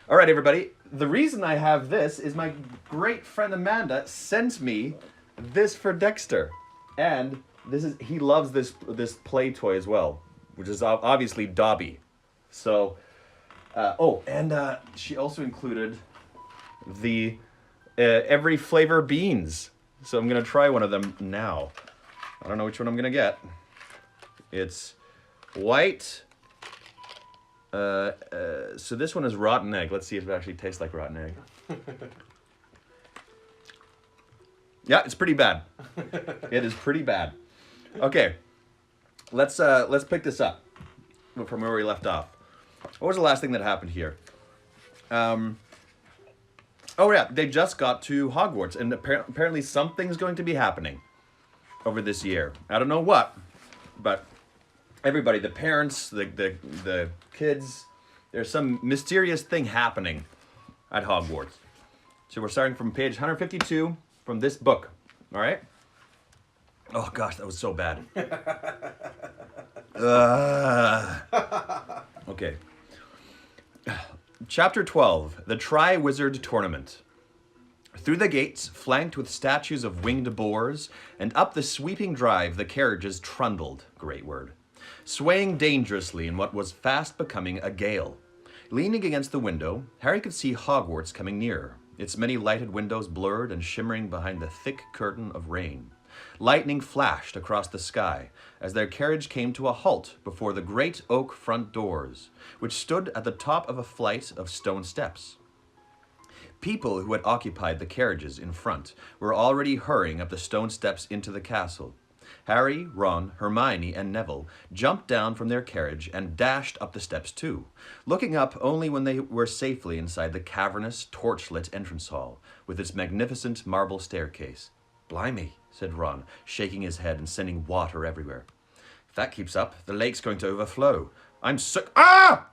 All right, everybody. The reason I have this is my great friend Amanda sent me this for Dexter, and he loves this play toy as well, which is obviously Dobby. So, and she also included the every flavor beans. So I'm gonna try one of them now. I don't know which one I'm gonna get. It's white. So this one is rotten egg. Let's see if it actually tastes like rotten egg. Yeah, it's pretty bad. It is pretty bad. Okay, let's pick this up from where we left off. What was the last thing that happened here? Oh yeah, they just got to Hogwarts, and apparently something's going to be happening over this year. I don't know what, but everybody, the parents, the kids, there's some mysterious thing happening at Hogwarts. So we're starting from page 152 from this book. All right? Oh gosh, that was so bad. Okay. Chapter 12, The Triwizard Tournament. Through the gates, flanked with statues of winged boars, and up the sweeping drive the carriages trundled, great word, swaying dangerously in what was fast becoming a gale. Leaning against the window, Harry could see Hogwarts coming nearer, its many lighted windows blurred and shimmering behind the thick curtain of rain. Lightning flashed across the sky as their carriage came to a halt before the great oak front doors, which stood at the top of a flight of stone steps. People who had occupied the carriages in front were already hurrying up the stone steps into the castle. Harry, Ron, Hermione, and Neville jumped down from their carriage and dashed up the steps too, looking up only when they were safely inside the cavernous, torchlit entrance hall, with its magnificent marble staircase. "Blimey," said Ron, shaking his head and sending water everywhere. "If that keeps up, the lake's going to overflow. I'm sick." Ah!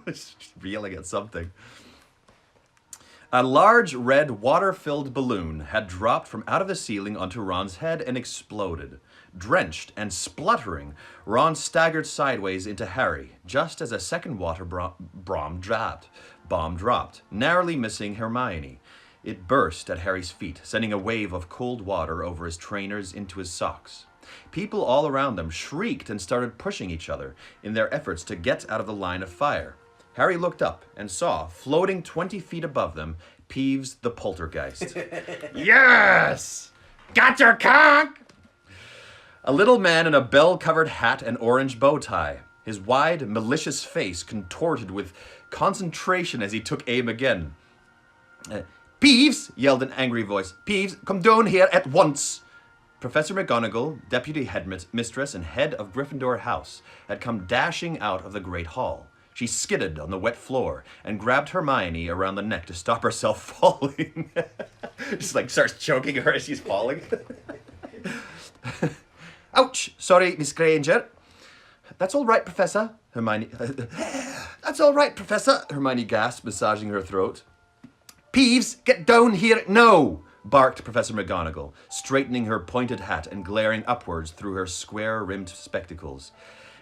He's yelling at something. A large red water-filled balloon had dropped from out of the ceiling onto Ron's head and exploded. Drenched and spluttering, Ron staggered sideways into Harry, just as a second water bomb dropped, narrowly missing Hermione. It burst at Harry's feet, sending a wave of cold water over his trainers into his socks. People all around them shrieked and started pushing each other in their efforts to get out of the line of fire. Harry looked up and saw, floating 20 feet above them, Peeves the poltergeist. Yes! Got your cock! A little man in a bell-covered hat and orange bow tie, his wide, malicious face contorted with concentration as he took aim again. "Peeves!" yelled an angry voice. "Peeves, come down here at once!" Professor McGonagall, deputy headmistress and head of Gryffindor House, had come dashing out of the great hall. She skidded on the wet floor and grabbed Hermione around the neck to stop herself falling. Just like starts choking her as she's falling. "Ouch! Sorry, Miss Granger." "That's all right, Professor." "That's all right, Professor," Hermione gasped, massaging her throat. "Peeves, get down here now!" barked Professor McGonagall, straightening her pointed hat and glaring upwards through her square-rimmed spectacles.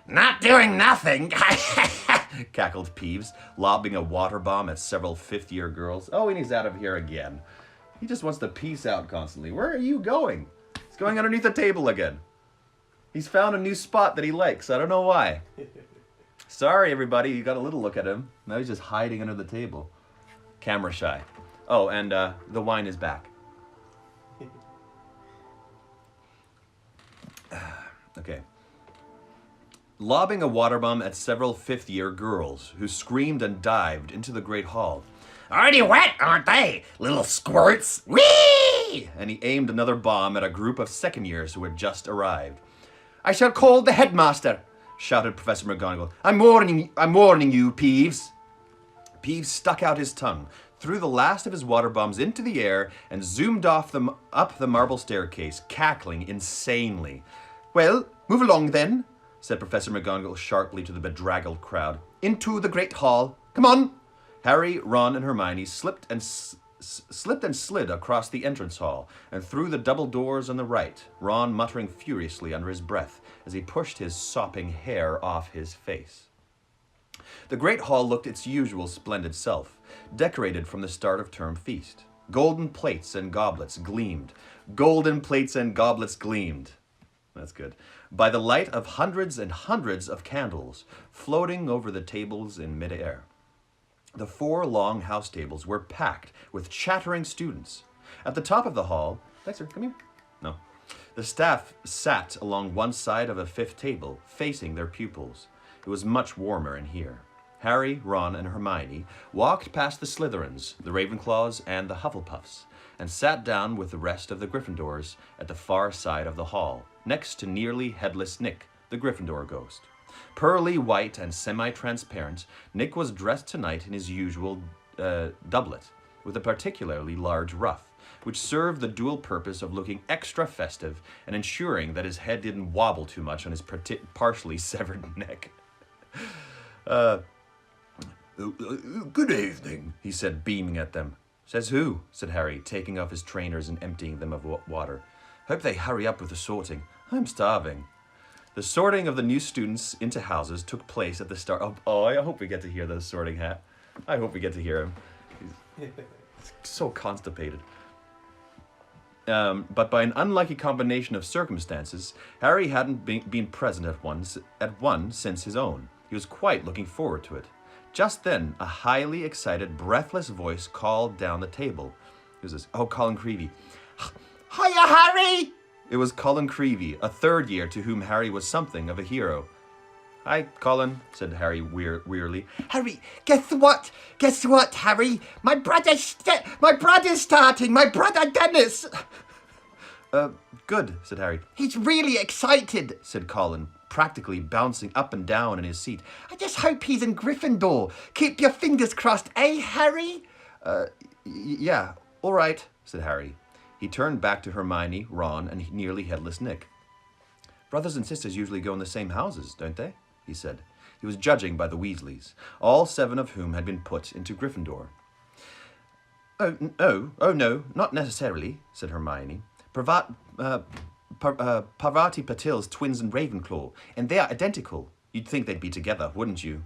"Not doing nothing," cackled Peeves, lobbing a water bomb at several fifth-year girls. Oh, and he's out of here again. He just wants to peace out constantly. Where are you going? He's going underneath the table again. He's found a new spot that he likes. I don't know why. Sorry, everybody. You got a little look at him. Now he's just hiding under the table. Camera shy. Oh, and the wine is back. Okay. Lobbing a water bomb at several fifth-year girls who screamed and dived into the great hall. "Already wet, aren't they, little squirts? Whee!" And he aimed another bomb at a group of second-years who had just arrived. "I shall call the headmaster," shouted Professor McGonagall. I'm warning you, Peeves." Peeves stuck out his tongue, threw the last of his water bombs into the air, and zoomed off them up the marble staircase, cackling insanely. "Well, move along then," said Professor McGonagall sharply to the bedraggled crowd. "Into the great hall. Come on." Harry, Ron, and Hermione slipped and slid across the entrance hall and through the double doors on the right, Ron muttering furiously under his breath as he pushed his sopping hair off his face. The great hall looked its usual splendid self, decorated from the start of term feast. Golden plates and goblets gleamed. Golden plates and goblets gleamed. That's good. By the light of hundreds and hundreds of candles floating over the tables in midair. The 4 long house tables were packed with chattering students. At the top of the hall, Dexter, come here. No. The staff sat along one side of a 5th table, facing their pupils. It was much warmer in here. Harry, Ron, and Hermione walked past the Slytherins, the Ravenclaws, and the Hufflepuffs, and sat down with the rest of the Gryffindors at the far side of the hall, next to nearly headless Nick, the Gryffindor ghost. Pearly white and semi-transparent, Nick was dressed tonight in his usual doublet, with a particularly large ruff, which served the dual purpose of looking extra festive and ensuring that his head didn't wobble too much on his partially severed neck. Good evening, he said, beaming at them. Says who? Said Harry, taking off his trainers and emptying them of water. Hope they hurry up with the sorting. I'm starving. The sorting of the new students into houses took place at the start. Oh, I hope we get to hear the sorting hat. I hope we get to hear him. He's so constipated. But by an unlucky combination of circumstances, Harry hadn't been present at one since his own. He was quite looking forward to it. Just then, a highly excited, breathless voice called down the table. Who's this? Oh, Colin Creevey. Hiya, Harry! It was Colin Creevey, a 3rd year to whom Harry was something of a hero. Hi, Colin, said Harry wearily. Harry, guess what? Guess what, Harry? My brother's starting. My brother Dennis. Good, said Harry. He's really excited, said Colin, practically bouncing up and down in his seat. I just hope he's in Gryffindor. Keep your fingers crossed, eh, Harry? Yeah, all right, said Harry. He turned back to Hermione, Ron, and nearly headless Nick. Brothers and sisters usually go in the same houses, don't they? He said. He was judging by the Weasleys, all 7 of whom had been put into Gryffindor. Oh, no, not necessarily, said Hermione. Parvati Patil's twins in Ravenclaw, and they are identical. You'd think they'd be together, wouldn't you?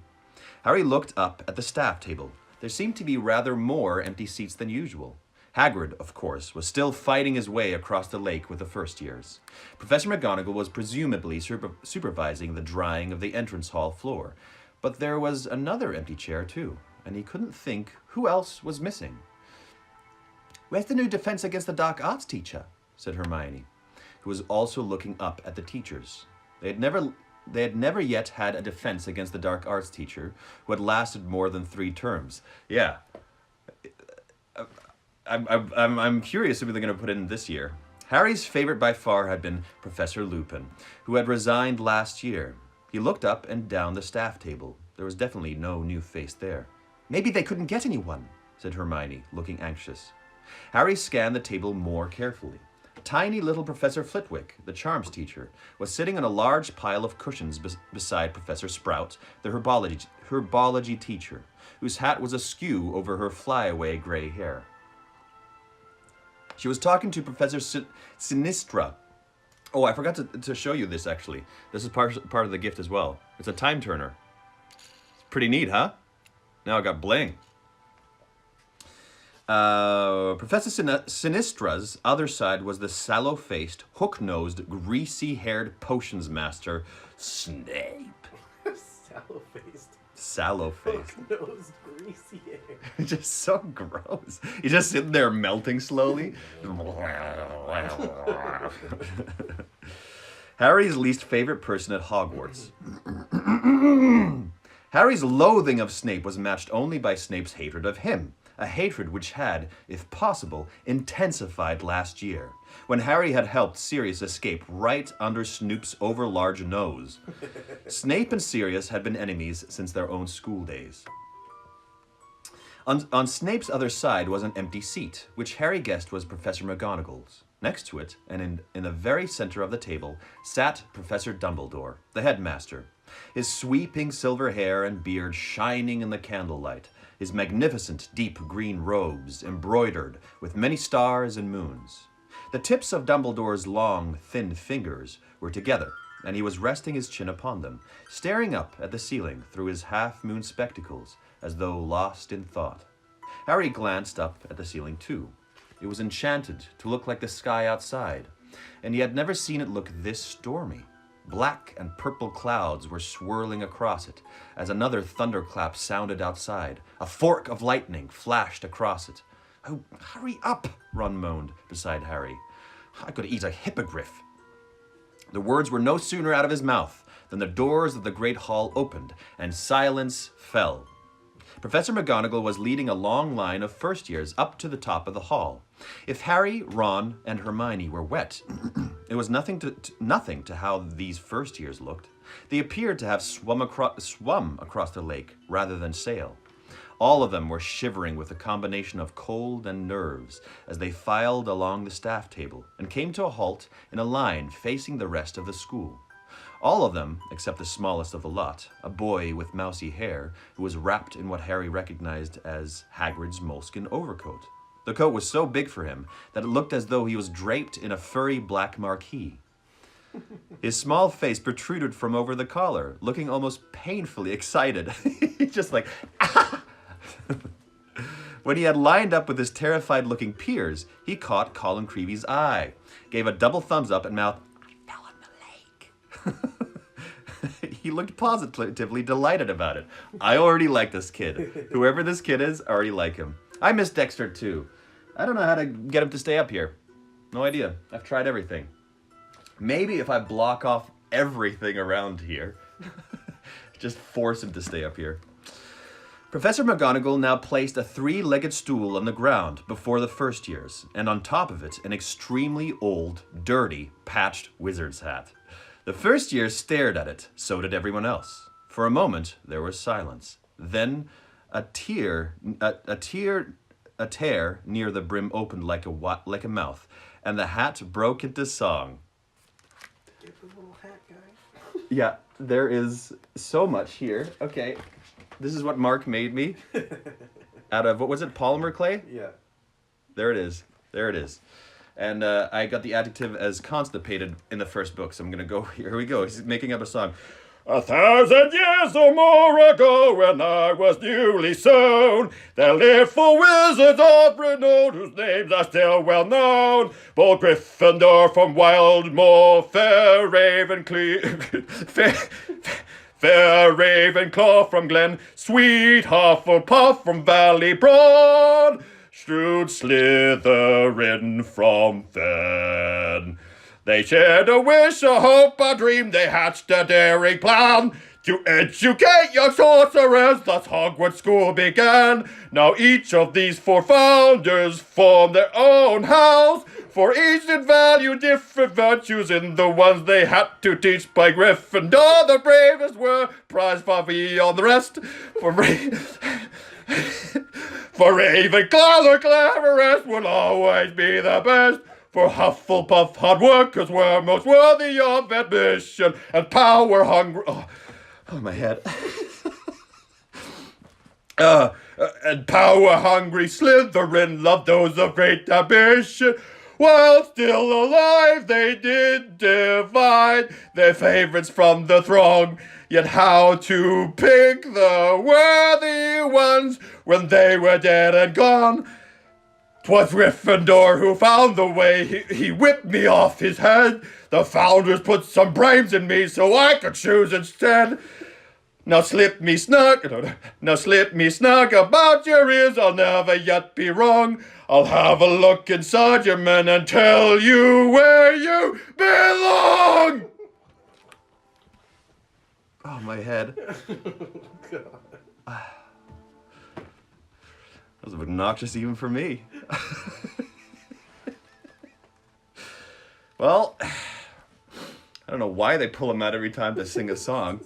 Harry looked up at the staff table. There seemed to be rather more empty seats than usual. Hagrid, of course, was still fighting his way across the lake with the first years. Professor McGonagall was presumably supervising the drying of the entrance hall floor, but there was another empty chair too, and he couldn't think who else was missing. Where's the new Defense Against the Dark Arts teacher? Said Hermione, who was also looking up at the teachers. They had never yet had a defense against the dark arts teacher who had lasted more than 3 terms. Yeah. I'm curious who they're going to put in this year. Harry's favorite by far had been Professor Lupin, who had resigned last year. He looked up and down the staff table. There was definitely no new face there. Maybe they couldn't get anyone, said Hermione, looking anxious. Harry scanned the table more carefully. Tiny little Professor Flitwick, the charms teacher, was sitting on a large pile of cushions beside Professor Sprout, the herbology teacher, whose hat was askew over her flyaway gray hair. She was talking to Professor Sinistra. Oh, I forgot to show you this, actually. This is part of the gift as well. It's a time turner. It's pretty neat, huh? Now I got bling. Professor Sinistra's other side was the sallow-faced, hook-nosed, greasy-haired potions master, Snape. Sallow-faced. Hook-nosed, greasy hair. Just so gross. He's just sitting there melting slowly. Harry's least favorite person at Hogwarts. Harry's loathing of Snape was matched only by Snape's hatred of him. A hatred which had, if possible, intensified last year, when Harry had helped Sirius escape right under Snoop's overlarge nose. Snape and Sirius had been enemies since their own school days. On Snape's other side was an empty seat, which Harry guessed was Professor McGonagall's. Next to it, and in the very center of the table, sat Professor Dumbledore, the headmaster, his sweeping silver hair and beard shining in the candlelight, his magnificent deep green robes embroidered with many stars and moons. The tips of Dumbledore's long, thin fingers were together, and he was resting his chin upon them, staring up at the ceiling through his half-moon spectacles, as though lost in thought. Harry glanced up at the ceiling too. It was enchanted to look like the sky outside, and he had never seen it look this stormy. Black and purple clouds were swirling across it, as another thunderclap sounded outside. A fork of lightning flashed across it. "Oh, hurry up," Ron moaned beside Harry. "I could eat a hippogriff." The words were no sooner out of his mouth than the doors of the great hall opened, and silence fell. Professor McGonagall was leading a long line of first years up to the top of the hall. If Harry, Ron, and Hermione were wet, it was nothing to how these first years looked. They appeared to have swum across the lake rather than sail. All of them were shivering with a combination of cold and nerves as they filed along the staff table and came to a halt in a line facing the rest of the school. All of them, except the smallest of the lot, a boy with mousy hair who was wrapped in what Harry recognized as Hagrid's moleskin overcoat. The coat was so big for him that it looked as though he was draped in a furry black marquee. His small face protruded from over the collar, looking almost painfully excited. He's just like, ah! When he had lined up with his terrified-looking peers, he caught Colin Creevy's eye, gave a double thumbs up, and mouthed, "I fell in the lake." He looked positively delighted about it. I already like this kid. Whoever this kid is, I already like him. I miss Dexter, too. I don't know how to get him to stay up here. No idea. I've tried everything. Maybe if I block off everything around here, just force him to stay up here. Professor McGonagall now placed a three-legged stool on the ground before the first years, and on top of it, an extremely old, dirty, patched wizard's hat. The first years stared at it, so did everyone else. For a moment, there was silence. Then, a tear near the brim opened like a mouth, and the hat broke into song. Get the little hat guy. Yeah, there is so much here. Okay, this is what Mark made me out of, what was it, polymer clay? Yeah. There it is. There it is. And I got the adjective as constipated in the first book, so I'm going to go, here we go. He's making up a song. 1,000 years or more ago, when I was newly sown, there lived 4 wizards of renown, whose names are still well known. Bold Gryffindor from Wildmoor, fair Ravenclaw from Glen, sweet Hufflepuff from Valley Broad, shrewd Slytherin from Fen. They shared a wish, a hope, a dream. They hatched a daring plan to educate young sorcerers. Thus Hogwarts School began. Now each of these 4 founders formed their own house. For each did value different virtues in the ones they had to teach. By Gryffindor the bravest were prized far beyond the rest. For Ravenclaw the cleverest will always be the best. For Hufflepuff hard workers were most worthy of admission, and power hungry. Oh, my head. And power hungry Slytherin loved those of great ambition. While still alive, they did divide their favorites from the throng. Yet how to pick the worthy ones when they were dead and gone? 'Twas Gryffindor who found the way, he whipped me off his head. The founders put some brains in me so I could choose instead. Now slip me snug about your ears, I'll never yet be wrong. I'll have a look inside your men and tell you where you belong. Oh, my head. God. That was obnoxious even for me. Well, I don't know why they pull him out every time to sing a song.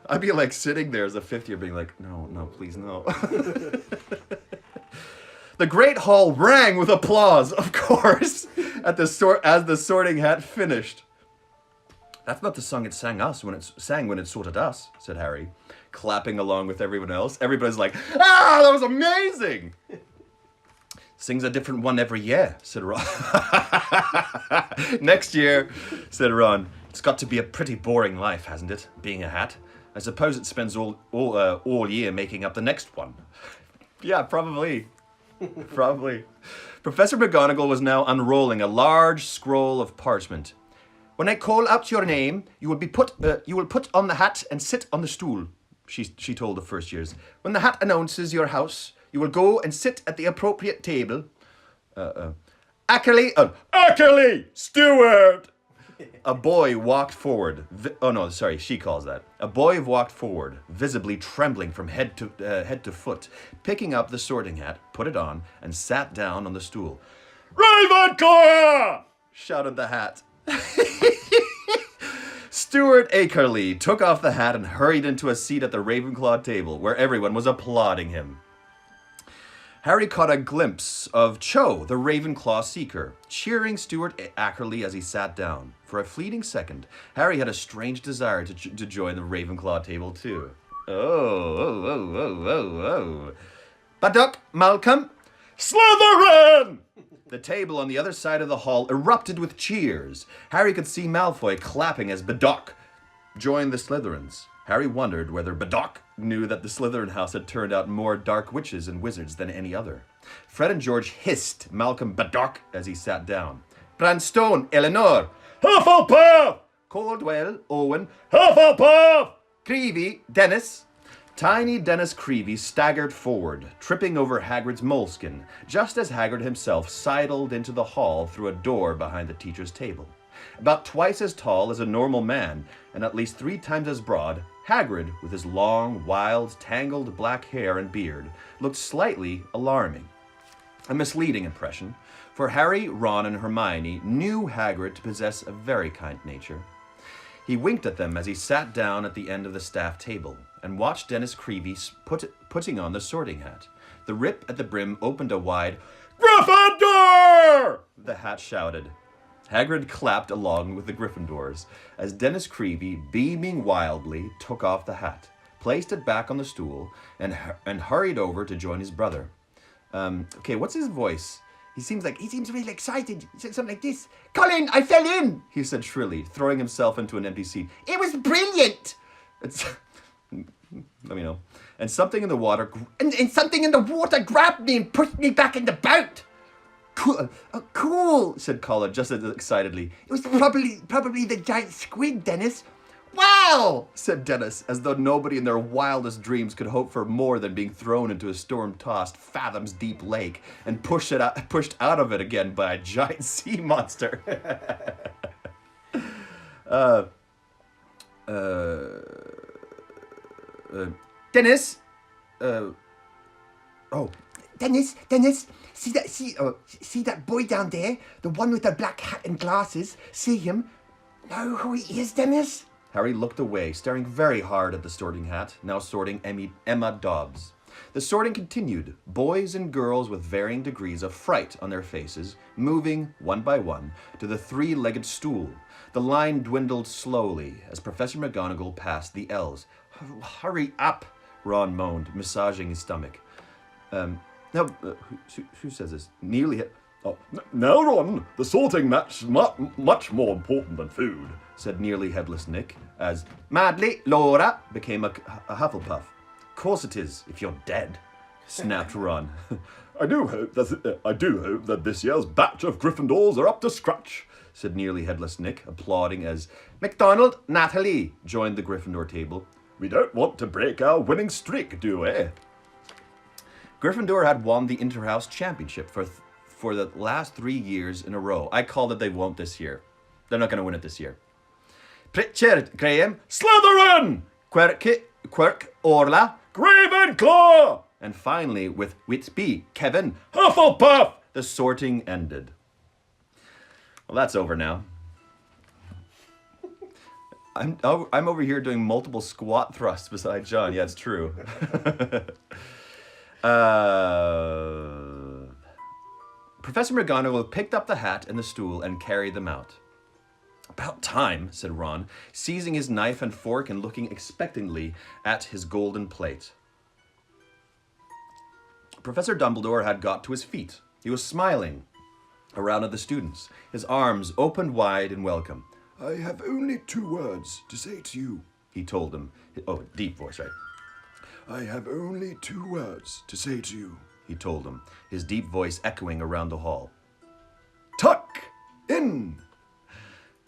I'd be like sitting there as a 5th year being like, no, please, no. The great hall rang with applause, of course, as the Sorting Hat finished. That's not the song it sang when it sorted us, said Harry, clapping along with everyone else. Everybody's like, that was amazing! Sings a different one every year, said Ron. Next year, said Ron. It's got to be a pretty boring life, hasn't it, being a hat? I suppose it spends all year making up the next one. Yeah, probably. Probably. Professor McGonagall was now unrolling a large scroll of parchment. When I call out your name, you will put on the hat and sit on the stool, she told the first years. When the hat announces your house, you will go and sit at the appropriate table. Ackerley, steward! A boy walked forward. She calls that. A boy walked forward, visibly trembling from head to foot, picking up the sorting hat, put it on, and sat down on the stool. Ravenclaw! Shouted the hat. Stuart Akerley took off the hat and hurried into a seat at the Ravenclaw table, where everyone was applauding him. Harry caught a glimpse of Cho, the Ravenclaw seeker, cheering Stuart Ackerley as he sat down. For a fleeting second, Harry had a strange desire to join the Ravenclaw table too. Oh. Badok, Malcolm, Slytherin! The table on the other side of the hall erupted with cheers. Harry could see Malfoy clapping as Badok joined the Slytherins. Harry wondered whether Badok knew that the Slytherin house had turned out more dark witches and wizards than any other. Fred and George hissed Malcolm Badok as he sat down. Branstone, Eleanor, Hufflepuff! Caldwell, Owen, Hufflepuff! Creevy, Dennis. Tiny Dennis Creevy staggered forward, tripping over Hagrid's moleskin, just as Hagrid himself sidled into the hall through a door behind the teacher's table. About twice as tall as a normal man, and at least 3 times as broad, Hagrid, with his long, wild, tangled black hair and beard, looked slightly alarming. A misleading impression, for Harry, Ron, and Hermione knew Hagrid to possess a very kind nature. He winked at them as he sat down at the end of the staff table, and watched Dennis Creevy putting on the sorting hat. The rip at the brim opened a wide, "Gryffindor!" the hat shouted. Hagrid clapped along with the Gryffindors as Dennis Creevy, beaming wildly, took off the hat, placed it back on the stool, and hurried over to join his brother. What's his voice? He seems really excited. He said something like this. "Colin, I fell in," he said shrilly, throwing himself into an empty seat. "It was brilliant." Let me know. And something in the water grabbed me and pushed me back in the boat. Cool, said Colin just as excitedly. "It was probably the giant squid, Dennis." "Wow," said Dennis, as though nobody in their wildest dreams could hope for more than being thrown into a storm-tossed, fathoms-deep lake and pushed out of it again by a giant sea monster. Dennis. Dennis. See that boy down there? The one with the black hat and glasses? See him? Know who he is, Dennis? Harry looked away, staring very hard at the sorting hat, now sorting Emma Dobbs. The sorting continued, boys and girls with varying degrees of fright on their faces, moving, one by one, to the 3-legged stool. The line dwindled slowly as Professor McGonagall passed the L's. "Hurry up," Ron moaned, massaging his stomach. Who says this? Nearly hit. "Now, Ron, the sorting match is much more important than food," said Nearly Headless Nick, as Madly Laura became a Hufflepuff. "Course it is, if you're dead," snapped Ron. I do hope that this year's batch of Gryffindors are up to scratch," said Nearly Headless Nick, applauding as MacDonald Natalie joined the Gryffindor table. "We don't want to break our winning streak, do we?" Gryffindor had won the Interhouse Championship for the last 3 years in a row. I call that they won't this year. They're not going to win it this year. Pritchard, Graham, Slytherin! Quirk, Orla, Ravenclaw! And finally, with Whitby, Kevin, Hufflepuff! The sorting ended. Well, that's over now. I'm over here doing multiple squat thrusts beside John. Yeah, it's true. Professor McGonagall picked up the hat and the stool and carried them out. "About time," said Ron, seizing his knife and fork and looking expectantly at his golden plate. Professor Dumbledore had got to his feet. He was smiling around at the students, his arms opened wide in welcome. I have only 2 words to say to you, he told them. Oh, deep voice, right? I have only 2 words to say to you, he told them, his deep voice echoing around the hall. Tuck in!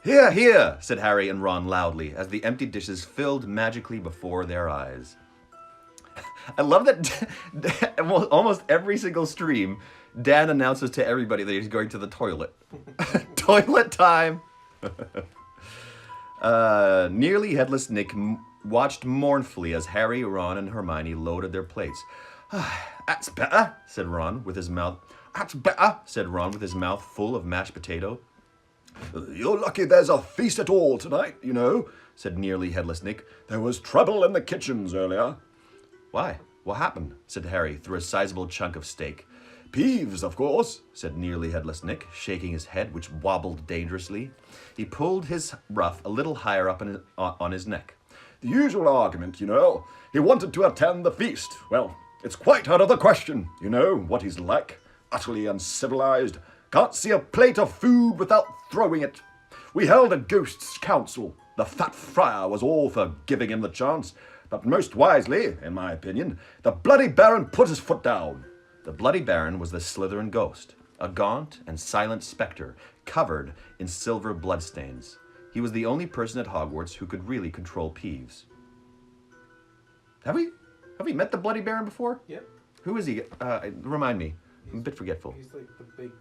Here, here, said Harry and Ron loudly, as the empty dishes filled magically before their eyes. I love that almost every single stream, Dan announces to everybody that he's going to the toilet. Toilet time! Nearly headless Nick watched mournfully as Harry, Ron, and Hermione loaded their plates. That's better, said Ron with his mouth. That's better, said Ron with his mouth full of mashed potato. You're lucky there's a feast at all tonight, you know, said Nearly Headless Nick. There was trouble in the kitchens earlier. Why? What happened? Said Harry through a sizable chunk of steak. Peeves, of course, said Nearly Headless Nick, shaking his head, which wobbled dangerously. He pulled his ruff a little higher up on his neck. The usual argument, you know. He wanted to attend the feast. Well, it's quite out of the question, you know, what he's like. Utterly uncivilized. Can't see a plate of food without throwing it. We held a ghosts' council. The fat friar was all for giving him the chance. But most wisely, in my opinion, the Bloody Baron put his foot down. The Bloody Baron was the Slytherin ghost, a gaunt and silent spectre covered in silver bloodstains. He was the only person at Hogwarts who could really control Peeves. Have we met the Bloody Baron before? Yep. Who is he? Remind me. I'm a bit forgetful. He's like the big...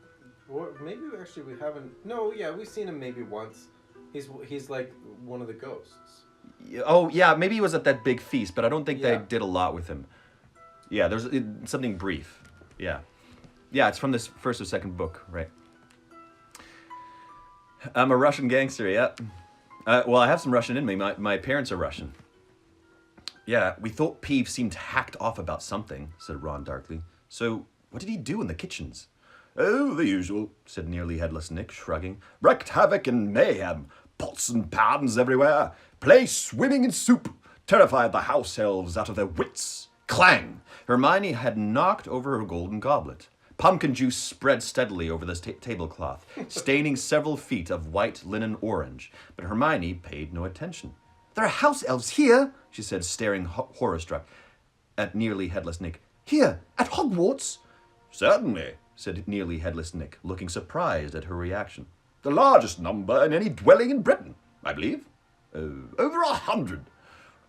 Or maybe actually we haven't... No, yeah, we've seen him maybe once. He's like one of the ghosts. Oh, yeah, maybe he was at that big feast, but I don't think they Yeah. did a lot with him. Yeah, there's something brief. Yeah. Yeah, it's from this first or second book, right? I'm a Russian gangster, yeah. Well, I have some Russian in me. My parents are Russian. Yeah, we thought Peeves seemed hacked off about something, said Ron darkly. So, what did he do in the kitchens? Oh, the usual, said Nearly Headless Nick, shrugging. Wreaked havoc and mayhem. Pots and pans everywhere. Place swimming in soup. Terrified the house elves out of their wits. Clang! Hermione had knocked over her golden goblet. Pumpkin juice spread steadily over the tablecloth, staining several feet of white linen orange, but Hermione paid no attention. There are house elves here, she said, staring horror-struck at Nearly Headless Nick. Here, at Hogwarts? Certainly, said Nearly Headless Nick, looking surprised at her reaction. The largest number in any dwelling in Britain, I believe. Over 100.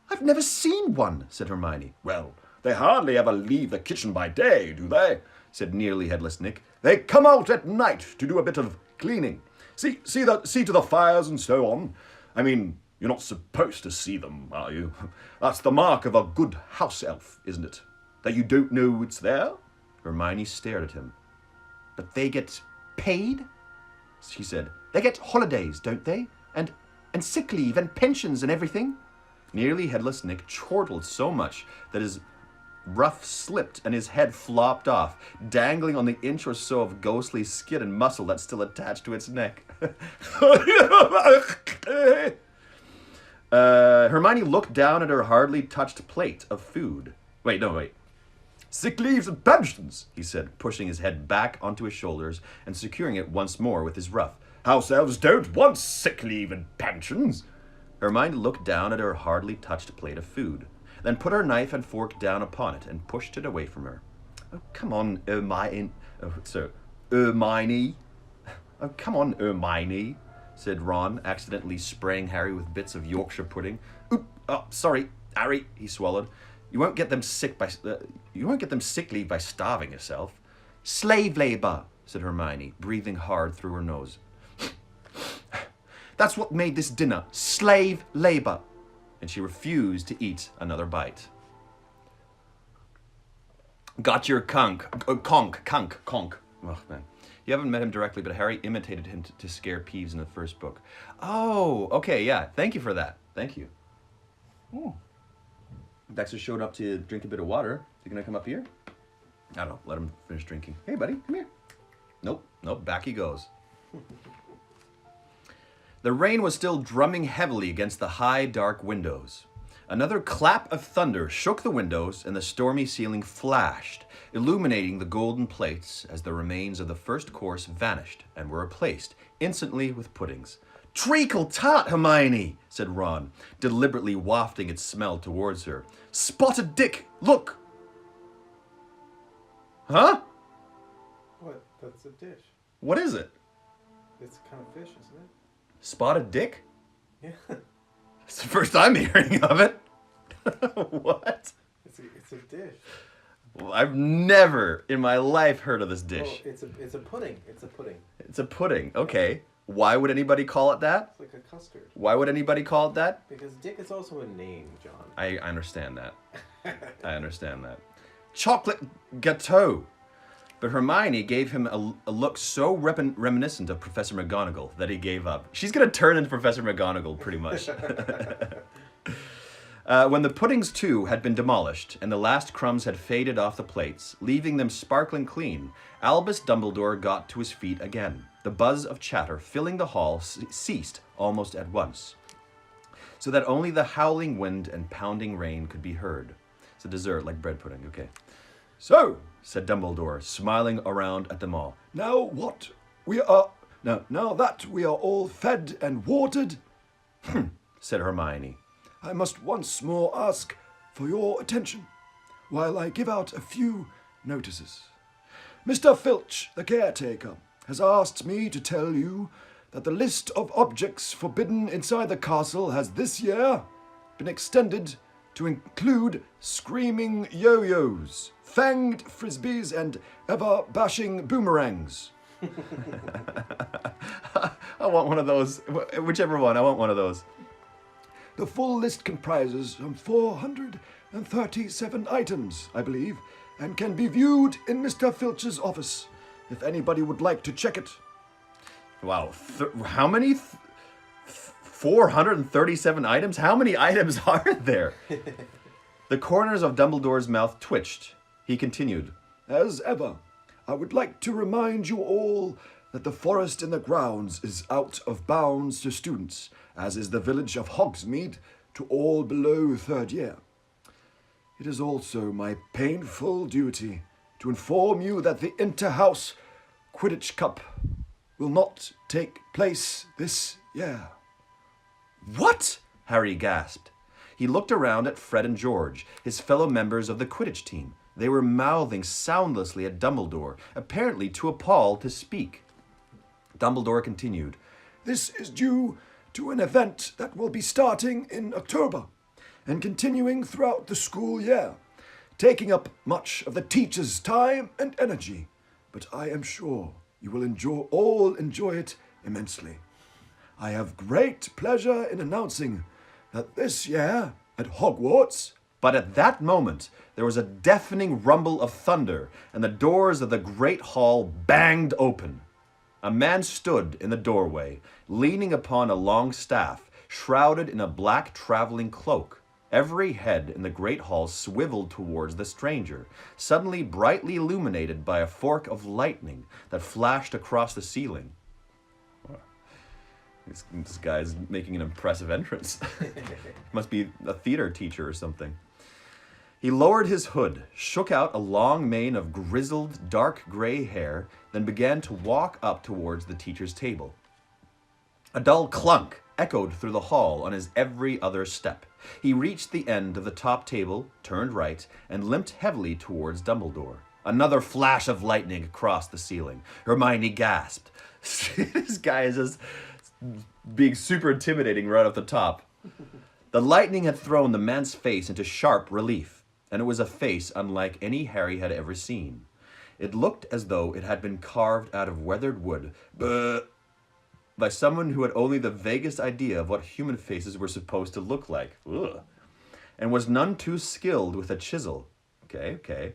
I've never seen one, said Hermione. Well, they hardly ever leave the kitchen by day, do they? Said Nearly Headless Nick. They come out at night to do a bit of cleaning. See to the fires and so on. I mean, you're not supposed to see them, are you? That's the mark of a good house elf, isn't it? That you don't know it's there? Hermione stared at him. But they get paid? She said. They get holidays, don't they? And sick leave and pensions and everything? Nearly Headless Nick chortled so much that his ruff slipped and his head flopped off, dangling on the inch or so of ghostly skin and muscle that's still attached to its neck. Hermione looked down at her hardly touched plate of food. Wait. Sick leaves and pensions, he said, pushing his head back onto his shoulders and securing it once more with his ruff. House elves don't want sick leave and pensions. Hermione looked down at her hardly touched plate of food, then put her knife and fork down upon it and pushed it away from her. Oh, come on, Hermione. Hermione. Oh, come on, Hermione, said Ron, accidentally spraying Harry with bits of Yorkshire pudding. Sorry, Harry, he swallowed. You won't get them sick leave by starving yourself. Slave labor, said Hermione, breathing hard through her nose. That's what made this dinner. Slave labor. And she refused to eat another bite. Got your conk. Oh, man. You haven't met him directly, but Harry imitated him to scare Peeves in the first book. Oh, okay, yeah. Thank you for that. Thank you. Oh. Dexter showed up to drink a bit of water. You gonna come up here? I don't know. Let him finish drinking. Hey, buddy, come here. Nope. Back he goes. The rain was still drumming heavily against the high, dark windows. Another clap of thunder shook the windows, and the stormy ceiling flashed, illuminating the golden plates as the remains of the first course vanished and were replaced instantly with puddings. Treacle tart, Hermione, said Ron, deliberately wafting its smell towards her. Spotted Dick, look! Huh? What? That's a dish. What is it? It's a kind of fish, isn't it? Spotted Dick? Yeah. It's the first I'm hearing of it. What? It's a dish. Well, I've never in my life heard of this dish. Oh, it's a pudding. It's a pudding. It's a pudding. Okay. Why would anybody call it that? It's like a custard. Why would anybody call it that? Because Dick is also a name, John. I understand that. I understand that. Chocolate gâteau. But Hermione gave him a look so reminiscent of Professor McGonagall that he gave up. She's going to turn into Professor McGonagall, pretty much. When the puddings, too, had been demolished, and the last crumbs had faded off the plates, leaving them sparkling clean, Albus Dumbledore got to his feet again. The buzz of chatter filling the hall ceased almost at once, so that only the howling wind and pounding rain could be heard. It's a dessert, like bread pudding, okay. So, said Dumbledore, smiling around at them all. Now that we are all fed and watered, said Hermione, I must once more ask for your attention, while I give out a few notices. Mr. Filch, the caretaker, has asked me to tell you that the list of objects forbidden inside the castle has this year been extended to include screaming yo-yos, fanged frisbees, and ever-bashing boomerangs. I want one of those. Whichever one, I want one of those. The full list comprises some 437 items, I believe, and can be viewed in Mr. Filch's office, if anybody would like to check it. Wow, how many? 437 items? How many items are there? The corners of Dumbledore's mouth twitched. He continued, As ever, I would like to remind you all that the forest in the grounds is out of bounds to students, as is the village of Hogsmeade to all below third year. It is also my painful duty to inform you that the Inter-House Quidditch Cup will not take place this year. What? Harry gasped. He looked around at Fred and George, his fellow members of the Quidditch team. They were mouthing soundlessly at Dumbledore, apparently too appalled to speak. Dumbledore continued, This is due to an event that will be starting in October and continuing throughout the school year, taking up much of the teachers' time and energy, but I am sure you will all enjoy it immensely. I have great pleasure in announcing that this year at Hogwarts... But at that moment, there was a deafening rumble of thunder, and the doors of the great hall banged open. A man stood in the doorway, leaning upon a long staff, shrouded in a black traveling cloak. Every head in the great hall swiveled towards the stranger, suddenly brightly illuminated by a fork of lightning that flashed across the ceiling. This guy's making an impressive entrance. Must be a theater teacher or something. He lowered his hood, shook out a long mane of grizzled, dark gray hair, then began to walk up towards the teacher's table. A dull clunk echoed through the hall on his every other step. He reached the end of the top table, turned right, and limped heavily towards Dumbledore. Another flash of lightning across the ceiling. Hermione gasped. This guy is just being super intimidating right off the top. The lightning had thrown the man's face into sharp relief, and it was a face unlike any Harry had ever seen. It looked as though it had been carved out of weathered wood by someone who had only the vaguest idea of what human faces were supposed to look like. Ugh. And was none too skilled with a chisel. Okay.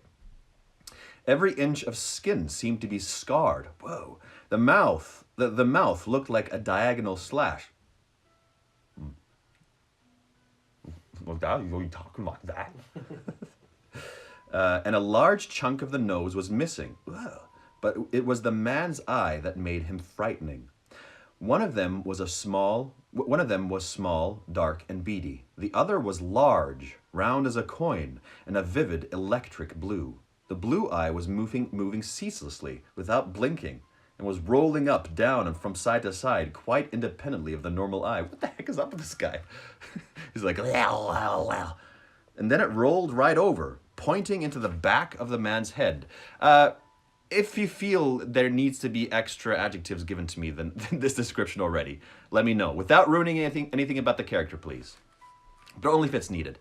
Every inch of skin seemed to be scarred. Whoa. The mouth looked like a diagonal slash. Well, Dad, you talking like that? And a large chunk of the nose was missing. Ugh. But it was the man's eye that made him frightening. One of them was small, dark, and beady. The other was large, round as a coin, and a vivid electric blue. The blue eye was moving ceaselessly, without blinking, and was rolling up, down, and from side to side, quite independently of the normal eye. What the heck is up with this guy? He's like, "Well, well, well." And then it rolled right over, pointing into the back of the man's head. If you feel there needs to be extra adjectives given to me than this description already, let me know. Without ruining anything about the character, please. But only if it's needed.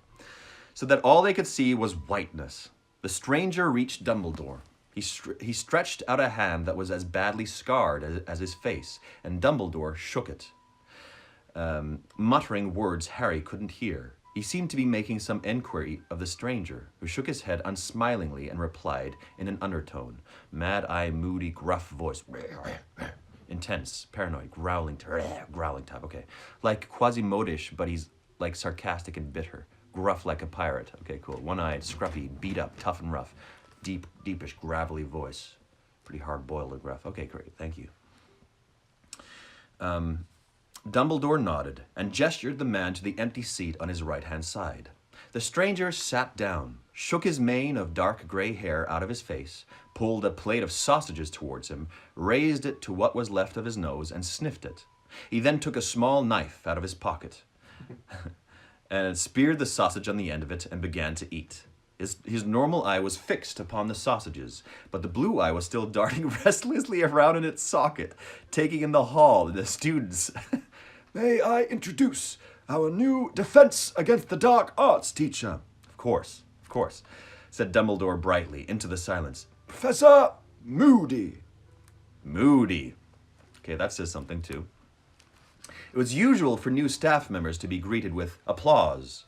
So that all they could see was whiteness. The stranger reached Dumbledore. He stretched out a hand that was as badly scarred as his face, and Dumbledore shook it, muttering words Harry couldn't hear. He seemed to be making some enquiry of the stranger, who shook his head unsmilingly and replied in an undertone, mad-eye, moody, gruff voice. Intense, paranoid, growling type, okay. Like Quasimodo-ish, but he's like sarcastic and bitter. Gruff like a pirate. Okay, cool. One-eyed, scruffy, beat up, tough and rough. Deepish, gravelly voice. Pretty hard-boiled or gruff. Okay, great. Thank you. Dumbledore nodded and gestured the man to the empty seat on his right-hand side. The stranger sat down, shook his mane of dark gray hair out of his face, pulled a plate of sausages towards him, raised it to what was left of his nose, and sniffed it. He then took a small knife out of his pocket and speared the sausage on the end of it and began to eat. His normal eye was fixed upon the sausages, but the blue eye was still darting restlessly around in its socket, taking in the hall and the students. "May I introduce our new defense against the dark arts teacher?" Of course, said Dumbledore brightly into the silence. "Professor Moody." Moody. Okay, that says something too. It was usual for new staff members to be greeted with applause.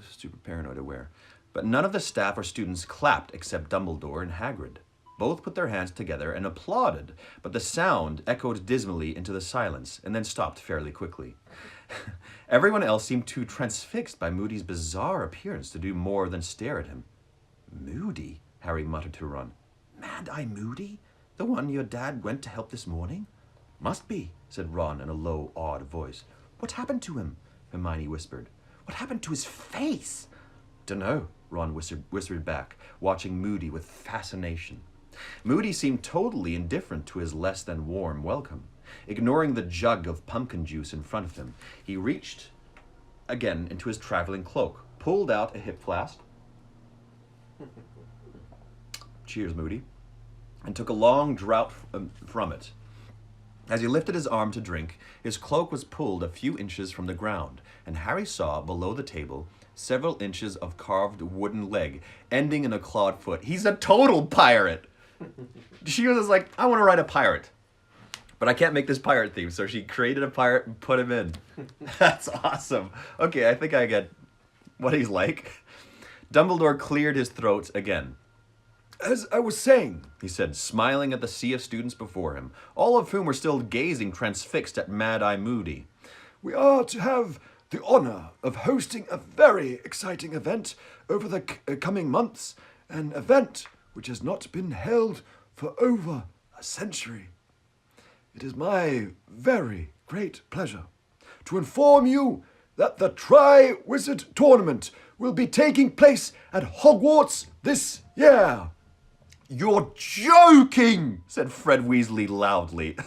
Super paranoid aware. But none of the staff or students clapped except Dumbledore and Hagrid. Both put their hands together and applauded, but the sound echoed dismally into the silence and then stopped fairly quickly. Everyone else seemed too transfixed by Moody's bizarre appearance to do more than stare at him. "Moody?" Harry muttered to Ron. "Mad-Eye Moody? The one your dad went to help this morning?" "Must be," said Ron in a low, awed voice. "What happened to him?" Hermione whispered. "What happened to his face?" "Dunno," Ron whispered back, watching Moody with fascination. Moody seemed totally indifferent to his less than warm welcome. Ignoring the jug of pumpkin juice in front of him, he reached again into his traveling cloak, pulled out a hip flask. Cheers, Moody. And took a long draught from it. As he lifted his arm to drink, his cloak was pulled a few inches from the ground, and Harry saw below the table several inches of carved wooden leg, ending in a clawed foot. He's a total pirate! She was like, "I want to write a pirate, but I can't make this pirate theme," so she created a pirate and put him in. That's awesome. Okay, I think I get what he's like. Dumbledore cleared his throat again. "As I was saying," he said, smiling at the sea of students before him, all of whom were still gazing transfixed at Mad-Eye Moody. "We are to have the honor of hosting a very exciting event over the coming months, an event which has not been held for over a century. It is my very great pleasure to inform you that the Triwizard Tournament will be taking place at Hogwarts this year." "You're joking," said Fred Weasley loudly.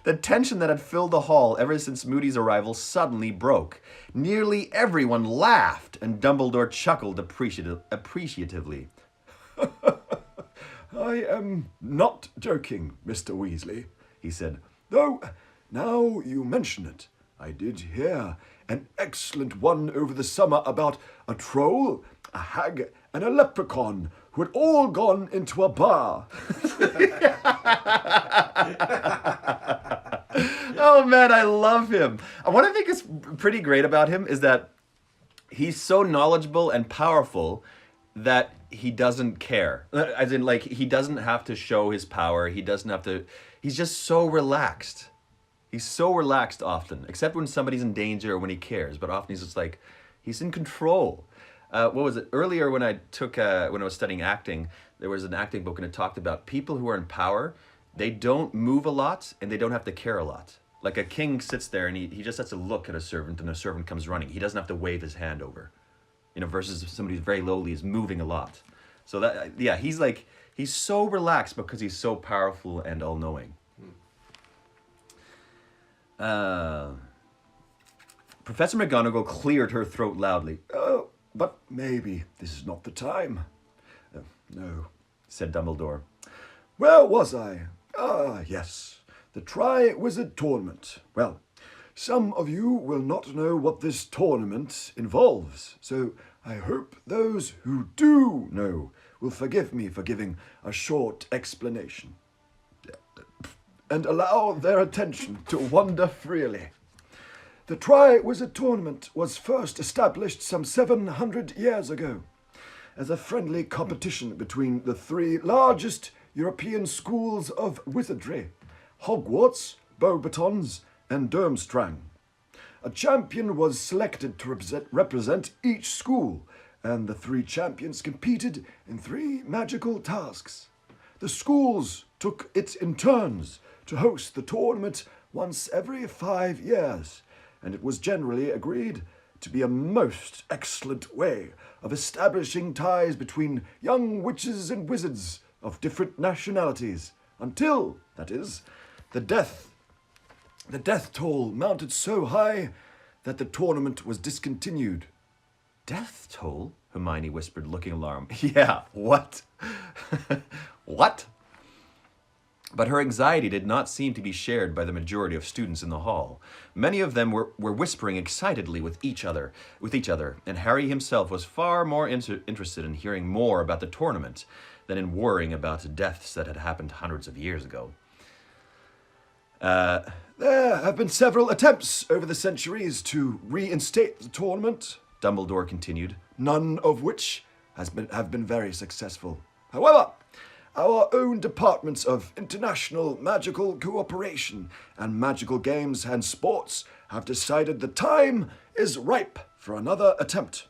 The tension that had filled the hall ever since Moody's arrival suddenly broke. Nearly everyone laughed, and Dumbledore chuckled appreciatively. "I am not joking, Mr. Weasley," he said. "Though, now you mention it, I did hear an excellent one over the summer about a troll, a hag, and a leprechaun who had all gone into a bar." Oh man, I love him. What I think is pretty great about him is that he's so knowledgeable and powerful that he doesn't care. As in, like, he doesn't have to show his power. He doesn't have to... He's just so relaxed. He's so relaxed often, except when somebody's in danger or when he cares. But often he's just like, he's in control. What was it? Earlier when I was studying acting, there was an acting book and it talked about people who are in power. They don't move a lot and they don't have to care a lot. Like a king sits there and he just has to look at a servant and a servant comes running. He doesn't have to wave his hand over. You know, versus somebody who's very lowly is moving a lot. So that, yeah, he's so relaxed because he's so powerful and all-knowing. Professor McGonagall cleared her throat loudly. Oh, but maybe this is not the time. No, said Dumbledore. Where was I? Ah, yes, the Triwizard Tournament. Well, some of you will not know what this tournament involves, so I hope those who do know will forgive me for giving a short explanation and allow their attention to wander freely. The Triwizard Tournament was first established some 700 years ago as a friendly competition between the three largest European schools of wizardry, Hogwarts, Beauxbatons, and Durmstrang. A champion was selected to represent each school, and the three champions competed in 3 magical tasks. The schools took it in turns to host the tournament once every 5 years, and it was generally agreed to be a most excellent way of establishing ties between young witches and wizards of different nationalities, until, that is, the death toll mounted so high that the tournament was discontinued. Death toll? Hermione whispered, looking alarmed. Yeah, what? What? But her anxiety did not seem to be shared by the majority of students in the hall. Many of them were whispering excitedly with each other, and Harry himself was far more interested in hearing more about the tournament than in worrying about deaths that had happened hundreds of years ago. There have been several attempts over the centuries to reinstate the tournament, Dumbledore continued, none of which have been very successful. However, our own departments of international magical cooperation and magical games and sports have decided the time is ripe for another attempt.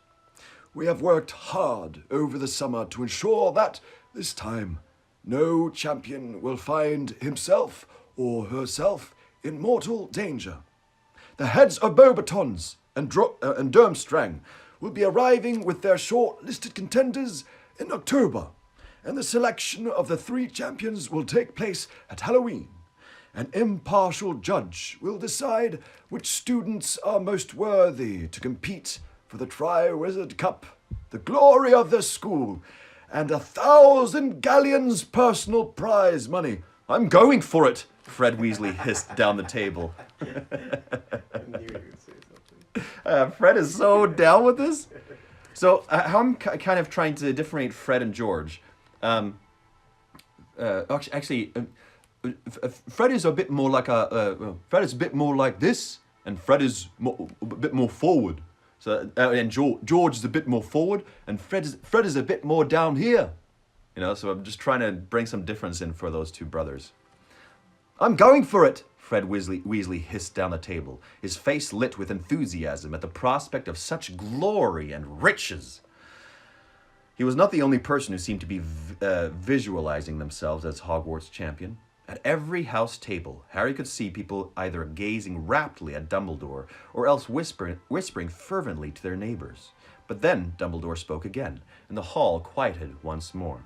We have worked hard over the summer to ensure that, this time, no champion will find himself or herself in mortal danger. The heads of Beauxbatons and Durmstrang will be arriving with their short-listed contenders in October, and the selection of the 3 champions will take place at Halloween. An impartial judge will decide which students are most worthy to compete for the Triwizard Cup, the glory of the school, and 1,000 galleons personal prize money. I'm going for it, Fred Weasley hissed down the table. I knew you would say something. Fred is so down with this. So how I'm kind of trying to differentiate Fred and George. Actually, Fred is a bit more like Fred is a bit more like this, and Fred is a bit more forward. So and George is a bit more forward, and Fred is a bit more down here. You know, so I'm just trying to bring some difference in for those two brothers. I'm going for it, Fred Weasley hissed down the table, his face lit with enthusiasm at the prospect of such glory and riches. He was not the only person who seemed to be visualizing themselves as Hogwarts champion. At every house table, Harry could see people either gazing raptly at Dumbledore or else whispering fervently to their neighbors. But then Dumbledore spoke again, and the hall quieted once more.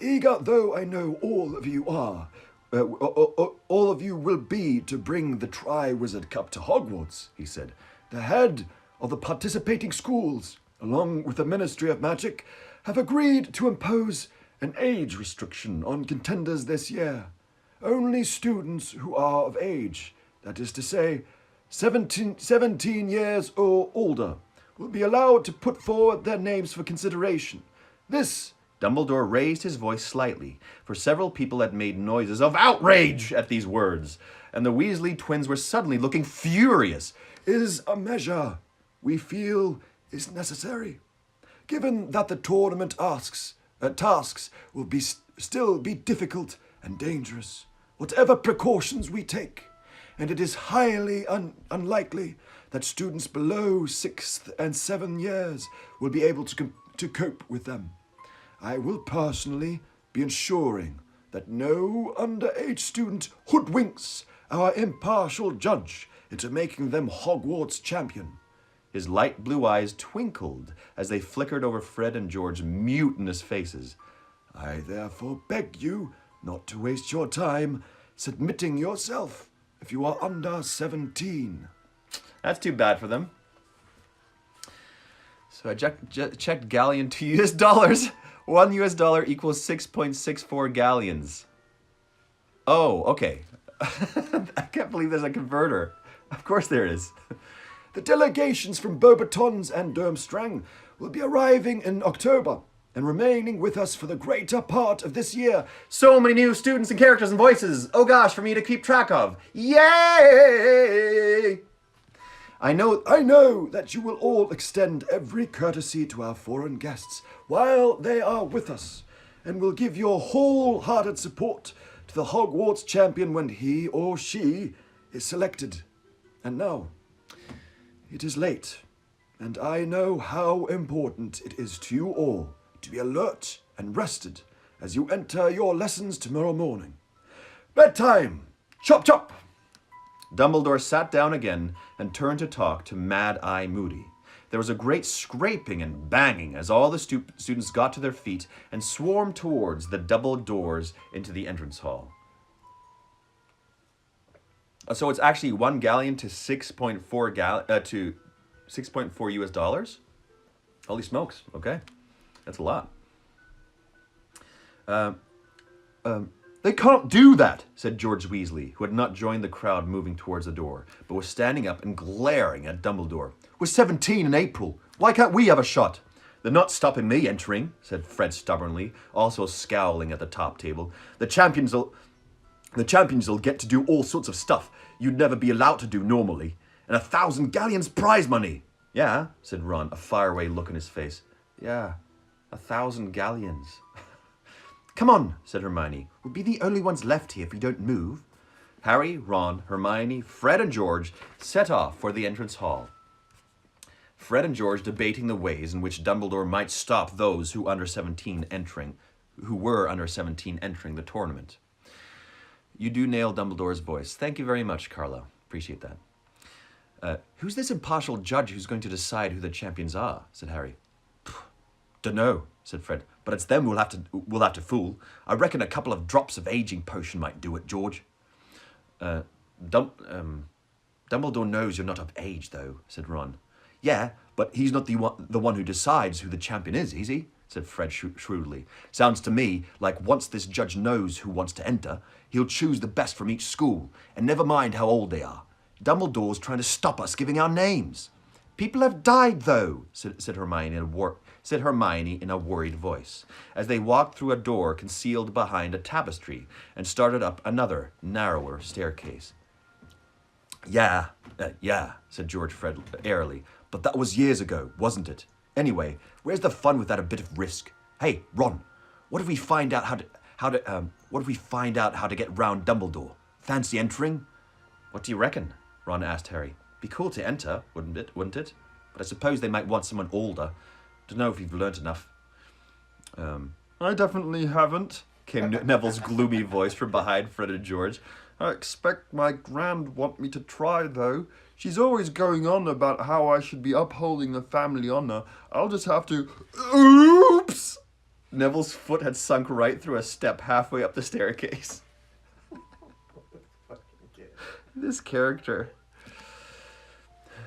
Eager though I know all of you are, all of you will be to bring the Triwizard Cup to Hogwarts, he said. The head of the participating schools, along with the Ministry of Magic, have agreed to impose an age restriction on contenders this year. Only students who are of age, that is to say, 17 years or older, will be allowed to put forward their names for consideration. Dumbledore raised his voice slightly, for several people had made noises of outrage at these words, and the Weasley twins were suddenly looking furious. Is a measure we feel is necessary, given that the tournament tasks will still be difficult and dangerous, whatever precautions we take, and it is highly unlikely that students below 6th and 7 years will be able to cope with them. I will personally be ensuring that no underage student hoodwinks our impartial judge into making them Hogwarts champion. His light blue eyes twinkled as they flickered over Fred and George's mutinous faces. I therefore beg you not to waste your time submitting yourself if you are under 17. That's too bad for them. So I checked galleon to US dollars. $1 equals 6.64 galleons. Oh, okay. I can't believe there's a converter. Of course there is. The delegations from Beauxbatons and Durmstrang will be arriving in October and remaining with us for the greater part of this year. So many new students and characters and voices. Oh gosh, for me to keep track of. Yay! I know that you will all extend every courtesy to our foreign guests while they are with us, and will give your wholehearted support to the Hogwarts champion when he or she is selected. And now, it is late, and I know how important it is to you all to be alert and rested as you enter your lessons tomorrow morning. Bedtime! Chop chop! Dumbledore sat down again and turned to talk to Mad-Eye Moody. There was a great scraping and banging as all the students got to their feet and swarmed towards the double doors into the entrance hall. So it's actually 1 galleon to 6.4 US dollars. Holy smokes! Okay, that's a lot. They can't do that, said George Weasley, who had not joined the crowd moving towards the door, but was standing up and glaring at Dumbledore. We're 17 in April. Why can't we have a shot? They're not stopping me entering, said Fred stubbornly, also scowling at the top table. The champions'll get to do all sorts of stuff you'd never be allowed to do normally. And 1,000 galleons prize money. Yeah, said Ron, a faraway look in his face. Yeah, 1,000 galleons. Come on, said Hermione. We'll be the only ones left here if we don't move. Harry, Ron, Hermione, Fred and George set off for the entrance hall. Fred and George debating the ways in which Dumbledore might stop those who were under 17 entering the tournament. You do nail Dumbledore's voice. Thank you very much, Carla. Appreciate that. Who's this impartial judge who's going to decide who the champions are? Said Harry. Dunno, said Fred, but it's them we'll have to fool. I reckon a couple of drops of aging potion might do it, George. Dumbledore knows you're not of age, though, said Ron. Yeah, but he's not the one who decides who the champion is he? Said Fred shrewdly. Sounds to me like once this judge knows who wants to enter, he'll choose the best from each school, and never mind how old they are. Dumbledore's trying to stop us giving our names. People have died, though, said Hermione in a worried voice, as they walked through a door concealed behind a tapestry and started up another, narrower staircase. Yeah, said George Fred airily, but that was years ago, wasn't it? Anyway, where's the fun without a bit of risk? Hey, Ron, what if we find out how to get round Dumbledore? Fancy entering? What do you reckon? Ron asked Harry. Be cool to enter, wouldn't it? But I suppose they might want someone older. Don't know if you've learnt enough. I definitely haven't, came Neville's gloomy voice from behind Fred and George. I expect my grand want me to try, though. She's always going on about how I should be upholding the family honour. I'll just have to... Oops! Neville's foot had sunk right through a step halfway up the staircase. This character.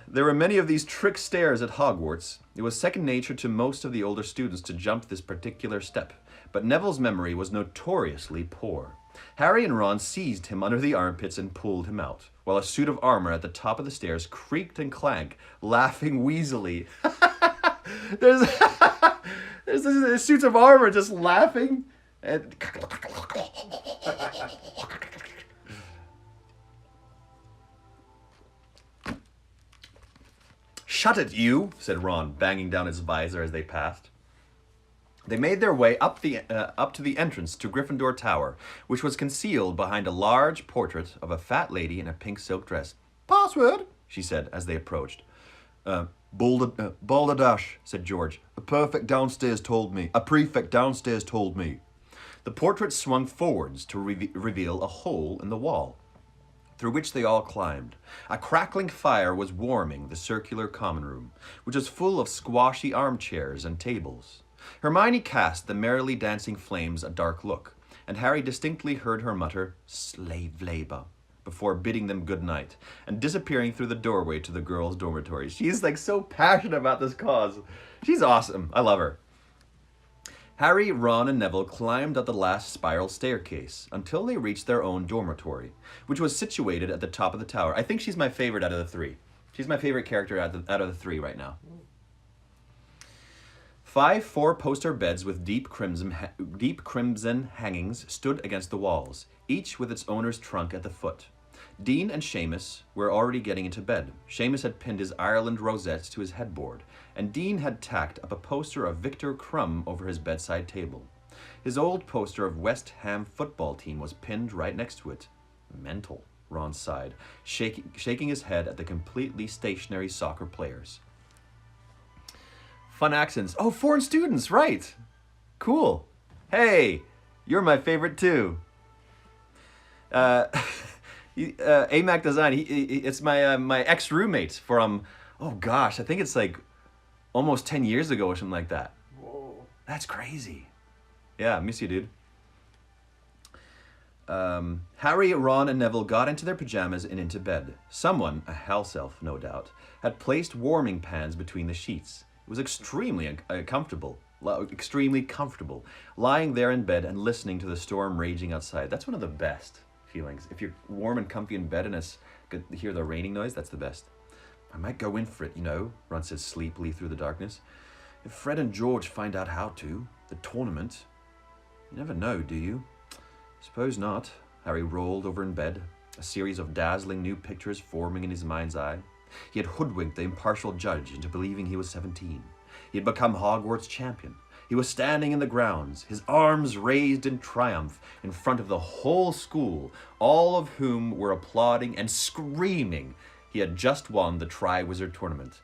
There were many of these trick stairs at Hogwarts. It was second nature to most of the older students to jump this particular step, but Neville's memory was notoriously poor. Harry and Ron seized him under the armpits and pulled him out, while a suit of armor at the top of the stairs creaked and clanked, laughing wheezily. There's this suits of armor just laughing. And Shut it, you, said Ron, banging down his visor as they passed. They made their way up to the entrance to Gryffindor Tower, which was concealed behind a large portrait of a fat lady in a pink silk dress. Password, she said as they approached. Balderdash, said George. A prefect downstairs told me. The portrait swung forwards to reveal a hole in the wall. through which they all climbed. A crackling fire was warming the circular common room, which was full of squashy armchairs and tables. Hermione cast the merrily dancing flames a dark look, and Harry distinctly heard her mutter, "Slave labor," before bidding them good night, and disappearing through the doorway to the girls' dormitory. She's like so passionate about this cause. She's awesome. I love her. Harry, Ron, and Neville climbed up the last spiral staircase until they reached their own dormitory, which was situated at the top of the tower. I think she's my favorite out of the three. She's my favorite character out of the three right now. 5 four-poster beds with deep crimson hangings stood against the walls, each with its owner's trunk at the foot. Dean and Seamus were already getting into bed. Seamus had pinned his Ireland rosettes to his headboard, and Dean had tacked up a poster of Victor Crumb over his bedside table. His old poster of West Ham football team was pinned right next to it. Mental, Ron sighed, shaking his head at the completely stationary soccer players. Fun accents. Oh, foreign students, right. Cool. Hey, you're my favorite too. AMAC Design, it's my ex-roommate from, oh gosh, I think it's like almost 10 years ago or something like that. Whoa. That's crazy. Yeah, miss you, dude. Harry, Ron, and Neville got into their pajamas and into bed. Someone, a house elf no doubt, had placed warming pans between the sheets. It was extremely comfortable, lying there in bed and listening to the storm raging outside. That's one of the best feelings. If you're warm and comfy in bed and it's good to hear the raining noise, that's the best. I might go in for it, you know, Ron said sleepily through the darkness. If Fred and George find out how to, the tournament, you never know, do you? Suppose not. Harry rolled over in bed, a series of dazzling new pictures forming in his mind's eye. He had hoodwinked the impartial judge into believing he was 17. He had become Hogwarts champion. He was standing in the grounds, his arms raised in triumph in front of the whole school, all of whom were applauding and screaming. He had just won the Triwizard Tournament.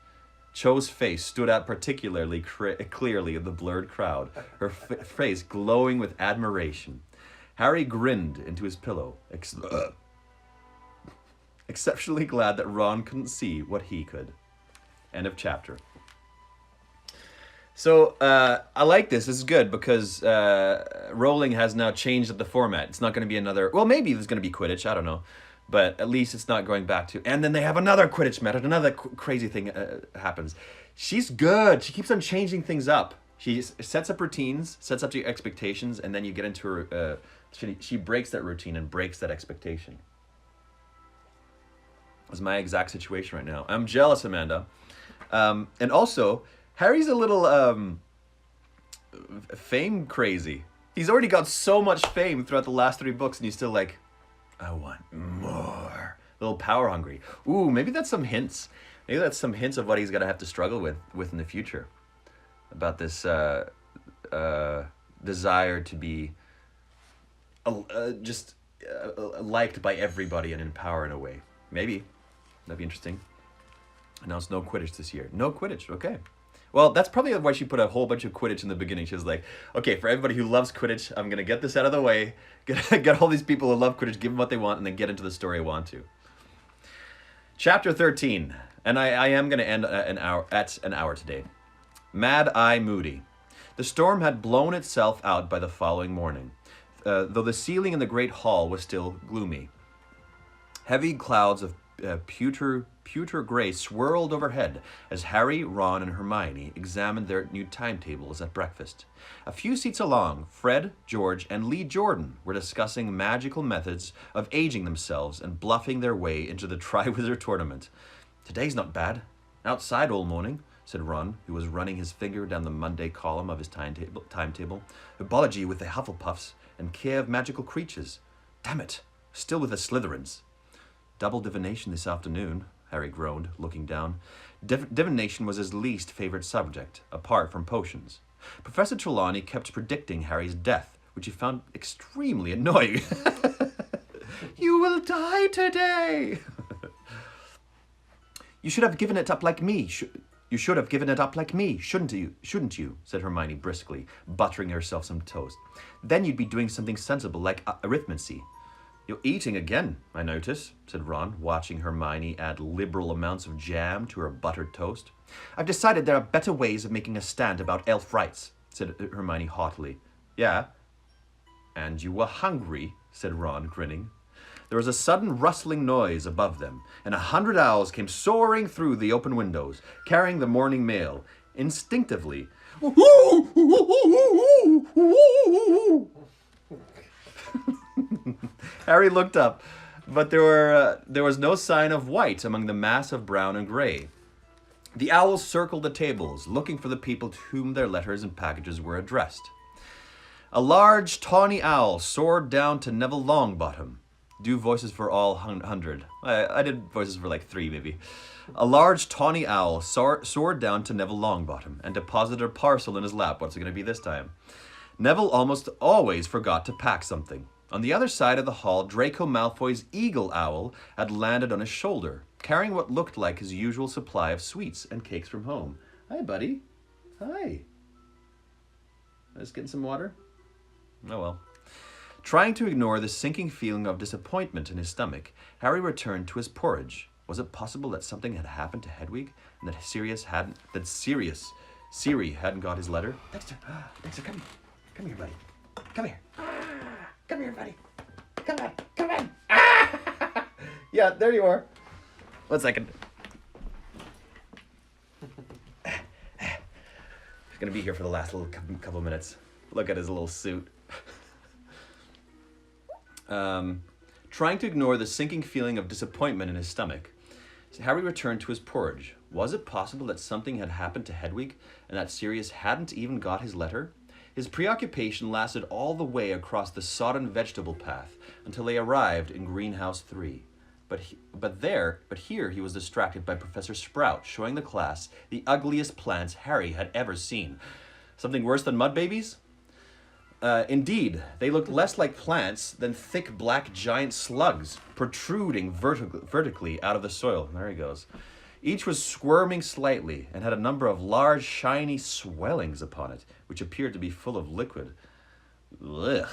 Cho's face stood out particularly clearly in the blurred crowd, her face glowing with admiration. Harry grinned into his pillow, exceptionally glad that Ron couldn't see what he could. End of chapter. So, I like this. This is good because Rowling has now changed up the format. It's not going to be another... Well, maybe there's going to be Quidditch. I don't know. But at least it's not going back to... And then they have another Quidditch method. Another crazy thing happens. She's good. She keeps on changing things up. She sets up routines, sets up your expectations, and then you get into her... she breaks that routine and breaks that expectation. That's my exact situation right now. I'm jealous, Amanda. And also... Harry's a little fame crazy. He's already got so much fame throughout the last 3 books, and he's still like, I want more. A little power hungry. Ooh, maybe that's some hints. Maybe that's some hints of what he's gonna have to struggle with in the future. About this desire to be liked by everybody and in power in a way. Maybe. That'd be interesting. Announced no Quidditch this year. No Quidditch, okay. Well, that's probably why she put a whole bunch of Quidditch in the beginning. She was like, okay, for everybody who loves Quidditch, I'm going to get this out of the way, get all these people who love Quidditch, give them what they want, and then get into the story I want to. Chapter 13, and I am going to end at an hour today. Mad Eye Moody. The storm had blown itself out by the following morning, though the ceiling in the great hall was still gloomy. Heavy clouds of pewter gray swirled overhead as Harry, Ron, and Hermione examined their new timetables at breakfast. A few seats along, Fred, George, and Lee Jordan were discussing magical methods of aging themselves and bluffing their way into the Triwizard Tournament. Today's not bad. Outside all morning, said Ron, who was running his finger down the Monday column of his timetable. Herbology with the Hufflepuffs and care of magical creatures. Damn it, still with the Slytherins. Double divination this afternoon, Harry groaned, looking down. Divination was his least favorite subject, apart from potions. Professor Trelawney kept predicting Harry's death, which he found extremely annoying. You will die today! You should have given it up like me. You should have given it up like me, shouldn't you? Said Hermione briskly, buttering herself some toast. Then you'd be doing something sensible like arithmancy. You're eating again, I notice, said Ron, watching Hermione add liberal amounts of jam to her buttered toast. I've decided there are better ways of making a stand about elf rights, said Hermione haughtily. Yeah? And you were hungry, said Ron, grinning. There was a sudden rustling noise above them, and 100 owls came soaring through the open windows, carrying the morning mail. Instinctively, Harry looked up, but there was no sign of white among the mass of brown and gray. The owls circled the tables, looking for the people to whom their letters and packages were addressed. A large, tawny owl soared down to Neville Longbottom. Do voices for all 100. I did voices for like 3, maybe. A large, tawny owl soared down to Neville Longbottom and deposited a parcel in his lap. What's it going to be this time? Neville almost always forgot to pack something. On the other side of the hall, Draco Malfoy's eagle owl had landed on his shoulder, carrying what looked like his usual supply of sweets and cakes from home. Hi, buddy. Hi. Just getting some water? Oh well. Trying to ignore the sinking feeling of disappointment in his stomach, Harry returned to his porridge. Was it possible that something had happened to Hedwig, and that Siri hadn't got his letter? Dexter, come here. Come here, buddy. Come here. Come here, buddy. Come on. Come on. Yeah, there you are. 1 second. He's gonna be here for the last little couple minutes. Look at his little suit. Trying to ignore the sinking feeling of disappointment in his stomach, Harry returned to his porridge. Was it possible that something had happened to Hedwig, and that Sirius hadn't even got his letter? His preoccupation lasted all the way across the sodden vegetable path until they arrived in Greenhouse 3. But here he was distracted by Professor Sprout showing the class the ugliest plants Harry had ever seen. Something worse than mud babies? Indeed, they looked less like plants than thick black giant slugs protruding vertically out of the soil. There he goes. Each was squirming slightly and had a number of large, shiny swellings upon it, which appeared to be full of liquid. Ugh.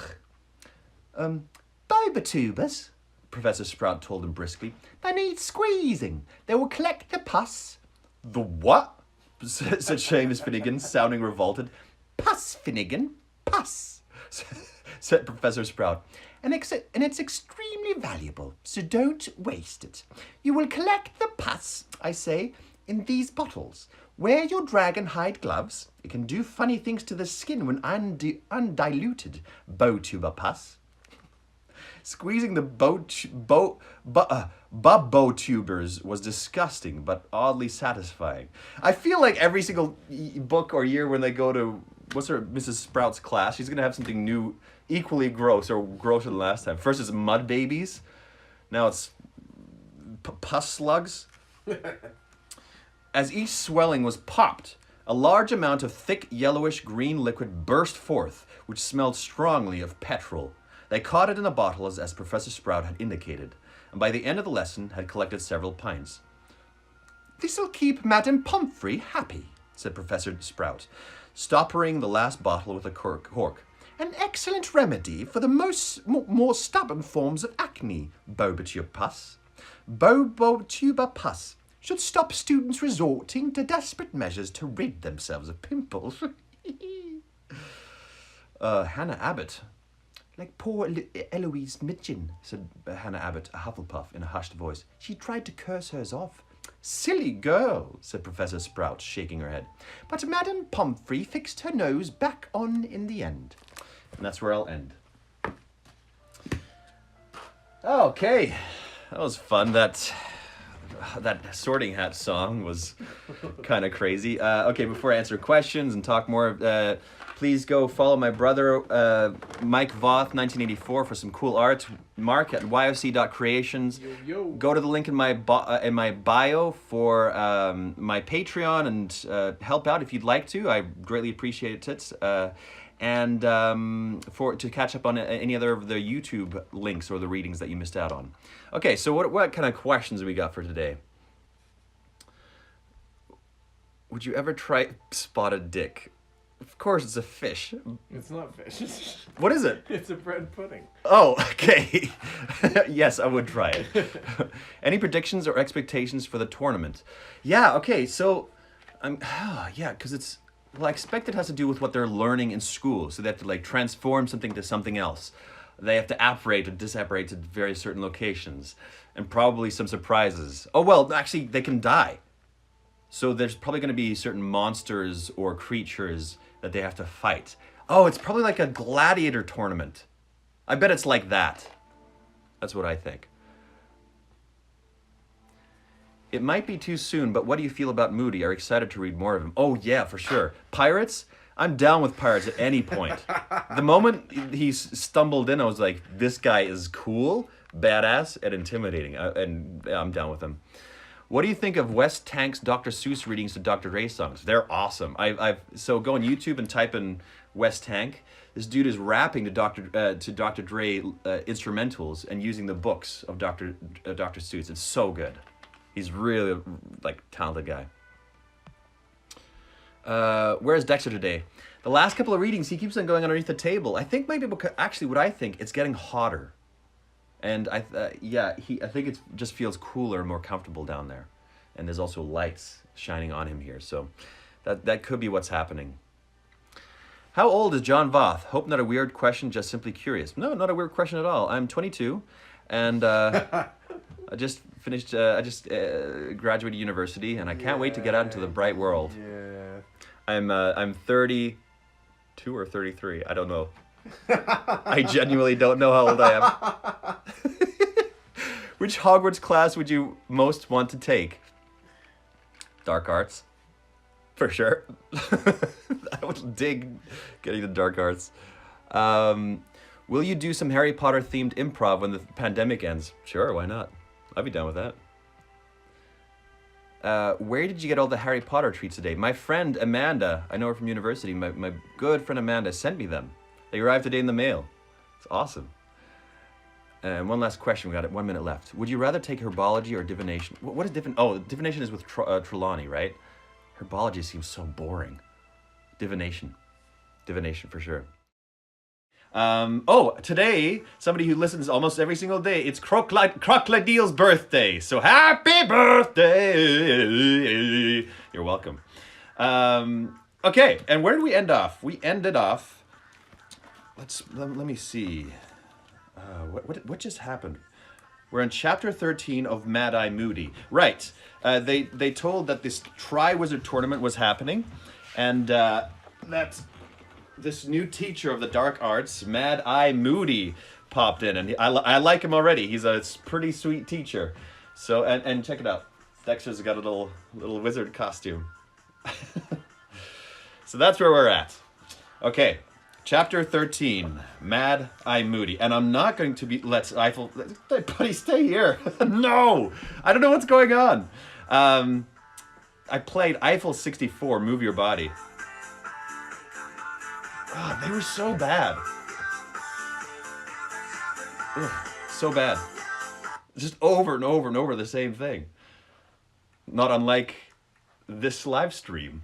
Bobotubers, Professor Sprout told him briskly. They need squeezing. They will collect the pus. The what? said Seamus Finnegan, sounding revolted. Pus, Finnegan. Pus, said Professor Sprout. And it's extremely valuable, so don't waste it. You will collect the pus, I say, in these bottles. Wear your dragon hide gloves. It can do funny things to the skin when undiluted Botuber pus. Squeezing the Bobotubers was disgusting, but oddly satisfying. I feel like every single book or year when they go to Mrs. Sprout's class, she's gonna have something new, equally gross or grosser than last time. First it's mud babies, now it's pus slugs. As each swelling was popped, a large amount of thick yellowish green liquid burst forth, which smelled strongly of petrol. They caught it in the bottles as Professor Sprout had indicated, and by the end of the lesson had collected several pints. This'll keep Madame Pomfrey happy, said Professor Sprout, stoppering the last bottle with a cork. An excellent remedy for the more stubborn forms of acne, Bobotuber pus. Bobotuber pus should stop students resorting to desperate measures to rid themselves of pimples. Hannah Abbott. Like poor Eloise Mitchin, said Hannah Abbott, a Hufflepuff, in a hushed voice. She tried to curse hers off. Silly girl, said Professor Sprout, shaking her head. But Madame Pomfrey fixed her nose back on in the end. And that's where I'll end. Okay, that was fun. That Sorting Hat song was kind of crazy. Okay, before I answer questions and talk more, please go follow my brother, Mike Voth, 1984, for some cool art. Mark at yoc.creations. Go to the link in my bio for my Patreon and help out if you'd like to. I greatly appreciate it. And to catch up on any other of the YouTube links or the readings that you missed out on. Okay, so what kind of questions have we got for today? Would you ever try spotted dick? Of course, it's a fish. It's not fish. What is it? It's a bread pudding. Oh, okay. Yes, I would try it. Any predictions or expectations for the tournament? Yeah, okay, so yeah, because it's, well, I expect it has to do with what they're learning in school. So they have to like transform something to something else. They have to apparate or disapparate to various certain locations, and probably some surprises. Oh well, actually, they can die. So there's probably going to be certain monsters or creatures that they have to fight. Oh, it's probably like a gladiator tournament. I bet it's like that. That's what I think. It might be too soon, but what do you feel about Moody? Are you excited to read more of him? Oh yeah, for sure. Pirates? I'm down with pirates at any point. The moment he stumbled in, I was like, this guy is cool, badass, and intimidating. And I'm down with him. What do you think of Wes Tank's Dr. Seuss readings to Dr. Dre songs? They're awesome. So go on YouTube and type in Wes Tank. This dude is rapping to Dr. Dre instrumentals and using the books of Dr. Seuss. It's so good. He's really like talented guy. Where's Dexter today? The last couple of readings, he keeps on going underneath the table. I think maybe because, actually, what I think, it's getting hotter. And I think it just feels cooler, more comfortable down there. And there's also lights shining on him here, so that could be what's happening. How old is John Voth? Hope not a weird question, just simply curious. No, not a weird question at all. I'm 22, and I just finished. I just graduated university, and I can't wait to get out into the bright world. Yeah. I'm 32 or 33. I don't know. I genuinely don't know how old I am. Which Hogwarts class would you most want to take? Dark arts. For sure. I would dig getting the dark arts. Will you do some Harry Potter themed improv when the pandemic ends? Sure, why not? I'd be down with that. Where did you get all the Harry Potter treats today? My friend Amanda, I know her from university, my good friend Amanda sent me them. They arrived today in the mail. It's awesome. And one last question, we got 1 minute left. Would you rather take herbology or divination? What is divination? Oh, divination is with Trelawney, right? Herbology seems so boring. Divination for sure. Today, somebody who listens almost every single day, it's Crocodile's birthday. So happy birthday! You're welcome. Okay, and where did we end off? We ended off. Let me see. What just happened? We're in chapter 13 of Mad Eye Moody. Right. They told that this Triwizard Tournament was happening, and that this new teacher of the dark arts, Mad Eye Moody, popped in, and I like him already. He's a pretty sweet teacher. So and check it out. Dexter's got a little wizard costume. So that's where we're at. Okay. Chapter 13, Mad Eye Moody. And I'm not going to be... Buddy, stay here. No! I don't know what's going on. I played Eiffel 64, Move Your Body. Oh, they were so bad. Ugh, so bad. Just over and over and over the same thing. Not unlike this live stream.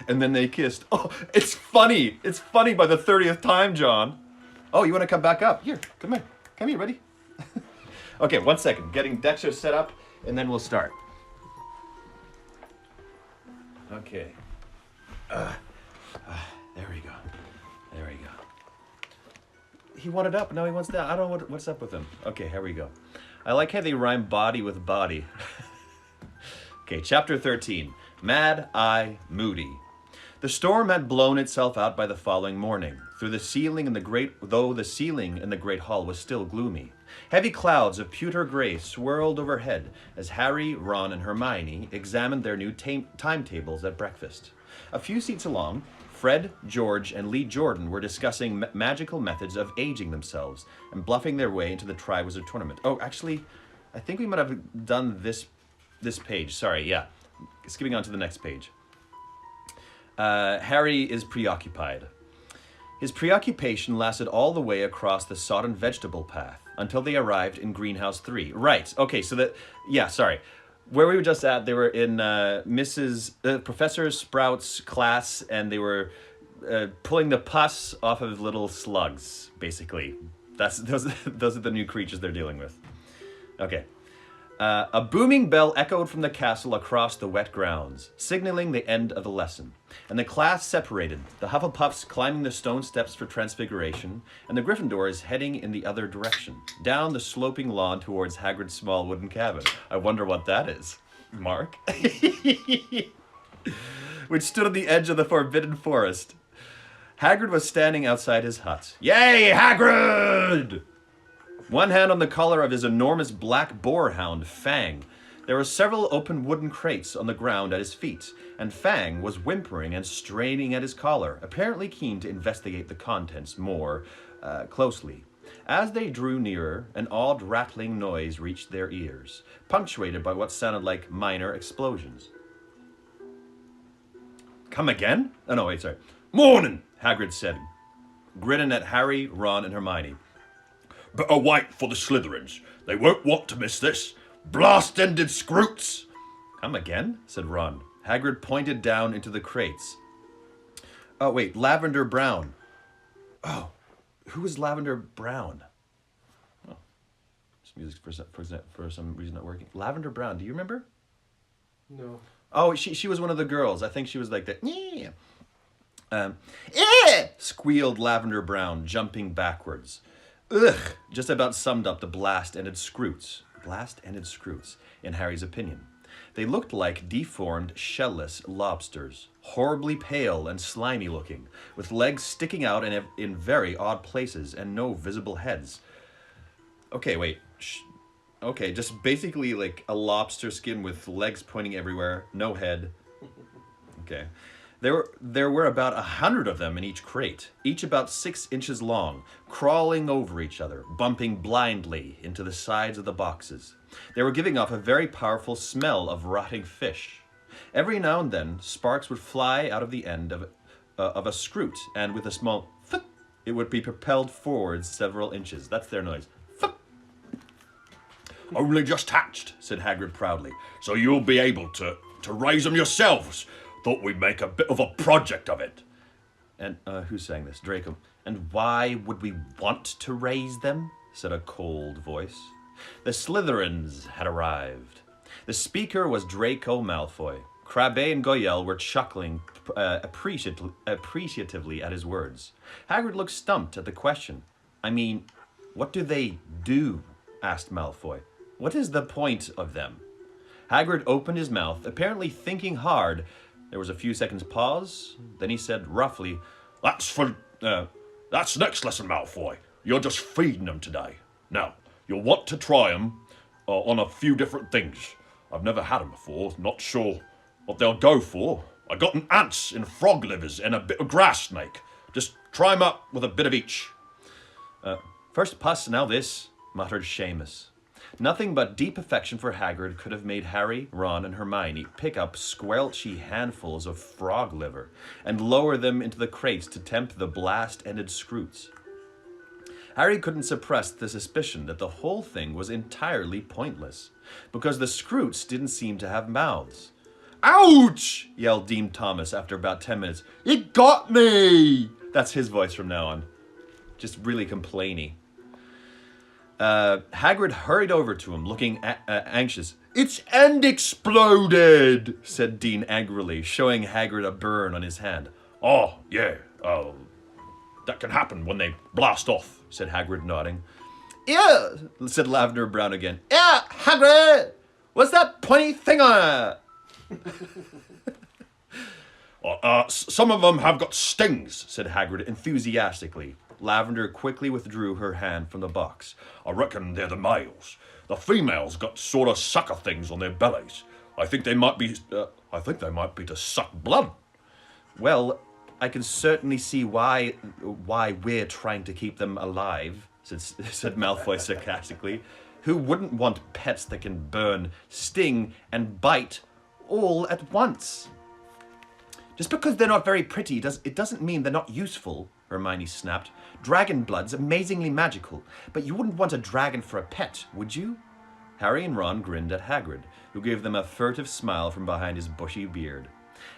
And then they kissed. Oh, it's funny. It's funny by the 30th time, John. Oh, you want to come back up? Here, come here. Come here, buddy. Okay, 1 second. Getting Dexter set up, and then we'll start. Okay. There we go. There we go. He wanted up, now he wants down. I don't know what's up with him. Okay, here we go. I like how they rhyme body with body. Okay, chapter 13. Mad Eye Moody. The storm had blown itself out by the following morning. Though the ceiling in the great hall was still gloomy. Heavy clouds of pewter gray swirled overhead as Harry, Ron, and Hermione examined their new timetables at breakfast. A few seats along, Fred, George, and Lee Jordan were discussing magical methods of aging themselves and bluffing their way into the Triwizard Tournament. Oh, actually, I think we might have done this page. Sorry, yeah. Skipping on to the next page. Harry is preoccupied. His preoccupation lasted all the way across the sodden vegetable path until they arrived in Greenhouse 3. Right, okay, so that... Yeah, sorry. where we were just at, they were in Professor Sprout's class, and they were pulling the pus off of little slugs, basically. Those are the new creatures they're dealing with. Okay. A booming bell echoed from the castle across the wet grounds, signaling the end of the lesson. And the class separated, the Hufflepuffs climbing the stone steps for Transfiguration, and the Gryffindors heading in the other direction, down the sloping lawn towards Hagrid's small wooden cabin. I wonder what that is, Mark. Which stood on the edge of the Forbidden Forest. Hagrid was standing outside his hut. Yay, Hagrid! One hand on the collar of his enormous black boarhound, Fang. There were several open wooden crates on the ground at his feet, and Fang was whimpering and straining at his collar, apparently keen to investigate the contents more closely. As they drew nearer, an odd rattling noise reached their ears, punctuated by what sounded like minor explosions. Come again? Oh, no, wait, sorry. Morning, Hagrid said, grinning at Harry, Ron, and Hermione. Better wait for the Slytherins. They won't want to miss this. Blast-ended scroots! Come again? Said Ron. Hagrid pointed down into the crates. Oh, wait, Lavender Brown. Oh, who is Lavender Brown? Oh, this music for some reason not working. Lavender Brown, do you remember? No. Oh, she was one of the girls. I think she was like that. Squealed Lavender Brown, jumping backwards. Ugh, just about summed up the blast-ended scroots. Blast-ended scroots, in Harry's opinion. They looked like deformed, shellless lobsters, horribly pale and slimy looking, with legs sticking out in very odd places and no visible heads. Okay, wait. Okay, just basically like a lobster skin with legs pointing everywhere, no head. Okay. There were about 100 of them in each crate, each about 6 inches long, crawling over each other, bumping blindly into the sides of the boxes. They were giving off a very powerful smell of rotting fish. Every now and then, sparks would fly out of the end of a scroot, and with a small thut, it would be propelled forward several inches. That's their noise. Thut. Only just hatched, said Hagrid proudly, so you'll be able to raise them yourselves. Thought we'd make a bit of a project of it. And who's saying this? Draco. And why would we want to raise them? Said a cold voice. The Slytherins had arrived. The speaker was Draco Malfoy. Crabbe and Goyelle were chuckling appreciatively at his words. Hagrid looked stumped at the question. I mean, what do they do? Asked Malfoy. What is the point of them? Hagrid opened his mouth, apparently thinking hard. There was a few seconds pause. Then he said roughly, That's next lesson, Malfoy. You're just feeding them today. Now, you'll want to try them on a few different things. I've never had them before. Not sure what they'll go for. I got an ants in frog livers and a bit of grass snake. Just try them up with a bit of each. First pus, now this, muttered Seamus. Nothing but deep affection for Hagrid could have made Harry, Ron, and Hermione pick up squelchy handfuls of frog liver and lower them into the crates to tempt the blast-ended scroots. Harry couldn't suppress the suspicion that the whole thing was entirely pointless, because the scroots didn't seem to have mouths. Ouch! Yelled Dean Thomas after about 10 minutes. It got me! That's his voice from now on. Just really complainy. Hagrid hurried over to him, looking anxious. Its end exploded, said Dean angrily, showing Hagrid a burn on his hand. Oh, yeah, that can happen when they blast off, said Hagrid, nodding. Yeah, said Lavender Brown again. Yeah, Hagrid! What's that pointy thing on it? Some of them have got stings, said Hagrid enthusiastically. Lavender quickly withdrew her hand from the box. I reckon they're the males. The females got sort of sucker things on their bellies. I think they might be to suck blood. Well, I can certainly see why we're trying to keep them alive, said Malfoy sarcastically. Who wouldn't want pets that can burn, sting, and bite all at once? Just because they're not very pretty, it doesn't mean they're not useful, Hermione snapped. Dragon blood's amazingly magical, but you wouldn't want a dragon for a pet, would you? Harry and Ron grinned at Hagrid, who gave them a furtive smile from behind his bushy beard.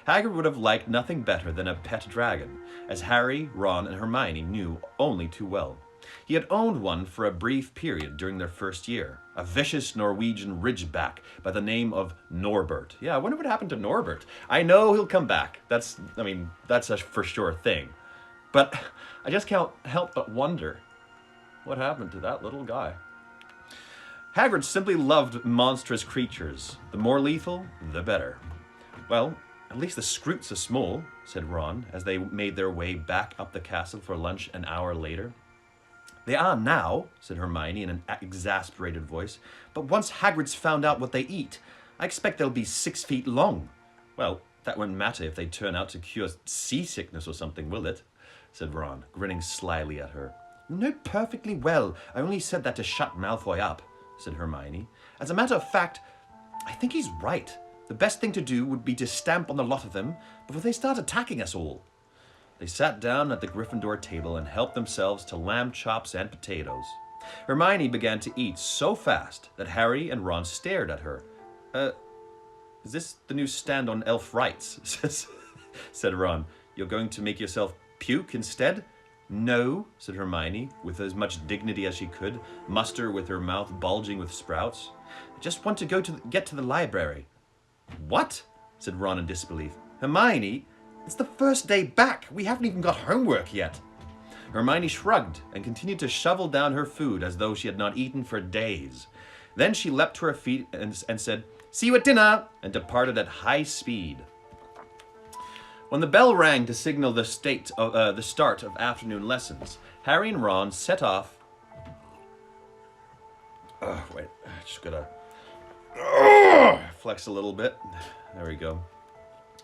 Hagrid would have liked nothing better than a pet dragon, as Harry, Ron, and Hermione knew only too well. He had owned one for a brief period during their first year, a vicious Norwegian ridgeback by the name of Norbert. Yeah, I wonder what happened to Norbert. I know he'll come back. That's a for sure thing. But I just can't help but wonder what happened to that little guy. Hagrid simply loved monstrous creatures. The more lethal, the better. Well, at least the Scroots are small, said Ron, as they made their way back up the castle for lunch an hour later. They are now, said Hermione in an exasperated voice, but once Hagrid's found out what they eat, I expect they'll be 6 feet long. Well, that won't matter if they turn out to cure seasickness or something, will it? Said Ron, grinning slyly at her. You know perfectly well I only said that to shut Malfoy up, said Hermione. As a matter of fact, I think he's right. The best thing to do would be to stamp on the lot of them before they start attacking us all. They sat down at the Gryffindor table and helped themselves to lamb chops and potatoes. Hermione began to eat so fast that Harry and Ron stared at her. Is this the new stand on elf rights? said Ron. You're going to make yourself puke instead? No, said Hermione, with as much dignity as she could muster with her mouth bulging with sprouts. I just want to get to the library. What? Said Ron in disbelief. Hermione, it's the first day back. We haven't even got homework yet. Hermione shrugged and continued to shovel down her food as though she had not eaten for days. Then she leapt to her feet and said, See you at dinner, and departed at high speed. When the bell rang to signal the start of afternoon lessons, Harry and Ron set off. Wait, I just gotta flex a little bit. There we go.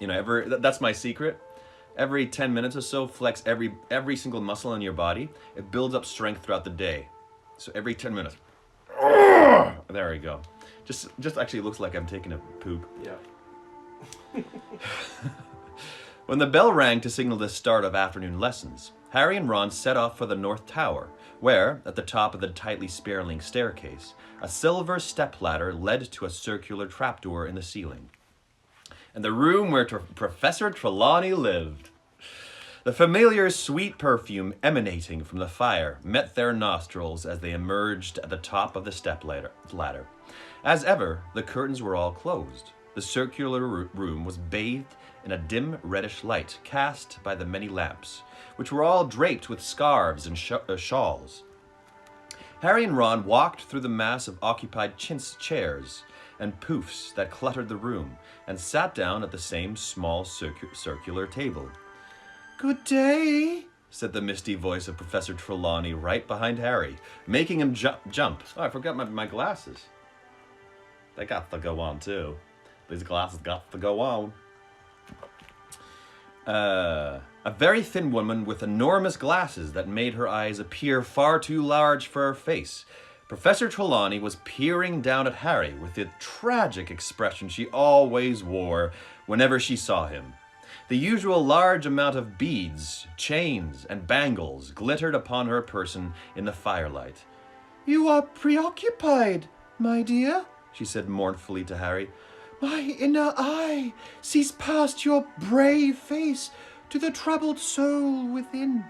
You know, that's my secret. Every 10 minutes or so, flex every single muscle in your body. It builds up strength throughout the day. So every 10 minutes. There we go. Just actually looks like I'm taking a poop. Yeah. When the bell rang to signal the start of afternoon lessons, Harry and Ron set off for the North Tower, where, at the top of the tightly spiraling staircase, a silver stepladder led to a circular trapdoor in the ceiling. And the room where Professor Trelawney lived. The familiar sweet perfume emanating from the fire met their nostrils as they emerged at the top of the stepladder. As ever, the curtains were all closed. The circular room was bathed in a dim reddish light cast by the many lamps, which were all draped with scarves and shawls. Harry and Ron walked through the mass of occupied chintz chairs and poufs that cluttered the room, and sat down at the same small circular table. Good day, said the misty voice of Professor Trelawney right behind Harry, making him jump. Oh, I forgot my glasses. They got to go on, too. These glasses got to go on. A very thin woman with enormous glasses that made her eyes appear far too large for her face. Professor Trelawney was peering down at Harry with the tragic expression she always wore whenever she saw him. The usual large amount of beads, chains, and bangles glittered upon her person in the firelight. You are preoccupied, my dear, she said mournfully to Harry. My inner eye sees past your brave face to the troubled soul within.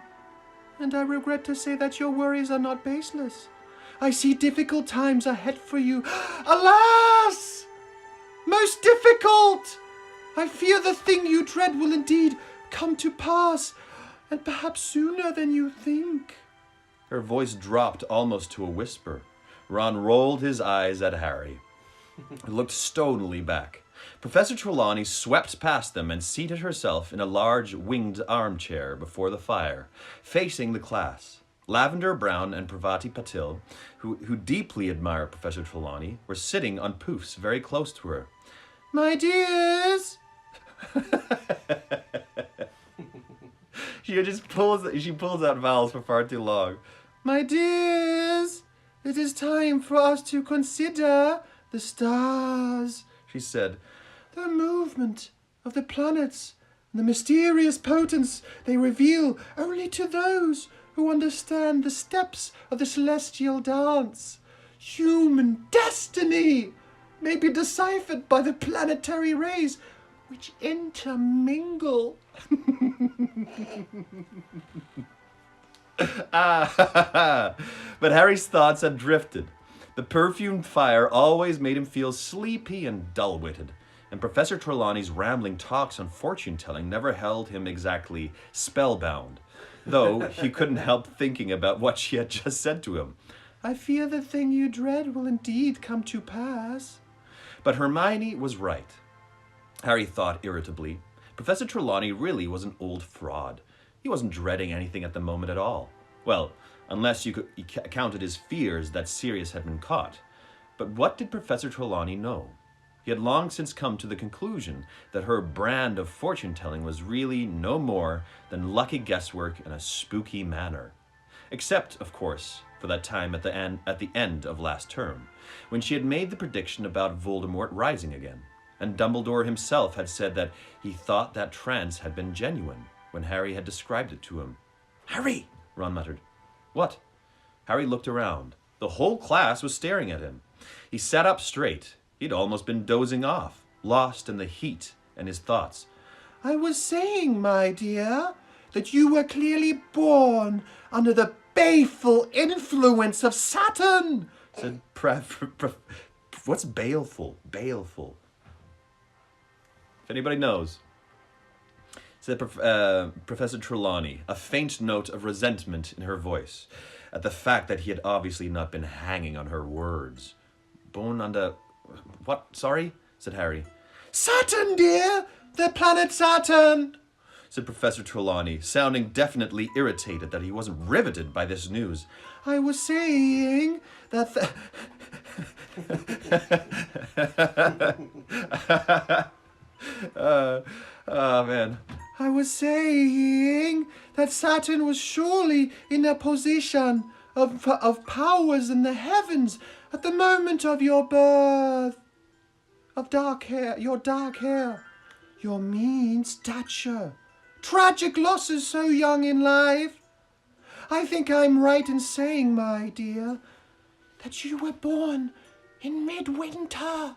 And I regret to say that your worries are not baseless. I see difficult times ahead for you. Alas! Most difficult! I fear the thing you dread will indeed come to pass, and perhaps sooner than you think. Her voice dropped almost to a whisper. Ron rolled his eyes at Harry and looked stonily back. Professor Trelawney swept past them and seated herself in a large winged armchair before the fire, facing the class. Lavender Brown and Parvati Patil, who deeply admired Professor Trelawney, were sitting on poufs very close to her. My dears! She pulls out vowels for far too long. My dears, it is time for us to consider the stars, she said. The movement of the planets and the mysterious potence they reveal only to those who understand the steps of the celestial dance. human destiny may be deciphered by the planetary rays which intermingle. But Harry's thoughts had drifted. The perfumed fire always made him feel sleepy and dull-witted, and Professor Trelawney's rambling talks on fortune-telling never held him exactly spellbound, though he couldn't help thinking about what she had just said to him. I fear the thing you dread will indeed come to pass. But Hermione was right. Harry thought irritably. Professor Trelawney really was an old fraud. He wasn't dreading anything at the moment at all. Well, unless you counted his fears that Sirius had been caught. But what did Professor Trelawney know? He had long since come to the conclusion that her brand of fortune-telling was really no more than lucky guesswork in a spooky manner. Except, of course, for that time at the end of last term, when she had made the prediction about Voldemort rising again, and Dumbledore himself had said that he thought that trance had been genuine when Harry had described it to him. Harry! Ron muttered. What? Harry looked around. The whole class was staring at him. He sat up straight. He'd almost been dozing off, lost in the heat and his thoughts. I was saying, my dear, that you were clearly born under the baleful influence of Saturn, said what's baleful? Baleful. If anybody knows. Said Professor Trelawney, a faint note of resentment in her voice at the fact that he had obviously not been hanging on her words. Born under... What? Sorry? Said Harry. Saturn, dear! The planet Saturn! Said Professor Trelawney, sounding definitely irritated that he wasn't riveted by this news. I was saying that... Oh, man. I was saying that Saturn was surely in a position of powers in the heavens at the moment of your birth. Of dark hair, your dark hair, your mean stature, tragic losses so young in life. I think I'm right in saying, my dear, that you were born in midwinter.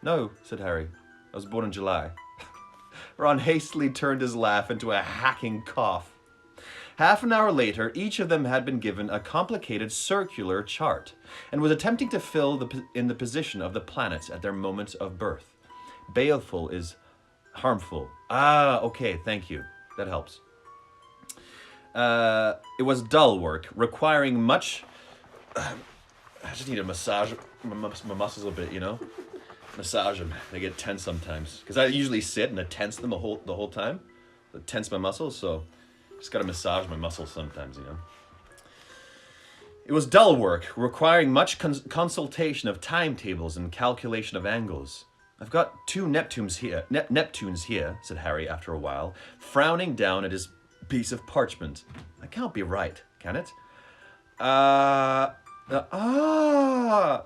No, said Harry. I was born in July. Ron hastily turned his laugh into a hacking cough. Half an hour later, each of them had been given a complicated circular chart and was attempting to fill in the position of the planets at their moment of birth. Baleful is harmful. Ah, okay, thank you. That helps. It was dull work, requiring much... I just need to massage my muscles a bit, you know? Massage them. They get tense sometimes. Because I usually sit and I tense them the whole time. I tense my muscles, so just gotta massage my muscles sometimes, you know. It was dull work, requiring much consultation of timetables and calculation of angles. I've got two Neptunes here, said Harry after a while, frowning down at his piece of parchment. That can't be right, can it?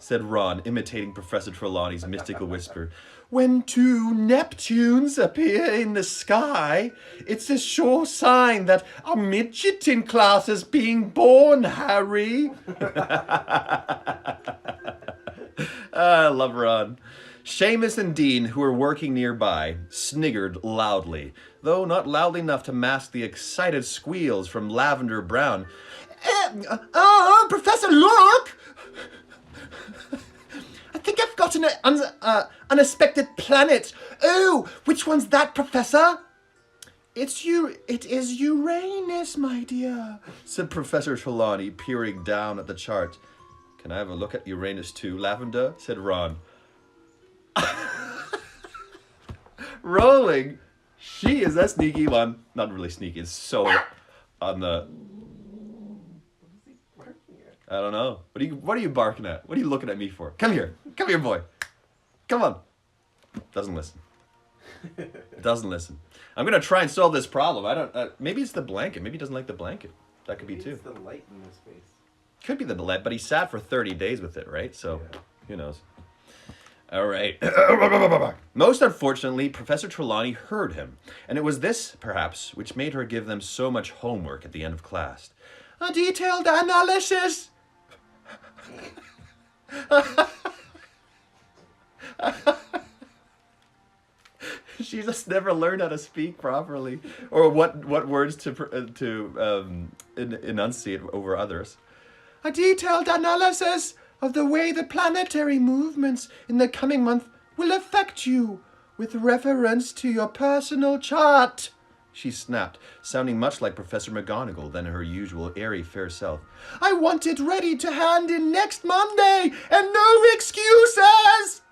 Said Ron, imitating Professor Trelawney's mystical whisper. When two Neptunes appear in the sky, it's a sure sign that a midget in class is being born, Harry. I love Ron. Seamus and Dean, who were working nearby, sniggered loudly, though not loudly enough to mask the excited squeals from Lavender Brown. Professor, look! I think I've got an unexpected planet. Oh, which one's that, Professor? It is Uranus, my dear, said Professor Trelawney, peering down at the chart. Can I have a look at Uranus too, Lavender? Said Ron. Rolling. She is a sneaky one. Not really sneaky. It's so on the... I don't know. What are you barking at? What are you looking at me for? Come here. Come here, boy. Come on. Doesn't listen. Doesn't listen. I'm going to try and solve this problem. I don't... maybe it's the blanket. Maybe he doesn't like the blanket. That could be too. It's the light in his face. Could be the light, but he sat for 30 days with it, right? So, yeah. Who knows? All right. Most unfortunately, Professor Trelawney heard him, and it was this, perhaps, which made her give them so much homework at the end of class. A detailed analysis! She just never learned how to speak properly, or what words to enunciate over others. A detailed analysis of the way the planetary movements in the coming month will affect you, with reference to your personal chart, she snapped, sounding much like Professor McGonagall than her usual airy fair self. I want it ready to hand in next Monday, and no excuses!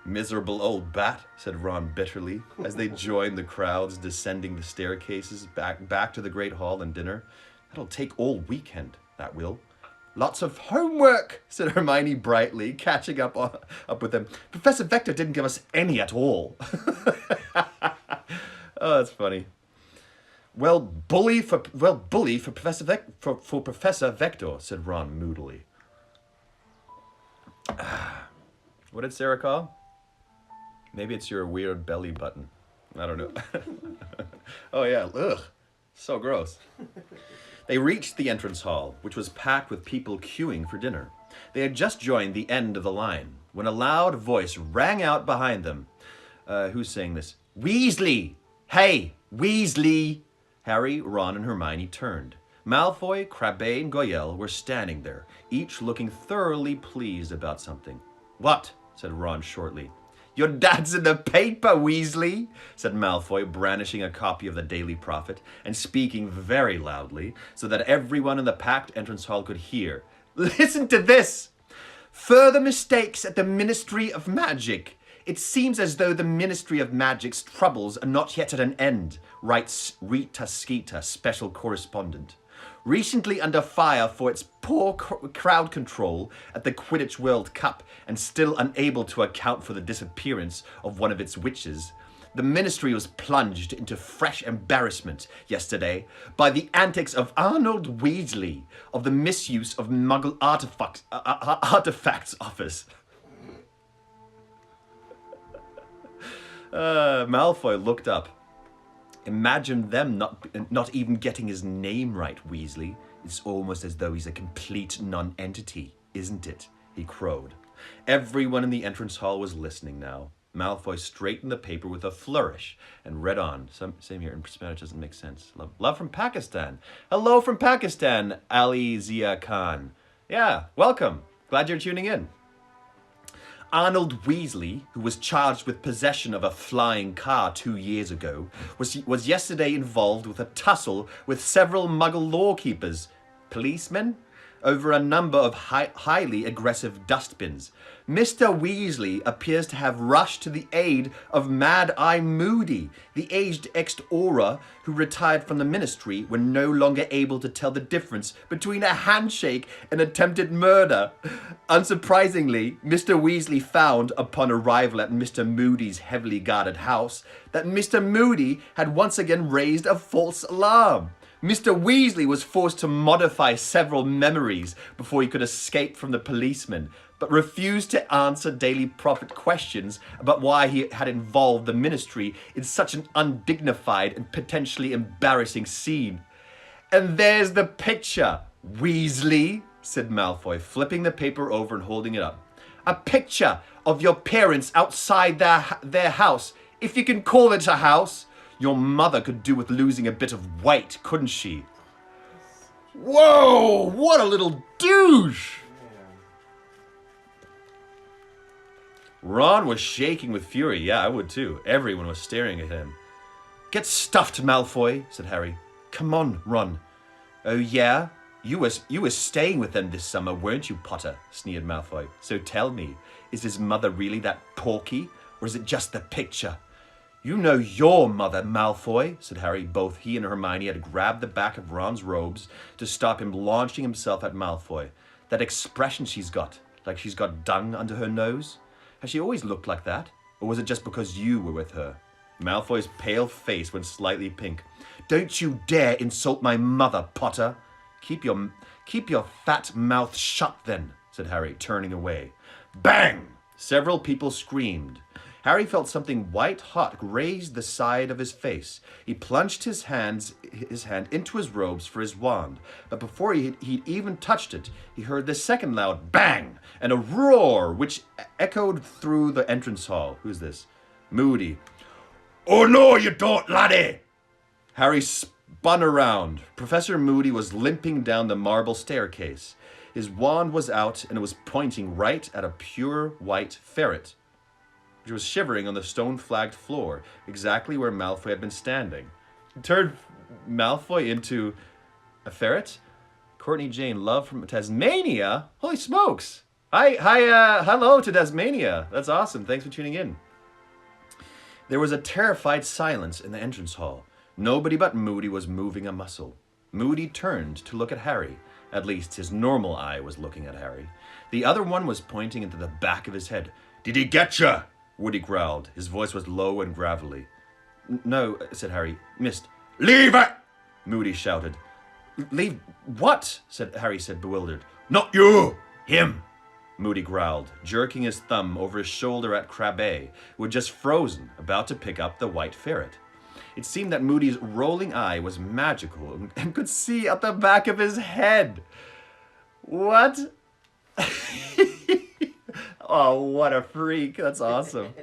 Miserable old bat, said Ron bitterly, as they joined the crowds descending the staircases back to the Great Hall and dinner. That'll take all weekend, that will. Lots of homework, said Hermione brightly, catching up with them. Professor Vector didn't give us any at all. Oh, that's funny. Well, bully for Professor Vector, said Ron moodily. What did Sarah call? Maybe it's your weird belly button. I don't know. Oh yeah, ugh, so gross. They reached the entrance hall, which was packed with people queuing for dinner. They had just joined the end of the line when a loud voice rang out behind them. Who's saying this? Weasley! Hey, Weasley! Harry, Ron, and Hermione turned. Malfoy, Crabbe, and Goyle were standing there, each looking thoroughly pleased about something. What? Said Ron shortly. Your dad's in the paper, Weasley, said Malfoy, brandishing a copy of the Daily Prophet and speaking very loudly so that everyone in the packed entrance hall could hear. Listen to this! Further mistakes at the Ministry of Magic. It seems as though the Ministry of Magic's troubles are not yet at an end, writes Rita Skeeter, special correspondent. Recently under fire for its poor crowd control at the Quidditch World Cup and still unable to account for the disappearance of one of its witches, the Ministry was plunged into fresh embarrassment yesterday by the antics of Arnold Weasley of the Misuse of Muggle Artifacts Office. Malfoy looked up. Imagine them not even getting his name right, Weasley. It's almost as though he's a complete non-entity, isn't it? He crowed. Everyone in the entrance hall was listening now. Malfoy straightened the paper with a flourish and read on. Same here in Spanish doesn't make sense. Love from Pakistan. Hello from Pakistan, Ali Zia Khan. Yeah, welcome. Glad you're tuning in. Arnold Weasley, who was charged with possession of a flying car 2 years ago, was yesterday involved with a tussle with several Muggle lawkeepers, policemen, over a number of highly aggressive dustbins. Mr. Weasley appears to have rushed to the aid of Mad Eye Moody, the aged ex-Auror who retired from the Ministry when no longer able to tell the difference between a handshake and attempted murder. Unsurprisingly, Mr. Weasley found, upon arrival at Mr. Moody's heavily guarded house, that Mr. Moody had once again raised a false alarm. Mr. Weasley was forced to modify several memories before he could escape from the policeman, but refused to answer Daily Prophet questions about why he had involved the Ministry in such an undignified and potentially embarrassing scene. And there's the picture, Weasley, said Malfoy, flipping the paper over and holding it up. A picture of your parents outside their house, if you can call it a house. Your mother could do with losing a bit of weight, couldn't she? Whoa, what a little douche! Ron was shaking with fury. Yeah, I would too. Everyone was staring at him. Get stuffed, Malfoy, said Harry. Come on, Ron. Oh yeah? You were staying with them this summer, weren't you, Potter? Sneered Malfoy. So tell me, is his mother really that porky, or is it just the picture? You know your mother, Malfoy, said Harry. Both he and Hermione had grabbed the back of Ron's robes to stop him launching himself at Malfoy. That expression she's got, like she's got dung under her nose. Has she always looked like that? Or was it just because you were with her? Malfoy's pale face went slightly pink. Don't you dare insult my mother, Potter. Keep your fat mouth shut then, said Harry, turning away. Bang! Several people screamed. Harry felt something white-hot raise the side of his face. He plunged his hand into his robes for his wand, but before he'd even touched it, he heard the second loud bang and a roar which echoed through the entrance hall. Who's this? Moody. "Oh no, you don't, laddie!" Harry spun around. Professor Moody was limping down the marble staircase. His wand was out and it was pointing right at a pure white ferret, which was shivering on the stone-flagged floor, exactly where Malfoy had been standing. He turned Malfoy into a ferret? Courtney Jane, love from Tasmania? Holy smokes! Hello to Tasmania. That's awesome. Thanks for tuning in. There was a terrified silence in the entrance hall. Nobody but Moody was moving a muscle. Moody turned to look at Harry. At least his normal eye was looking at Harry. The other one was pointing into the back of his head. "Did he get you?" Woody growled. His voice was low and gravelly. "No," said Harry. "Missed." "Leave it!" Moody shouted. "Leave what?" Harry said, bewildered. "Not you! Him!" Moody growled, jerking his thumb over his shoulder at Crabbe, who had just frozen, about to pick up the white ferret. It seemed that Moody's rolling eye was magical and could see at the back of his head. What? Oh, what a freak. That's awesome.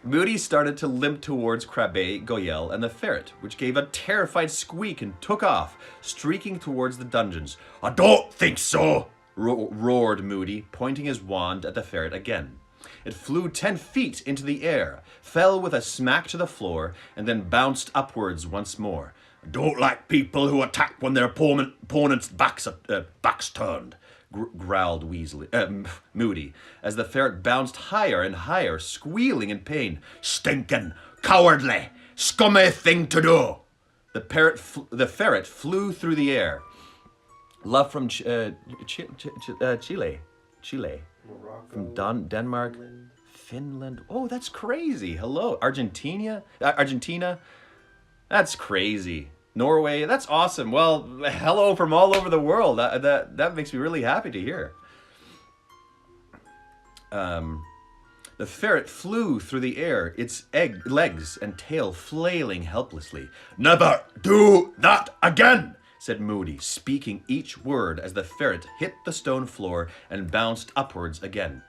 Moody started to limp towards Crabbe, Goyelle, and the ferret, which gave a terrified squeak and took off, streaking towards the dungeons. "I don't think so," roared Moody, pointing his wand at the ferret again. It flew 10 feet into the air, fell with a smack to the floor, and then bounced upwards once more. "I don't like people who attack when their opponent's back's turned," growled Moody, as the ferret bounced higher and higher, squealing in pain. "Stinking, cowardly, scummy thing to do!" The ferret flew through the air. Love from Chile. Morocco, From Denmark. Finland. Oh, that's crazy. Hello. Argentina. That's crazy. Norway. That's awesome. Well, hello from all over the world. That makes me really happy to hear. The ferret flew through the air, its legs and tail flailing helplessly. "Never do that again," said Moody, speaking each word as the ferret hit the stone floor and bounced upwards again.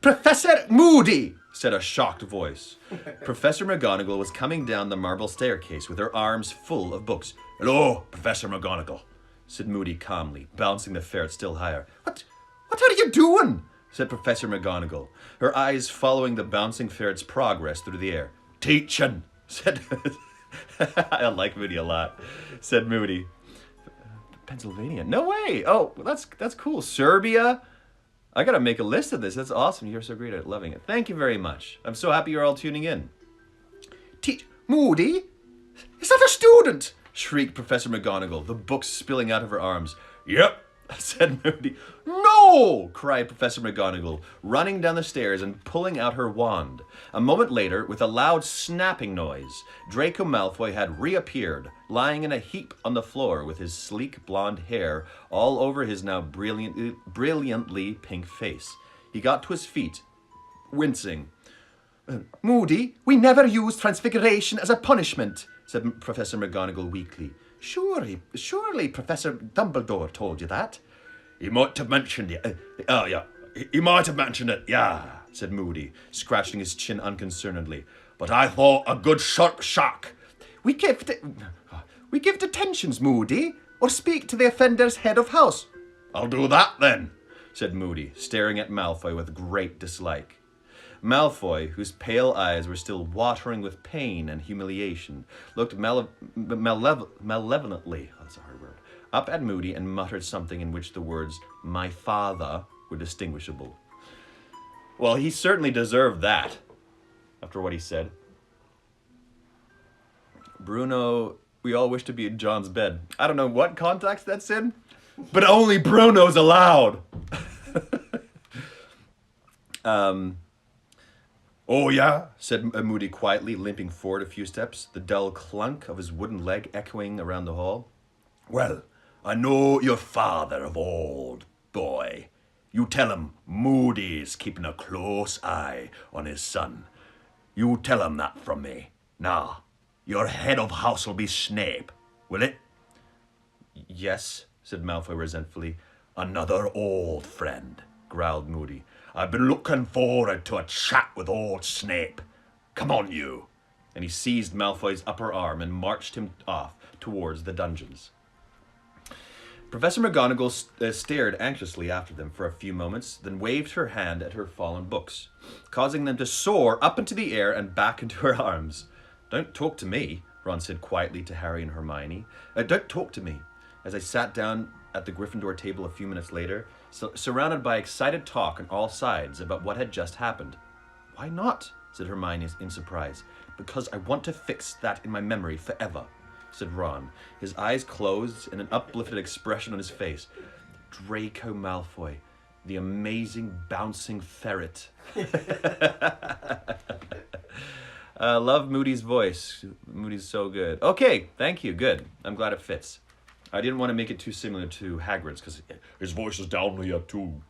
"Professor Moody," said a shocked voice. Professor McGonagall was coming down the marble staircase with her arms full of books. "Hello, Professor McGonagall," said Moody calmly, bouncing the ferret still higher. What are you doing?" said Professor McGonagall, her eyes following the bouncing ferret's progress through the air. "Teaching," said... I like Moody a lot, said Moody. Pennsylvania. No way. Oh, that's cool. Serbia. I gotta make a list of this. That's awesome. You're so great at loving it. Thank you very much. I'm so happy you're all tuning in. Moody? Is that a student? Shrieked Professor McGonagall, the books spilling out of her arms. Yep, said Moody. No! Cried Professor McGonagall, running down the stairs and pulling out her wand. A moment later, with a loud snapping noise, Draco Malfoy had reappeared, lying in a heap on the floor with his sleek blonde hair all over his now brilliantly pink face. He got to his feet, wincing. Moody, we never use transfiguration as a punishment, said Professor McGonagall weakly. Surely Professor Dumbledore told you that. He might have mentioned it. He might have mentioned it, yeah, said Moody, scratching his chin unconcernedly. But I thought a good sharp shock. We give detentions, Moody, or speak to the offender's head of house. I'll do that then, said Moody, staring at Malfoy with great dislike. Malfoy, whose pale eyes were still watering with pain and humiliation, looked malevolently, that's a hard word, up at Moody and muttered something in which the words, my father, were distinguishable. Well, he certainly deserved that, after what he said. Bruno, we all wish to be in John's bed. I don't know what context that's in, but only Bruno's allowed. Oh yeah, said Moody quietly, limping forward a few steps, the dull clunk of his wooden leg echoing around the hall. Well, I know your father of old, boy. You tell him Moody's keeping a close eye on his son. You tell him that from me. Now, your head of house will be Snape, will it? Yes, said Malfoy resentfully. Another old friend, growled Moody. I've been looking forward to a chat with old Snape. Come on, you. And he seized Malfoy's upper arm and marched him off towards the dungeons. Professor McGonagall stared anxiously after them for a few moments, then waved her hand at her fallen books, causing them to soar up into the air and back into her arms. Don't talk to me, Ron said quietly to Harry and Hermione. Don't talk to me. As I sat down at the Gryffindor table a few minutes later, surrounded by excited talk on all sides about what had just happened. Why not? Said Hermione in surprise. Because I want to fix that in my memory forever, said Ron, his eyes closed and an uplifted expression on his face. Draco Malfoy, the amazing bouncing ferret. Love Moody's voice. Moody's so good. Okay, thank you. Good. I'm glad it fits. I didn't want to make it too similar to Hagrid's because his voice is down here too.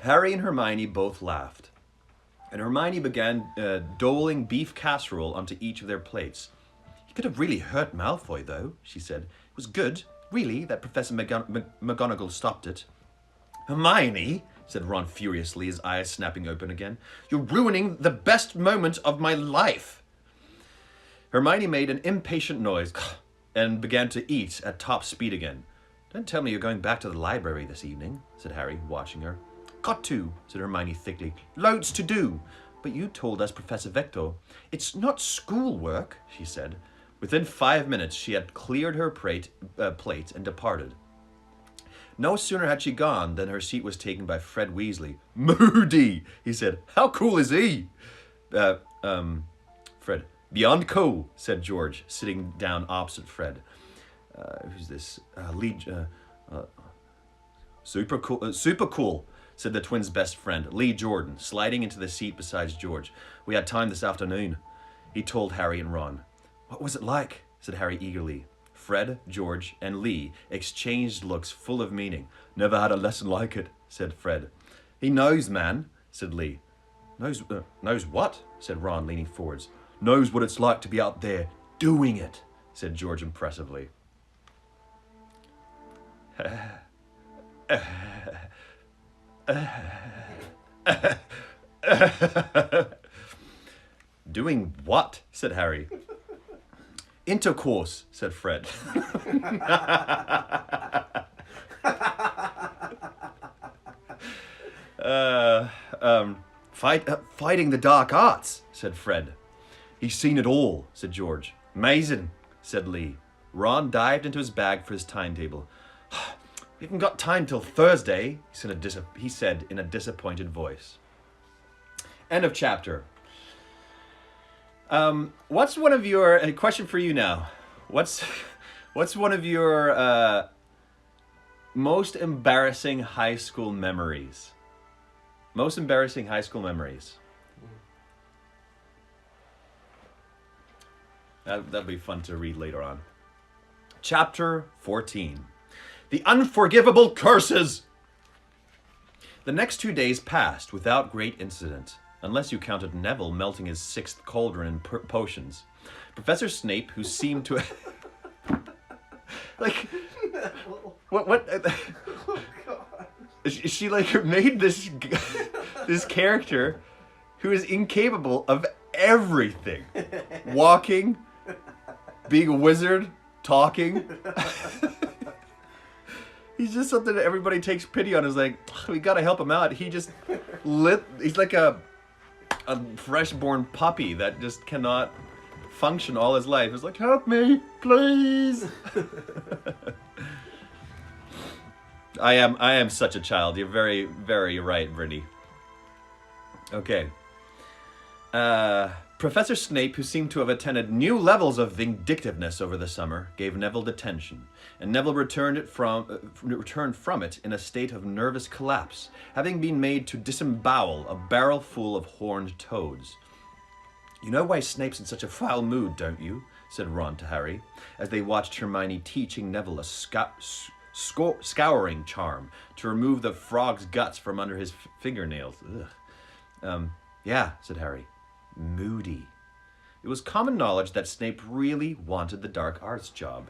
Harry and Hermione both laughed, and Hermione began doling beef casserole onto each of their plates. He could have really hurt Malfoy, though, she said. It was good, really, that Professor McGonagall stopped it. Hermione, said Ron furiously, his eyes snapping open again, you're ruining the best moment of my life. Hermione made an impatient noise and began to eat at top speed again. Don't tell me you're going back to the library this evening, said Harry, watching her. Got to, said Hermione thickly. Loads to do. But you told us, Professor Vector. It's not schoolwork, she said. Within 5 minutes, she had cleared her plate and departed. No sooner had she gone than her seat was taken by Fred Weasley. Moody, he said. How cool is he? Fred. Beyond cool, said George, sitting down opposite Fred. Who's this? Super cool, said the twins' best friend, Lee Jordan, sliding into the seat beside George. We had time this afternoon, he told Harry and Ron. What was it like? Said Harry eagerly. Fred, George, and Lee exchanged looks full of meaning. Never had a lesson like it, said Fred. He knows, man, said Lee. Knows what? Said Ron, leaning forwards. Knows what it's like to be out there doing it, said George impressively. Doing what? Said Harry. Intercourse, said Fred. Fighting the dark arts, said Fred. He's seen it all, said George. Amazing, said Lee. Ron dived into his bag for his timetable. We haven't got time till Thursday, he said in a disappointed voice. End of chapter. What's one of your... A question for you now. What's one of your most embarrassing high school memories? Most embarrassing high school memories. That'll be fun to read later on. Chapter 14. The Unforgivable Curses! The next 2 days passed without great incident, unless you counted Neville melting his 6th cauldron in potions. Professor Snape, who seemed to... like... What? Oh, God. She like made this character who is incapable of everything. Walking, being a wizard, talking. He's just something that everybody takes pity on. Is like, we gotta help him out. He just he's like a fresh-born puppy that just cannot function all his life. It's like, help me, please. I am such a child. You're very, very right, Brittany. Okay. Professor Snape, who seemed to have attended new levels of vindictiveness over the summer, gave Neville detention, and Neville returned from it in a state of nervous collapse, having been made to disembowel a barrel full of horned toads. You know why Snape's in such a foul mood, don't you? Said Ron to Harry, as they watched Hermione teaching Neville scouring charm to remove the frog's guts from under his fingernails. Yeah, said Harry. Moody. It was common knowledge that Snape really wanted the dark arts job,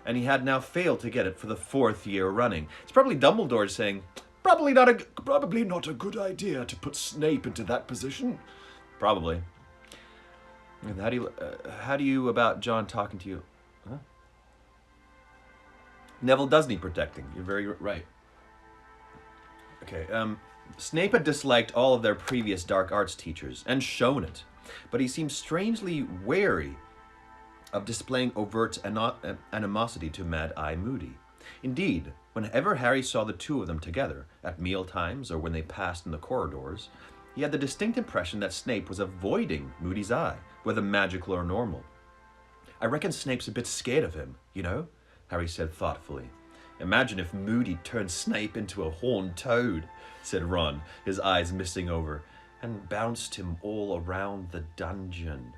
and he had now failed to get it for the 4th year running. It's probably Dumbledore saying, Probably not a good idea to put Snape into that position. probably. And how do you about John talking to you? Huh? Neville does need protecting. You're very right. Okay, Snape had disliked all of their previous dark arts teachers, and shown it. But he seemed strangely wary of displaying overt animosity to Mad-Eye Moody. Indeed, whenever Harry saw the two of them together, at meal times or when they passed in the corridors, he had the distinct impression that Snape was avoiding Moody's eye, whether magical or normal. I reckon Snape's a bit scared of him, you know, Harry said thoughtfully. Imagine if Moody turned Snape into a horned toad, said Ron, his eyes misting over, and bounced him all around the dungeon.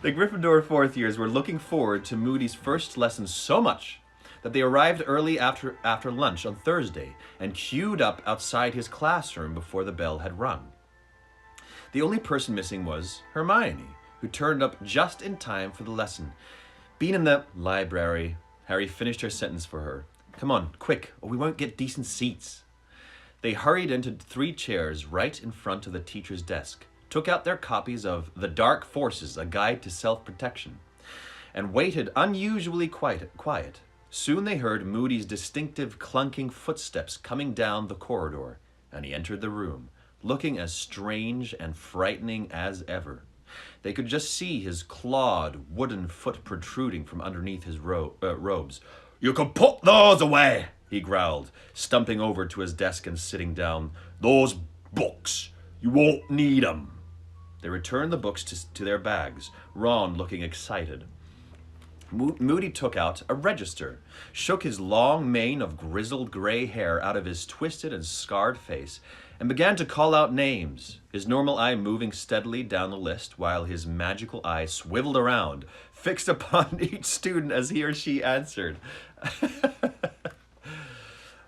The Gryffindor 4th years were looking forward to Moody's first lesson so much that they arrived early after lunch on Thursday and queued up outside his classroom before the bell had rung. The only person missing was Hermione, who turned up just in time for the lesson. Being in the library, Harry finished her sentence for her. Come on, quick, or we won't get decent seats. They hurried into 3 chairs right in front of the teacher's desk, took out their copies of The Dark Forces, A Guide to Self-Protection, and waited unusually quiet. Soon they heard Moody's distinctive clunking footsteps coming down the corridor, and he entered the room, looking as strange and frightening as ever. They could just see his clawed wooden foot protruding from underneath his robes. "You can put those away," he growled, stumping over to his desk and sitting down. "Those books, you won't need 'em." They returned the books to their bags, Ron looking excited. Moody took out a register, shook his long mane of grizzled gray hair out of his twisted and scarred face, and began to call out names, his normal eye moving steadily down the list while his magical eye swiveled around, fixed upon each student as he or she answered.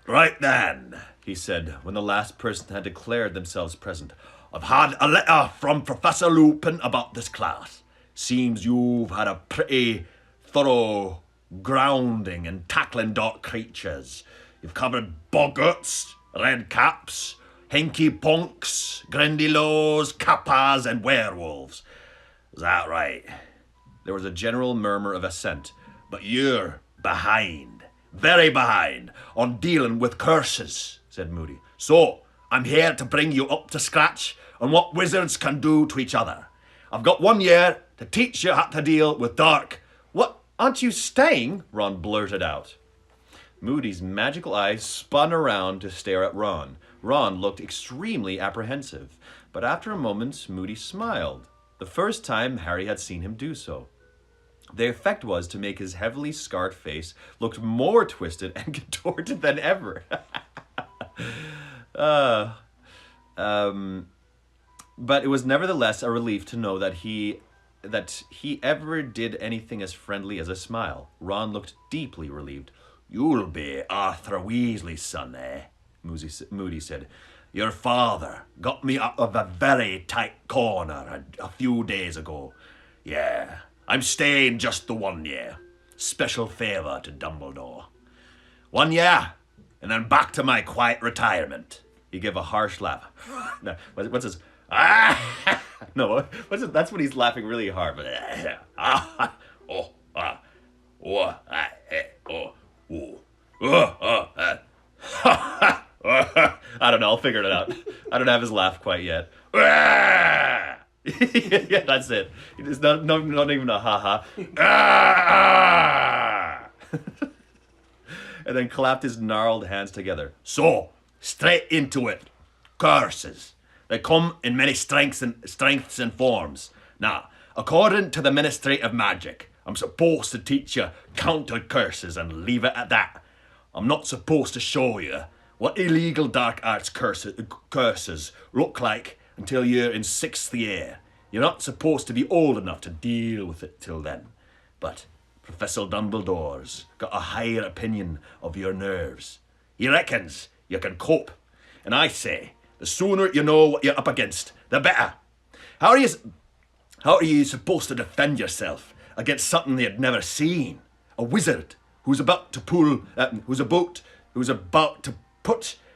"Right then," he said, when the last person had declared themselves present. "I've had a letter from Professor Lupin about this class. Seems you've had a pretty thorough grounding in tackling dark creatures. You've covered boggarts, red caps, hinky punks, grindylows, kappas, and werewolves. Is that right?" There was a general murmur of assent. "But you're behind, very behind, on dealing with curses," said Moody. "So, I'm here to bring you up to scratch on what wizards can do to each other. I've got 1 year to teach you how to deal with dark..." "What, aren't you staying?" Ron blurted out. Moody's magical eyes spun around to stare at Ron. Ron looked extremely apprehensive, but after a moment, Moody smiled, the first time Harry had seen him do so. The effect was to make his heavily scarred face look more twisted and contorted than ever. But it was nevertheless a relief to know that he ever did anything as friendly as a smile. Ron looked deeply relieved. "You'll be Arthur Weasley's son, eh?" Moody said. "Your father got me out of a very tight corner a few days ago. Yeah, I'm staying just the 1 year. Special favour to Dumbledore. 1 year, and then back to my quiet retirement." He gave a harsh laugh. No, what's his... No, what's it? That's when he's laughing really hard. But I don't know. I'll figure it out. I don't have his laugh quite yet. Yeah, that's it. It's not even a ha ha. And then clapped his gnarled hands together. "So, straight into it. Curses. They come in many strengths and forms. Now, according to the Ministry of Magic, I'm supposed to teach you counter curses and leave it at that. I'm not supposed to show you what illegal dark arts curses look like until you're in 6th year. You're not supposed to be old enough to deal with it till then. But Professor Dumbledore's got a higher opinion of your nerves. He reckons you can cope. And I say, the sooner you know what you're up against, the better. How are you supposed to defend yourself against something you'd never seen? A wizard who's about to put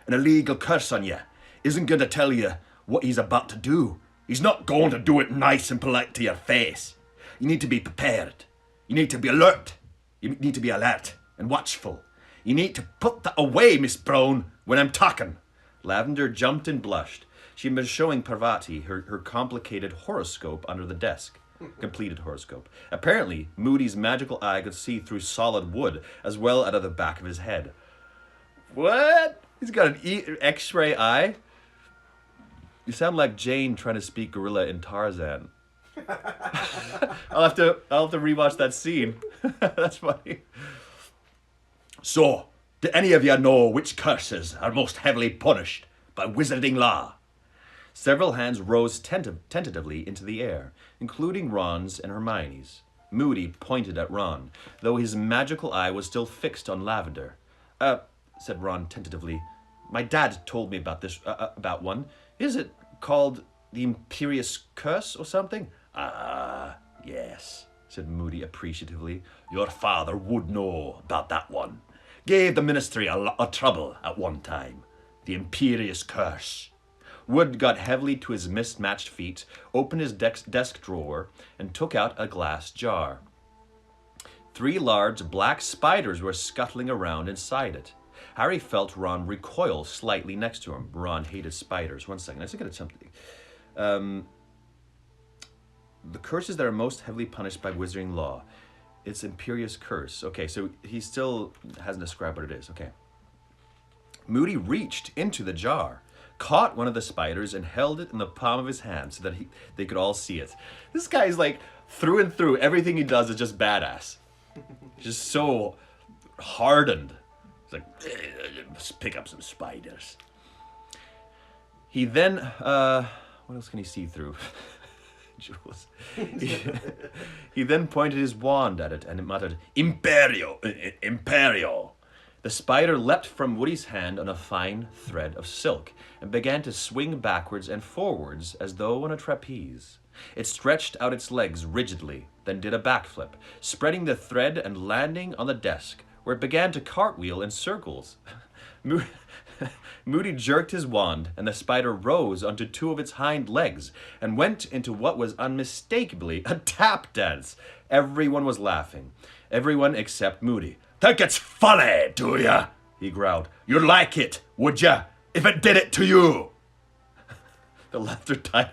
an illegal curse on you isn't going to tell you what he's about to do. He's not going to do it nice and polite to your face. You need to be prepared. You need to be alert. You need to be alert and watchful. You need to put that away, Miss Brown, when I'm talking. Lavender jumped and blushed. She had been showing Parvati her complicated horoscope under the desk. Completed horoscope. Apparently, Moody's magical eye could see through solid wood as well out of the back of his head. What? He's got an X-ray eye? You sound like Jane trying to speak gorilla in Tarzan. I'll have to rewatch that scene. That's funny. So, do any of you know which curses are most heavily punished by wizarding law? Several hands rose tentatively into the air, including Ron's and Hermione's. Moody pointed at Ron, though his magical eye was still fixed on Lavender. Said Ron tentatively. My dad told me about this, about one. Is it called the Imperious Curse or something? Ah, yes, said Moody appreciatively. Your father would know about that one. Gave the ministry a lot of trouble at one time. The Imperious Curse. Wood got heavily to his mismatched feet, opened his desk drawer, and took out a glass jar. 3 large black spiders were scuttling around inside it. Harry felt Ron recoil slightly next to him. Ron hated spiders. One second, let's look at something. The curses that are most heavily punished by wizarding law. It's Imperious Curse. Okay, so he still hasn't described what it is. Okay. Moody reached into the jar, caught one of the spiders, and held it in the palm of his hand so that they could all see it. This guy's like, through and through, everything he does is just badass. Just so hardened. It's like, let's pick up some spiders. He then, what else can he see through? Jules. He then pointed his wand at it and it muttered, Imperio! Imperio! The spider leapt from Woody's hand on a fine thread of silk and began to swing backwards and forwards as though on a trapeze. It stretched out its legs rigidly, then did a backflip, spreading the thread and landing on the desk, where it began to cartwheel in circles. Moody jerked his wand, and the spider rose onto 2 of its hind legs and went into what was unmistakably a tap dance. Everyone was laughing. Everyone except Moody. Think it's funny, do ya? He growled. You'd like it, would ya, if it did it to you? The laughter died.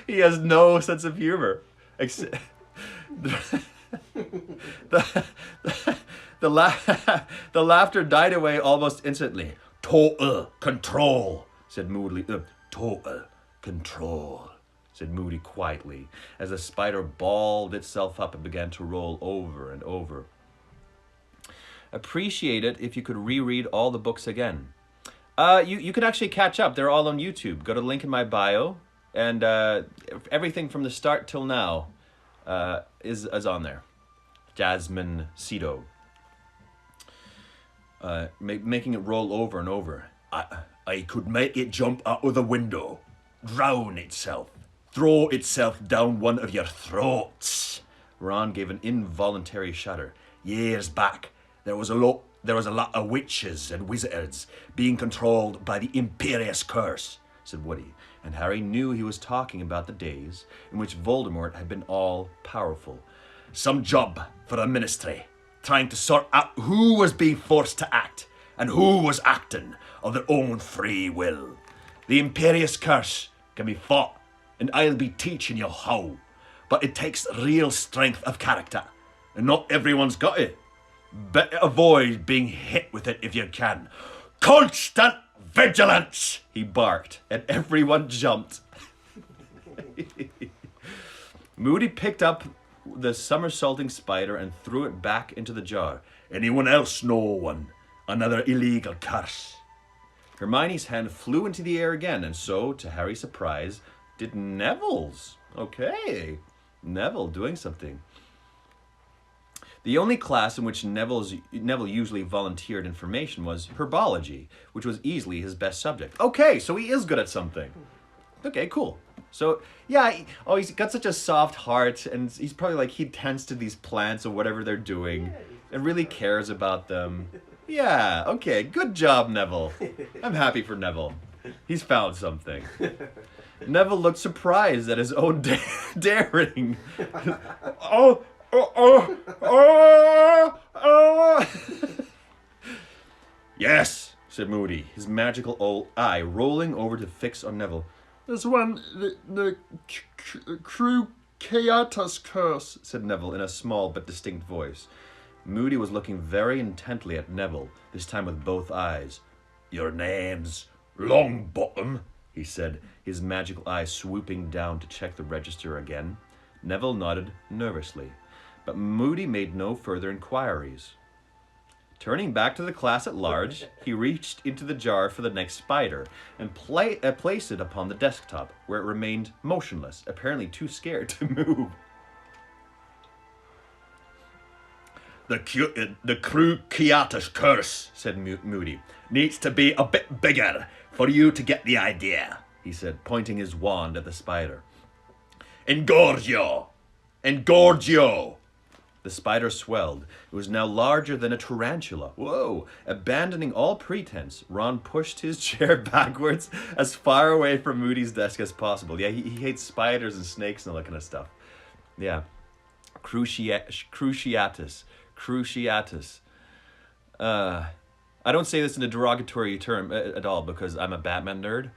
He has no sense of humor. The laughter died away almost instantly. Total control, said Moody. Total control, said Moody quietly, as the spider balled itself up and began to roll over and over. Appreciate it if you could reread all the books again. You can actually catch up. They're all on YouTube. Go to the link in my bio, and everything from the start till now is on there. Jasmine Cedo. Making it roll over and over. I could make it jump out of the window, drown itself, throw itself down one of your throats. Ron gave an involuntary shudder. Years back, there was a lot of witches and wizards being controlled by the Imperious Curse, said Woody, and Harry knew he was talking about the days in which Voldemort had been all-powerful. Some job for the ministry, trying to sort out who was being forced to act and who was acting of their own free will. The Imperious Curse can be fought, and I'll be teaching you how, but it takes real strength of character, and not everyone's got it. Better avoid being hit with it if you can. Constant vigilance, he barked, and everyone jumped. Moody picked up the somersaulting spider and threw it back into the jar. Anyone else know one? Another illegal curse? Hermione's hand flew into the air again, and so, to Harry's surprise, did Neville's. Okay. Neville doing something. The only class in which Neville usually volunteered information was herbology, which was easily his best subject. Okay, so he is good at something. Okay, cool. So, yeah, he's got such a soft heart, and he's probably like, he tends to these plants or whatever they're doing, and really cares about them. Yeah, okay, good job, Neville. I'm happy for Neville. He's found something. Neville looked surprised at his own daring. Yes, said Moody, his magical old eye rolling over to fix on Neville. This one, the Cruciatus curse, said Neville in a small but distinct voice. Moody was looking very intently at Neville, this time with both eyes. Your name's Longbottom, he said, his magical eye swooping down to check the register again. Neville nodded nervously, but Moody made no further inquiries. Turning back to the class at large, he reached into the jar for the next spider and placed it upon the desktop, where it remained motionless, apparently too scared to move. The Cruciatus curse, said Moody, needs to be a bit bigger for you to get the idea, he said, pointing his wand at the spider. Engorgio! Engorgio! The spider swelled. It was now larger than a tarantula. Whoa! Abandoning all pretense, Ron pushed his chair backwards as far away from Moody's desk as possible. Yeah, he hates spiders and snakes and all that kind of stuff. Yeah. Cruciatus. Cruciatus. I don't say this in a derogatory term at all because I'm a Batman nerd,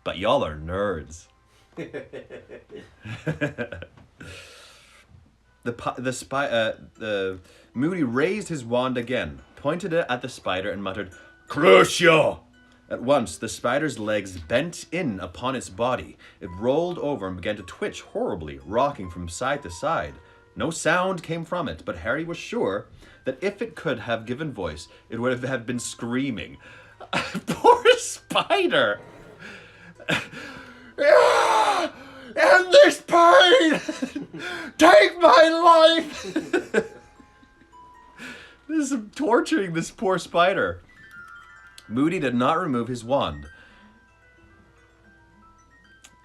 but y'all are nerds. Moody raised his wand again, pointed it at the spider, and muttered, Crucio! At once, the spider's legs bent in upon its body. It rolled over and began to twitch horribly, rocking from side to side. No sound came from it, but Harry was sure that if it could have given voice, it would have been screaming. Poor spider! End this pain! Take my life! This is torturing this poor spider. Moody did not remove his wand.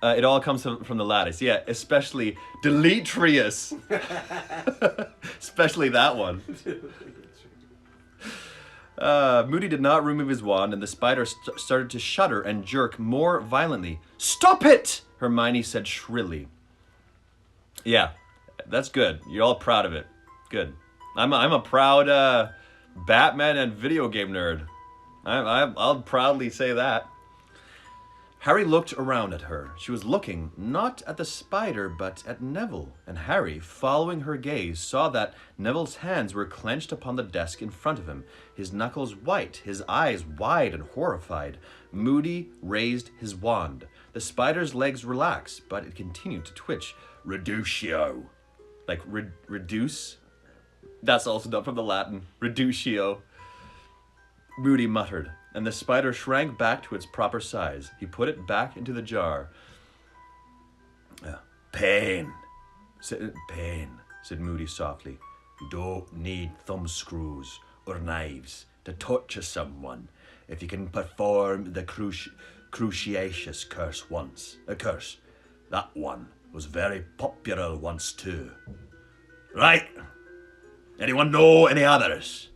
It all comes from the lattice. Yeah, especially Deletrius. Especially that one. Moody did not remove his wand, and the spider started to shudder and jerk more violently. Stop it! Hermione said shrilly. Yeah, that's good. You're all proud of it. Good. I'm a proud Batman and video game nerd. I'll proudly say that. Harry looked around at her. She was looking not at the spider, but at Neville. And Harry, following her gaze, saw that Neville's hands were clenched upon the desk in front of him, his knuckles white, his eyes wide and horrified. Moody raised his wand. The spider's legs relaxed, but it continued to twitch. Reducio. Like, reduce? That's also done from the Latin. Reducio. Moody muttered, and the spider shrank back to its proper size. He put it back into the jar. Pain, said Moody softly. You don't need thumb screws or knives to torture someone if you can perform the Cruciatus curse once. A curse. That one was very popular once too. Right. Anyone know any others?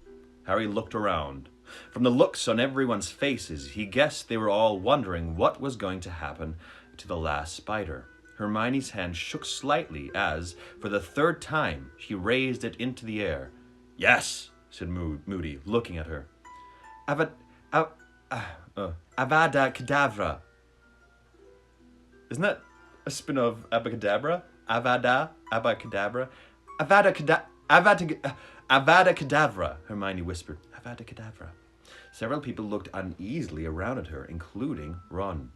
Harry looked around. From the looks on everyone's faces, he guessed they were all wondering what was going to happen to the last spider. Hermione's hand shook slightly as, for the third time, she raised it into the air. Yes, said Moody, looking at her. Avada Kedavra. Isn't that a spin of Abacadabra? Avada Kedavra. Avada Kedavra, Hermione whispered. Avada Kedavra. Several people looked uneasily around at her, including Ron.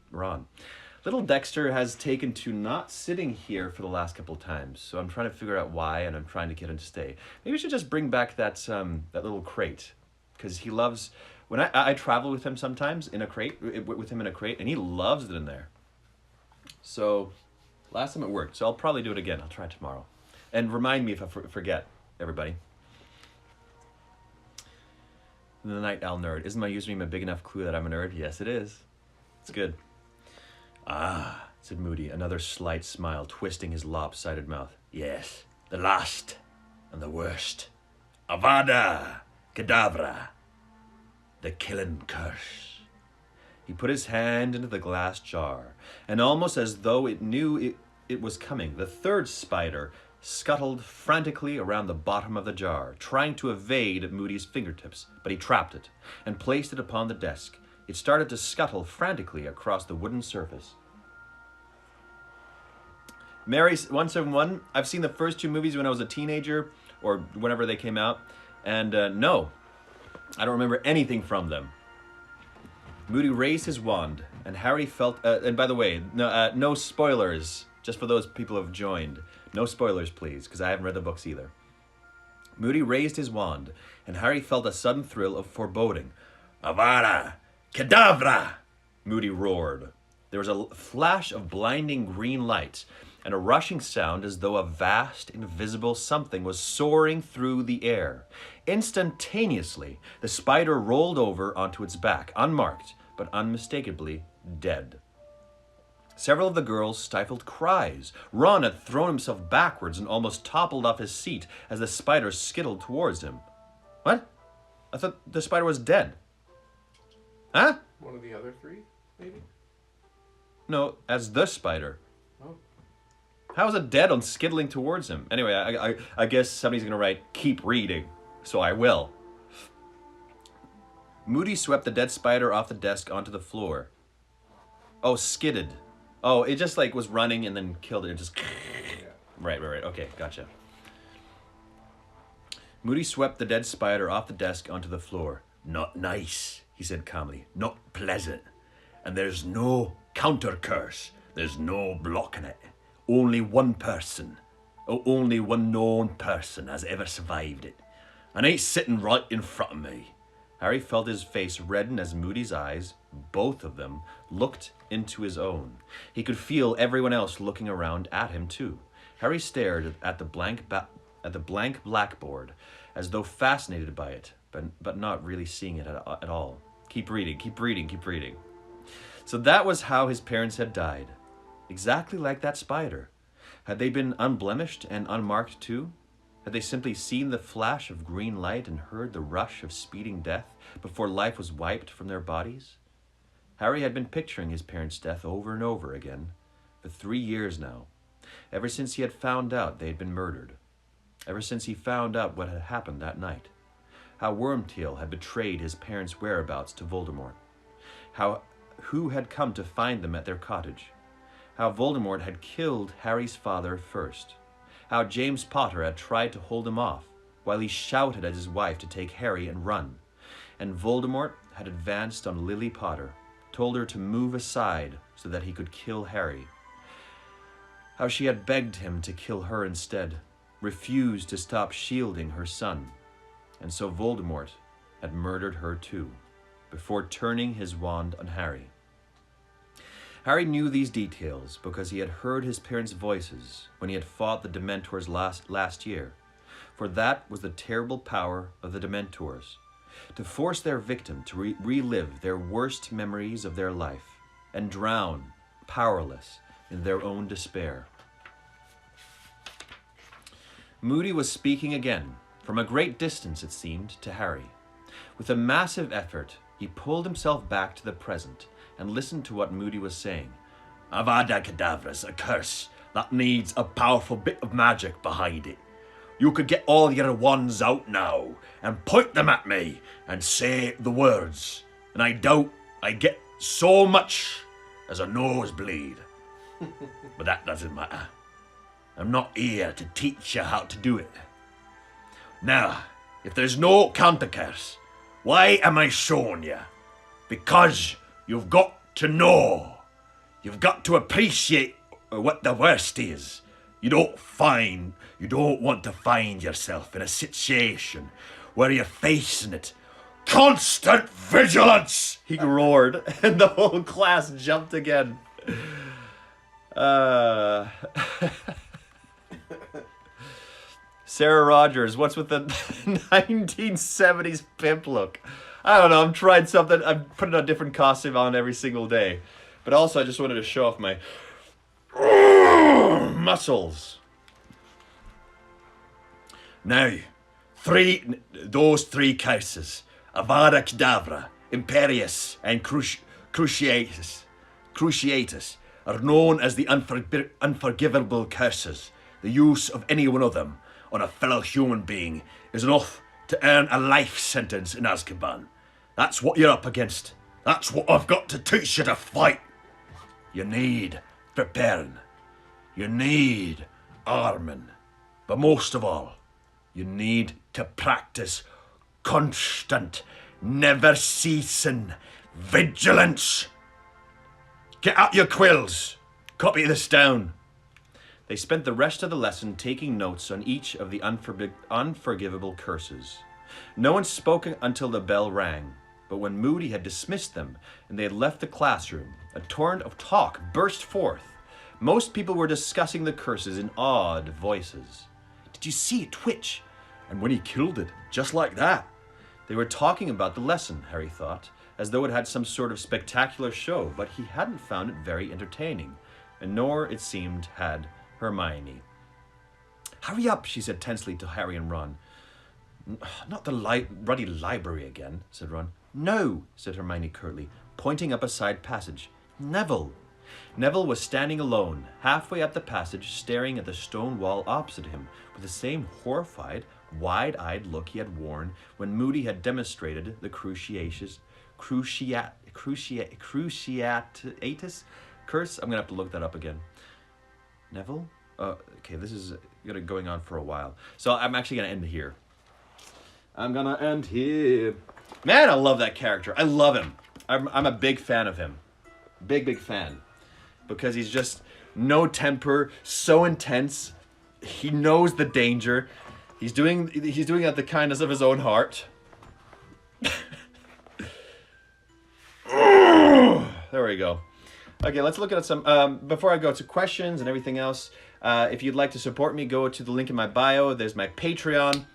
Little Dexter has taken to not sitting here for the last couple of times, so I'm trying to figure out why, and I'm trying to get him to stay. Maybe we should just bring back that little crate, because he loves... When I travel with him sometimes in a crate, and he loves it in there. So, last time it worked, so I'll probably do it again. I'll try tomorrow. And remind me if I forget, everybody. The Night Owl nerd. Isn't my username a big enough clue that I'm a nerd? Yes, it is. It's good. Ah, said Moody, another slight smile twisting his lopsided mouth. Yes, the last and the worst. Avada Kedavra. The killing curse. He put his hand into the glass jar, and almost as though it knew it was coming, the third spider scuttled frantically around the bottom of the jar, trying to evade Moody's fingertips, but he trapped it and placed it upon the desk. It started to scuttle frantically across the wooden surface. Mary 171, I've seen the first two movies when I was a teenager, or whenever they came out, and no, I don't remember anything from them. Moody raised his wand, and Harry felt, and by the way, no spoilers, just for those people who have joined. No spoilers, please, because I haven't read the books either. Moody raised his wand, and Harry felt a sudden thrill of foreboding. Avada Kedavra! Moody roared. There was a flash of blinding green light, and a rushing sound as though a vast, invisible something was soaring through the air. Instantaneously, the spider rolled over onto its back, unmarked, but unmistakably dead. Several of the girls stifled cries. Ron had thrown himself backwards and almost toppled off his seat as the spider skittled towards him. What? I thought the spider was dead. Huh? One of the other three, maybe? No, as the spider. Oh. How is it dead on skittling towards him? Anyway, I guess somebody's going to write, keep reading. So I will. Moody swept the dead spider off the desk onto the floor. Oh, skidded. Oh, it just like was running and then killed it. It just... Yeah. Right. Okay, gotcha. Moody swept the dead spider off the desk onto the floor. Not nice, he said calmly. Not pleasant. And there's no counter curse. There's no blocking it. Only one person. Oh, only one known person has ever survived it. And it's sitting right in front of me. Harry felt his face redden as Moody's eyes, both of them, looked into his own. He could feel everyone else looking around at him too. Harry stared at the blank blackboard, as though fascinated by it, but not really seeing it at all. Keep reading. So that was how his parents had died. Exactly like that spider. Had they been unblemished and unmarked too? Had they simply seen the flash of green light and heard the rush of speeding death before life was wiped from their bodies? Harry had been picturing his parents' death over and over again for 3 years now, ever since he had found out they had been murdered, ever since he found out what had happened that night, how Wormtail had betrayed his parents' whereabouts to Voldemort, who had come to find them at their cottage, how Voldemort had killed Harry's father first, how James Potter had tried to hold him off while he shouted at his wife to take Harry and run, and Voldemort had advanced on Lily Potter, told her to move aside so that he could kill Harry, how she had begged him to kill her instead, refused to stop shielding her son, and so Voldemort had murdered her too, before turning his wand on Harry. Harry knew these details because he had heard his parents' voices when he had fought the Dementors last year, for that was the terrible power of the Dementors, to force their victim to relive their worst memories of their life and drown, powerless, in their own despair. Moody was speaking again, from a great distance it seemed, to Harry. With a massive effort, he pulled himself back to the present and listened to what Moody was saying. Avada Kedavra's a curse that needs a powerful bit of magic behind it. You could get all your wands out now and point them at me and say the words, and I doubt I get so much as a nosebleed. But that doesn't matter. I'm not here to teach you how to do it. Now, if there's no counter curse, why am I showing you? Because you've got to know. You've got to appreciate what the worst is. You don't want to find yourself in a situation where you're facing it. Constant vigilance! He roared, and the whole class jumped again. Sarah Rogers, what's with the 1970s pimp look? I don't know, I'm trying something. I'm putting a different costume on every single day. But also, I just wanted to show off my muscles. Now, those three curses, Avada Kedavra, Imperius, and Cruciatus, are known as the Unforgivable curses. The use of any one of them on a fellow human being is enough to earn a life sentence in Azkaban. That's what you're up against. That's what I've got to teach you to fight. You need preparing. You need arming. But most of all, you need to practice constant, never-ceasing vigilance. Get out your quills. Copy this down. They spent the rest of the lesson taking notes on each of the unforgivable curses. No one spoke until the bell rang, but when Moody had dismissed them and they had left the classroom, a torrent of talk burst forth. Most people were discussing the curses in awed voices. Did you see it twitch? And when he killed it, just like that. They were talking about the lesson, Harry thought, as though it had some sort of spectacular show, but he hadn't found it very entertaining, and nor, it seemed, had Hermione. Hurry up, she said tensely to Harry and Ron. Not the ruddy library again, said Ron. No, said Hermione curtly, pointing up a side passage. Neville. Neville was standing alone, halfway up the passage, staring at the stone wall opposite him, with the same horrified, wide-eyed look he had worn when Moody had demonstrated the Cruciatus curse. I'm going to have to look that up again. Neville? Okay, this is going on for a while. So I'm actually going to end here. I'm going to end here. Man, I love that character. I love him. I'm a big fan of him. Big fan. Because he's just no temper, so intense. He knows the danger. He's doing it at the kindness of his own heart. There we go. Okay, let's look at some, before I go to questions and everything else, if you'd like to support me, go to the link in my bio. There's my Patreon.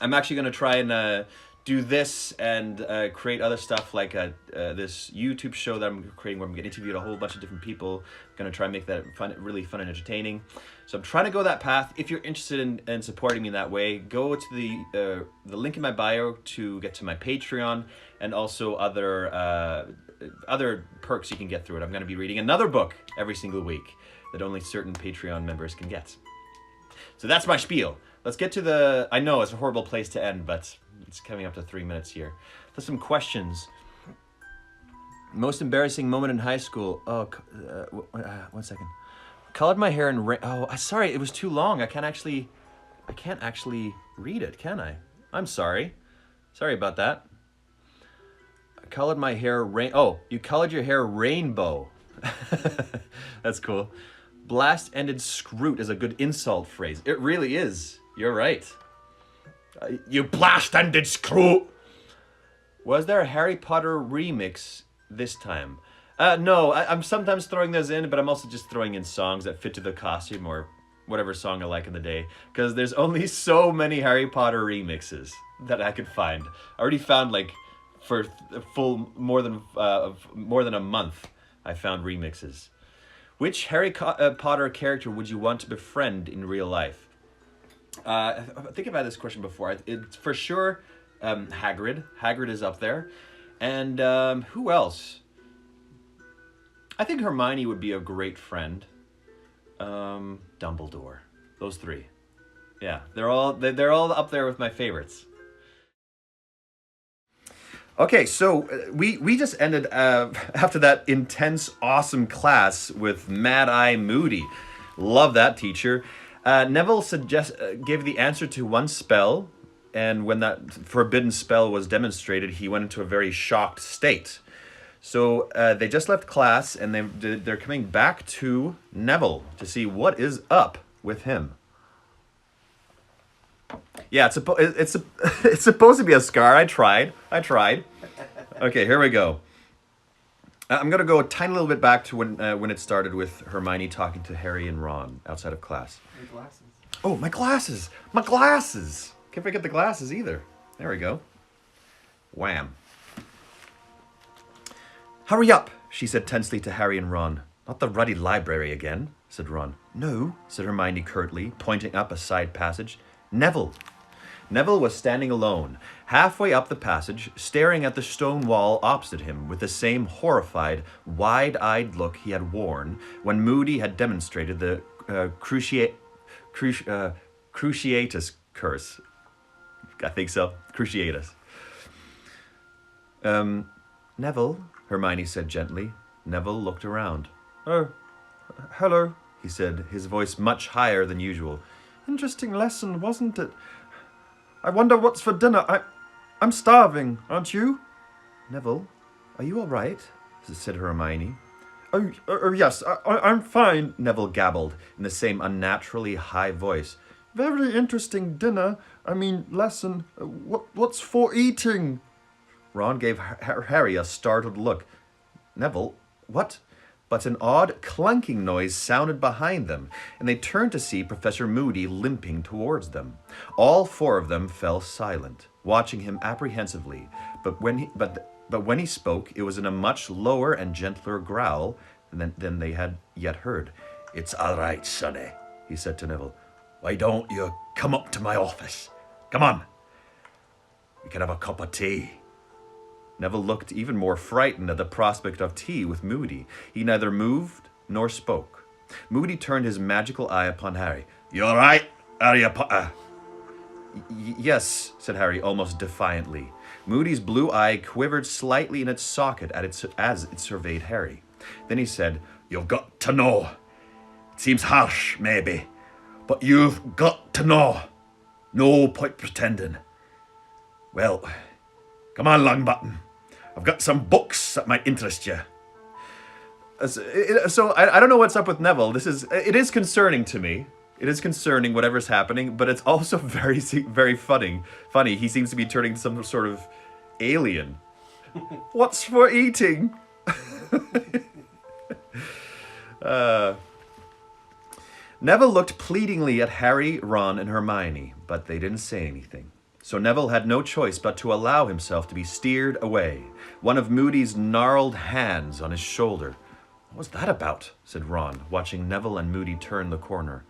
I'm actually going to try and do this and create other stuff like this YouTube show that I'm creating where I'm going to interview a whole bunch of different people. I'm going to try and make that really fun and entertaining. So I'm trying to go that path. If you're interested in supporting me that way, go to the link in my bio to get to my Patreon and also other perks you can get through it. I'm going to be reading another book every single week that only certain Patreon members can get. So that's my spiel. Let's get to I know it's a horrible place to end, but it's coming up to 3 minutes here. There's some questions. Most embarrassing moment in high school. Oh, 1 second. Colored my hair in sorry, it was too long. I can't actually read it, can I? I'm sorry. Sorry about that. I colored my hair you colored your hair rainbow. That's cool. Blast-ended scroot is a good insult phrase. It really is. You're right. You blast-ended screw! Was there a Harry Potter remix this time? No, I'm sometimes throwing those in, but I'm also just throwing in songs that fit to the costume or whatever song I like in the day. Because there's only so many Harry Potter remixes that I could find. I already found, like, for more than a month, I found remixes. Which Harry Potter character would you want to befriend in real life? I think I've had this question before. It's for sure Hagrid. Hagrid is up there. And who else? I think Hermione would be a great friend. Dumbledore. Those three. Yeah, they're all up there with my favorites. Okay, so we just ended after that intense, awesome class with Mad Eye Moody. Love that teacher. Neville gave the answer to one spell, and when that forbidden spell was demonstrated, he went into a very shocked state. So they just left class, and they're coming back to Neville to see what is up with him. Yeah, it's supposed to be a scar. I tried. Okay, here we go. I'm gonna go a tiny little bit back to when it started with Hermione talking to Harry and Ron outside of class. Your glasses. Oh, my glasses! My glasses! Can't forget the glasses either. There we go. Wham. Hurry up, she said tensely to Harry and Ron. Not the ruddy library again, said Ron. No, said Hermione curtly, pointing up a side passage. Neville. Neville was standing alone, halfway up the passage, staring at the stone wall opposite him with the same horrified, wide-eyed look he had worn when Moody had demonstrated the Cruciatus curse. I think so. Cruciatus. Neville, Hermione said gently. Neville looked around. Oh, hello, He said, his voice much higher than usual. interesting lesson, wasn't it? I wonder what's for dinner. I'm starving, aren't you? Neville, are you all right? Said Hermione. Oh yes, I'm fine. Neville gabbled in the same unnaturally high voice. Very interesting dinner. I mean, lesson. What's for eating? Ron gave Harry a startled look. Neville, what? But an odd clunking noise sounded behind them, and they turned to see Professor Moody limping towards them. All four of them fell silent, watching him apprehensively, but when he spoke, it was in a much lower and gentler growl than they had yet heard. It's all right, Sonny, he said to Neville. Why don't you come up to my office? Come on. We can have a cup of tea. Neville looked even more frightened at the prospect of tea with Moody. He neither moved nor spoke. Moody turned his magical eye upon Harry. You all right, Harry Potter? Yes, said Harry, almost defiantly. Moody's blue eye quivered slightly in its socket as it surveyed Harry. Then he said, You've got to know. It seems harsh, maybe, but you've got to know. No point pretending. Well, come on, Longbottom. I've got some books that might interest you. So I don't know what's up with Neville. It is concerning to me. It is concerning whatever's happening, but it's also very, very funny. He seems to be turning some sort of alien. What's for eating? Neville looked pleadingly at Harry, Ron, and Hermione, but they didn't say anything. So Neville had no choice but to allow himself to be steered away, one of Moody's gnarled hands on his shoulder. What was that about? Said Ron, watching Neville and Moody turn the corner.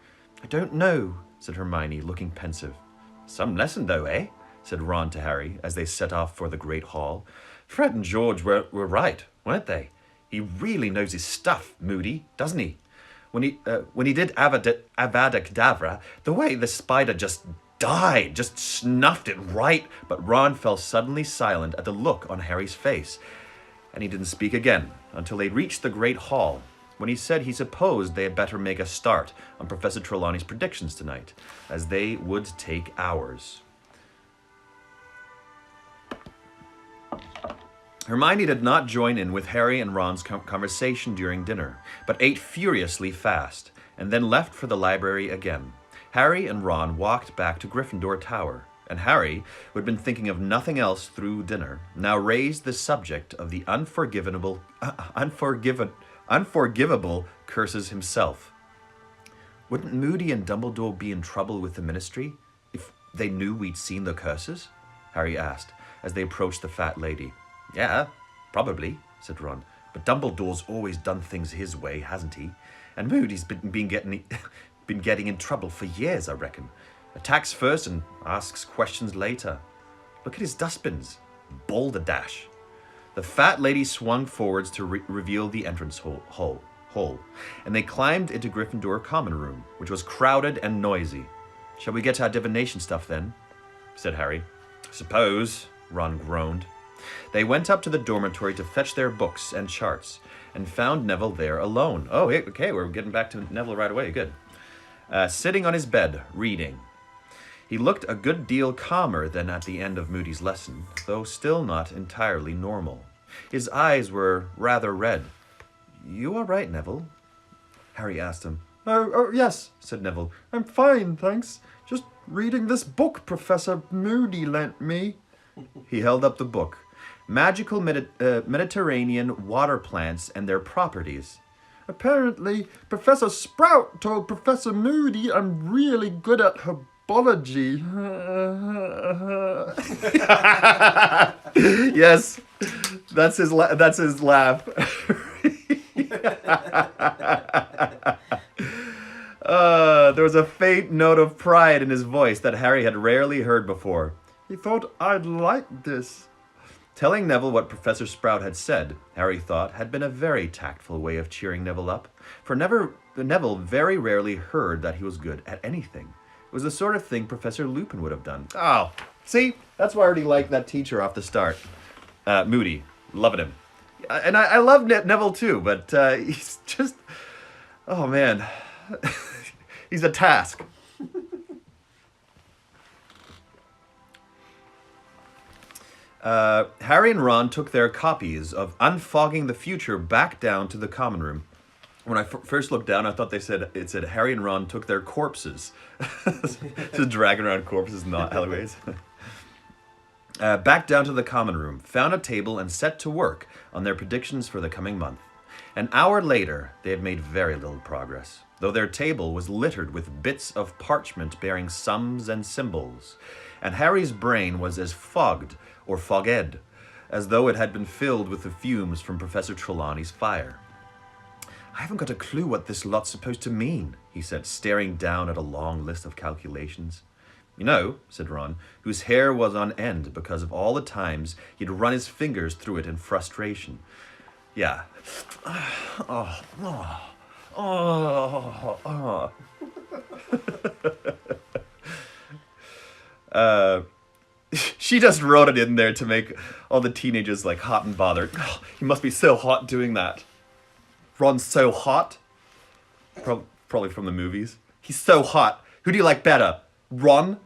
I don't know, said Hermione, looking pensive. Some lesson, though, eh? Said Ron to Harry, as they set off for the great hall. Fred and George were right, weren't they? He really knows his stuff, Moody, doesn't he? When he did Avada Kedavra, the way the spider just died, just snuffed it right, but Ron fell suddenly silent at the look on Harry's face, and he didn't speak again until they reached the great hall, when he said he supposed they had better make a start on Professor Trelawney's predictions tonight, as they would take hours. Hermione did not join in with Harry and Ron's conversation during dinner, but ate furiously fast, and then left for the library again. Harry and Ron walked back to Gryffindor Tower, and Harry, who had been thinking of nothing else through dinner, now raised the subject of the unforgivable curses himself. Wouldn't Moody and Dumbledore be in trouble with the Ministry if they knew we'd seen the curses? Harry asked, as they approached the fat lady. Yeah, probably, said Ron. But Dumbledore's always done things his way, hasn't he? And Moody's been getting in trouble for years, I reckon. Attacks first and asks questions later. Look at his dustbins. Balderdash. The fat lady swung forwards to reveal the entrance hall, and they climbed into Gryffindor Common Room, which was crowded and noisy. Shall we get our divination stuff then? Said Harry. Suppose, Ron groaned. They went up to the dormitory to fetch their books and charts, and found Neville there alone. Oh, okay, we're getting back to Neville right away, good. Sitting on his bed, reading. He looked a good deal calmer than at the end of Moody's lesson, though still not entirely normal. His eyes were rather red. You all right, Neville? Harry asked him. Oh, yes, said Neville. I'm fine, thanks. Just reading this book Professor Moody lent me. He held up the book. Magical Mediterranean Water Plants and Their Properties. Apparently, Professor Sprout told Professor Moody I'm really good at herbology. Yes, that's his laugh. There was a faint note of pride in his voice that Harry had rarely heard before. He thought I'd like this. Telling Neville what Professor Sprout had said, Harry thought, had been a very tactful way of cheering Neville up, for Neville very rarely heard that he was good at anything. It was the sort of thing Professor Lupin would have done. Oh, see? That's why I already liked that teacher off the start. Moody. Loving him. And I love Neville too, but he's just... Oh, man. He's a task. Harry and Ron took their copies of Unfogging the Future back down to the common room. When I first looked down, I thought it said Harry and Ron took their corpses. Just dragging around corpses, not alleyways. Back down to the common room, found a table and set to work on their predictions for the coming month. An hour later, they had made very little progress, though their table was littered with bits of parchment bearing sums and symbols, and Harry's brain was as fogged, or fogged, as though it had been filled with the fumes from Professor Trelawney's fire. I haven't got a clue what this lot's supposed to mean, he said, staring down at a long list of calculations. You know, said Ron, whose hair was on end because of all the times he'd run his fingers through it in frustration. Yeah. She just wrote it in there to make all the teenagers like hot and bothered. Oh, he must be so hot doing that. Ron's so hot. Probably from the movies. He's so hot. Who do you like better, Ron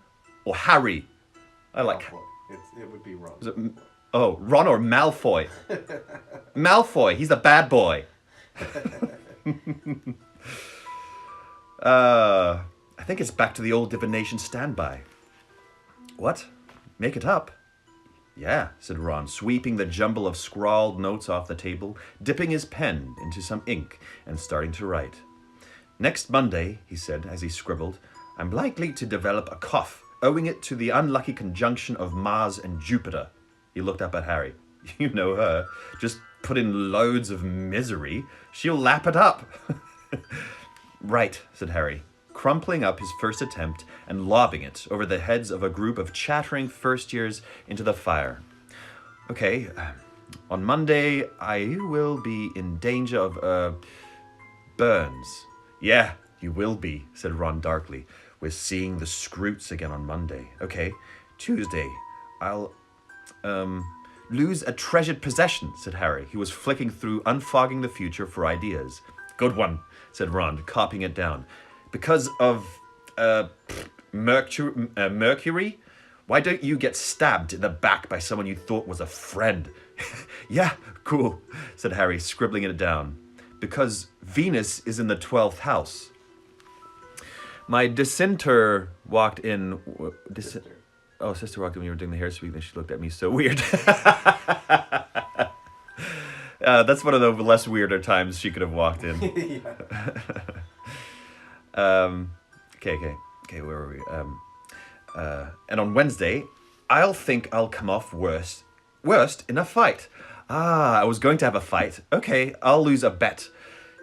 or Harry? I like... It would be Ron. Is it, Ron or Malfoy? Malfoy, he's a bad boy. I think it's back to the old divination standby. What? Make it up? Yeah, said Ron, sweeping the jumble of scrawled notes off the table, dipping his pen into some ink, and starting to write. Next Monday, he said as he scribbled, I'm likely to develop a cough, owing it to the unlucky conjunction of Mars and Jupiter. He looked up at Harry. You know her. Just put in loads of misery. She'll lap it up. Right, said Harry, crumpling up his first attempt and lobbing it over the heads of a group of chattering first years into the fire. Okay, on Monday I will be in danger of, burns. Yeah, you will be, said Ron darkly. We're seeing the Scroots again on Monday. Okay, Tuesday, I'll, lose a treasured possession, said Harry. He was flicking through Unfogging the Future for ideas. Good one, said Ron, copying it down. Because of, Mercury? Why don't you get stabbed in the back by someone you thought was a friend? Yeah, cool, said Harry, scribbling it down. Because Venus is in the 12th house. My dissenter walked in... Sister walked in when you were doing the hair sweep and she looked at me so weird. That's one of the less weirder times she could have walked in. Okay, where were we? And on Wednesday, I'll think I'll come off worst in a fight. I was going to have a fight. Okay, I'll lose a bet.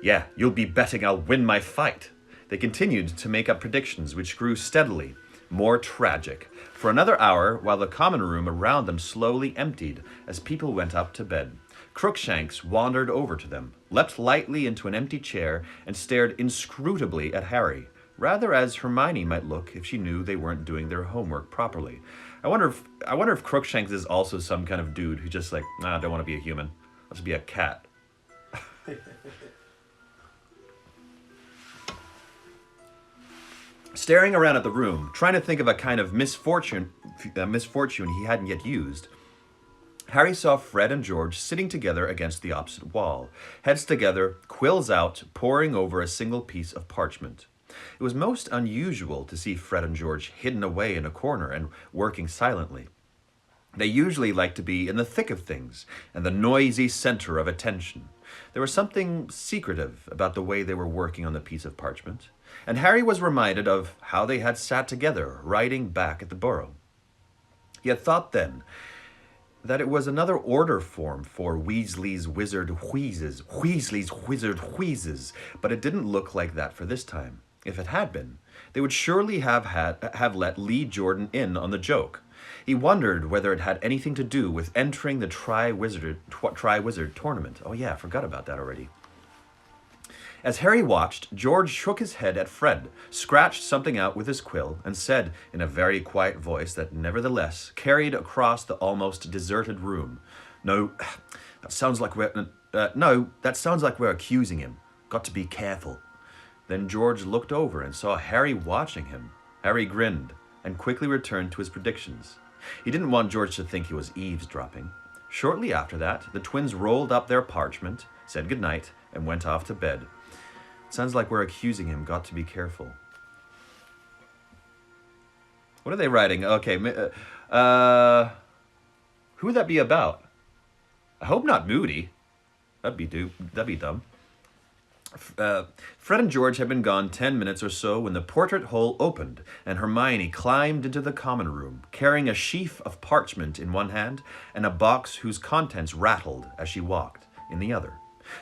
Yeah, you'll be betting I'll win my fight. They continued to make up predictions, which grew steadily more tragic, for another hour, while the common room around them slowly emptied as people went up to bed. Crookshanks wandered over to them, leapt lightly into an empty chair, and stared inscrutably at Harry, rather as Hermione might look if she knew they weren't doing their homework properly. I wonder if Crookshanks is also some kind of dude who just like, I don't want to be a human. I'll just be a cat. Staring around at the room, trying to think of a kind of misfortune he hadn't yet used, Harry saw Fred and George sitting together against the opposite wall, heads together, quills out, poring over a single piece of parchment. It was most unusual to see Fred and George hidden away in a corner and working silently. They usually liked to be in the thick of things and the noisy center of attention. There was something secretive about the way they were working on the piece of parchment, and Harry was reminded of how they had sat together, writing back at the Burrow. He had thought then that it was another order form for Weasley's Wizard Wheezes, Weasley's Wizard Wheezes, but it didn't look like that for this time. If it had been, they would surely have let Lee Jordan in on the joke. He wondered whether it had anything to do with entering the Triwizard Tournament. Oh yeah, I forgot about that already. As Harry watched, George shook his head at Fred, scratched something out with his quill, and said in a very quiet voice that nevertheless carried across the almost deserted room, that sounds like we're accusing him. Got to be careful." Then George looked over and saw Harry watching him. Harry grinned and quickly returned to his predictions. He didn't want George to think he was eavesdropping. Shortly after that, the twins rolled up their parchment, said goodnight, and went off to bed. Sounds like we're accusing him. Got to be careful. What are they writing? Okay, who would that be about? I hope not Moody. That'd be dumb. Fred and George had been gone 10 minutes or so when the portrait hole opened, and Hermione climbed into the common room, carrying a sheaf of parchment in one hand and a box whose contents rattled as she walked in the other.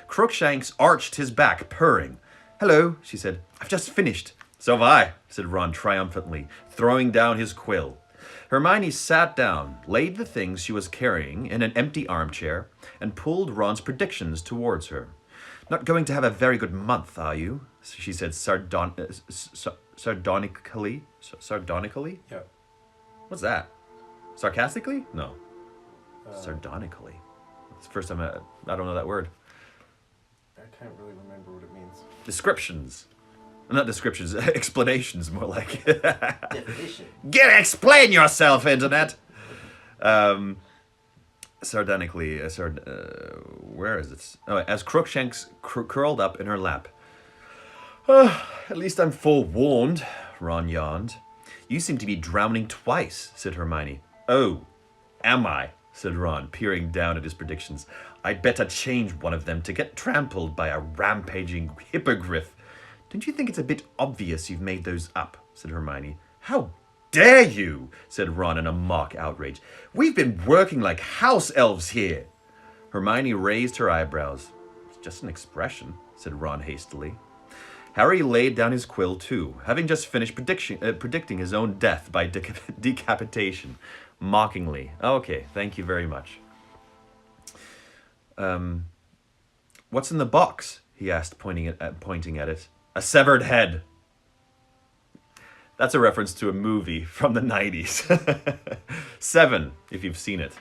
Crookshanks arched his back, purring. "Hello," she said. "I've just finished." "So have I," said Ron triumphantly, throwing down his quill. Hermione sat down, laid the things she was carrying in an empty armchair, and pulled Ron's predictions towards her. "Not going to have a very good month, are you?" she said sardonically. Sardonically? Yeah. What's that? Sarcastically? No. Sardonically. It's the first time I don't know that word. I can't really remember what it means. Descriptions. Not descriptions, explanations more like. Definition. Explain yourself, Internet! Sardonically, where is it? Oh, as Crookshanks curled up in her lap. At least I'm forewarned, Ron yawned. "You seem to be drowning twice," said Hermione. "Oh, am I?" said Ron, peering down at his predictions. "I'd better change one of them to get trampled by a rampaging hippogriff." "Don't you think it's a bit obvious you've made those up?" said Hermione. "How dare you?" said Ron in a mock outrage. "We've been working like house elves here." Hermione raised her eyebrows. "It's just an expression," said Ron hastily. Harry laid down his quill too, having just finished predicting his own death by decapitation, mockingly. "Okay, thank you very much." "What's in the box?" he asked, pointing at it. "A severed head." That's a reference to a movie from the 90s. 7, if you've seen it.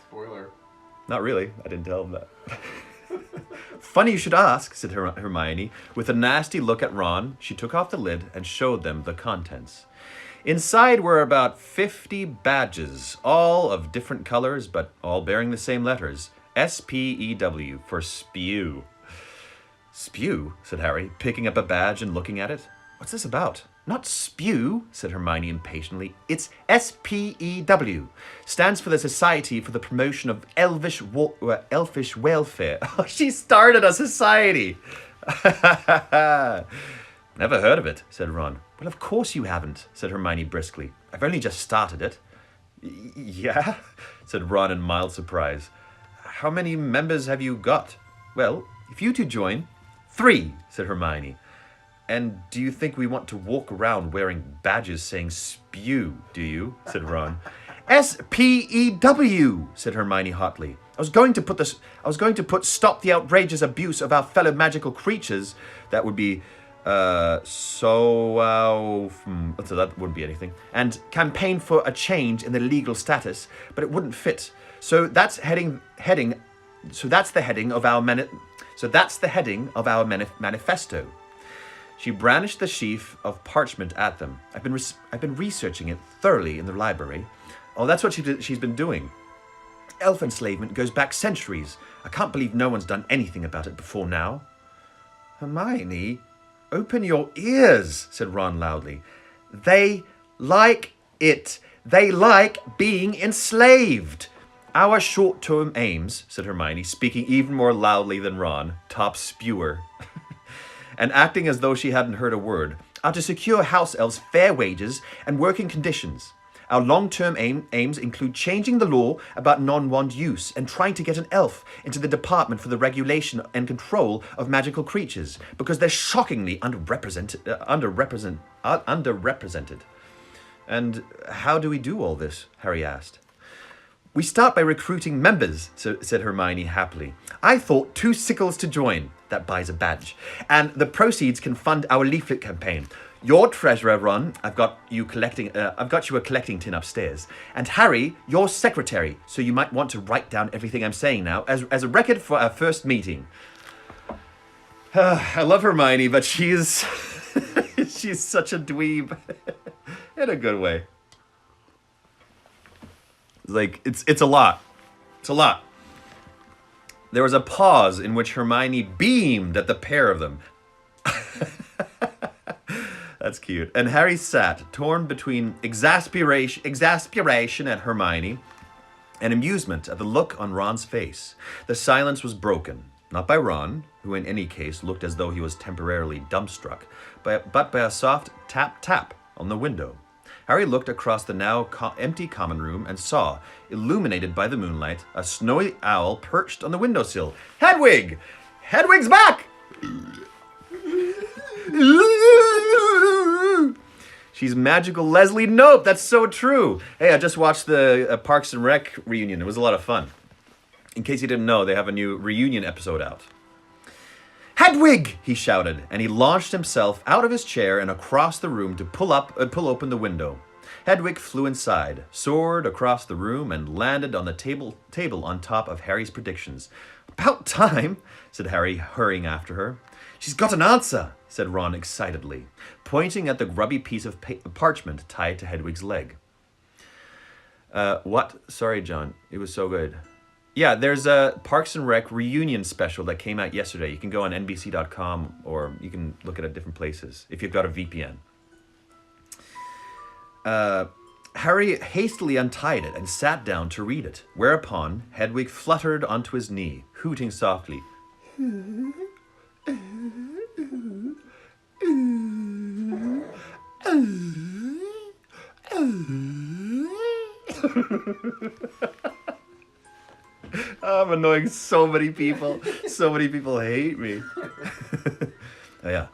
Spoiler. Not really. I didn't tell him that. "Funny you should ask," said Hermione. With a nasty look at Ron, she took off the lid and showed them the contents. Inside were about 50 badges, all of different colors, but all bearing the same letters. SPEW for spew. "Spew?" said Harry, picking up a badge and looking at it. "What's this about?" "Not spew," said Hermione impatiently. "It's SPEW. Stands for the Society for the Promotion of Elfish Welfare." Oh, she started a society. "Never heard of it," said Ron. "Well, of course you haven't," said Hermione briskly. "I've only just started it." "Yeah?" said Ron in mild surprise. "How many members have you got?" "Well, if you two join..." "3," said Hermione. "And do you think we want to walk around wearing badges saying spew, do you?" said Ron. SPEW, said Hermione hotly. I was going to put stop the outrageous abuse of our fellow magical creatures. That would be so that wouldn't be anything. And campaign for a change in the legal status, but it wouldn't fit. So that's the heading of our manifesto. She brandished the sheaf of parchment at them. I've been researching it thoroughly in the library. Oh, that's what she's been doing. Elf enslavement goes back centuries. I can't believe no one's done anything about it before now. Hermione, open your ears, said Ron loudly. They like it. They like being enslaved. Our short-term aims, said Hermione, speaking even more loudly than Ron, top spewer, and acting as though she hadn't heard a word, are to secure house elves fair wages and working conditions. Our long-term aims include changing the law about non-wand use and trying to get an elf into the Department for the Regulation and Control of Magical Creatures because they're shockingly underrepresented. And how do we do all this? Harry asked. We start by recruiting members, said Hermione happily. I thought 2 sickles to join. That buys a badge. And the proceeds can fund our leaflet campaign. Your treasurer, Ron. I've got you a collecting tin upstairs. And Harry, your secretary. So you might want to write down everything I'm saying now as a record for our first meeting. I love Hermione, but she's she's such a dweeb in a good way. Like, it's a lot. It's a lot. There was a pause in which Hermione beamed at the pair of them. That's cute. And Harry sat, torn between exasperation at Hermione and amusement at the look on Ron's face. The silence was broken, not by Ron, who in any case looked as though he was temporarily dumbstruck, but by a soft tap-tap on the window. Harry looked across the now empty common room and saw, illuminated by the moonlight, a snowy owl perched on the windowsill. Hedwig! Hedwig's back! She's magical Leslie. Nope, that's so true. Hey, I just watched the Parks and Rec reunion. It was a lot of fun. In case you didn't know, they have a new reunion episode out. Hedwig! He shouted, and he launched himself out of his chair and across the room to pull open the window. Hedwig flew inside, soared across the room, and landed on the table on top of Harry's predictions. About time, said Harry, hurrying after her. She's got an answer, said Ron excitedly, pointing at the grubby piece of parchment tied to Hedwig's leg. What? Sorry, John. It was so good. Yeah, there's a Parks and Rec reunion special that came out yesterday. You can go on NBC.com or you can look it at different places if you've got a VPN. Harry hastily untied it and sat down to read it, whereupon Hedwig fluttered onto his knee, hooting softly. I'm annoying so many people. So many people hate me. Oh, yeah.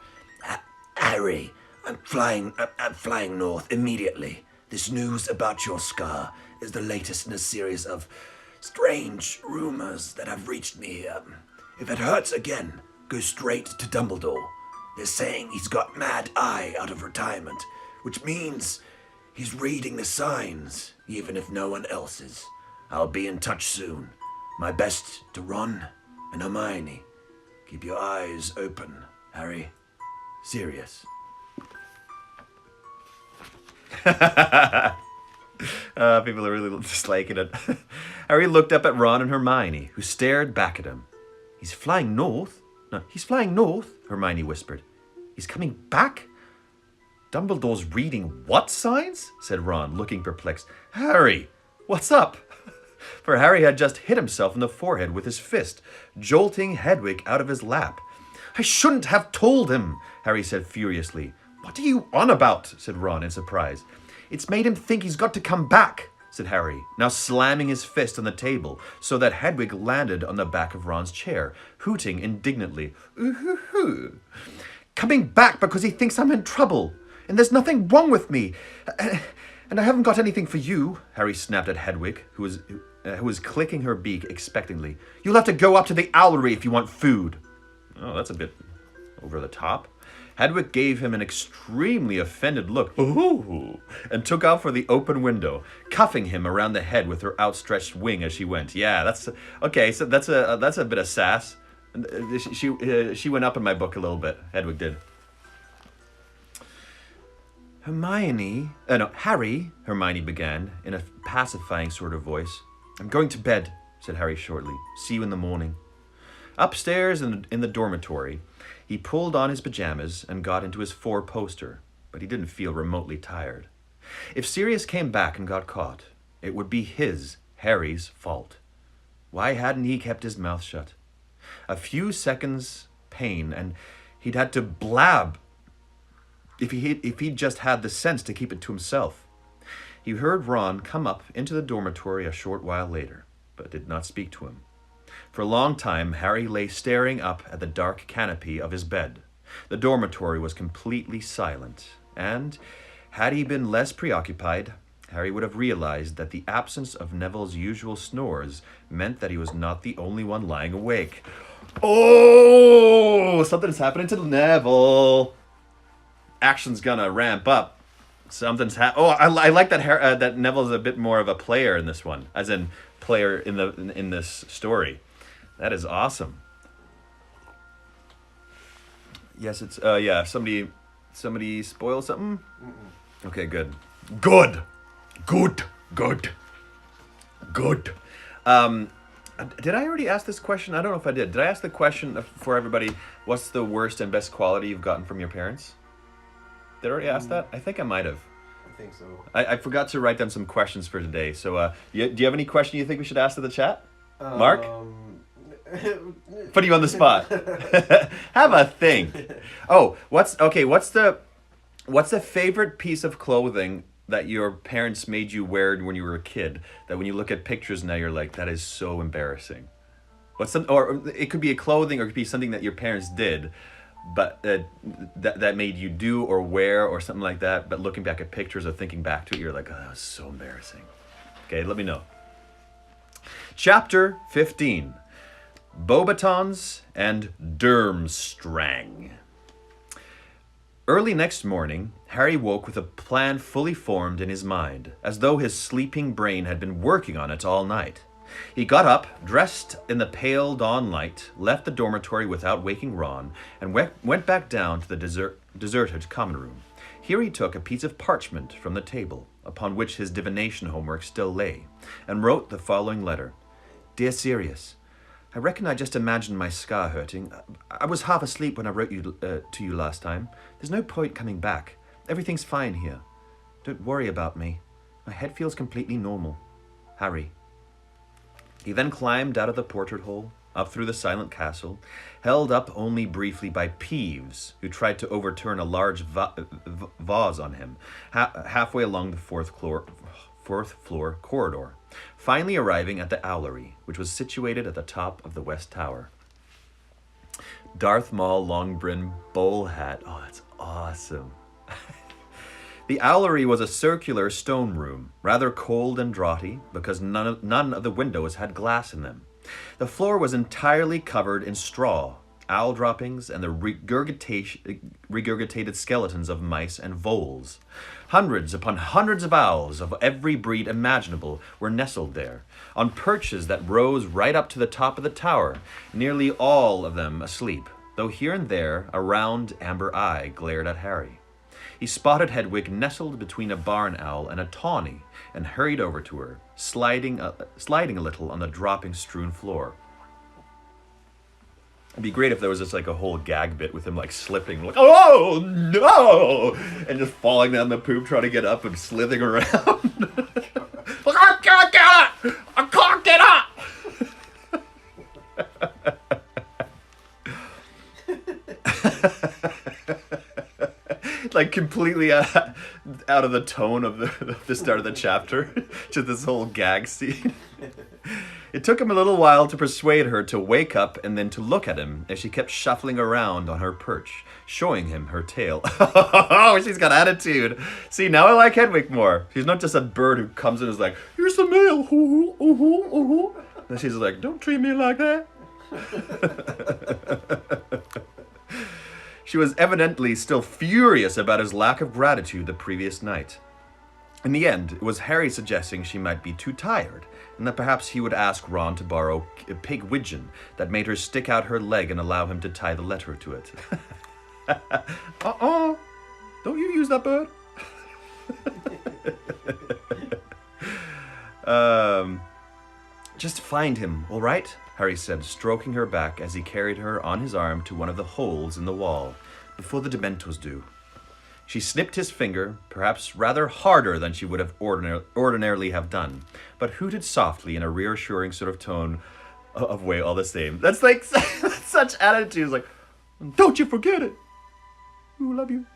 Harry, I'm flying north immediately. This news about your scar is the latest in a series of strange rumors that have reached me. If it hurts again, go straight to Dumbledore. They're saying he's got mad eye out of retirement, which means he's reading the signs, even if no one else is. I'll be in touch soon. My best to Ron and Hermione. Keep your eyes open, Harry. Sirius. People are really disliking it. Harry looked up at Ron and Hermione, who stared back at him. He's flying north? No, he's flying north, Hermione whispered. He's coming back? Dumbledore's reading what signs? Said Ron, looking perplexed. Harry, what's up? For Harry had just hit himself in the forehead with his fist, jolting Hedwig out of his lap. I shouldn't have told him, Harry said furiously. What are you on about? Said Ron in surprise. It's made him think he's got to come back, said Harry, now slamming his fist on the table so that Hedwig landed on the back of Ron's chair, hooting indignantly. Ooh-hoo-hoo. Coming back because he thinks I'm in trouble, and there's nothing wrong with me. And I haven't got anything for you, Harry snapped at Hedwig, who was clicking her beak expectantly. You'll have to go up to the owlery if you want food. Oh, that's a bit over the top. Hedwig gave him an extremely offended look, ooh, and took off for the open window, cuffing him around the head with her outstretched wing as she went. Yeah, that's okay. So that's a bit of sass. She went up in my book a little bit. Hedwig did. Harry, Hermione began in a pacifying sort of voice. I'm going to bed, said Harry shortly. See you in the morning. Upstairs in the dormitory, he pulled on his pajamas and got into his four-poster, but he didn't feel remotely tired. If Sirius came back and got caught, it would be his, Harry's fault. Why hadn't he kept his mouth shut? A few seconds pain, and he'd had to blab if he'd just had the sense to keep it to himself. He heard Ron come up into the dormitory a short while later, but did not speak to him. For a long time, Harry lay staring up at the dark canopy of his bed. The dormitory was completely silent, and had he been less preoccupied, Harry would have realized that the absence of Neville's usual snores meant that he was not the only one lying awake. Oh, something's happening to Neville. Action's gonna ramp up. I like that that Neville's a bit more of a player in this one, as in player in this story. That is awesome. Yes, it's yeah. Somebody spoiled something. Okay, good. Good. Did I already ask this question? I don't know if I did. Did I ask the question for everybody? What's the worst and best quality you've gotten from your parents? Did I already ask that? I think I might have. I think so. I forgot to write down some questions for today. So, do you have any question you think we should ask to the chat? Mark? Put you on the spot. Have a think. Oh, what's the favorite piece of clothing that your parents made you wear when you were a kid, that when you look at pictures now you're like, that is so embarrassing? Or it could be a clothing, or it could be something that your parents did, but that made you do or wear or something like that, but looking back at pictures or thinking back to it, you're like, oh, that was so embarrassing. Okay, let me know. Chapter 15. Beauxbatons and Durmstrang. Early next morning, Harry woke with a plan fully formed in his mind, as though his sleeping brain had been working on it all night. He got up, dressed in the pale dawn light, left the dormitory without waking Ron, and went back down to the deserted common room. Here he took a piece of parchment from the table, upon which his divination homework still lay, and wrote the following letter. Dear Sirius, I reckon I just imagined my scar hurting. I was half asleep when I wrote to you last time. There's no point coming back. Everything's fine here. Don't worry about me. My head feels completely normal. Harry. He then climbed out of the portrait hole, up through the silent castle, held up only briefly by Peeves, who tried to overturn a large vase on him, halfway along the fourth floor corridor, finally arriving at the owlery, which was situated at the top of the west tower. Darth Maul long-brimmed bowl hat. Oh, that's awesome. The owlery was a circular stone room, rather cold and draughty, because none of the windows had glass in them. The floor was entirely covered in straw, owl droppings, and the regurgitated skeletons of mice and voles. Hundreds upon hundreds of owls of every breed imaginable were nestled there, on perches that rose right up to the top of the tower, nearly all of them asleep, though here and there a round amber eye glared at Harry. He spotted Hedwig nestled between a barn owl and a tawny, and hurried over to her, sliding a little on the strewn floor. It'd be great if there was just like a whole gag bit with him like slipping, like, oh no, and just falling down the poop, trying to get up and slithering around. I can't get up! I can't get up! Like completely out of the tone of the start of the chapter, to this whole gag scene. It took him a little while to persuade her to wake up and then to look at him as she kept shuffling around on her perch, showing him her tail. Oh, she's got attitude. See, now I like Hedwig more. She's not just a bird who comes in and is like, here's the mail. And she's like, don't treat me like that. She was evidently still furious about his lack of gratitude the previous night. In the end, it was Harry suggesting she might be too tired, and that perhaps he would ask Ron to borrow a pig widgeon that made her stick out her leg and allow him to tie the letter to it. Don't you use that bird? Just find him, all right? Harry said, stroking her back as he carried her on his arm to one of the holes in the wall, before the Dementors do. She snipped his finger, perhaps rather harder than she would have ordinarily have done, but hooted softly in a reassuring sort of tone of way all the same. That's like such attitudes, like, don't you forget it. Ooh, love you.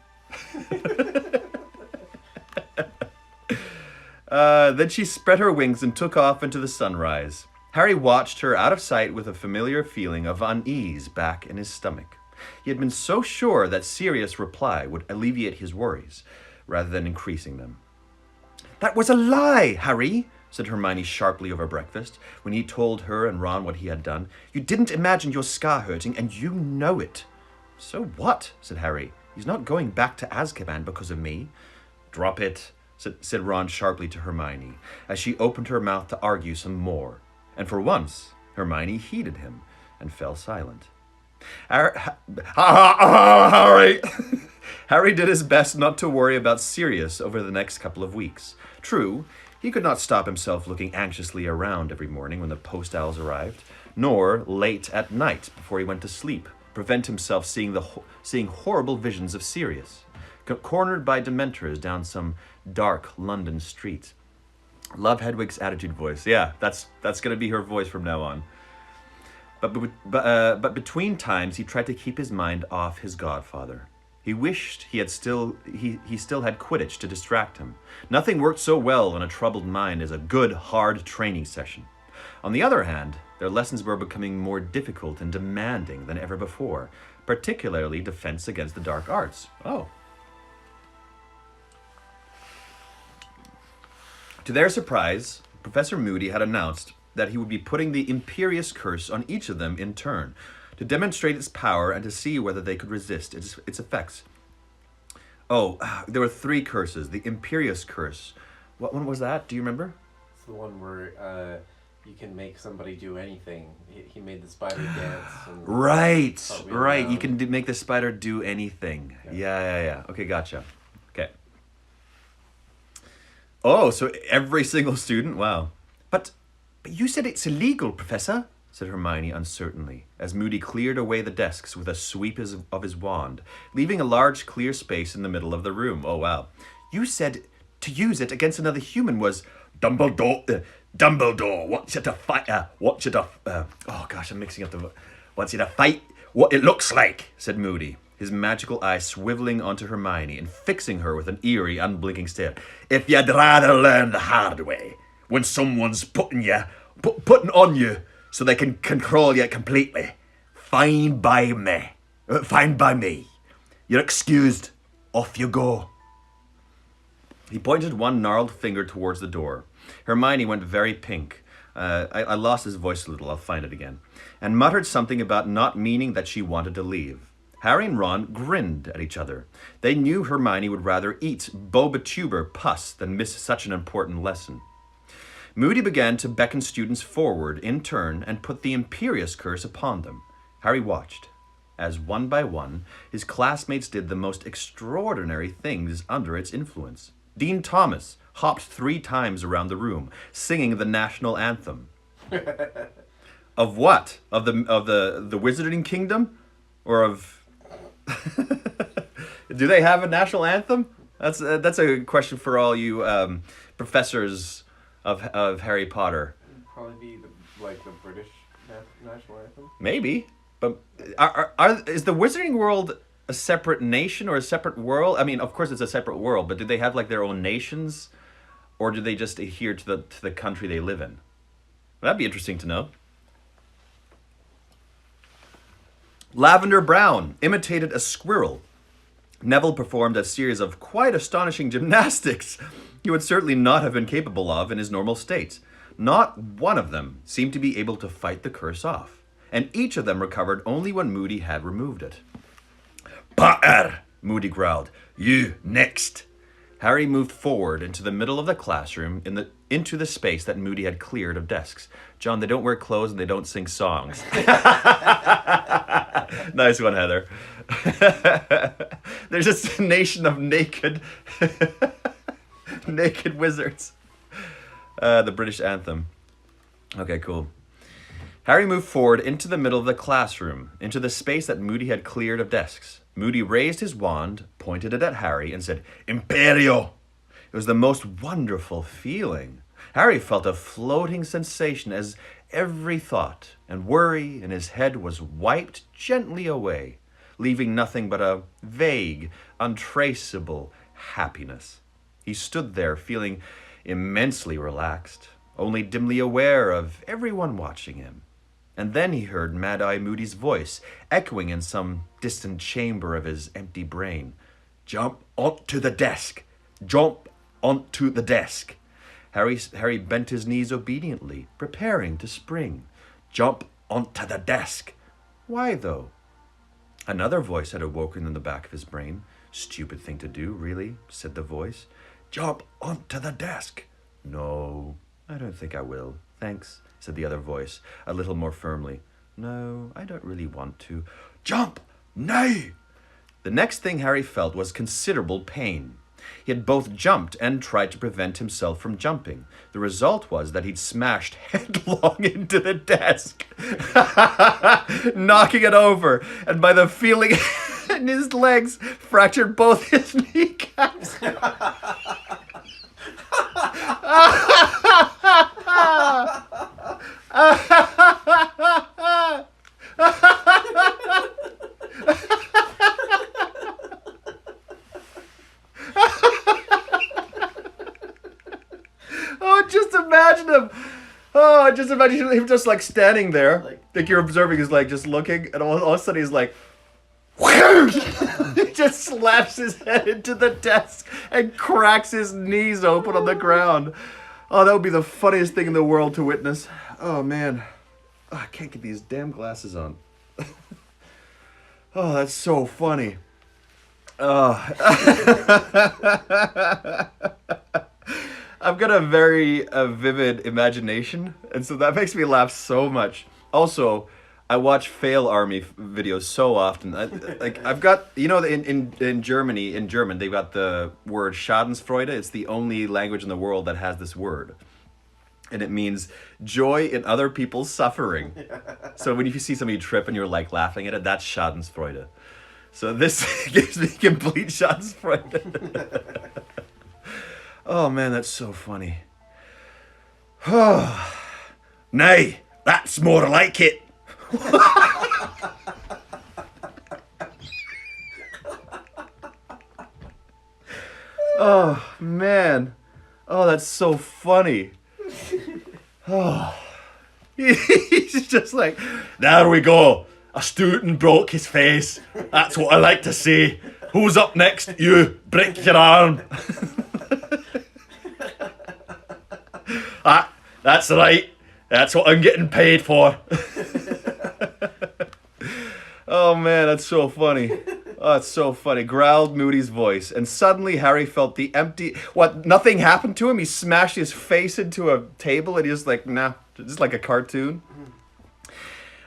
Then she spread her wings and took off into the sunrise. Harry watched her out of sight with a familiar feeling of unease back in his stomach. He had been so sure that Sirius' reply would alleviate his worries, rather than increasing them. "That was a lie, Harry," said Hermione sharply over breakfast, when he told her and Ron what he had done. "You didn't imagine your scar hurting, and you know it." "So what?" said Harry. "He's not going back to Azkaban because of me." "Drop it," said Ron sharply to Hermione, as she opened her mouth to argue some more. And for once, Hermione heeded him and fell silent. Harry! Harry did his best not to worry about Sirius over the next couple of weeks. True, he could not stop himself looking anxiously around every morning when the post owls arrived, nor late at night before he went to sleep, prevent himself seeing horrible visions of Sirius, cornered by Dementors down some dark London street. Love Hedwig's attitude voice. Yeah, that's going to be her voice from now on. But between times, he tried to keep his mind off his godfather. He wished he still had Quidditch to distract him. Nothing worked so well on a troubled mind as a good, hard training session. On the other hand, their lessons were becoming more difficult and demanding than ever before, particularly defense against the dark arts. Oh. To their surprise, Professor Moody had announced that he would be putting the Imperious Curse on each of them in turn, to demonstrate its power and to see whether they could resist its effects. Oh, there were 3 curses. The Imperious Curse. What one was that? Do you remember? It's the one where you can make somebody do anything. He made the spider dance. And right. You can make the spider do anything. Yeah. Okay, gotcha. Okay. Oh, so every single student? Wow. But you said it's illegal, Professor, said Hermione uncertainly, as Moody cleared away the desks with a sweep of his wand, leaving a large clear space in the middle of the room. Oh, wow. You said to use it against another human was Dumbledore, wants you to fight, oh gosh, I'm mixing up wants you to fight what it looks like, said Moody, his magical eye swiveling onto Hermione and fixing her with an eerie, unblinking stare. If you'd rather learn the hard way, when someone's putting on you so they can control you completely, fine by me. You're excused. Off you go. He pointed one gnarled finger towards the door. Hermione went very pink. I lost his voice a little. I'll find it again. And muttered something about not meaning that she wanted to leave. Harry and Ron grinned at each other. They knew Hermione would rather eat Bobatuber pus than miss such an important lesson. Moody began to beckon students forward in turn and put the Imperious Curse upon them. Harry watched, as one by one, his classmates did the most extraordinary things under its influence. Dean Thomas hopped 3 times around the room, singing the national anthem. Of what? Of the Wizarding Kingdom? Or of... Do they have a national anthem? That's a question for all you professors of Harry Potter. It'd probably be the British national anthem. Maybe, but is the Wizarding World a separate nation or a separate world? I mean, of course it's a separate world, but do they have their own nations, or do they just adhere to the country they live in? That'd be interesting to know. Lavender Brown imitated a squirrel. Neville performed a series of quite astonishing gymnastics he would certainly not have been capable of in his normal state. Not one of them seemed to be able to fight the curse off, and each of them recovered only when Moody had removed it. Potter, Moody growled. You next. Harry moved forward into the middle of the classroom, into the space that Moody had cleared of desks. John, they don't wear clothes and they don't sing songs. Nice one, Heather. There's just a nation of naked wizards. The British anthem. Okay, cool. Harry moved forward into the middle of the classroom, into the space that Moody had cleared of desks. Moody raised his wand, pointed it at Harry, and said, Imperio! It was the most wonderful feeling. Harry felt a floating sensation as every thought and worry in his head was wiped gently away, leaving nothing but a vague, untraceable happiness. He stood there feeling immensely relaxed, only dimly aware of everyone watching him. And then he heard Mad-Eye Moody's voice echoing in some distant chamber of his empty brain. Jump onto the desk. Jump onto the desk. Harry bent his knees obediently, preparing to spring. Jump onto the desk. Why, though? Another voice had awoken in the back of his brain. Stupid thing to do, really, said the voice. Jump onto the desk. No, I don't think I will. Thanks, said the other voice, a little more firmly. No, I don't really want to. Jump now! The next thing Harry felt was considerable pain. He had both jumped and tried to prevent himself from jumping. The result was that he'd smashed headlong into the desk, knocking it over, and by the feeling in his legs, fractured both his kneecaps. Just imagine him. Oh, just imagine him just like standing there, like you're observing, he's like just looking, and all of a sudden he's like, he just slaps his head into the desk and cracks his knees open on the ground. Oh, that would be the funniest thing in the world to witness. Oh man, I can't get these damn glasses on. Oh, that's so funny. I've got a very vivid imagination, and so that makes me laugh so much. Also, I watch fail army videos so often. I've got, you know, in Germany, in German, they've got the word Schadenfreude. It's the only language in the world that has this word. And it means joy in other people's suffering. So when you see somebody trip and you're like laughing at it, that's Schadenfreude. So this gives me complete Schadenfreude. Oh man, that's so funny. Nay, that's more like it. Oh man. Oh, that's so funny. Oh. He's just like, There we go. A student broke his face. That's what I like to see. Who's up next? You. Break your arm. That's right. That's what I'm getting paid for. oh man, that's so funny. Oh, it's so funny. Growled Moody's voice, and suddenly Harry felt the empty... What, nothing happened to him? He smashed his face into a table and he was like, nah, just like a cartoon.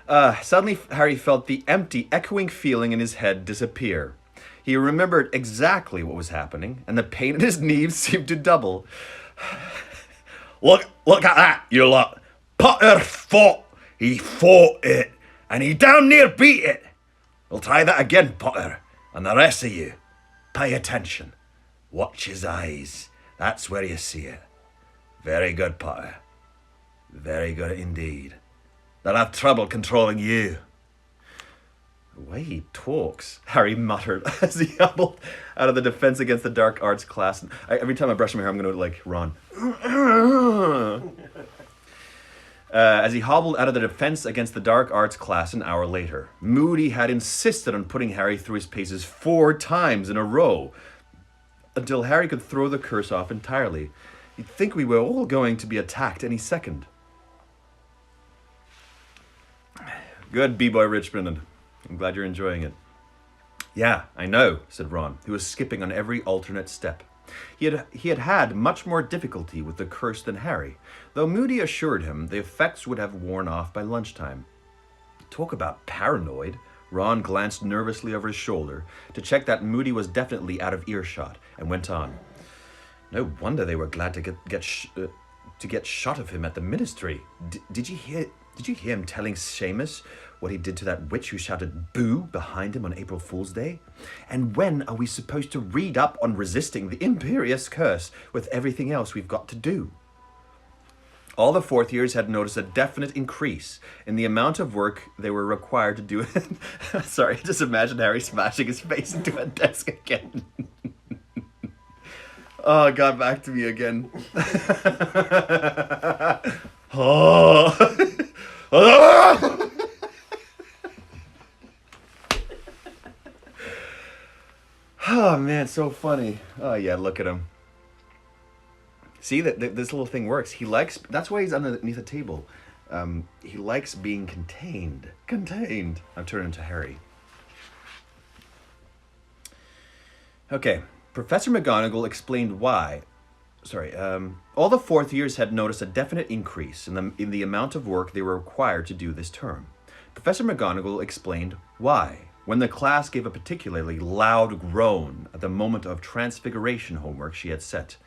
Suddenly Harry felt the empty, echoing feeling in his head disappear. He remembered exactly what was happening, and the pain in his knees seemed to double. Look at that, you lot. Potter fought. He fought it, and he damn near beat it. We'll try that again, Potter, and the rest of you. Pay attention. Watch his eyes. That's where you see it. Very good, Potter. Very good indeed. They'll have trouble controlling you. The way he talks, Harry muttered as he hobbled out of the Defense Against the Dark Arts class. Every time I brush my hair, I'm going to like Ron. As he hobbled out of the Defense Against the Dark Arts class an hour later, Moody had insisted on putting Harry through his paces 4 times in a row until Harry could throw the curse off entirely. You'd think we were all going to be attacked any second. Good, B-Boy Richmond. I'm glad you're enjoying it. Yeah, I know, said Ron, who was skipping on every alternate step. He had had much more difficulty with the curse than Harry, though Moody assured him the effects would have worn off by lunchtime. Talk about paranoid. Ron glanced nervously over his shoulder to check that Moody was definitely out of earshot, and went on. No wonder they were glad to get shot of him at the ministry. Did you Did you hear him telling Seamus what he did to that witch who shouted boo behind him on April Fool's Day? And when are we supposed to read up on resisting the Imperious Curse with everything else we've got to do? All the fourth years had noticed a definite increase in the amount of work they were required to do. Sorry, I just imagine Harry smashing his face into a desk again. Oh, it got back to me again. Oh. Oh man, so funny. Oh yeah, look at him. See that this little thing works. He likes. That's why he's underneath a table. He likes being contained. Contained. I'm turning to Harry. Okay. Professor McGonagall explained why. All the fourth years had noticed a definite increase in the amount of work they were required to do this term. Professor McGonagall explained why, when the class gave a particularly loud groan at the moment of transfiguration homework she had set.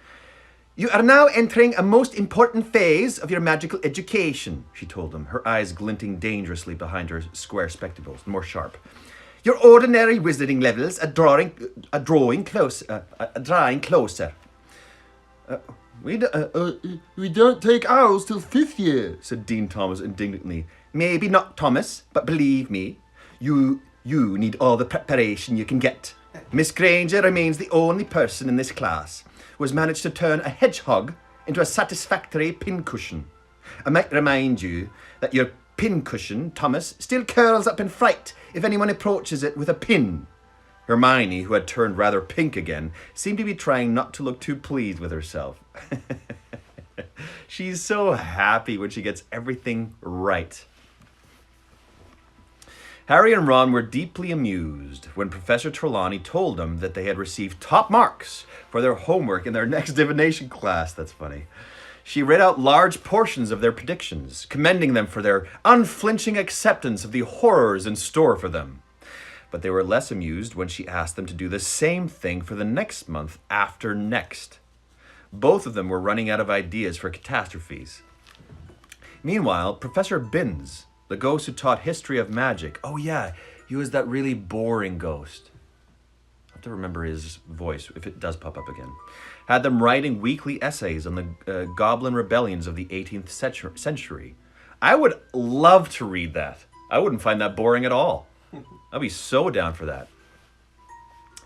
"You are now entering a most important phase of your magical education," she told them, her eyes glinting dangerously behind her square spectacles, more sharp. "Your ordinary wizarding levels are drawing closer. We don't take ours till 5th year, said Dean Thomas indignantly. Maybe not, Thomas, but believe me, you need all the preparation you can get. Miss Granger remains the only person in this class who has managed to turn a hedgehog into a satisfactory pincushion. I might remind you that your pincushion, Thomas, still curls up in fright if anyone approaches it with a pin." Hermione, who had turned rather pink again, seemed to be trying not to look too pleased with herself. She's so happy when she gets everything right. Harry and Ron were deeply amused when Professor Trelawney told them that they had received top marks for their homework in their next divination class. That's funny. She read out large portions of their predictions, commending them for their unflinching acceptance of the horrors in store for them. But they were less amused when she asked them to do the same thing for the next month after next. Both of them were running out of ideas for catastrophes. Meanwhile, Professor Binns, the ghost who taught history of magic, oh yeah, he was that really boring ghost. I have to remember his voice if it does pop up again. Had them writing weekly essays on the goblin rebellions of the 18th century. I would love to read that. I wouldn't find that boring at all. I'd be so down for that.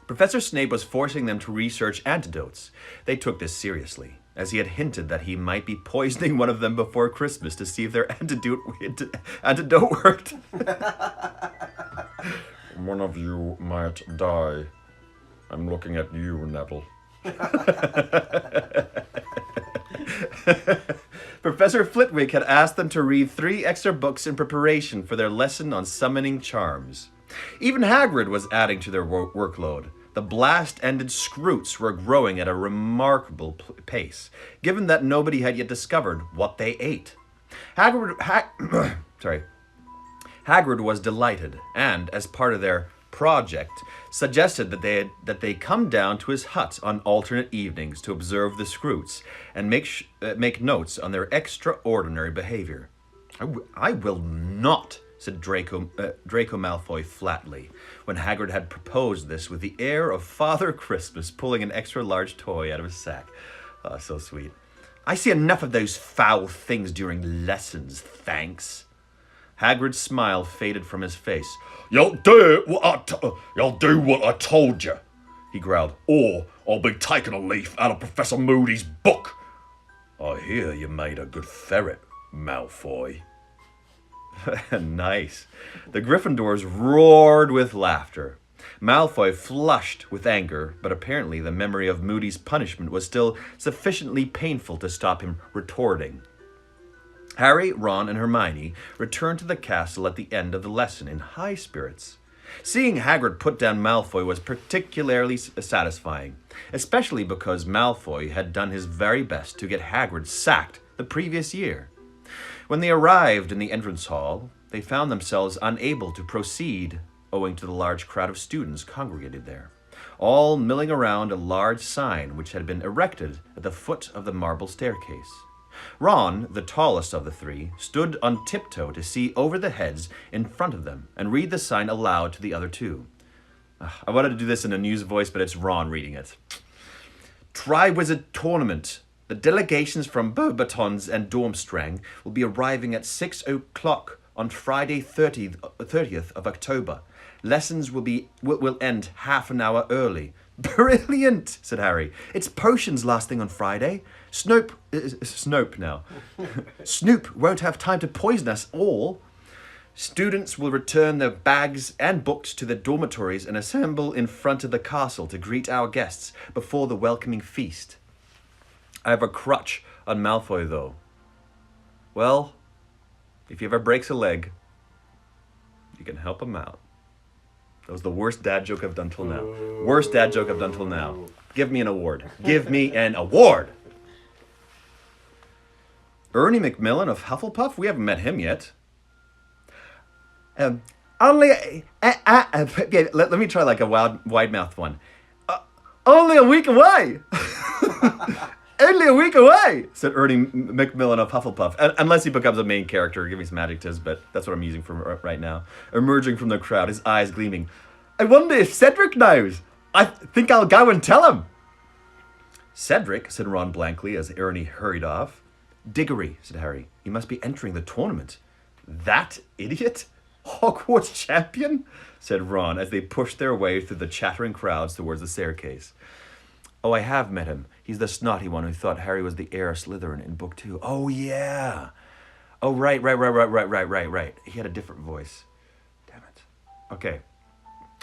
Professor Snape was forcing them to research antidotes. They took this seriously, as he had hinted that he might be poisoning one of them before Christmas to see if their antidote worked. One of you might die. I'm looking at you, Neville. Professor Flitwick had asked them to read 3 extra books in preparation for their lesson on summoning charms. Even Hagrid was adding to their workload. The blast-ended Scroots were growing at a remarkable pace, given that nobody had yet discovered what they ate. Hagrid was delighted, and, as part of their project, suggested that they come down to his hut on alternate evenings to observe the Scroots and make notes on their extraordinary behavior. I will not, said Draco Malfoy flatly, when Hagrid had proposed this with the air of Father Christmas pulling an extra large toy out of his sack. Oh, so sweet. I see enough of those foul things during lessons, thanks. Hagrid's smile faded from his face. You'll do what I told you, he growled, or I'll be taking a leaf out of Professor Moody's book. I hear you made a good ferret, Malfoy. Nice. The Gryffindors roared with laughter. Malfoy flushed with anger, but apparently the memory of Moody's punishment was still sufficiently painful to stop him retorting. Harry, Ron, and Hermione returned to the castle at the end of the lesson in high spirits. Seeing Hagrid put down Malfoy was particularly satisfying, especially because Malfoy had done his very best to get Hagrid sacked the previous year. When they arrived in the entrance hall, they found themselves unable to proceed owing to the large crowd of students congregated there, all milling around a large sign which had been erected at the foot of the marble staircase. Ron, the tallest of the three, stood on tiptoe to see over the heads in front of them and read the sign aloud to the other two. I wanted to do this in a news voice, but it's Ron reading it. Triwizard Tournament. The delegations from Beauxbatons and Dormstrang will be arriving at 6 o'clock on Friday 30th of October. Lessons will end half an hour early. Brilliant, said Harry. It's potions last thing on Friday. Snope now. Snoop won't have time to poison us all. Students will return their bags and books to their dormitories and assemble in front of the castle to greet our guests before the welcoming feast. I have a crutch on Malfoy, though. Well, if he ever breaks a leg, you can help him out. That was the worst dad joke I've done till now. Worst dad joke I've done till now. Give me an award. Give me an award! Ernie Macmillan of Hufflepuff? We haven't met him yet. Let me try like a wide mouth one. Only a week away! Only a week away, said Ernie Macmillan of Hufflepuff. Unless he becomes a main character, give me some adjectives, but that's what I'm using for right now. Emerging from the crowd, his eyes gleaming. I wonder if Cedric knows. I think I'll go and tell him. Cedric, said Ron blankly as Ernie hurried off. Diggory, said Harry. He must be entering the tournament. That idiot? Hogwarts champion? Said Ron as they pushed their way through the chattering crowds towards the staircase. Oh, I have met him. He's the snotty one who thought Harry was the heir of Slytherin in book 2. Oh, yeah. Oh, right. He had a different voice. Damn it. Okay.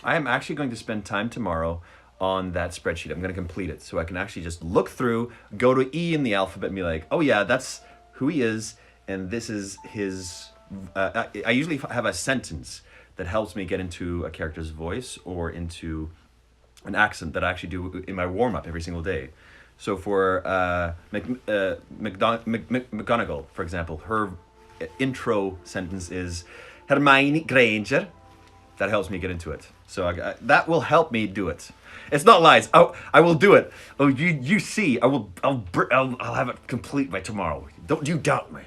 I am actually going to spend time tomorrow on that spreadsheet. I'm going to complete it so I can actually just look through, go to E in the alphabet and be like, oh, yeah, that's who he is, and this is his... I usually have a sentence that helps me get into a character's voice or into an accent that I actually do in my warm-up every single day. So for McGonagall, for example, her intro sentence is Hermione Granger. That helps me get into it. So that will help me do it. It's not lies. I will do it. Oh, you see, I'll have it complete by tomorrow. Don't you doubt me.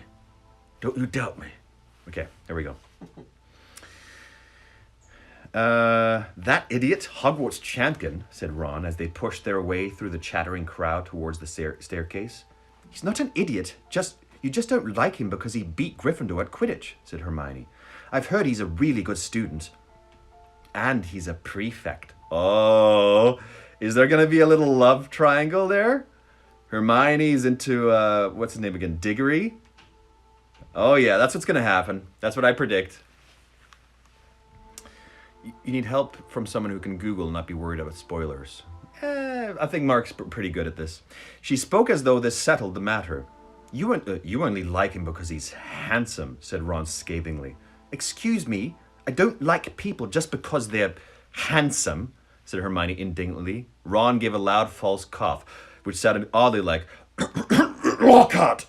Don't you doubt me. Okay, there we go. That idiot Hogwarts champion, said Ron as they pushed their way through the chattering crowd towards the staircase. He's not an idiot, you just don't like him because he beat Gryffindor at Quidditch, said Hermione. I've heard he's a really good student. And he's a prefect. Oh, is there going to be a little love triangle there? Hermione's into, what's his name again, Diggory? Oh yeah, that's what's going to happen. That's what I predict. You need help from someone who can Google and not be worried about spoilers. I think Mark's pretty good at this. She spoke as though this settled the matter. You only like him because he's handsome, said Ron scathingly. Excuse me, I don't like people just because they're handsome, said Hermione indignantly. Ron gave a loud false cough, which sounded oddly like Lockhart.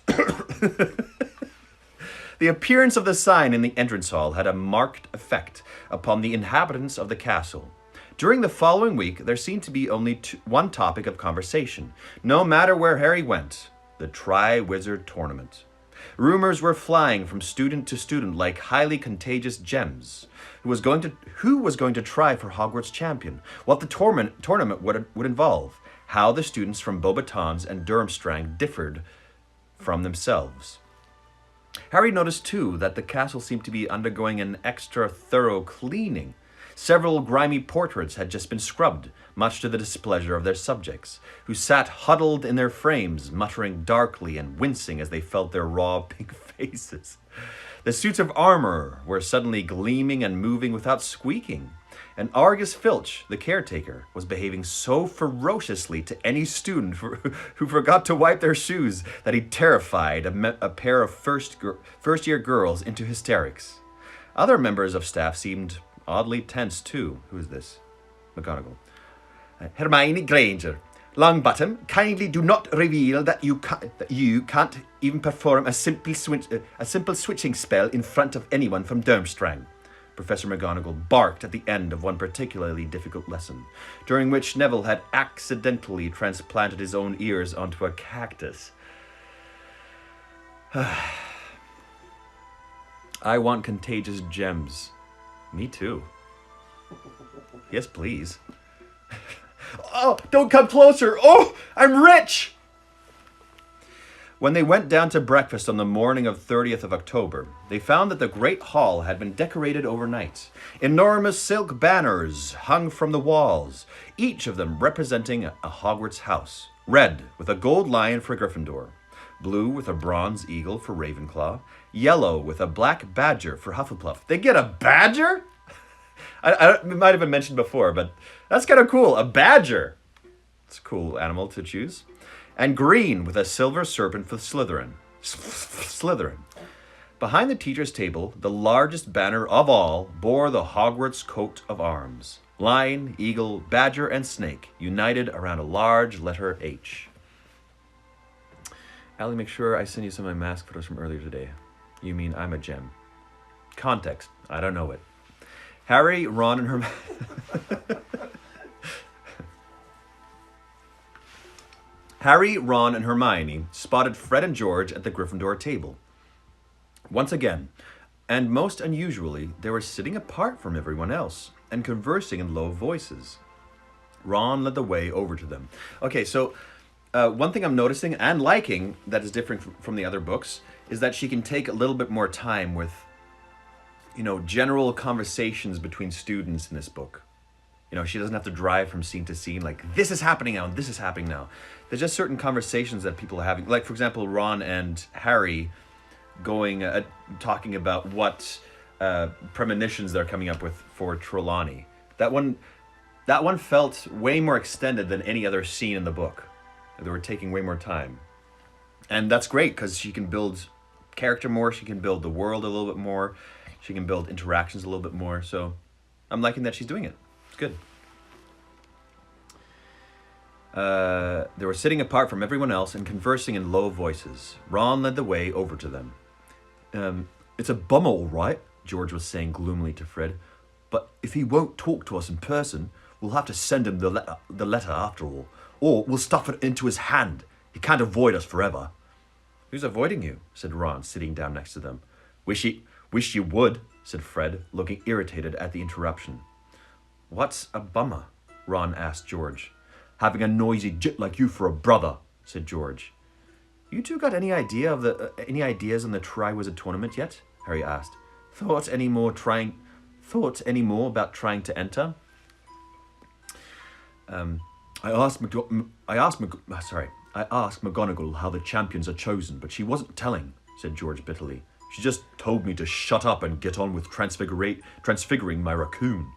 The appearance of the sign in the entrance hall had a marked effect upon the inhabitants of the castle. During the following week, there seemed to be only one topic of conversation, no matter where Harry went: the Triwizard Tournament. Rumors were flying from student to student like highly contagious gems. Who was going to try for Hogwarts champion? What the tournament would involve? How the students from Beauxbatons and Durmstrang differed from themselves. Harry noticed, too, that the castle seemed to be undergoing an extra thorough cleaning. Several grimy portraits had just been scrubbed, much to the displeasure of their subjects, who sat huddled in their frames, muttering darkly and wincing as they felt their raw pink faces. The suits of armor were suddenly gleaming and moving without squeaking, and Argus Filch, the caretaker, was behaving so ferociously to any student who forgot to wipe their shoes that he terrified a pair of first-year girls into hysterics. Other members of staff seemed oddly tense, too. Who is this? McGonagall. Hermione Granger. Longbottom, kindly do not reveal that you can't even perform a simple switching spell in front of anyone from Durmstrang. Professor McGonagall barked at the end of one particularly difficult lesson, during which Neville had accidentally transplanted his own ears onto a cactus. I want contagious gems. Me too. Yes, please. Oh, don't come closer. Oh, I'm rich. When they went down to breakfast on the morning of 30th of October, they found that the great hall had been decorated overnight. Enormous silk banners hung from the walls, each of them representing a Hogwarts house. Red, with a gold lion for Gryffindor. Blue, with a bronze eagle for Ravenclaw. Yellow, with a black badger for Hufflepuff. They get a badger? It might have been mentioned before, but that's kind of cool. A badger. It's a cool animal to choose. And green with a silver serpent for Slytherin. Slytherin. Behind the teacher's table, the largest banner of all bore the Hogwarts coat of arms. Lion, eagle, badger, and snake united around a large letter H. Allie, make sure I send you some of my mask photos from earlier today. You mean I'm a gem. Context. I don't know it. Harry, Ron, and Hermione... Harry, Ron, and Hermione spotted Fred and George at the Gryffindor table. Once again, and most unusually, they were sitting apart from everyone else and conversing in low voices. Ron led the way over to them. Okay, so one thing I'm noticing and liking that is different from the other books is that she can take a little bit more time with, you know, general conversations between students in this book. You know, she doesn't have to drive from scene to scene like, this is happening now and this is happening now. There's just certain conversations that people are having. Like, for example, Ron and Harry going, talking about what premonitions they're coming up with for Trelawney. That one felt way more extended than any other scene in the book. They were taking way more time. And that's great because she can build character more. She can build the world a little bit more. She can build interactions a little bit more. So I'm liking that she's doing it. It's good. They were sitting apart from everyone else and conversing in low voices. Ron led the way over to them. It's a bummer, all right, George was saying gloomily to Fred. But if he won't talk to us in person, we'll have to send him the letter after all. Or we'll stuff it into his hand. He can't avoid us forever. Who's avoiding you? Said Ron, sitting down next to them. Wish you would, said Fred, looking irritated at the interruption. What's a bummer? Ron asked George. Having a noisy jit like you for a brother, said George. You two got any ideas on the Triwizard Tournament yet? Harry asked. Thought any more about trying to enter? I asked McGonagall how the champions are chosen, but she wasn't telling, said George bitterly. She just told me to shut up and get on with transfiguring my raccoon.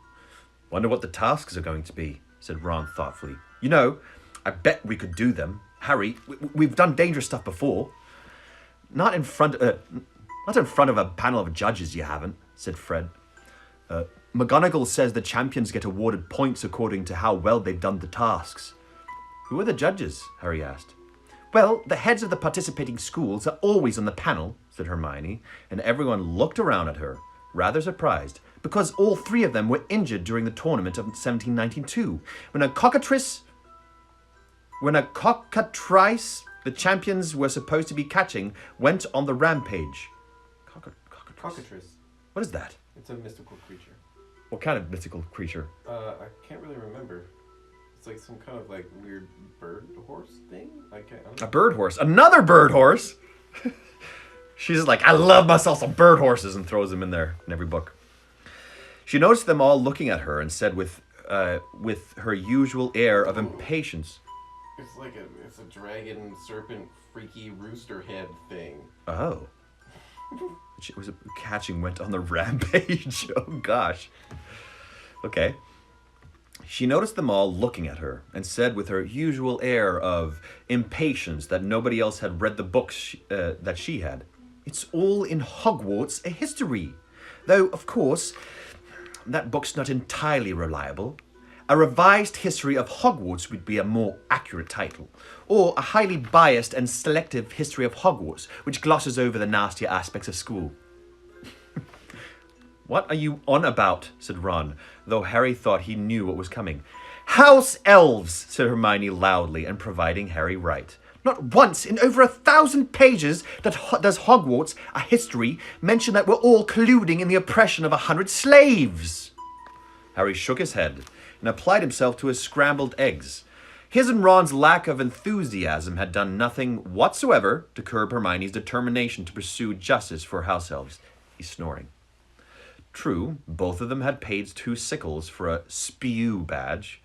Wonder what the tasks are going to be, said Ron thoughtfully. You know, I bet we could do them. Harry, we've done dangerous stuff before. Not in front of a panel of judges, you haven't, said Fred. McGonagall says the champions get awarded points according to how well they've done the tasks. Who are the judges? Harry asked. Well, the heads of the participating schools are always on the panel, said Hermione, and everyone looked around at her, rather surprised, because all three of them were injured during the tournament of 1792, when a cockatrice the champions were supposed to be catching went on the rampage. Cockatrice. What is that? It's a mystical creature. What kind of mystical creature? I can't really remember. It's like some kind of like weird bird horse thing. A bird horse. Another bird horse. She's just like, I love myself some bird horses, and throws them in there in every book. She noticed them all looking at her and said with her usual air of impatience. It's a dragon, serpent, freaky rooster head thing. Oh. It was went on the rampage. Oh gosh. Okay. She noticed them all looking at her and said with her usual air of impatience that nobody else had read the books that she had. It's all in Hogwarts, a history. Though, of course, that book's not entirely reliable. A revised history of Hogwarts would be a more accurate title. Or a highly biased and selective history of Hogwarts, which glosses over the nastier aspects of school. What are you on about? Said Ron, though Harry thought he knew what was coming. House elves, said Hermione loudly and providing Harry right. Not once in over 1,000 pages does Hogwarts, a history, mention that we're all colluding in the oppression of 100 slaves. Harry shook his head and applied himself to his scrambled eggs. His and Ron's lack of enthusiasm had done nothing whatsoever to curb Hermione's determination to pursue justice for house elves. He's snoring. True, both of them had paid 2 sickles for a spew badge,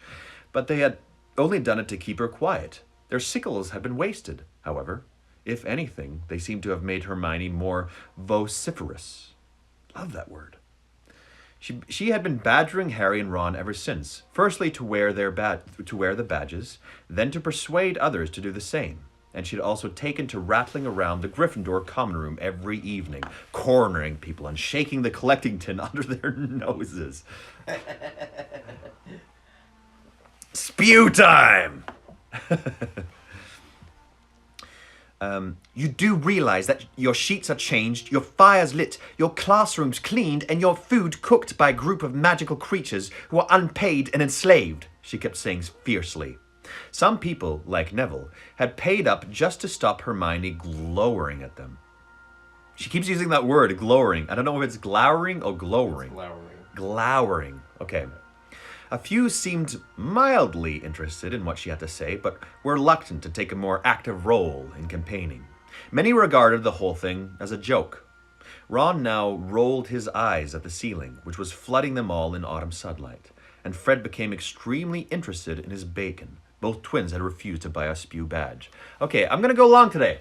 but they had only done it to keep her quiet. Their sickles had been wasted, however. If anything, they seemed to have made Hermione more vociferous. Love that word. She had been badgering Harry and Ron ever since. Firstly, to wear the badges, then to persuade others to do the same. And she'd also taken to rattling around the Gryffindor common room every evening, cornering people and shaking the collecting tin under their noses. Spew time! You do realize that your sheets are changed, your fires lit, your classrooms cleaned, and your food cooked by a group of magical creatures who are unpaid and enslaved, she kept saying fiercely. Some people, like Neville, had paid up just to stop Hermione glowering at them. She keeps using that word, glowering. I don't know if it's glowering or glowering. Glowering. Okay. A few seemed mildly interested in what she had to say, but were reluctant to take a more active role in campaigning. Many regarded the whole thing as a joke. Ron now rolled his eyes at the ceiling, which was flooding them all in autumn sunlight, and Fred became extremely interested in his bacon. Both twins had refused to buy a spew badge. Okay, I'm gonna go long today.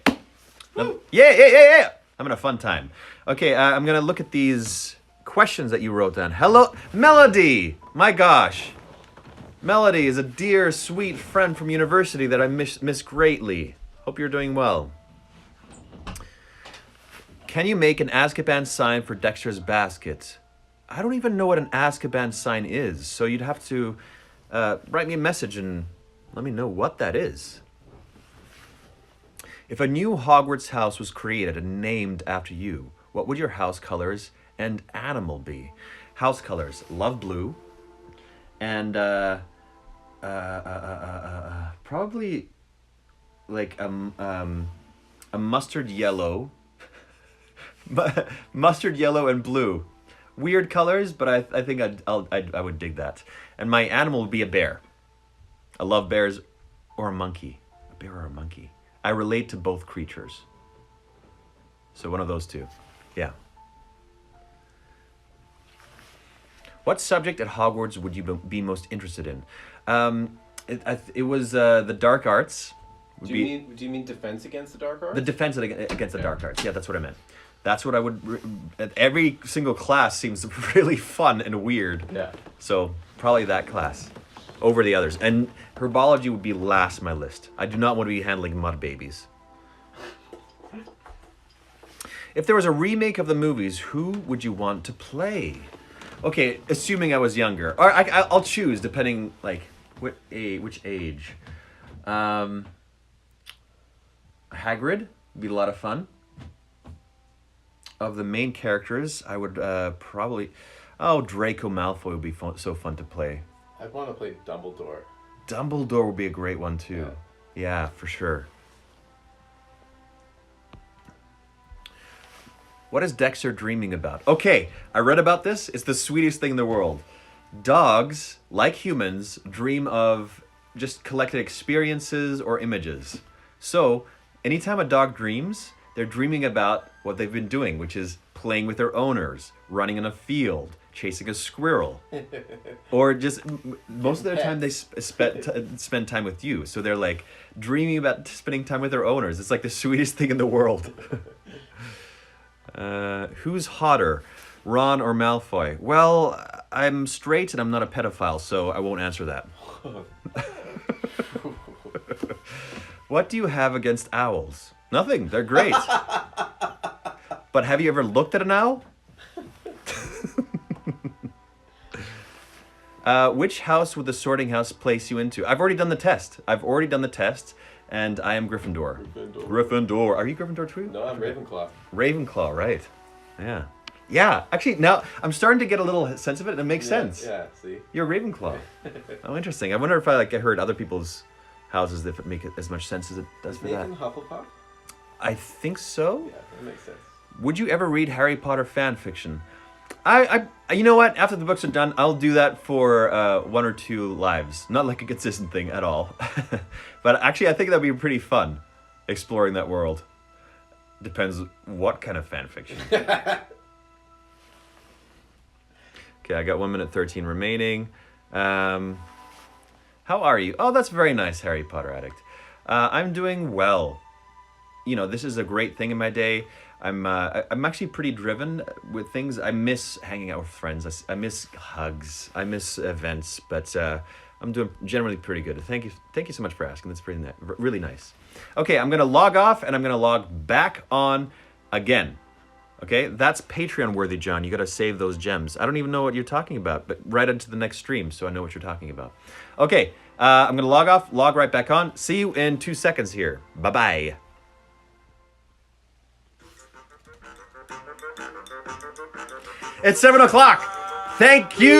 Yeah. I'm having a fun time. Okay, I'm gonna look at these questions that you wrote down. Hello, Melody! My gosh. Melody is a dear, sweet friend from university that I miss greatly. Hope you're doing well. Can you make an Azkaban sign for Dexter's basket? I don't even know what an Azkaban sign is, so you'd have to write me a message and let me know what that is. If a new Hogwarts house was created and named after you, what would your house colors and animal be? House colors: love blue, and probably like a mustard yellow, mustard yellow and blue. Weird colors, but I think I would dig that. And my animal would be a bear. I love bears, or a monkey. A bear or a monkey. I relate to both creatures. So one of those two. Yeah. What subject at Hogwarts would you be most interested in? It was the dark arts. Do you mean defense against the dark arts? The defense against the dark arts. Yeah, that's what I meant. That's what I would... Every single class seems really fun and weird. Yeah. So probably that class over the others. And herbology would be last on my list. I do not want to be handling mud babies. If there was a remake of the movies, who would you want to play? Okay, assuming I was younger. Or I'll choose depending, like, which age. Hagrid would be a lot of fun. Of the main characters, I would probably... Oh, Draco Malfoy would be so fun to play. I'd want to play Dumbledore. Dumbledore would be a great one, too. Yeah, for sure. What is Dexter dreaming about? Okay, I read about this. It's the sweetest thing in the world. Dogs, like humans, dream of just collected experiences or images. So, anytime a dog dreams, they're dreaming about what they've been doing, which is playing with their owners, running in a field, chasing a squirrel, or just most of their time they spend time with you. So they're like dreaming about spending time with their owners. It's like the sweetest thing in the world. Who's hotter, Ron or Malfoy? Well, I'm straight and I'm not a pedophile, so I won't answer that. What do you have against owls? Nothing. They're great. But have you ever looked at an owl? Which house would the sorting house place you into? I've already done the test. And I am Gryffindor. Gryffindor. Are you Gryffindor too? No, I'm Ravenclaw. Ravenclaw, right. Yeah. Yeah, actually, now I'm starting to get a little sense of it, and it makes sense. Yeah, see? You're Ravenclaw. Oh, interesting. I wonder if I heard other people's houses if it make as much sense as it does for that. Nathan Hufflepuff? I think so. Yeah, that makes sense. Would you ever read Harry Potter fan fiction? You know what? After the books are done, I'll do that for 1 or 2 lives. Not like a consistent thing at all. But actually, I think that'd be pretty fun, exploring that world. Depends what kind of fan fiction. Okay, I got 1 minute 13 remaining. How are you? Oh, that's very nice, Harry Potter addict. I'm doing well. You know, this is a great thing in my day. I'm actually pretty driven with things. I miss hanging out with friends. I miss hugs. I miss events. But I'm doing generally pretty good. Thank you so much for asking. That's pretty really nice. Okay, I'm gonna log off and I'm gonna log back on again. Okay, that's Patreon worthy, John. You gotta save those gems. I don't even know what you're talking about, but right into the next stream so I know what you're talking about. Okay, I'm gonna log off, log right back on. See you in 2 seconds here. Bye-bye. It's 7 o'clock. Thank you,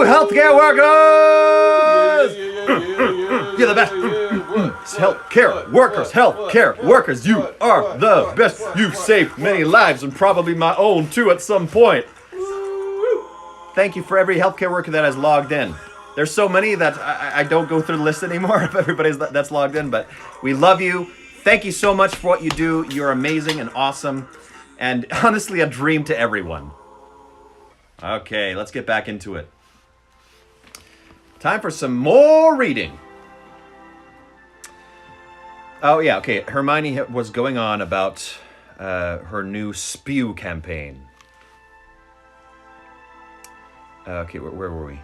healthcare workers! You're the best. Healthcare workers, healthcare workers, you are the best. You've saved many lives and probably my own too at some point. Thank you for every healthcare worker that has logged in. There's so many that I don't go through the list anymore of everybody that's logged in, but we love you. Thank you so much for what you do. You're amazing and awesome, and honestly a dream to everyone. Okay, let's get back into it. Time for some more reading. Oh, yeah, okay. Hermione was going on about her new spew campaign. Okay, where were we?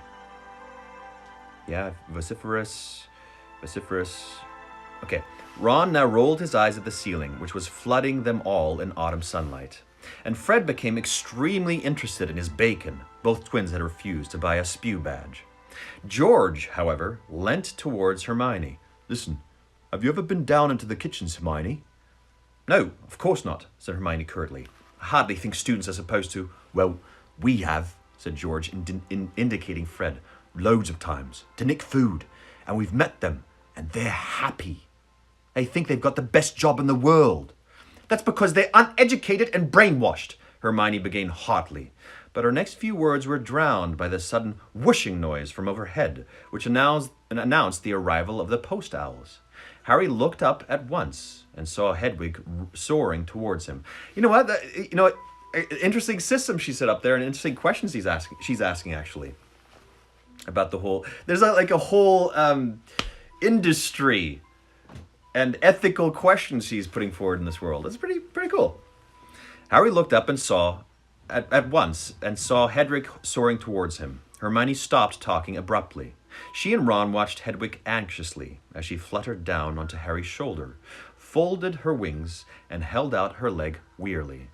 Yeah, vociferous. Okay. Ron now rolled his eyes at the ceiling, which was flooding them all in autumn sunlight. And Fred became extremely interested in his bacon. Both twins had refused to buy a spew badge. George, however, leant towards Hermione. Listen, have you ever been down into the kitchens, Hermione? No, of course not, said Hermione curtly. I hardly think students are supposed to. Well, we have, said George, indicating Fred. Loads of times, to nick food. And we've met them, and they're happy. They think they've got the best job in the world. That's because they're uneducated and brainwashed, Hermione began hotly. But her next few words were drowned by the sudden whooshing noise from overhead, which announced the arrival of the post owls. Harry looked up at once and saw Hedwig soaring towards him. You know what? Interesting system she set up there, and interesting questions she's asking actually about the whole. There's a whole industry and ethical questions she's putting forward in this world. It's pretty cool. Harry looked up and saw at once and saw Hedwig soaring towards him. Hermione stopped talking abruptly. She and Ron watched Hedwig anxiously as she fluttered down onto Harry's shoulder, folded her wings, and held out her leg wearily.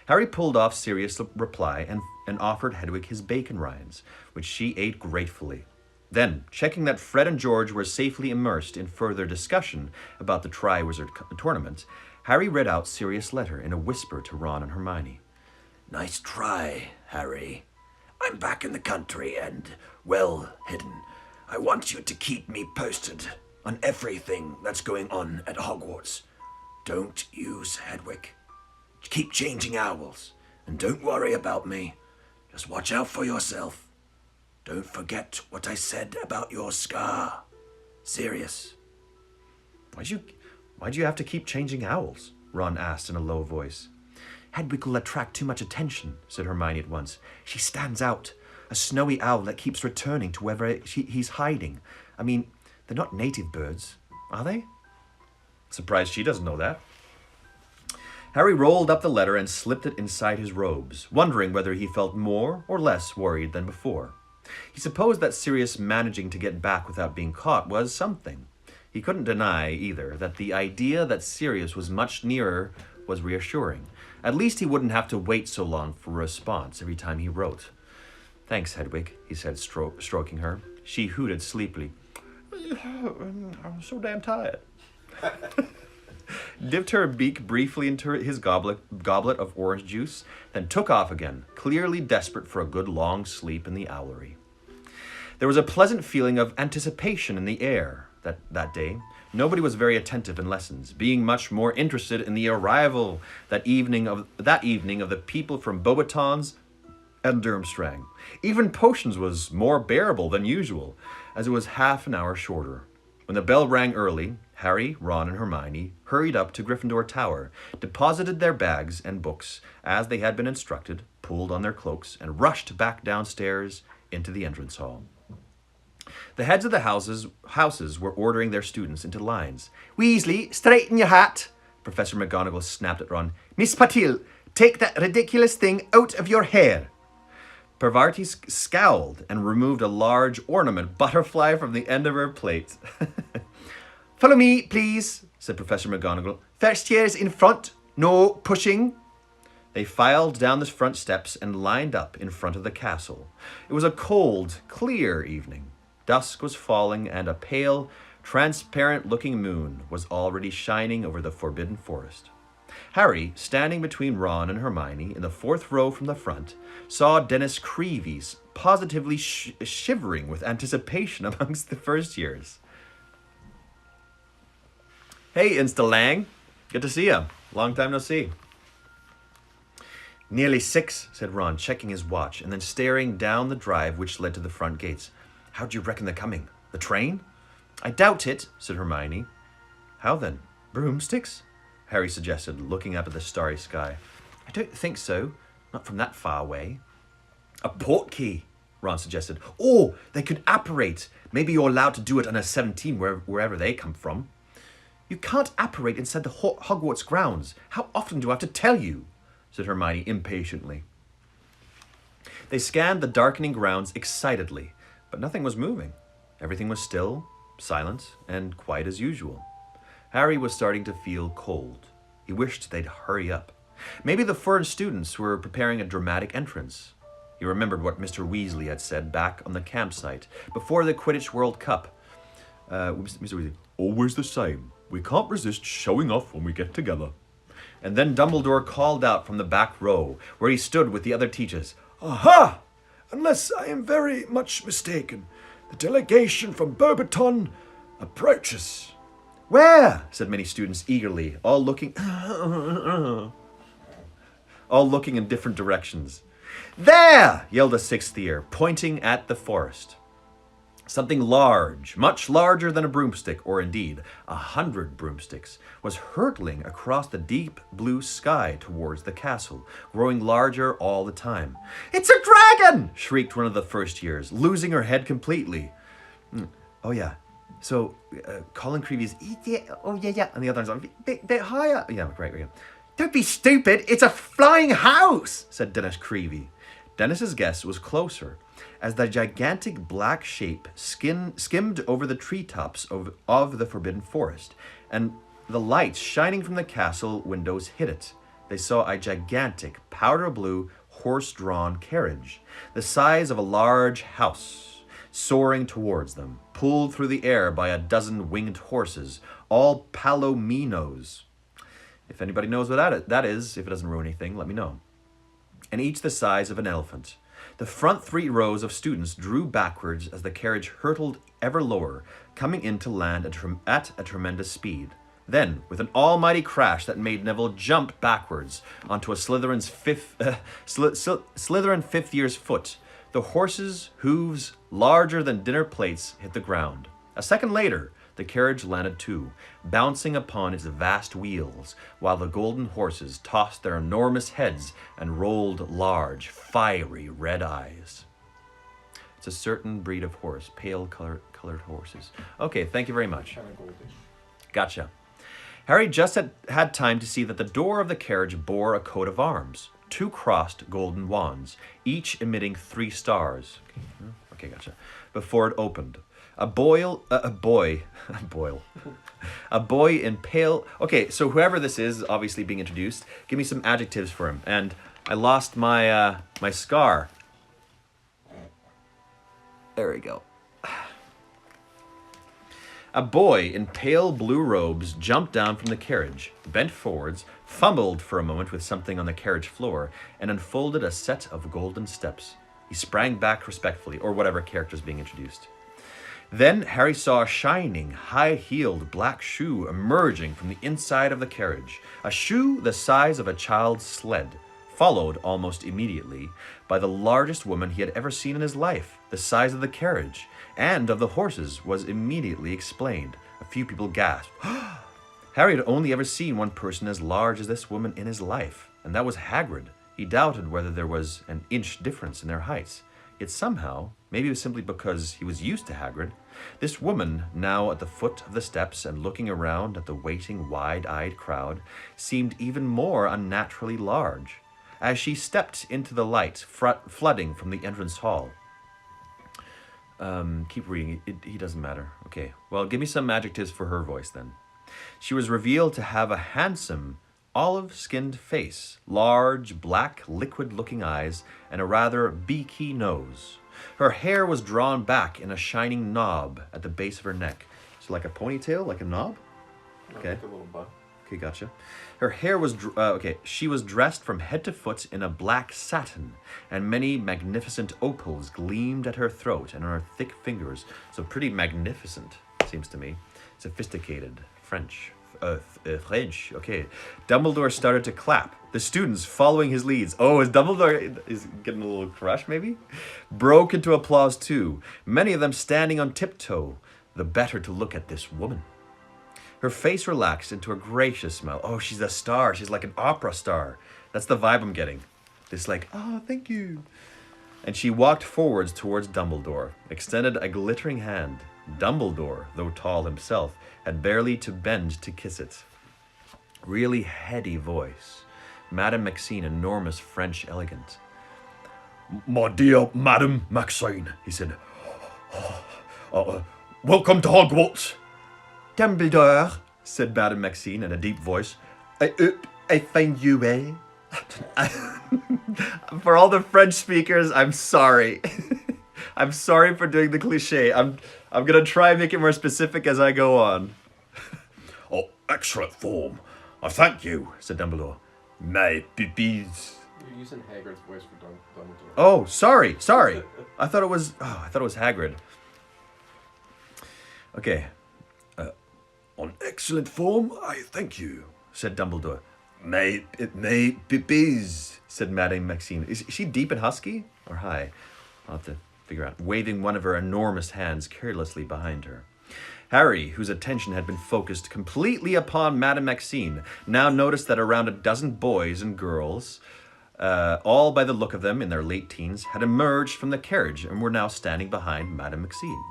Harry pulled off Sirius' reply and offered Hedwig his bacon rinds, which she ate gratefully. Then, checking that Fred and George were safely immersed in further discussion about the Triwizard Tournament, Harry read out Sirius' letter in a whisper to Ron and Hermione. Nice try, Harry. I'm back in the country and well hidden. I want you to keep me posted on everything that's going on at Hogwarts. Don't use Hedwig. Keep changing owls, and don't worry about me. Just watch out for yourself. Don't forget what I said about your scar. Sirius. Why'd you have to keep changing owls? Ron asked in a low voice. Hedwig will attract too much attention, said Hermione at once. She stands out. A snowy owl that keeps returning to wherever he's hiding. I mean, they're not native birds, are they? Surprised she doesn't know that. Harry rolled up the letter and slipped it inside his robes, wondering whether he felt more or less worried than before. He supposed that Sirius managing to get back without being caught was something. He couldn't deny, either, that the idea that Sirius was much nearer was reassuring. At least he wouldn't have to wait so long for a response every time he wrote. Thanks, Hedwig, he said, stroking her. She hooted sleepily. I'm so damn tired. Dipped her beak briefly into his goblet of orange juice, then took off again, clearly desperate for a good long sleep in the owlery. There was a pleasant feeling of anticipation in the air. that day. Nobody was very attentive in lessons, being much more interested in the arrival that evening of the people from Beauxbatons and Durmstrang. Even potions was more bearable than usual, as it was half an hour shorter. When the bell rang early, Harry, Ron, and Hermione hurried up to Gryffindor Tower, deposited their bags and books as they had been instructed, pulled on their cloaks, and rushed back downstairs into the entrance hall. The heads of the houses were ordering their students into lines. "Weasley, straighten your hat!" Professor McGonagall snapped at Ron. "Miss Patil, take that ridiculous thing out of your hair!" Parvati scowled and removed a large ornament butterfly from the end of her plait. "Follow me, please," said Professor McGonagall. "First years in front. No pushing." They filed down the front steps and lined up in front of the castle. It was a cold, clear evening. Dusk was falling, and a pale, transparent-looking moon was already shining over the Forbidden Forest. Harry, standing between Ron and Hermione in the fourth row from the front, saw Dennis Creevey positively shivering with anticipation amongst the first years. "Hey, Instalang. Good to see you. Long time no see." "Nearly 6, said Ron, checking his watch and then staring down the drive which led to the front gates. "How do you reckon they're coming? The train?" "I doubt it," said Hermione. "How then? Broomsticks?" Harry suggested, looking up at the starry sky. "I don't think so. Not from that far away." "A portkey," Ron suggested. "Or they could apparate. Maybe you're allowed to do it on a 17 wherever they come from." "You can't apparate inside the Hogwarts grounds. How often do I have to tell you?" said Hermione impatiently. They scanned the darkening grounds excitedly, but nothing was moving. Everything was still, silent, and quite as usual. Harry was starting to feel cold. He wished they'd hurry up. Maybe the foreign students were preparing a dramatic entrance. He remembered what Mr. Weasley had said back on the campsite before the Quidditch World Cup. Mr. Weasley, "Always the same. We can't resist showing off when we get together." And then Dumbledore called out from the back row, where he stood with the other teachers. "Aha! Unless I am very much mistaken, the delegation from Beauxbaton approaches." "Where?" said many students eagerly, all looking in different directions. "There!" yelled a sixth year, pointing at the forest. Something large, much larger than a broomstick, or indeed 100 broomsticks, was hurtling across the deep blue sky towards the castle, growing larger all the time. "It's a dragon!" shrieked one of the first years, losing her head completely. "Oh yeah, so Colin Creevey's, yeah, and the other one's a bit higher. Yeah, right. "Don't be stupid, it's a flying house," said Dennis Creevey. Dennis's guess was closer, as the gigantic black shape skimmed over the treetops of the Forbidden Forest, and the lights shining from the castle windows hit it. They saw a gigantic powder blue horse-drawn carriage, the size of a large house, soaring towards them, pulled through the air by a dozen winged horses, all palominos. If anybody knows what that is, if it doesn't ruin anything, let me know. And each the size of an elephant. The front 3 rows of students drew backwards as the carriage hurtled ever lower, coming in to land at a tremendous speed. Then, with an almighty crash that made Neville jump backwards onto a Slytherin's fifth year's foot, the horses' hooves, larger than dinner plates, hit the ground. A second later, the carriage landed too, bouncing upon its vast wheels, while the golden horses tossed their enormous heads and rolled large, fiery red eyes. It's a certain breed of horse, pale colored horses. Okay, thank you very much. Kind of goldish. Gotcha. Harry just had time to see that the door of the carriage bore a coat of arms, 2 crossed golden wands, each emitting 3 stars. Okay, gotcha. Before it opened. A boy in pale... Okay, so whoever this is obviously being introduced. Give me some adjectives for him. And I lost my my scar. There we go. A boy in pale blue robes jumped down from the carriage, bent forwards, fumbled for a moment with something on the carriage floor, and unfolded a set of golden steps. He sprang back respectfully, or whatever character is being introduced. Then Harry saw a shining, high-heeled black shoe emerging from the inside of the carriage, a shoe the size of a child's sled, followed almost immediately by the largest woman he had ever seen in his life. The size of the carriage and of the horses was immediately explained. A few people gasped. Harry had only ever seen one person as large as this woman in his life, and that was Hagrid. He doubted whether there was an inch difference in their heights. Yet somehow, maybe it was simply because he was used to Hagrid, this woman, now at the foot of the steps and looking around at the waiting, wide-eyed crowd, seemed even more unnaturally large. As she stepped into the light flooding from the entrance hall. Keep reading. He doesn't matter. Okay. Well, give me some adjectives for her voice then. She was revealed to have a handsome, olive-skinned face, large, black, liquid-looking eyes, and a rather beaky nose. Her hair was drawn back in a shining knob at the base of her neck. So like a ponytail, like a knob? Okay. Like a little bun. Okay, gotcha. Her hair was, she was dressed from head to foot in a black satin, and many magnificent opals gleamed at her throat and on her thick fingers. So pretty magnificent, seems to me. Sophisticated, French. French, okay. Dumbledore started to clap. The students, following his leads, is Dumbledore is getting a little crush maybe? Broke into applause too, many of them standing on tiptoe, the better to look at this woman. Her face relaxed into a gracious smile. Oh, she's a star. She's like an opera star. That's the vibe I'm getting. This like, thank you. And she walked forwards towards Dumbledore, extended a glittering hand. Dumbledore, though tall himself, had barely to bend to kiss it. Really heady voice. Madame Maxine, enormous French elegant. My dear Madame Maxine, he said. Welcome to Hogwarts. Dumbledore, said Madame Maxine in a deep voice. I hope I find you well. For all the French speakers, I'm sorry. I'm sorry for doing the cliche. I'm gonna try and make it more specific as I go on. Oh, excellent form. I thank you, said Dumbledore. My pupils. You're using Hagrid's voice for Dumbledore. Oh, sorry. I thought it was Hagrid. Okay. On excellent form, I thank you, said Dumbledore. My pupils, said Madame Maxine. Is she deep and husky or high? I'll have to figure out. Waving one of her enormous hands carelessly behind her. Harry, whose attention had been focused completely upon Madame Maxine, now noticed that around a dozen boys and girls, all by the look of them in their late teens, had emerged from the carriage and were now standing behind Madame Maxine.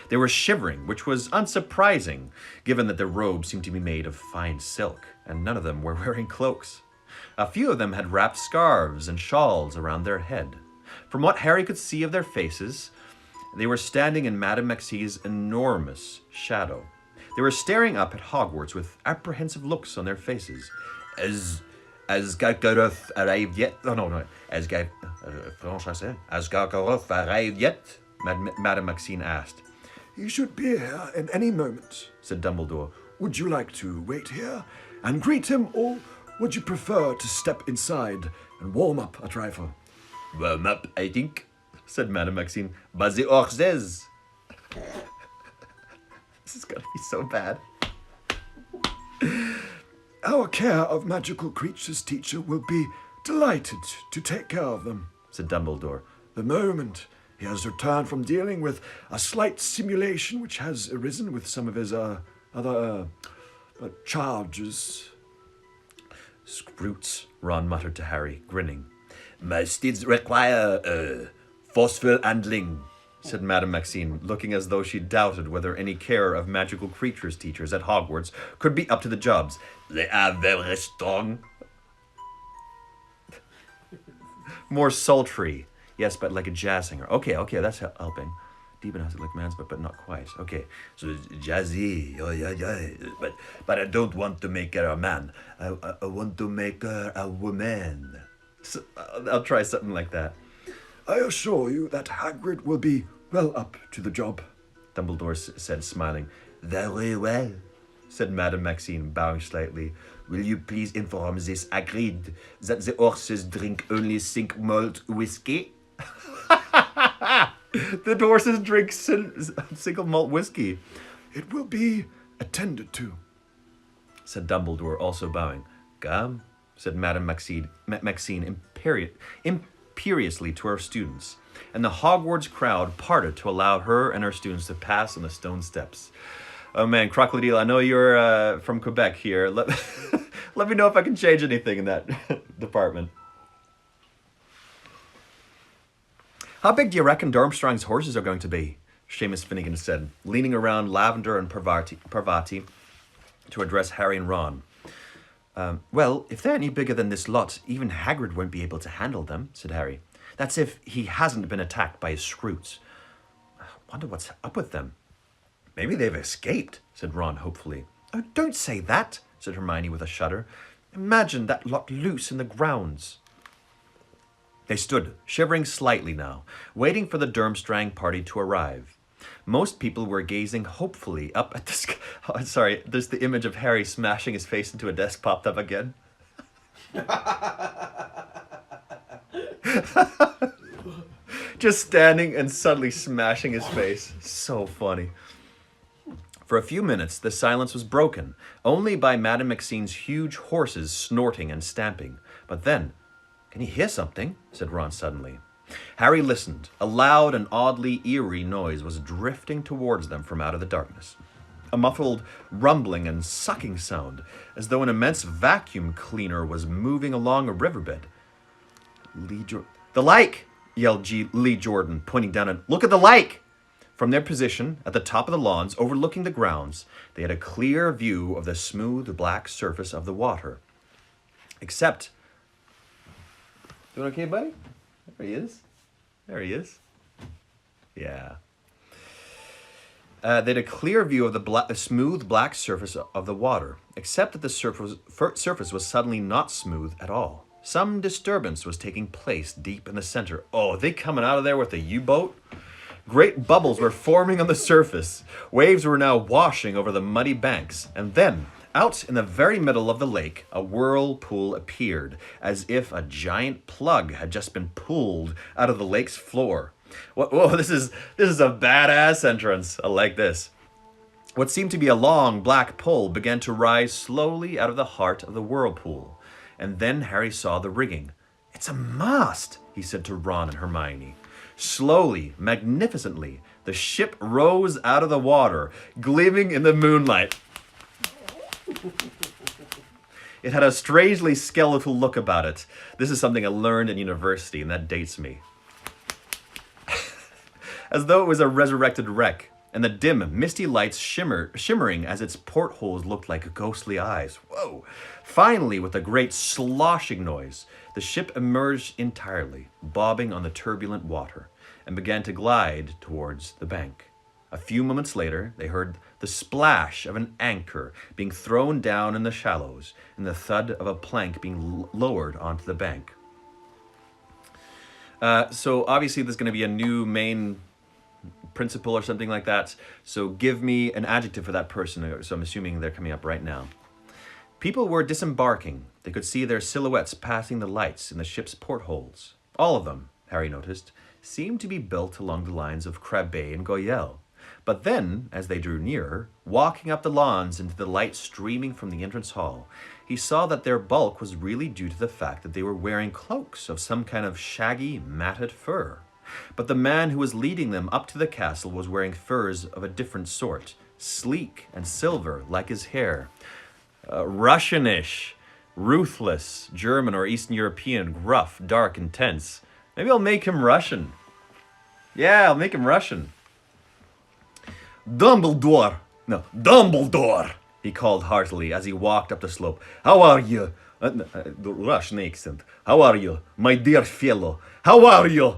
They were shivering, which was unsurprising, given that their robes seemed to be made of fine silk, and none of them were wearing cloaks. A few of them had wrapped scarves and shawls around their head. From what Harry could see of their faces, they were standing in Madame Maxine's enormous shadow. They were staring up at Hogwarts with apprehensive looks on their faces. Has Karkaroff arrived yet? Oh, no. Has Karkaroff arrived yet? Madame Maxine asked. He should be here in any moment, said Dumbledore. Would you like to wait here and greet him, or would you prefer to step inside and warm up a trifle? Warm up, I think, said Madame Maxine. but the horses. This is gonna be so bad. Our care of magical creatures teacher will be delighted to take care of them, said Dumbledore. The moment he has returned from dealing with a slight simulation which has arisen with some of his other charges. Scroots, Ron muttered to Harry, grinning. My steeds require forceful handling, said Madame Maxine, looking as though she doubted whether any care of magical creatures teachers at Hogwarts could be up to the jobs. They are very strong. More sultry. Yes, but like a jazz singer. Okay, that's helping. Deep and like man's, but not quite. Okay. So jazzy, but I don't want to make her a man. I want to make her a woman. So, I'll try something like that. I assure you that Hagrid will be well up to the job, Dumbledore said, smiling. Very well, said Madame Maxine, bowing slightly. Will you please inform this Hagrid that the horses drink only 5 malt whiskey? The horses drink single malt whiskey. It will be attended to, said Dumbledore, also bowing. Come, said Madame Maxine imperiously to her students, and the Hogwarts crowd parted to allow her and her students to pass on the stone steps. Oh man, Crocodile, I know you're from Quebec here. Let me know if I can change anything in that department. How big do you reckon Durmstrang's horses are going to be? Seamus Finnegan said, leaning around Lavender and Parvati to address Harry and Ron. Well, if they're any bigger than this lot, even Hagrid won't be able to handle them, said Harry. That's if he hasn't been attacked by his Scroots. I wonder what's up with them. Maybe they've escaped, said Ron hopefully. Oh, don't say that, said Hermione with a shudder. Imagine that lot loose in the grounds. They stood, shivering slightly now, waiting for the Durmstrang party to arrive. Most people were gazing hopefully up at the sky. Oh, sorry, there's the image of Harry smashing his face into a desk popped up again. Just standing and suddenly smashing his face. So funny. For a few minutes, the silence was broken, only by Madame Maxine's huge horses snorting and stamping. But then, can you hear something? Said Ron suddenly. Harry listened. A loud and oddly eerie noise was drifting towards them from out of the darkness. A muffled rumbling and sucking sound, as though an immense vacuum cleaner was moving along a riverbed. The lake! Yelled Lee Jordan, pointing down at... Look at the lake! From their position at the top of the lawns overlooking the grounds, they had a clear view of the smooth black surface of the water. Except... Doing okay, buddy? There he is. There he is. Yeah. They had a clear view of the smooth black surface of the water, except that the surface was suddenly not smooth at all. Some disturbance was taking place deep in the center. Oh, are they coming out of there with a U-boat? Great bubbles were forming on the surface. Waves were now washing over the muddy banks. And then, out in the very middle of the lake, a whirlpool appeared, as if a giant plug had just been pulled out of the lake's floor. Whoa, this is a badass entrance. I like this. What seemed to be a long black pole began to rise slowly out of the heart of the whirlpool. And then Harry saw the rigging. It's a mast, he said to Ron and Hermione. Slowly, magnificently, the ship rose out of the water, gleaming in the moonlight. It had a strangely skeletal look about it. This is something I learned in university, and that dates me. As though it was a resurrected wreck, and the dim, misty lights shimmering as its portholes looked like ghostly eyes. Whoa! Finally, with a great sloshing noise, the ship emerged entirely, bobbing on the turbulent water, and began to glide towards the bank. A few moments later, they heard the splash of an anchor being thrown down in the shallows, and the thud of a plank being lowered onto the bank. So obviously there's going to be a new main principal or something like that. So give me an adjective for that person. So I'm assuming they're coming up right now. People were disembarking. They could see their silhouettes passing the lights in the ship's portholes. All of them, Harry noticed, seemed to be built along the lines of Crabbe and Goyelle. But then, as they drew nearer, walking up the lawns into the light streaming from the entrance hall, he saw that their bulk was really due to the fact that they were wearing cloaks of some kind of shaggy, matted fur. But the man who was leading them up to the castle was wearing furs of a different sort, sleek and silver like his hair. Russianish, ruthless, German or Eastern European, gruff, dark, intense. Maybe I'll make him Russian. Yeah, I'll make him Russian. Dumbledore, he called heartily as he walked up the slope. How are you? The Russian accent. How are you, my dear fellow? How are you?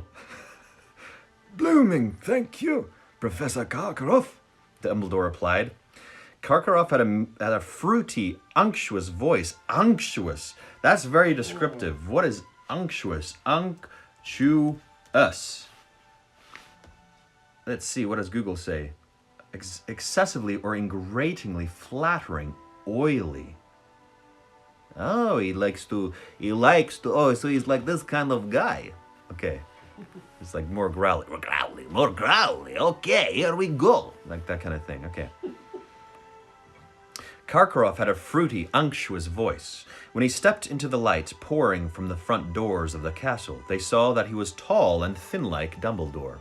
Blooming, thank you, Professor Karkaroff, Dumbledore replied. Karkaroff had a fruity, unctuous voice. Unctuous. That's very descriptive. What is unctuous? Unctuous. Let's see, what does Google say? Excessively or ingratingly flattering, oily. Oh, he likes to, oh, so he's like this kind of guy. Okay. It's like more growly. More growly, more growly. Okay, here we go. Like that kind of thing. Okay. Karkaroff had a fruity, unctuous voice. When he stepped into the light pouring from the front doors of the castle, they saw that he was tall and thin like Dumbledore.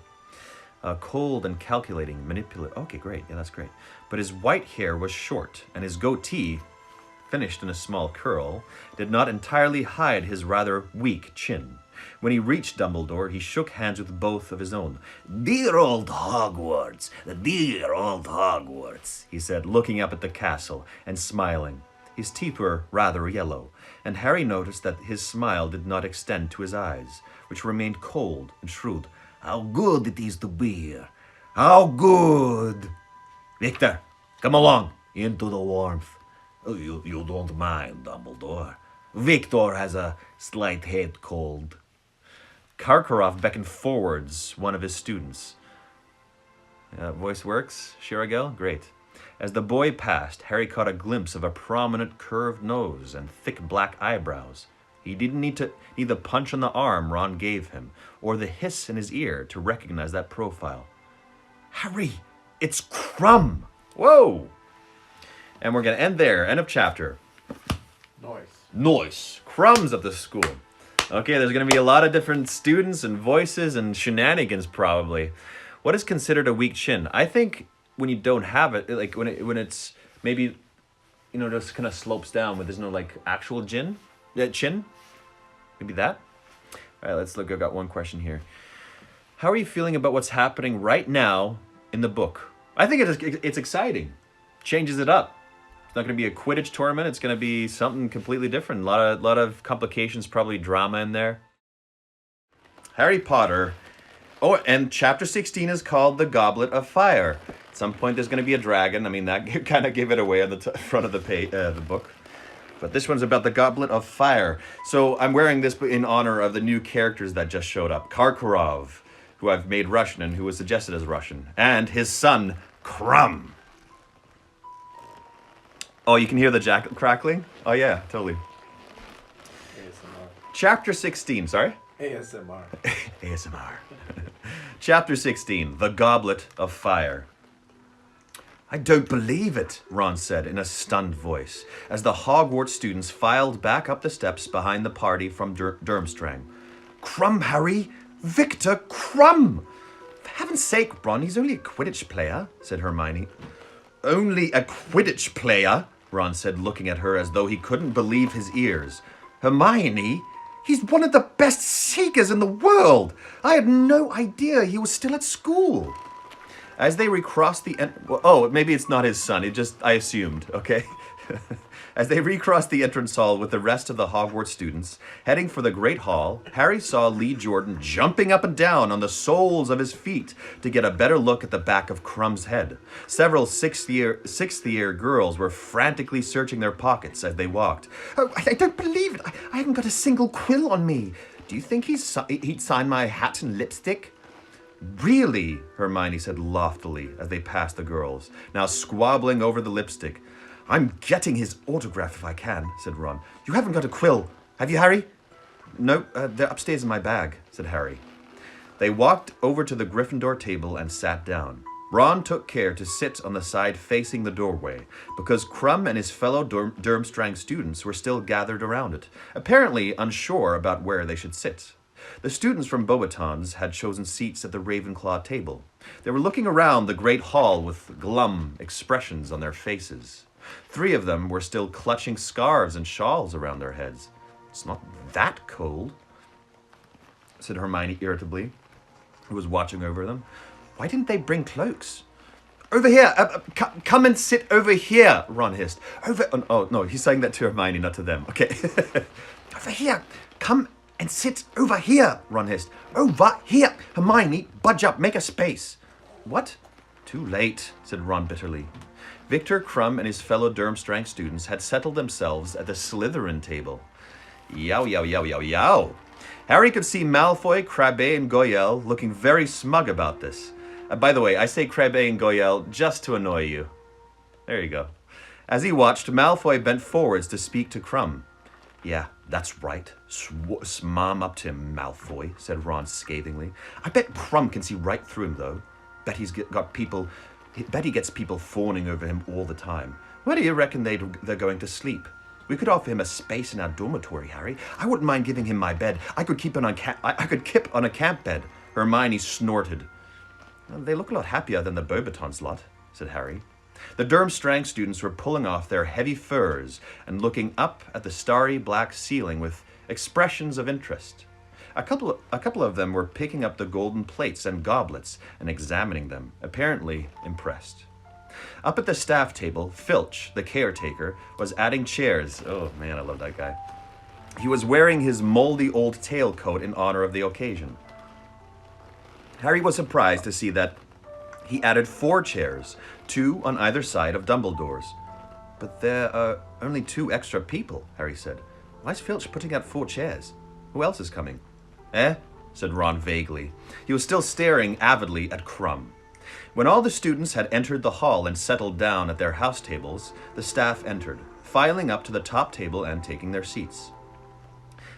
Cold and calculating, manipulative. Okay, great. Yeah, that's great. But his white hair was short, and his goatee, finished in a small curl, did not entirely hide his rather weak chin. When he reached Dumbledore, he shook hands with both of his own. Dear old Hogwarts, dear old Hogwarts, he said, looking up at the castle and smiling. His teeth were rather yellow, and Harry noticed that his smile did not extend to his eyes, which remained cold and shrewd. How good it is to be here. How good. Victor, come along into the warmth. Oh, you don't mind, Dumbledore. Victor has a slight head cold. Karkaroff beckoned forwards one of his students. Voice works, Shiragel? Great. As the boy passed, Harry caught a glimpse of a prominent curved nose and thick black eyebrows. He didn't need the punch on the arm Ron gave him, or the hiss in his ear to recognize that profile. Harry, it's Krum! Whoa! And we're going to end there. End of chapter. Nice. Crumbs at the school. Okay, there's going to be a lot of different students and voices and shenanigans probably. What is considered a weak chin? I think when you don't have it, like when it's maybe, just kind of slopes down, but there's no like actual chin. Maybe that. All right, let's look. I've got one question here. How are you feeling about what's happening right now in the book? I think it's exciting. Changes it up. It's not going to be a Quidditch tournament. It's going to be something completely different. A lot of complications, probably drama in there. Harry Potter. Oh, and chapter 16 is called The Goblet of Fire. At some point, there's going to be a dragon. I mean, that kind of gave it away on the front of the book. But this one's about the Goblet of Fire. So I'm wearing this in honor of the new characters that just showed up. Karkaroff, who I've made Russian and who was suggested as Russian. And his son, Krum. Oh, you can hear the jacket crackling? Oh, yeah, totally. ASMR. Chapter 16, sorry? ASMR. ASMR. Chapter 16, The Goblet of Fire. I don't believe it, Ron said in a stunned voice, as the Hogwarts students filed back up the steps behind the party from Durmstrang. Krum, Harry! Victor Krum! For heaven's sake, Ron, he's only a Quidditch player, said Hermione. Only a Quidditch player, Ron said, looking at her as though he couldn't believe his ears. Hermione? He's one of the best seekers in the world! I had no idea he was still at school. As they recrossed the... maybe it's not his son. I assumed, okay? As they recrossed the entrance hall with the rest of the Hogwarts students, heading for the Great Hall, Harry saw Lee Jordan jumping up and down on the soles of his feet to get a better look at the back of Krum's head. Several sixth-year girls were frantically searching their pockets as they walked. Oh, I don't believe it. I haven't got a single quill on me. Do you think he'd sign my hat and lipstick? Really? Hermione said loftily as they passed the girls, now squabbling over the lipstick. I'm getting his autograph if I can, said Ron. You haven't got a quill, have you, Harry? No, they're upstairs in my bag, said Harry. They walked over to the Gryffindor table and sat down. Ron took care to sit on the side facing the doorway, because Krum and his fellow Durmstrang students were still gathered around it, apparently unsure about where they should sit. The students from Beauxbatons had chosen seats at the Ravenclaw table. They were looking around the great hall with glum expressions on their faces. 3 of them were still clutching scarves and shawls around their heads. It's not that cold, said Hermione irritably, who was watching over them. Why didn't they bring cloaks? Over here! Come and sit over here, Ron hissed. Oh, no, he's saying that to Hermione, not to them. Okay. Over here! Come and sit over here, Ron hissed. Over here! Hermione, budge up, make a space. What? Too late, said Ron bitterly. Victor Krum and his fellow Durmstrang students had settled themselves at the Slytherin table. Yow, yow, yow, yow, yow. Harry could see Malfoy, Crabbe, and Goyle looking very smug about this. By the way, I say Crabbe and Goyle just to annoy you. There you go. As he watched, Malfoy bent forwards to speak to Krum. Yeah, that's right. Smam up to him, Malfoy, said Ron scathingly. I bet Crumb can see right through him, though. Bet he gets people fawning over him all the time. Where do you reckon they're going to sleep? We could offer him a space in our dormitory, Harry. I wouldn't mind giving him my bed. I could kip on a camp bed. Hermione snorted. Well, they look a lot happier than the Beauxbatons lot, said Harry. The Durmstrang students were pulling off their heavy furs and looking up at the starry black ceiling with expressions of interest. A couple of them were picking up the golden plates and goblets and examining them, apparently impressed. Up at the staff table, Filch, the caretaker, was adding chairs. Oh man, I love that guy. He was wearing his moldy old tailcoat in honor of the occasion. Harry was surprised to see that he added 4 chairs, 2 on either side of Dumbledore's. But there are only 2 extra people, Harry said. Why's Filch putting out 4 chairs? Who else is coming? Eh? Said Ron vaguely. He was still staring avidly at Crumb. When all the students had entered the hall and settled down at their house tables, the staff entered, filing up to the top table and taking their seats.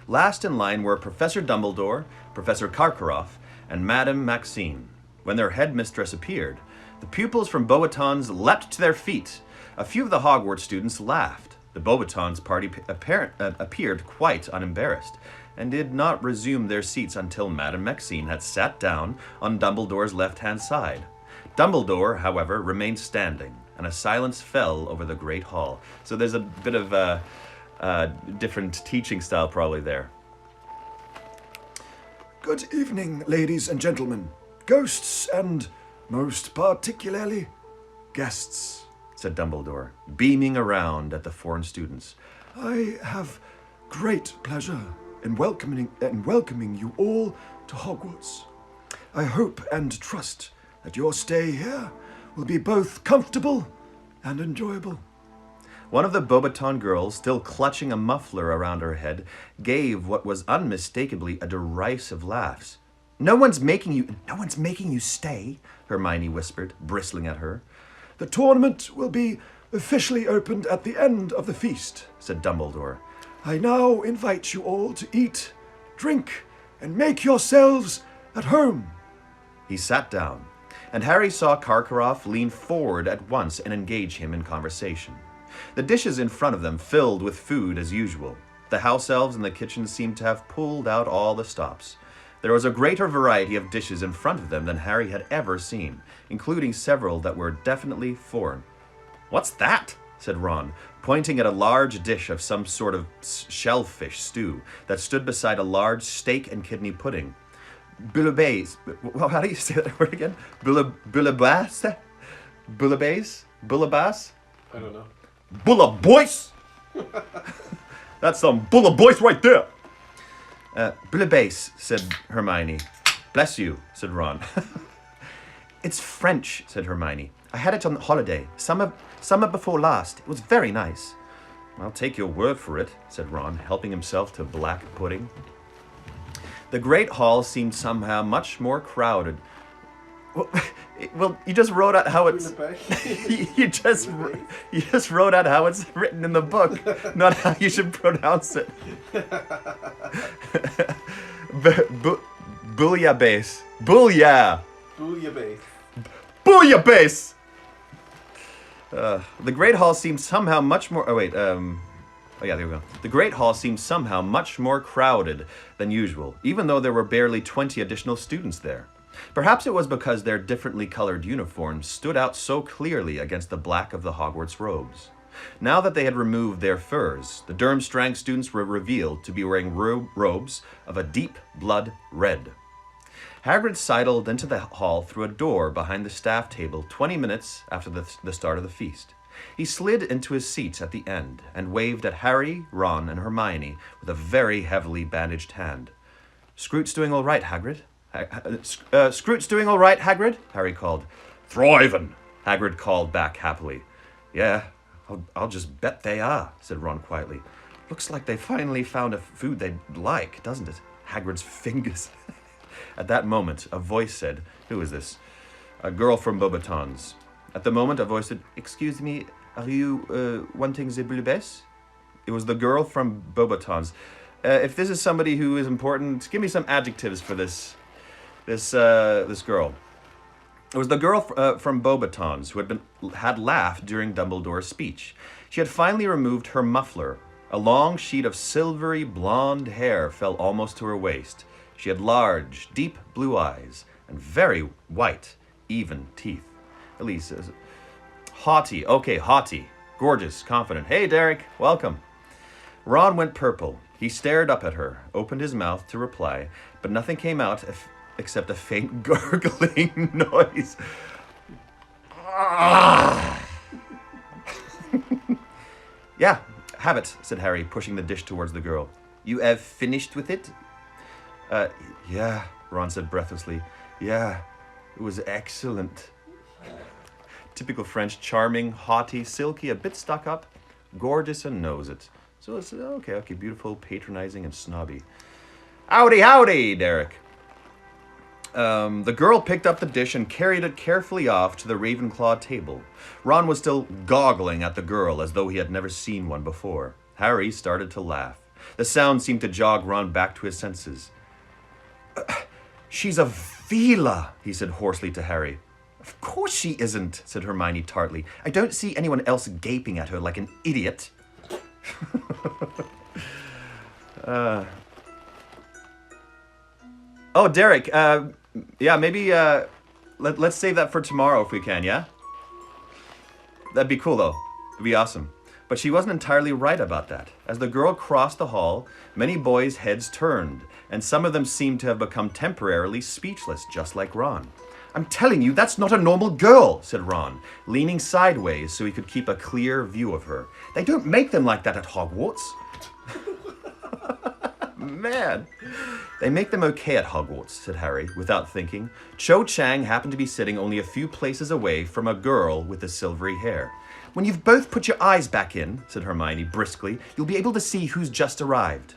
Last in line were Professor Dumbledore, Professor Karkaroff, and Madame Maxine. When their headmistress appeared, the pupils from Beauxbatons leapt to their feet. A few of the Hogwarts students laughed. The Beauxbatons party appeared quite unembarrassed, and did not resume their seats until Madame Maxine had sat down on Dumbledore's left-hand side. Dumbledore, however, remained standing, and a silence fell over the great hall. So there's a bit of a different teaching style probably there. Good evening, ladies and gentlemen, ghosts and, most particularly, guests, said Dumbledore, beaming around at the foreign students. I have great pleasure in welcoming you all to Hogwarts. I hope and trust that your stay here will be both comfortable and enjoyable. One of the Beauxbaton girls, still clutching a muffler around her head, gave what was unmistakably a derisive laugh. No one's making you stay, Hermione whispered, bristling at her. The tournament will be officially opened at the end of the feast, said Dumbledore. I now invite you all to eat, drink, and make yourselves at home. He sat down, and Harry saw Karkaroff lean forward at once and engage him in conversation. The dishes in front of them filled with food as usual. The house elves in the kitchen seemed to have pulled out all the stops. There was a greater variety of dishes in front of them than Harry had ever seen, including several that were definitely foreign. What's that? Said Ron, pointing at a large dish of some sort of shellfish stew that stood beside a large steak and kidney pudding. Bouillabaisse. Well, how do you say that word again? Bouillabaisse? Bouillabaisse? Bouillabaisse? I don't know. Bouillabaisse! That's some Bouillabaisse right there! Bouillabaisse, said Hermione. Bless you, said Ron. It's French, said Hermione. I had it on holiday, summer before last. It was very nice. I'll take your word for it, said Ron, helping himself to black pudding. The great hall seemed somehow much more crowded. Well, you just wrote out how it's. you just wrote out how it's written in the book, not how you should pronounce it. Bouillabaisse. Bouilla. Bouillabaisse. Bouillabaisse. The great hall seemed somehow much more. Oh wait. Oh yeah, there we go. The great hall seemed somehow much more crowded than usual, even though there were barely 20 additional students there. Perhaps it was because their differently colored uniforms stood out so clearly against the black of the Hogwarts robes. Now that they had removed their furs, the Durmstrang students were revealed to be wearing robes of a deep blood red. Hagrid sidled into the hall through a door behind the staff table 20 minutes after the start of the feast. He slid into his seat at the end and waved at Harry, Ron, and Hermione with a very heavily bandaged hand. "Scroot's doing all right, Hagrid." Scroot's doing all right, Hagrid? Harry called. "Thriving," Hagrid called back happily. "Yeah, I'll just bet they are," said Ron quietly. "Looks like they finally found a food they like, doesn't it?" Hagrid's fingers. At that moment, a voice said, "Who is this?" "A girl from Beauxbatons." At the moment, a voice said, "Excuse me, are you wanting the bouillabaisse?" it was the girl from Beauxbatons. If this is somebody who is important, give me some adjectives for this girl. It was the girl from Beauxbatons who had laughed during Dumbledore's speech. She had finally removed her muffler. A long sheet of silvery blonde hair fell almost to her waist. She had large, deep blue eyes and very white, even teeth. Elise says, haughty. Okay, haughty. Gorgeous, confident. Hey, Derek, welcome. Ron went purple. He stared up at her, opened his mouth to reply, but nothing came out except a faint gurgling noise. Yeah, have it, said Harry, pushing the dish towards the girl. You have finished with it? Yeah, Ron said breathlessly. Yeah, it was excellent. Typical French, charming, haughty, silky, a bit stuck up, gorgeous and knows it. So it's okay, beautiful, patronizing, and snobby. Howdy, howdy, Derek. The girl picked up the dish and carried it carefully off to the Ravenclaw table. Ron was still goggling at the girl as though he had never seen one before. Harry started to laugh. The sound seemed to jog Ron back to his senses. She's a Veela, he said hoarsely to Harry. Of course she isn't, said Hermione tartly. I don't see anyone else gaping at her like an idiot. Oh, Derek, yeah, maybe let's save that for tomorrow if we can, yeah? That'd be cool, though. It'd be awesome. But she wasn't entirely right about that. As the girl crossed the hall, many boys' heads turned, and some of them seemed to have become temporarily speechless, just like Ron. I'm telling you, that's not a normal girl, said Ron, leaning sideways so he could keep a clear view of her. They don't make them like that at Hogwarts. Man. They make them okay at Hogwarts, said Harry, without thinking. Cho Chang happened to be sitting only a few places away from a girl with the silvery hair. When you've both put your eyes back in, said Hermione briskly, you'll be able to see who's just arrived.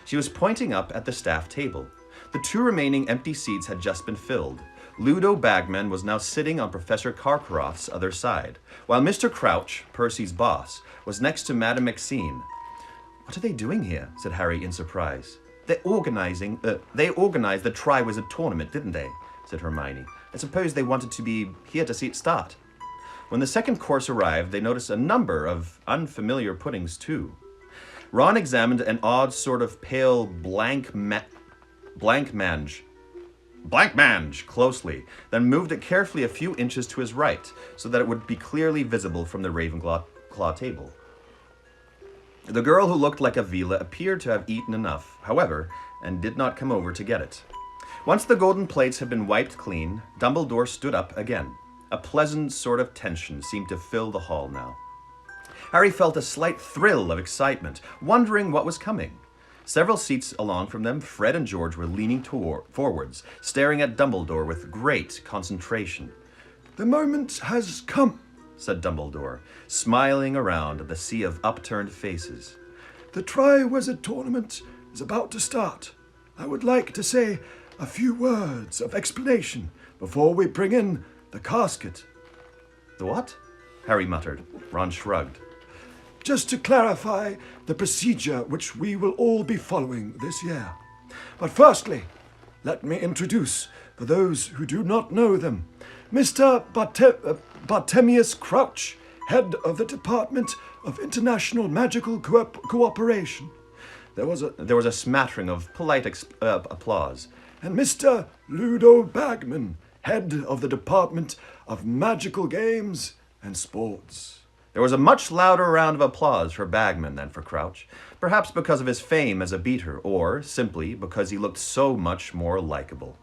She was pointing up at the staff table. The two remaining empty seats had just been filled. Ludo Bagman was now sitting on Professor Karkaroff's other side, while Mr. Crouch, Percy's boss, was next to Madame Maxine. What are they doing here? Said Harry in surprise. They organized the Triwizard Tournament, didn't they? Said Hermione. I suppose they wanted to be here to see it start. When the second course arrived, they noticed a number of unfamiliar puddings, too. Ron examined an odd sort of pale blank mange closely, then moved it carefully a few inches to his right, so that it would be clearly visible from the Ravenclaw table. The girl who looked like a Veela appeared to have eaten enough, however, and did not come over to get it. Once the golden plates had been wiped clean, Dumbledore stood up again. A pleasant sort of tension seemed to fill the hall now. Harry felt a slight thrill of excitement, wondering what was coming. Several seats along from them, Fred and George were leaning forwards, staring at Dumbledore with great concentration. The moment has come, said Dumbledore, smiling around at the sea of upturned faces. The Triwizard Tournament is about to start. I would like to say a few words of explanation before we bring in the casket. The what? Harry muttered. Ron shrugged. Just to clarify the procedure which we will all be following this year. But firstly, let me introduce, for those who do not know them, Mr. Bartemius Crouch, head of the Department of International Magical Cooperation. There was a smattering of polite applause. And Mr. Ludo Bagman, head of the Department of Magical Games and Sports. There was a much louder round of applause for Bagman than for Crouch, perhaps because of his fame as a beater, or simply because he looked so much more likable.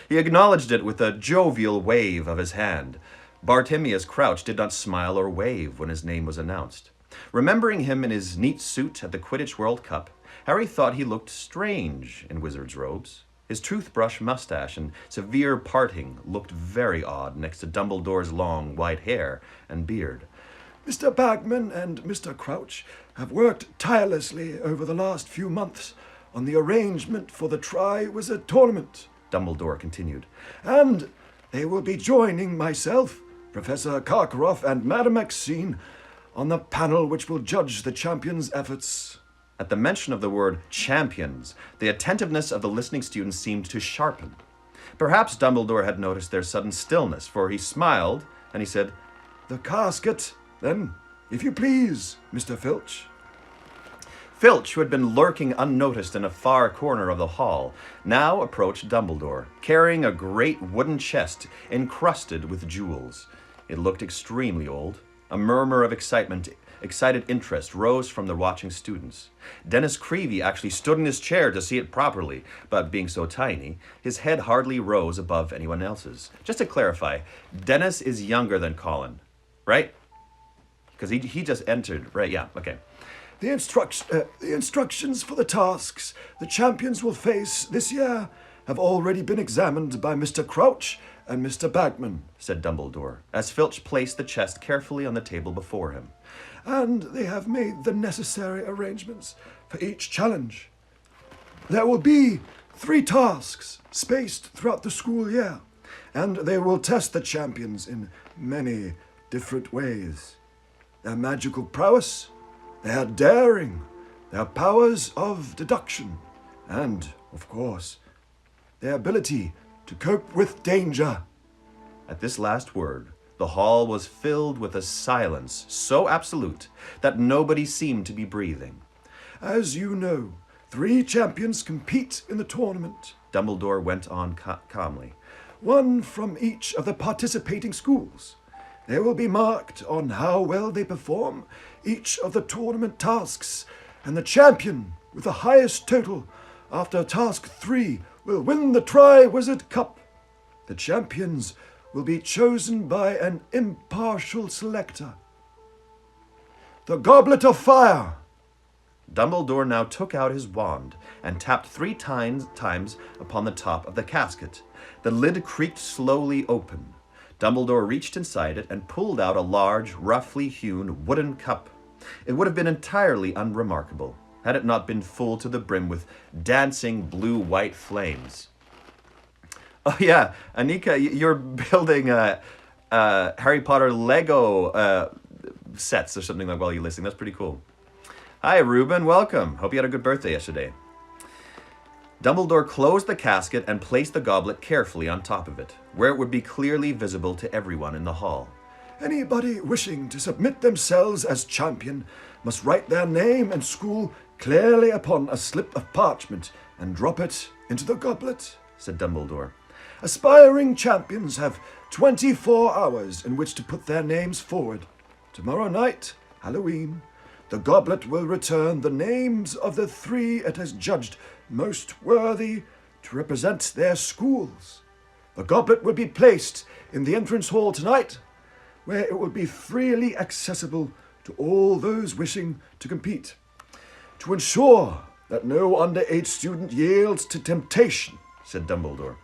He acknowledged it with a jovial wave of his hand. Bartemius Crouch did not smile or wave when his name was announced. Remembering him in his neat suit at the Quidditch World Cup, Harry thought he looked strange in wizard's robes. His toothbrush mustache and severe parting looked very odd next to Dumbledore's long white hair and beard. Mr. Bagman and Mr. Crouch have worked tirelessly over the last few months on the arrangement for the Triwizard Tournament, Dumbledore continued, and they will be joining myself, Professor Karkaroff, and Madame Maxine on the panel which will judge the champions' efforts. At the mention of the word champions, the attentiveness of the listening students seemed to sharpen. Perhaps Dumbledore had noticed their sudden stillness, for he smiled, and he said, The casket, then, if you please, Mr. Filch. Filch, who had been lurking unnoticed in a far corner of the hall, now approached Dumbledore, carrying a great wooden chest encrusted with jewels. It looked extremely old. A murmur of excited interest rose from the watching students. Dennis Creevey actually stood in his chair to see it properly, but being so tiny, his head hardly rose above anyone else's. Just to clarify, Dennis is younger than Colin, right? Because he just entered, right? Yeah, okay. The instructions for the tasks the champions will face this year have already been examined by Mr. Crouch and Mr. Bagman, said Dumbledore, as Filch placed the chest carefully on the table before him. And they have made the necessary arrangements for each challenge. There will be 3 tasks spaced throughout the school year, and they will test the champions in many different ways. Their magical prowess, their daring, their powers of deduction, and, of course, their ability to cope with danger. At this last word, the hall was filled with a silence so absolute that nobody seemed to be breathing. As you know, 3 champions compete in the tournament. Dumbledore went on calmly. 1 from each of the participating schools. They will be marked on how well they perform each of the tournament tasks, and the champion with the highest total after task 3 will win the Triwizard Cup. The champions will be chosen by an impartial selector. The Goblet of Fire. Dumbledore now took out his wand and tapped 3 times upon the top of the casket. The lid creaked slowly open. Dumbledore reached inside it and pulled out a large, roughly hewn wooden cup. It would have been entirely unremarkable had it not been full to the brim with dancing blue-white flames. Oh yeah, Anika, you're building Harry Potter Lego sets or something like while you're listening. That's pretty cool. Hi, Ruben. Welcome. Hope you had a good birthday yesterday. Dumbledore closed the casket and placed the goblet carefully on top of it, where it would be clearly visible to everyone in the hall. Anybody wishing to submit themselves as champion must write their name and school clearly upon a slip of parchment and drop it into the goblet, said Dumbledore. Aspiring champions have 24 hours in which to put their names forward. Tomorrow night, Halloween, the goblet will return the names of the 3 it has judged most worthy to represent their schools. The goblet will be placed in the entrance hall tonight, where it will be freely accessible to all those wishing to compete. To ensure that no underage student yields to temptation, said Dumbledore,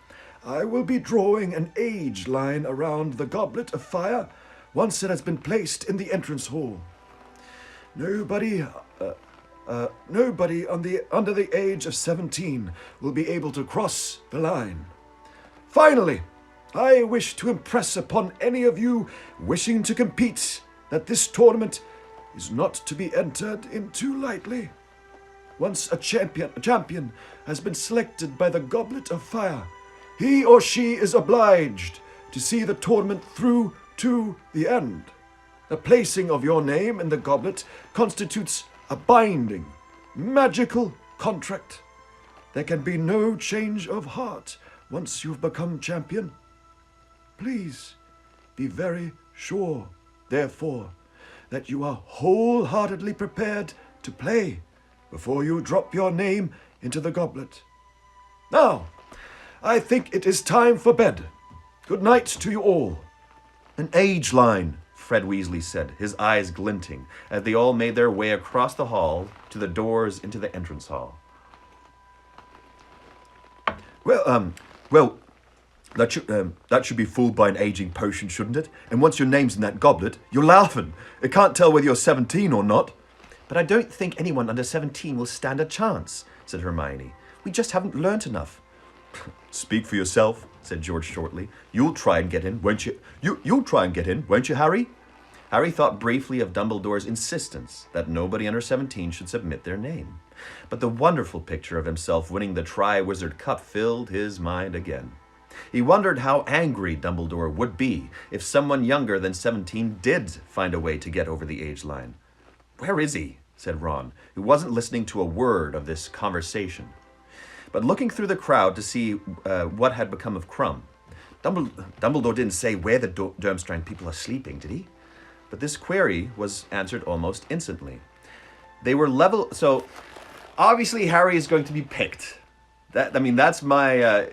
I will be drawing an age line around the Goblet of Fire once it has been placed in the entrance hall. Nobody under the age of 17 will be able to cross the line. Finally, I wish to impress upon any of you wishing to compete that this tournament is not to be entered into lightly. Once a champion has been selected by the Goblet of Fire, he or she is obliged to see the tournament through to the end. The placing of your name in the goblet constitutes a binding, magical contract. There can be no change of heart once you've become champion. Please be very sure, therefore, that you are wholeheartedly prepared to play before you drop your name into the goblet. Now, I think it is time for bed. Good night to you all. An age line, Fred Weasley said, his eyes glinting, as they all made their way across the hall to the doors into the entrance hall. Well, that should be fooled by an aging potion, shouldn't it? And once your name's in that goblet, you're laughing. It can't tell whether you're 17 or not. But I don't think anyone under 17 will stand a chance, said Hermione. We just haven't learnt enough. Speak for yourself, said George shortly. You'll try and get in, won't you? You'll try and get in, won't you, Harry? Harry thought briefly of Dumbledore's insistence that nobody under 17 should submit their name. But the wonderful picture of himself winning the Triwizard Cup filled his mind again. He wondered how angry Dumbledore would be if someone younger than 17 did find a way to get over the age line. "Where is he?" said Ron, who wasn't listening to a word of this conversation, but looking through the crowd to see what had become of Crumb. Dumbledore didn't say where the Durmstrang people are sleeping, did he? But this query was answered almost instantly. They were level... So, obviously Harry is going to be picked. That's my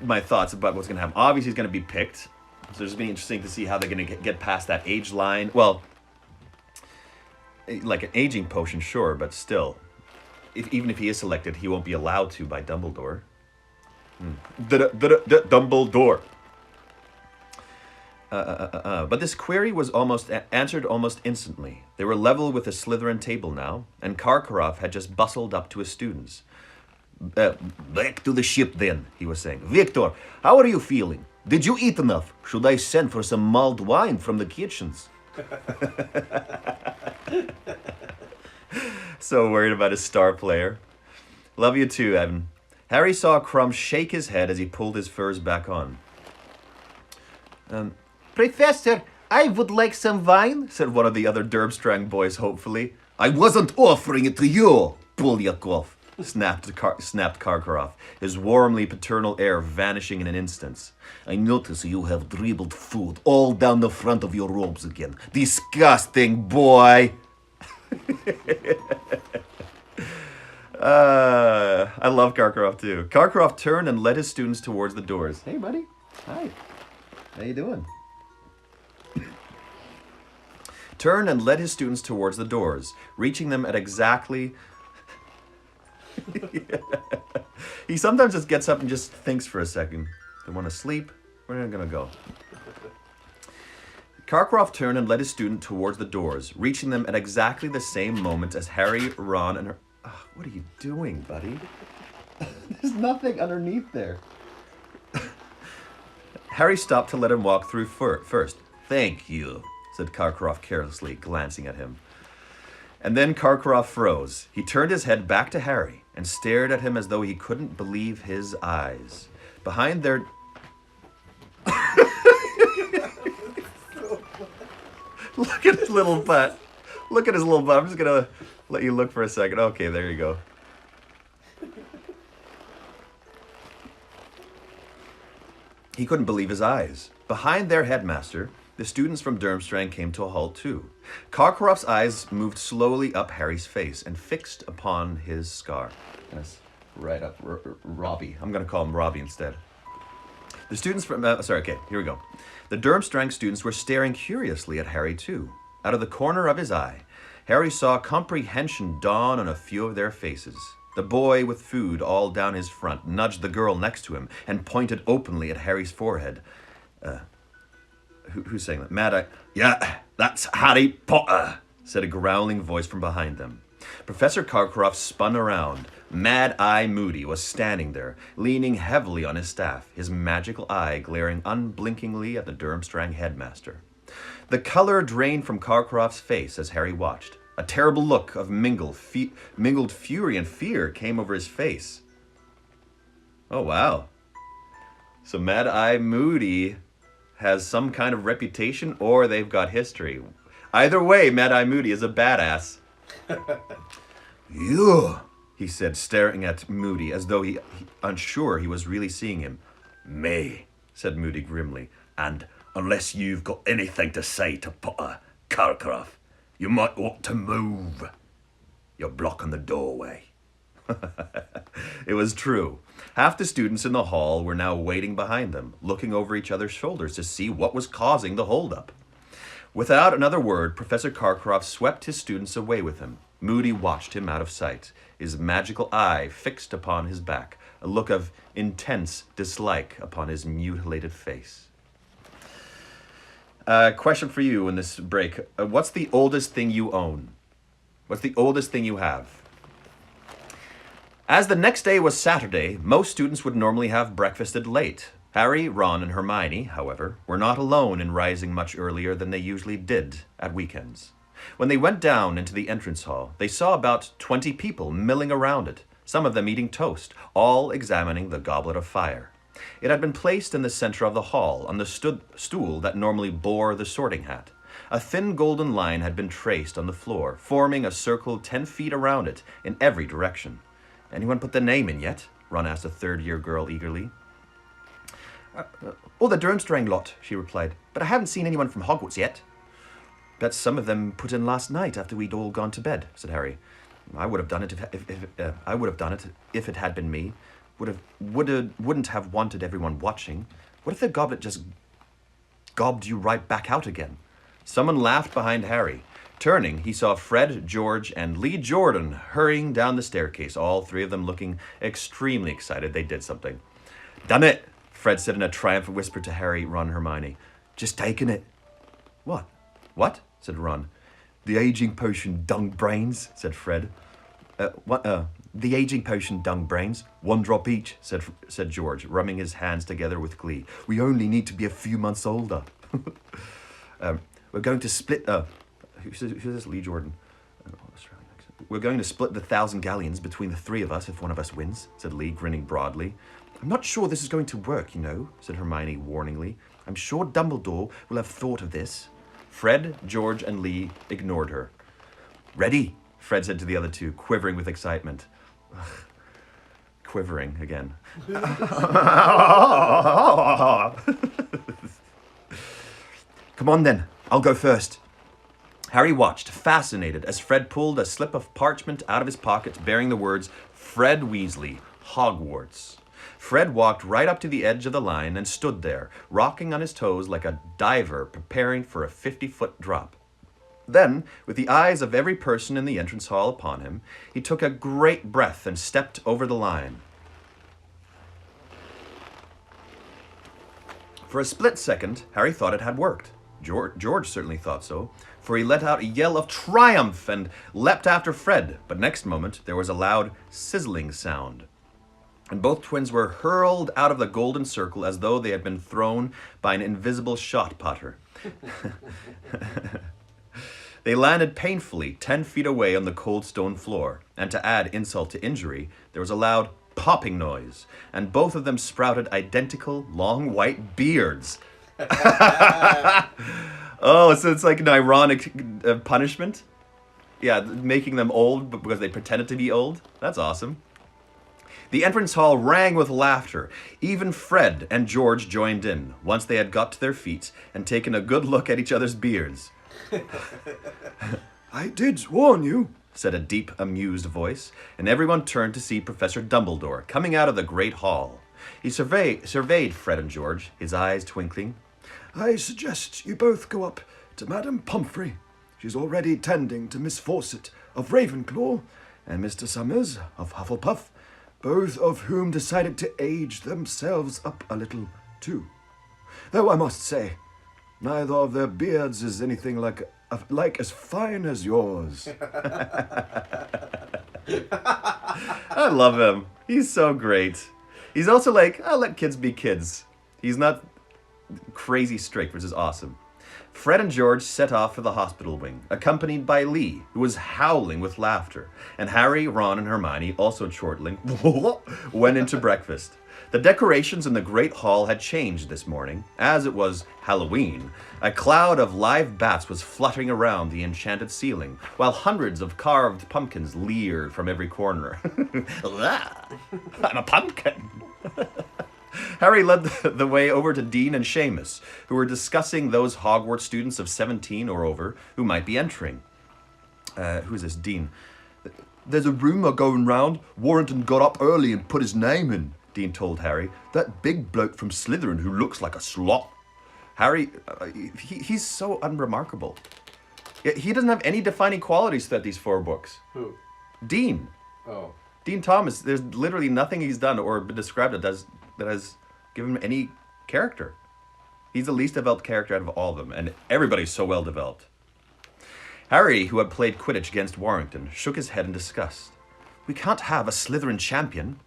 my thoughts about what's going to happen. Obviously he's going to be picked. So it's going to be interesting to see how they're going to get past that age line. Well, like an aging potion, sure, but still. Even if he is selected, he won't be allowed to by Dumbledore. Dumbledore. But this query was answered almost instantly. They were level with the Slytherin table now, and Karkaroff had just bustled up to his students. "Back to the ship then," he was saying. "Victor, how are you feeling? Did you eat enough? Should I send for some mulled wine from the kitchens?" So worried about his star player. Love you too, Evan. Harry saw Crumb shake his head as he pulled his furs back on. "Professor, I would like some wine," said one of the other Durmstrang boys hopefully. I wasn't offering it to you, Pulyakov. Snapped Karkaroff, his warmly paternal air vanishing in an instant. I notice you have dribbled food all down the front of your robes again. Disgusting, boy! I love Karkaroff too. Karkaroff turned and led his students towards the doors. "Hey, buddy. Hi. How you doing?" Turned and led his students towards the doors, reaching them at exactly... He sometimes just gets up and just thinks for a second. They want to sleep? Where are they going to go? Karkaroff turned and led his student towards the doors, reaching them at exactly the same moment as Harry, Ron, and her... Oh, what are you doing, buddy? There's nothing underneath there. Harry stopped to let him walk through first. Thank you, said Karkaroff carelessly, glancing at him. And then Karkaroff froze. He turned his head back to Harry and stared at him as though he couldn't believe his eyes. Behind their... Look at his little butt. Look at his little butt. I'm just going to let you look for a second. Okay, there you go. He couldn't believe his eyes. Behind their headmaster, the students from Durmstrang came to a halt too. Karkaroff's eyes moved slowly up Harry's face and fixed upon his scar. Yes, right up Robbie. I'm going to call him Robbie instead. The students from... here we go. The Durmstrang students were staring curiously at Harry too. Out of the corner of his eye, Harry saw comprehension dawn on a few of their faces. The boy with food all down his front nudged the girl next to him and pointed openly at Harry's forehead. Who's saying that? Mad-Eye. Yeah, that's Harry Potter, said a growling voice from behind them. Professor Karkaroff spun around. Mad-Eye Moody was standing there, leaning heavily on his staff, his magical eye glaring unblinkingly at the Durmstrang headmaster. The color drained from Karkaroff's face as Harry watched. A terrible look of mingled fury and fear came over his face. Oh, wow. So Mad-Eye Moody has some kind of reputation, or they've got history. Either way, Mad-Eye Moody is a badass. You, he said, staring at Moody as though he unsure he was really seeing him. Me, said Moody grimly. And unless you've got anything to say to Potter, Karkaroff, you might want to move. You're blocking the doorway. It was true. Half the students in the hall were now waiting behind them, looking over each other's shoulders to see what was causing the holdup. Without another word, Professor Karkaroff swept his students away with him. Moody watched him out of sight, his magical eye fixed upon his back, a look of intense dislike upon his mutilated face. Question for you in this break. What's the oldest thing you own? What's the oldest thing you have? As the next day was Saturday, most students would normally have breakfasted late. Harry, Ron, and Hermione, however, were not alone in rising much earlier than they usually did at weekends. When they went down into the entrance hall, they saw about 20 people milling around it, some of them eating toast, all examining the Goblet of Fire. It had been placed in the center of the hall, on the stool that normally bore the sorting hat. A thin golden line had been traced on the floor, forming a circle 10 feet around it in every direction. "Anyone put the name in yet?" Ron asked a third-year girl eagerly. "Oh, the Durmstrang lot," she replied. "But I haven't seen anyone from Hogwarts yet." "Bet some of them put in last night after we'd all gone to bed," said Harry. "I would have done it if it had been me. Wouldn't have wanted everyone watching. What if the goblet just gobbed you right back out again?" Someone laughed behind Harry. Turning, he saw Fred, George, and Lee Jordan hurrying down the staircase, all three of them looking extremely excited they did something. "Done it!" Fred said in a triumphant whisper to Harry, Ron, and Hermione. "Just taken it." "What? What?" said Ron. "The aging potion dung brains," said Fred. The aging potion dung brains. 1 drop each," said George, rubbing his hands together with glee. "We only need to be a few months older." We're going to split... who's this? Lee Jordan. "We're going to split the 1,000 galleons between the three of us if one of us wins," said Lee, grinning broadly. "I'm not sure this is going to work, you know," said Hermione warningly. "I'm sure Dumbledore will have thought of this." Fred, George, and Lee ignored her. "Ready?" Fred said to the other two, quivering with excitement. Ugh. Quivering again. "Come on then, I'll go first." Harry watched, fascinated, as Fred pulled a slip of parchment out of his pocket bearing the words, "Fred Weasley, Hogwarts." Fred walked right up to the edge of the line and stood there, rocking on his toes like a diver preparing for a 50-foot drop. Then, with the eyes of every person in the entrance hall upon him, he took a great breath and stepped over the line. For a split second, Harry thought it had worked. George certainly thought so, for he let out a yell of triumph and leapt after Fred, but next moment there was a loud sizzling sound, and both twins were hurled out of the golden circle as though they had been thrown by an invisible shot putter. They landed painfully 10 feet away on the cold stone floor, and to add insult to injury, there was a loud popping noise, and both of them sprouted identical long white beards. Oh, so it's like an ironic punishment? Yeah, making them old because they pretended to be old? That's awesome. The entrance hall rang with laughter. Even Fred and George joined in, once they had got to their feet and taken a good look at each other's beards. "I did warn you," said a deep, amused voice, and everyone turned to see Professor Dumbledore coming out of the great hall. He surveyed Fred and George, his eyes twinkling. "I suggest you both go up to Madame Pomfrey. She's already tending to Miss Fawcett of Ravenclaw and Mr. Summers of Hufflepuff, both of whom decided to age themselves up a little, too. Though I must say, neither of their beards is anything like as fine as yours." I love him. He's so great. He's also like, I'll let kids be kids. He's not crazy strict, which is awesome. Fred and George set off for the hospital wing, accompanied by Lee, who was howling with laughter, and Harry, Ron, and Hermione, also chortling, went into breakfast. The decorations in the Great Hall had changed this morning. As it was Halloween, a cloud of live bats was fluttering around the enchanted ceiling, while hundreds of carved pumpkins leered from every corner. I'm a pumpkin! Harry led the way over to Dean and Seamus, who were discussing those Hogwarts students of 17 or over who might be entering. Who's this? Dean. "There's a rumour going round. Warrington got up early and put his name in," Dean told Harry. "That big bloke from Slytherin who looks like a slot." Harry, he's so unremarkable. He doesn't have any defining qualities throughout these 4 books. Who? Dean. Oh. Dean Thomas, there's literally nothing he's done or been described that has given him any character. He's the least developed character out of all of them, and everybody's so well developed. Harry, who had played Quidditch against Warrington, shook his head in disgust. "We can't have a Slytherin champion."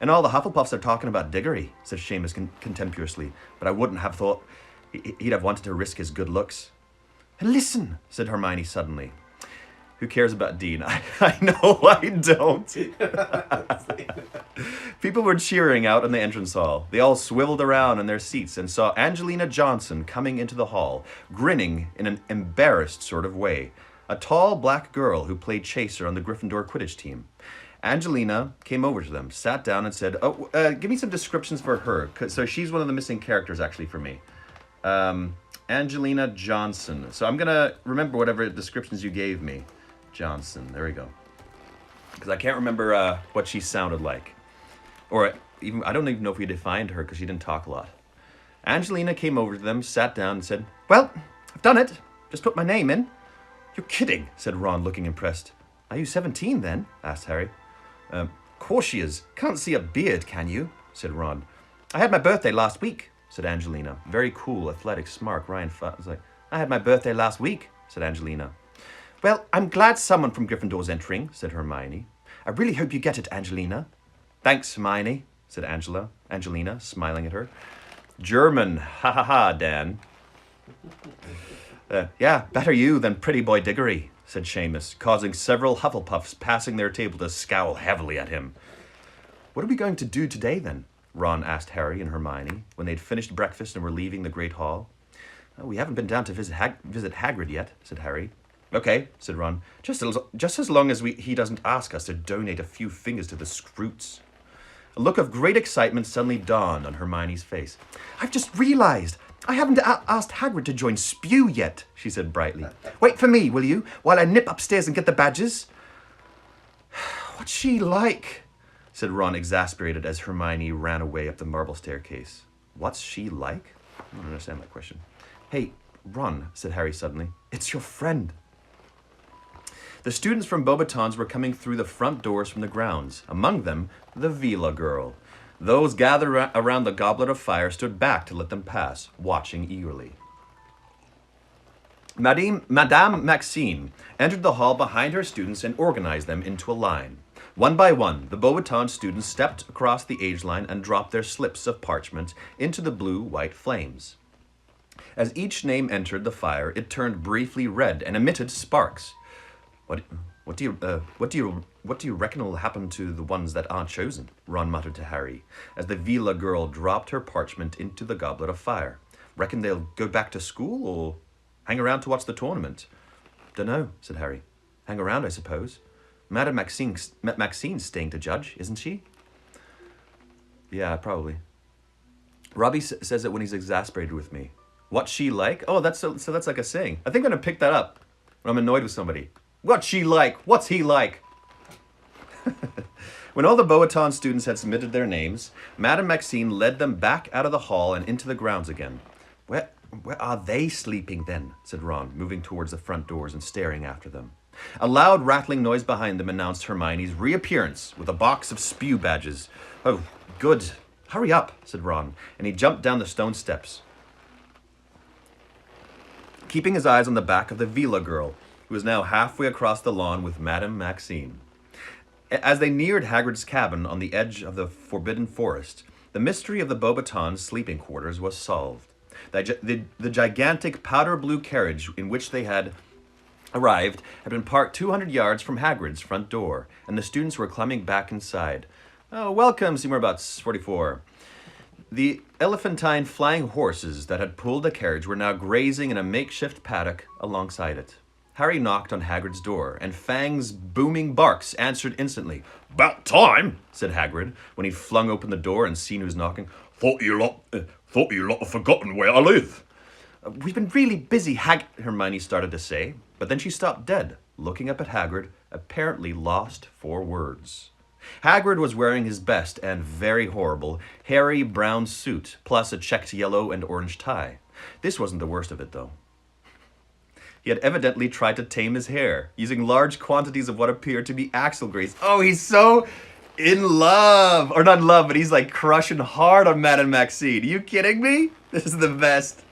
And all the Hufflepuffs are talking about Diggory, said Seamus contemptuously, but I wouldn't have thought he'd have wanted to risk his good looks. Listen, said Hermione suddenly. Who cares about Dean? I know I don't. People were cheering out in the entrance hall. They all swiveled around in their seats and saw Angelina Johnson coming into the hall, grinning in an embarrassed sort of way. A tall black girl who played chaser on the Gryffindor Quidditch team. Angelina came over to them, sat down and said, give me some descriptions for her. So she's one of the missing characters actually for me. Angelina Johnson. So I'm going to remember whatever descriptions you gave me. Johnson. There we go. Because I can't remember what she sounded like. Or even, I don't even know if we defined her because she didn't talk a lot. Angelina came over to them, sat down and said, well, I've done it. Just put my name in. You're kidding, said Ron, looking impressed. Are you 17 then? Asked Harry. Course she is. Can't see a beard, can you? Said Ron. I had my birthday last week, said Angelina. Very cool, athletic, smart. Ryan was like, I had my birthday last week, said Angelina. Well, I'm glad someone from Gryffindor's entering, said Hermione. I really hope you get it, Angelina. Thanks, Hermione, said Angelina, smiling at her. German, ha ha ha, Dan. Yeah, better you than pretty boy Diggory, said Seamus, causing several Hufflepuffs passing their table to scowl heavily at him. What are we going to do today, then? Ron asked Harry and Hermione when they'd finished breakfast and were leaving the Great Hall. We haven't been down to visit Hagrid yet, said Harry. Okay, said Ron, just as long as he doesn't ask us to donate a few fingers to the Scroots. A look of great excitement suddenly dawned on Hermione's face. I've just realised I haven't asked Hagrid to join Spew yet, she said brightly. Wait for me, will you, while I nip upstairs and get the badges? What's she like? Said Ron, exasperated as Hermione ran away up the marble staircase. What's she like? I don't understand that question. Hey, Ron, said Harry suddenly, it's your friend. The students from Beauxbatons were coming through the front doors from the grounds, among them the Vila girl. Those gathered around the Goblet of Fire stood back to let them pass, watching eagerly. Madame Maxine entered the hall behind her students and organized them into a line. One by one, the Beauxbatons students stepped across the age line and dropped their slips of parchment into the blue-white flames. As each name entered the fire, it turned briefly red and emitted sparks. What do you reckon will happen to the ones that aren't chosen? Ron muttered to Harry, as the Vila girl dropped her parchment into the Goblet of Fire. Reckon they'll go back to school or hang around to watch the tournament? Dunno, said Harry. Hang around, I suppose. Madame Maxine's staying to judge, isn't she? Yeah, probably. Robbie says it when he's exasperated with me. What's she like? Oh, that's like a saying. I think I'm gonna pick that up when I'm annoyed with somebody. What's she like? What's he like? When all the Beauxbatons students had submitted their names, Madame Maxine led them back out of the hall and into the grounds again. Where are they sleeping then? Said Ron, moving towards the front doors and staring after them. A loud rattling noise behind them announced Hermione's reappearance with a box of Spew badges. Oh, good. Hurry up, said Ron, and he jumped down the stone steps, keeping his eyes on the back of the Vila girl, who was now halfway across the lawn with Madame Maxine. As they neared Hagrid's cabin on the edge of the Forbidden Forest, the mystery of the Beauxbatons' sleeping quarters was solved. The gigantic powder blue carriage in which they had arrived had been parked 200 yards from Hagrid's front door, and the students were climbing back inside. Oh, welcome, Seymour Butts, 44. The elephantine flying horses that had pulled the carriage were now grazing in a makeshift paddock alongside it. Harry knocked on Hagrid's door, and Fang's booming barks answered instantly. "'Bout time," said Hagrid, when he flung open the door and seen who was knocking. Thought you lot had forgotten where I live." "We've been really busy," Hermione started to say, but then she stopped dead, looking up at Hagrid, apparently lost for words. Hagrid was wearing his best and very horrible, hairy brown suit, plus a checked yellow and orange tie. This wasn't the worst of it, though. He had evidently tried to tame his hair, using large quantities of what appeared to be axle grease. Oh, he's so in love! Or not in love, but he's like crushing hard on Madame Maxine. Are you kidding me? This is the best.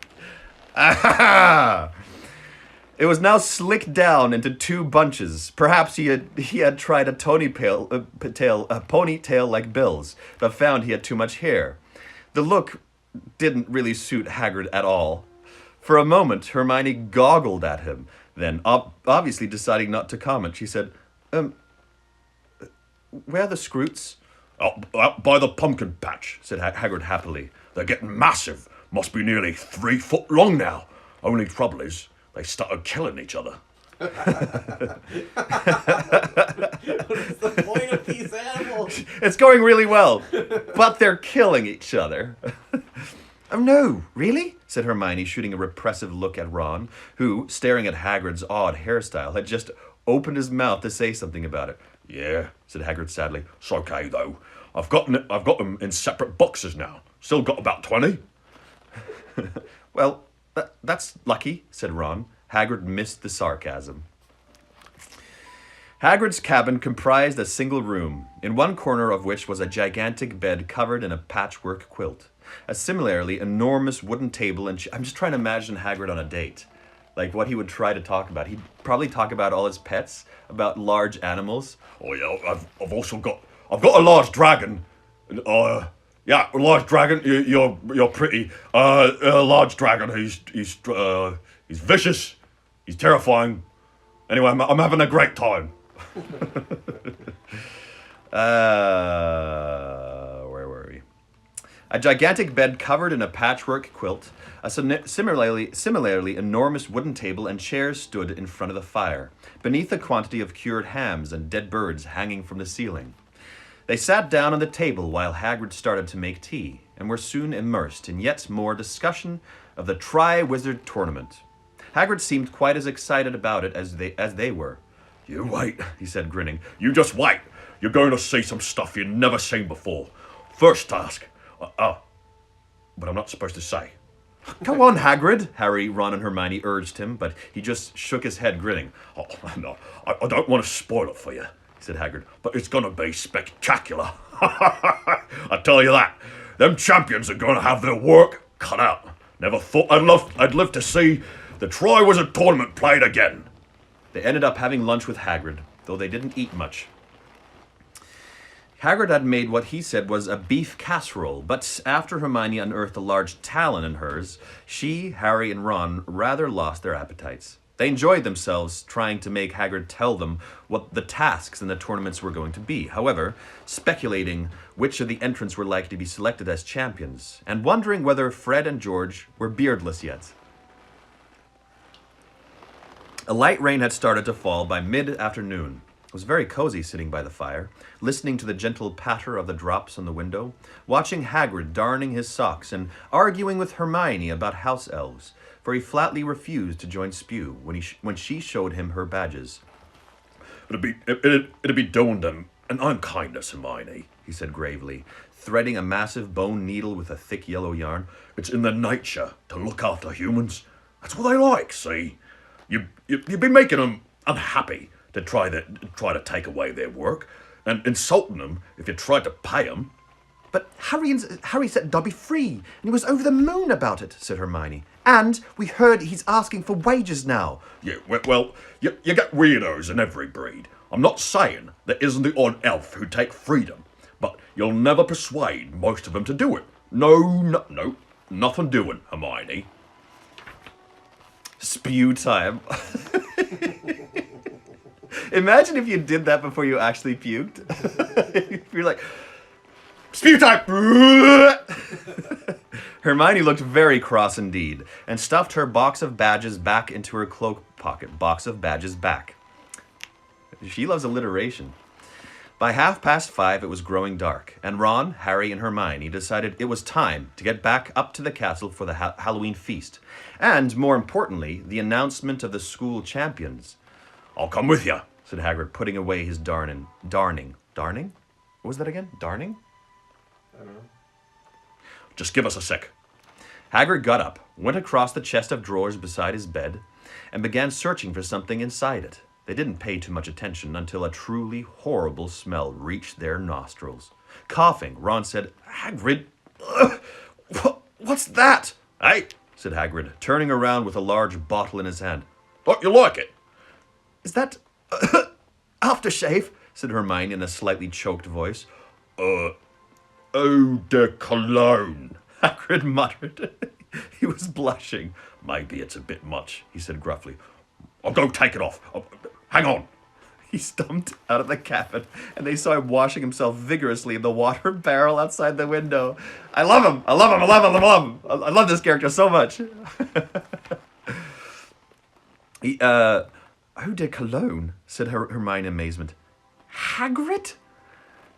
It was now slicked down into two bunches. Perhaps he had tried a ponytail like Bill's, but found he had too much hair. The look didn't really suit Hagrid at all. For a moment, Hermione goggled at him. Then, obviously deciding not to comment, she said, where are the Scroots? Out by the pumpkin patch, said Hagrid happily. They're getting massive. Must be nearly 3 foot long now. Only trouble is, they started killing each other. What is the point of these animals? It's going really well, but they're killing each other. Oh no, really? Said Hermione, shooting a repressive look at Ron, who, staring at Hagrid's odd hairstyle, had just opened his mouth to say something about it. Yeah, said Hagrid sadly. It's okay though. I've got them in separate boxes now. Still got about 20. Well, that's lucky, said Ron. Hagrid missed the sarcasm. Hagrid's cabin comprised a single room, in one corner of which was a gigantic bed covered in a patchwork quilt. A similarly enormous wooden table, and I'm just trying to imagine Hagrid on a date. Like what he would try to talk about. He'd probably talk about all his pets, about large animals. Oh yeah, I've got a large dragon. Yeah, a large dragon. You're pretty. A large dragon. He's vicious. He's terrifying. Anyway, I'm having a great time. Where were we? A gigantic bed covered in a patchwork quilt. A similarly enormous wooden table and chairs stood in front of the fire, beneath a quantity of cured hams and dead birds hanging from the ceiling. They sat down on the table while Hagrid started to make tea, and were soon immersed in yet more discussion of the Triwizard Tournament. Hagrid seemed quite as excited about it as they were. You wait, he said, grinning. You just wait. You're going to see some stuff you've never seen before. First task. But I'm not supposed to say. Come on, Hagrid, Harry, Ron, and Hermione urged him, but he just shook his head, grinning. Oh, no, I don't want to spoil it for you, said Hagrid, but it's going to be spectacular. I tell you that. Them champions are going to have their work cut out. Never thought I'd live to see the Triwizard Tournament played again. They ended up having lunch with Hagrid, though they didn't eat much. Hagrid had made what he said was a beef casserole, but after Hermione unearthed a large talon in hers, she, Harry, and Ron rather lost their appetites. They enjoyed themselves trying to make Hagrid tell them what the tasks in the tournaments were going to be, however, speculating which of the entrants were likely to be selected as champions, and wondering whether Fred and George were beardless yet. A light rain had started to fall by mid-afternoon. It was very cozy sitting by the fire, listening to the gentle patter of the drops on the window, watching Hagrid darning his socks and arguing with Hermione about house elves, for he flatly refused to join Spew when she showed him her badges. It'd be doing them an unkindness, Hermione, he said gravely, threading a massive bone needle with a thick yellow yarn. It's in their nature to look after humans. That's what they like, see? You'd be making them unhappy to try to take away their work, and insulting them if you tried to pay them. But Harry said they'll be free, and he was over the moon about it, said Hermione. And we heard he's asking for wages now. Yeah, well, you get weirdos in every breed. I'm not saying there isn't the odd elf who take freedom, but you'll never persuade most of them to do it. No, nothing doing, Hermione. Spew time. Imagine if you did that before you actually puked. You're like, spew time! Hermione looked very cross indeed, and stuffed her box of badges back into her cloak pocket. Box of badges back. She loves alliteration. By 5:30, it was growing dark, and Ron, Harry, and Hermione decided it was time to get back up to the castle for the Halloween feast, and, more importantly, the announcement of the school champions. I'll come with you, said Hagrid, putting away his darning. Darning? What was that again? Darning? I don't know. Just give us a sec. Hagrid got up, went across the chest of drawers beside his bed, and began searching for something inside it. They didn't pay too much attention until a truly horrible smell reached their nostrils. Coughing, Ron said, Hagrid, what's that? Hey, said Hagrid, turning around with a large bottle in his hand. Don't you like it? Is that aftershave? Said Hermione in a slightly choked voice. Eau de cologne. Hagrid muttered. He was blushing. Maybe it's a bit much, he said gruffly. I'll go take it off. Hang on. He stumped out of the cabin, and they saw him washing himself vigorously in the water barrel outside the window. I love him! I love him! I love him! I love him! I love this character so much. Eau de Cologne, said Hermione in amazement. Hagrid?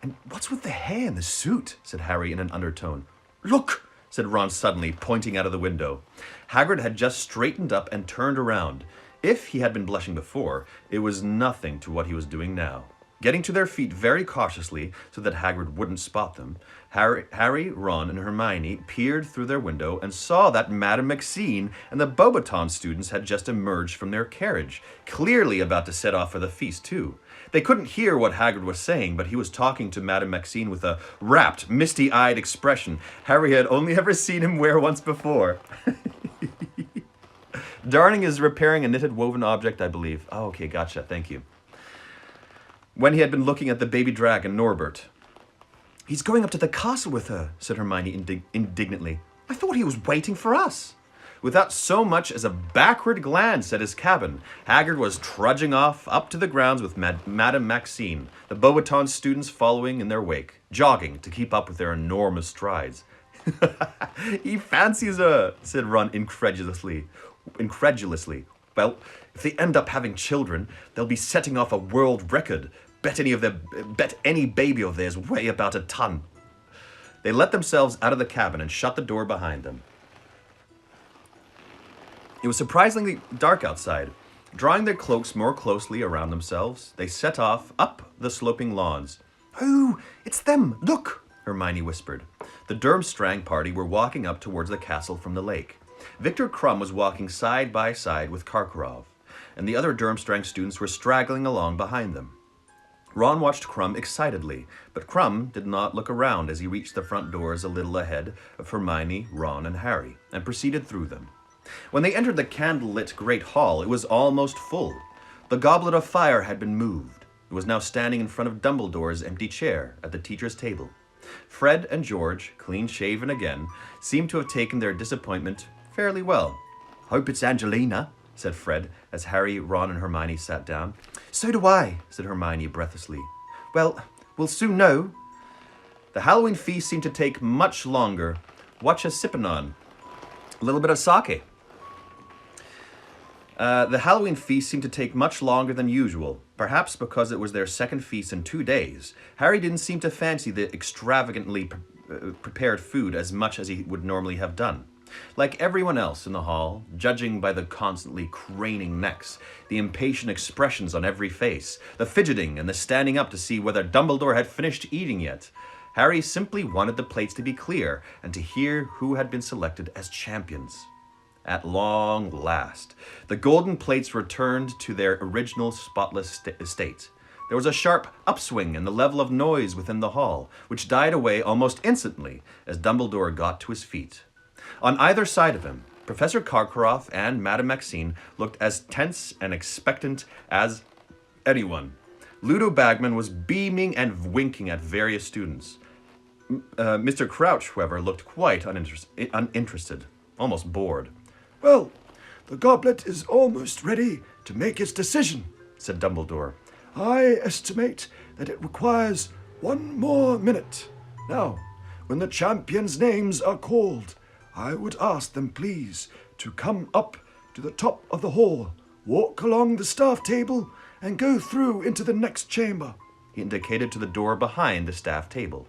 And what's with the hair and the suit? Said Harry in an undertone. Look, said Ron suddenly, pointing out of the window. Hagrid had just straightened up and turned around. If he had been blushing before, it was nothing to what he was doing now. Getting to their feet very cautiously so that Hagrid wouldn't spot them, Harry, Ron, and Hermione peered through their window and saw that Madame Maxine and the Beauxbaton students had just emerged from their carriage, clearly about to set off for the feast too. They couldn't hear what Hagrid was saying, but he was talking to Madame Maxine with a rapt, misty-eyed expression Harry had only ever seen him wear once before. Darning is repairing a knitted woven object, I believe. Oh, okay, gotcha, thank you. When he had been looking at the baby dragon, Norbert. He's going up to the castle with her, said Hermione indignantly. I thought he was waiting for us. Without so much as a backward glance at his cabin, Hagrid was trudging off up to the grounds with Madame Maxine, the Beauxbaton students following in their wake, jogging to keep up with their enormous strides. He fancies her, said Ron incredulously. Well, if they end up having children, they'll be setting off a world record. Bet any baby of theirs weigh about a ton. They let themselves out of the cabin and shut the door behind them. It was surprisingly dark outside. Drawing their cloaks more closely around themselves, they set off up the sloping lawns. Oh, it's them! Look! Hermione whispered. The Durmstrang party were walking up towards the castle from the lake. Victor Krum was walking side by side with Karkaroff, and the other Durmstrang students were straggling along behind them. Ron watched Krum excitedly, but Krum did not look around as he reached the front doors a little ahead of Hermione, Ron, and Harry, and proceeded through them. When they entered the candlelit great hall, it was almost full. The Goblet of Fire had been moved. It was now standing in front of Dumbledore's empty chair at the teacher's table. Fred and George, clean-shaven again, seemed to have taken their disappointment fairly well. Hope it's Angelina, said Fred, as Harry, Ron, and Hermione sat down. So do I, said Hermione breathlessly. Well, we'll soon know. The Halloween feast seemed to take much longer. Watch us sipping on a little bit of sake. The Halloween feast seemed to take much longer than usual, perhaps because it was their second feast in 2 days. Harry didn't seem to fancy the extravagantly prepared food as much as he would normally have done. Like everyone else in the hall, judging by the constantly craning necks, the impatient expressions on every face, the fidgeting and the standing up to see whether Dumbledore had finished eating yet, Harry simply wanted the plates to be clear and to hear who had been selected as champions. At long last, the golden plates returned to their original spotless state. There was a sharp upswing in the level of noise within the hall, which died away almost instantly as Dumbledore got to his feet. On either side of him, Professor Karkaroff and Madame Maxine looked as tense and expectant as anyone. Ludo Bagman was beaming and winking at various students. Mr. Crouch, however, looked quite uninterested, almost bored. Well, the goblet is almost ready to make its decision, said Dumbledore. I estimate that it requires 1 more minute. Now, when the champions' names are called, I would ask them, please, to come up to the top of the hall, walk along the staff table, and go through into the next chamber. He indicated to the door behind the staff table,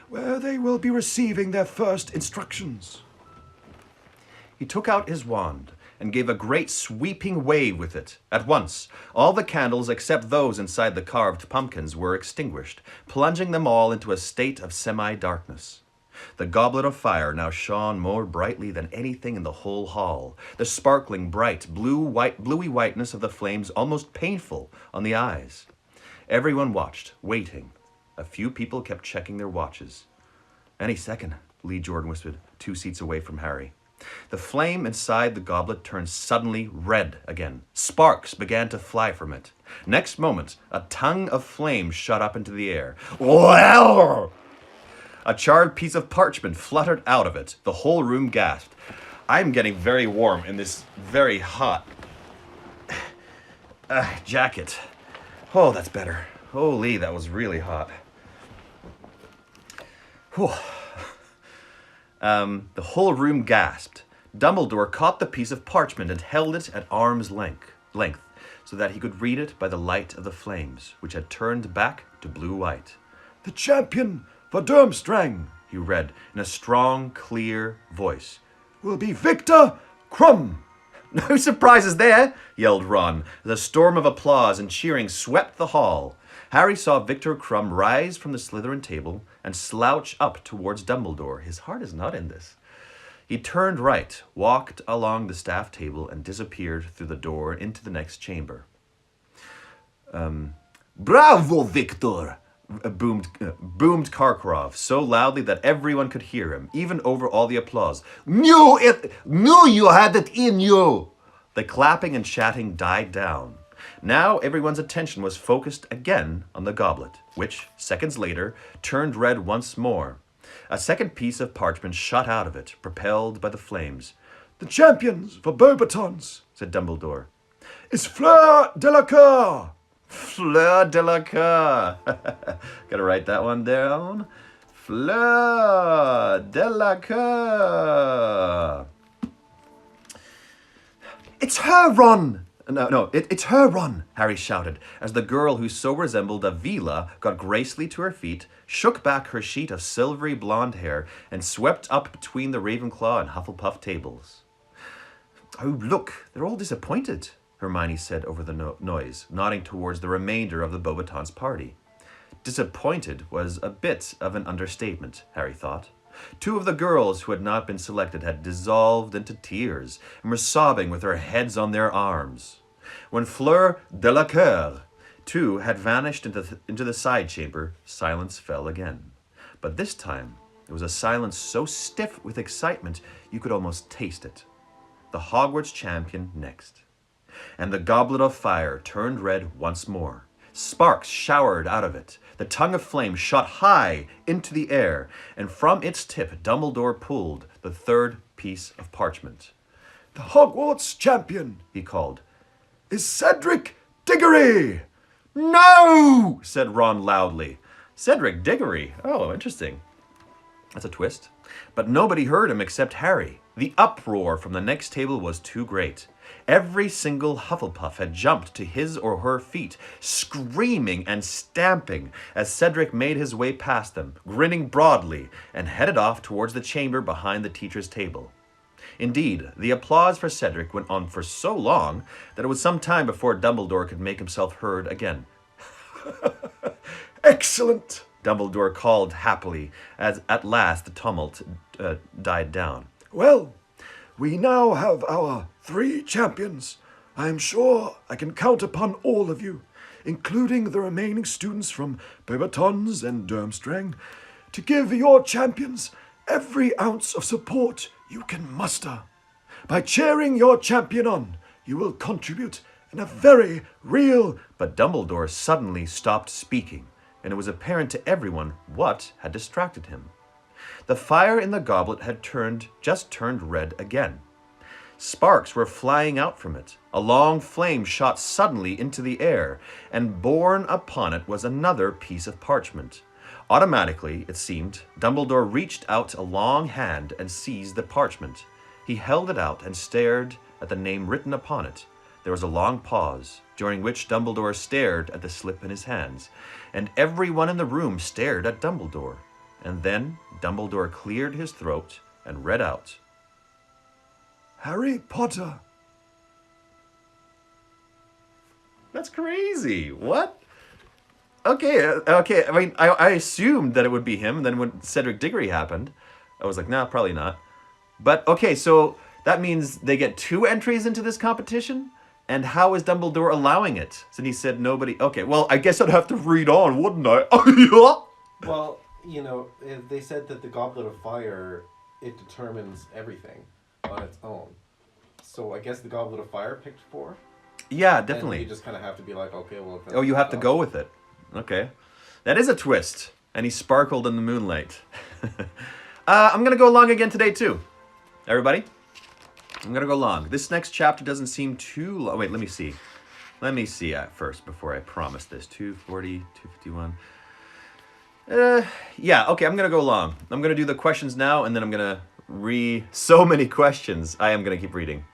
where they will be receiving their first instructions. He took out his wand and gave a great sweeping wave with it. At once, all the candles except those inside the carved pumpkins were extinguished, plunging them all into a state of semi-darkness. The Goblet of Fire now shone more brightly than anything in the whole hall, the sparkling, bright, bluey whiteness of the flames almost painful on the eyes. Everyone watched, waiting. A few people kept checking their watches. Any second, Lee Jordan whispered, 2 seats away from Harry. The flame inside the goblet turned suddenly red again. Sparks began to fly from it. Next moment, a tongue of flame shot up into the air. Well! A charred piece of parchment fluttered out of it. The whole room gasped. I'm getting very warm in this very hot jacket. Oh, that's better. Holy, that was really hot. Whew. The whole room gasped. Dumbledore caught the piece of parchment and held it at arm's length, so that he could read it by the light of the flames, which had turned back to blue-white. The champion for Durmstrang, He read in a strong, clear voice. will be Victor Crumb. No surprises there, yelled Ron, as a storm of applause and cheering swept the hall. Harry saw Victor Crumb rise from the Slytherin table and slouch up towards Dumbledore. His heart is not in this. He turned right, walked along the staff table, and disappeared through the door into the next chamber. Bravo, Victor! Boomed Karkaroff so loudly that everyone could hear him, even over all the applause. Knew you had it in you! The clapping and chatting died down. Now everyone's attention was focused again on the goblet, which, seconds later, turned red once more. A second piece of parchment shot out of it, propelled by the flames. The champions for Beauxbatons, Said Dumbledore. is Fleur Delacour. Fleur Delacour. Gotta write that one down. Fleur Delacour. It's her, Ron. It's her, Ron, Harry shouted, as the girl who so resembled a Vila got gracefully to her feet, shook back her sheet of silvery blonde hair, and swept up between the Ravenclaw and Hufflepuff tables. Oh, look, they're all disappointed, Hermione said over the noise, nodding towards the remainder of the Beauxbatons party. Disappointed was a bit of an understatement, Harry thought. Two of the girls who had not been selected had dissolved into tears and were sobbing with their heads on their arms. When Fleur Delacour, too, had vanished into the side chamber, silence fell again. But this time, it was a silence so stiff with excitement you could almost taste it. The Hogwarts champion next. And the Goblet of Fire turned red once more. Sparks showered out of it. The tongue of flame shot high into the air, and from its tip Dumbledore pulled the third piece of parchment. The Hogwarts champion, He called. is Cedric Diggory. No! Said Ron loudly. Cedric Diggory. Oh, interesting. That's a twist. But nobody heard him except Harry. The uproar from the next table was too great. Every single Hufflepuff had jumped to his or her feet, screaming and stamping as Cedric made his way past them, grinning broadly, and headed off towards the chamber behind the teacher's table. Indeed, the applause for Cedric went on for so long that it was some time before Dumbledore could make himself heard again. Excellent. Dumbledore called happily as at last the tumult died down. Well, we now have our 3 champions. I am sure I can count upon all of you, including the remaining students from Beauxbatons and Durmstrang, to give your champions every ounce of support you can muster. By cheering your champion on, you will contribute in a very real... But Dumbledore suddenly stopped speaking, and it was apparent to everyone what had distracted him. The fire in the goblet had just turned red again. Sparks were flying out from it. A long flame shot suddenly into the air, and borne upon it was another piece of parchment. Automatically, it seemed, Dumbledore reached out a long hand and seized the parchment. He held it out and stared at the name written upon it. There was a long pause, during which Dumbledore stared at the slip in his hands, and everyone in the room stared at Dumbledore. And then Dumbledore cleared his throat and read out, Harry Potter. That's crazy. What? Okay. I mean, I assumed that it would be him. And then when Cedric Diggory happened, I was like, nah, probably not. But okay, so that means they get 2 entries into this competition? And how is Dumbledore allowing it? Since he said nobody... Okay, well, I guess I'd have to read on, wouldn't I? Well, you know, they said that the Goblet of Fire, it determines everything. on its own. So I guess the Goblet of Fire picked 4. Yeah, And definitely. you just kind of have to be like, okay, well. If that's Oh, you have to the go with it. Okay. That is a twist. And he sparkled in the moonlight. I'm going to go long again today, too. Everybody? I'm going to go long. This next chapter doesn't seem too long. Wait, let me see. Let me see at first before I promise this. 240, 251. Yeah, okay, I'm going to go long. I'm going to do the questions now, and then I'm going to so many questions. I am going to keep reading.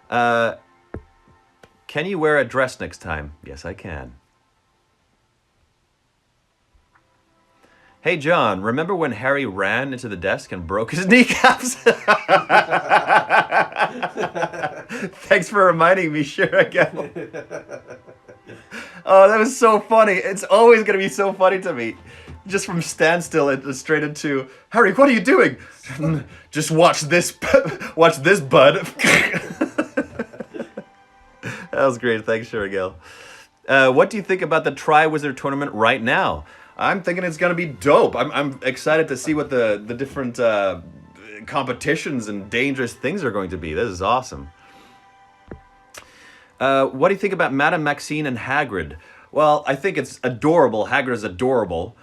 Can you wear a dress next time? Yes, I can. Hey, John, remember when Harry ran into the desk and broke his kneecaps? Thanks for reminding me, sure again. Oh, that was so funny. It's always going to be so funny to me. Just from standstill and straight into, Harry, what are you doing? Just watch this, bud. That was great. Thanks, Shurigel. What do you think about the Triwizard Tournament right now? I'm thinking it's going to be dope. I'm excited to see what the different competitions and dangerous things are going to be. This is awesome. What do you think about Madame Maxine and Hagrid? Well, I think it's adorable. Hagrid is adorable.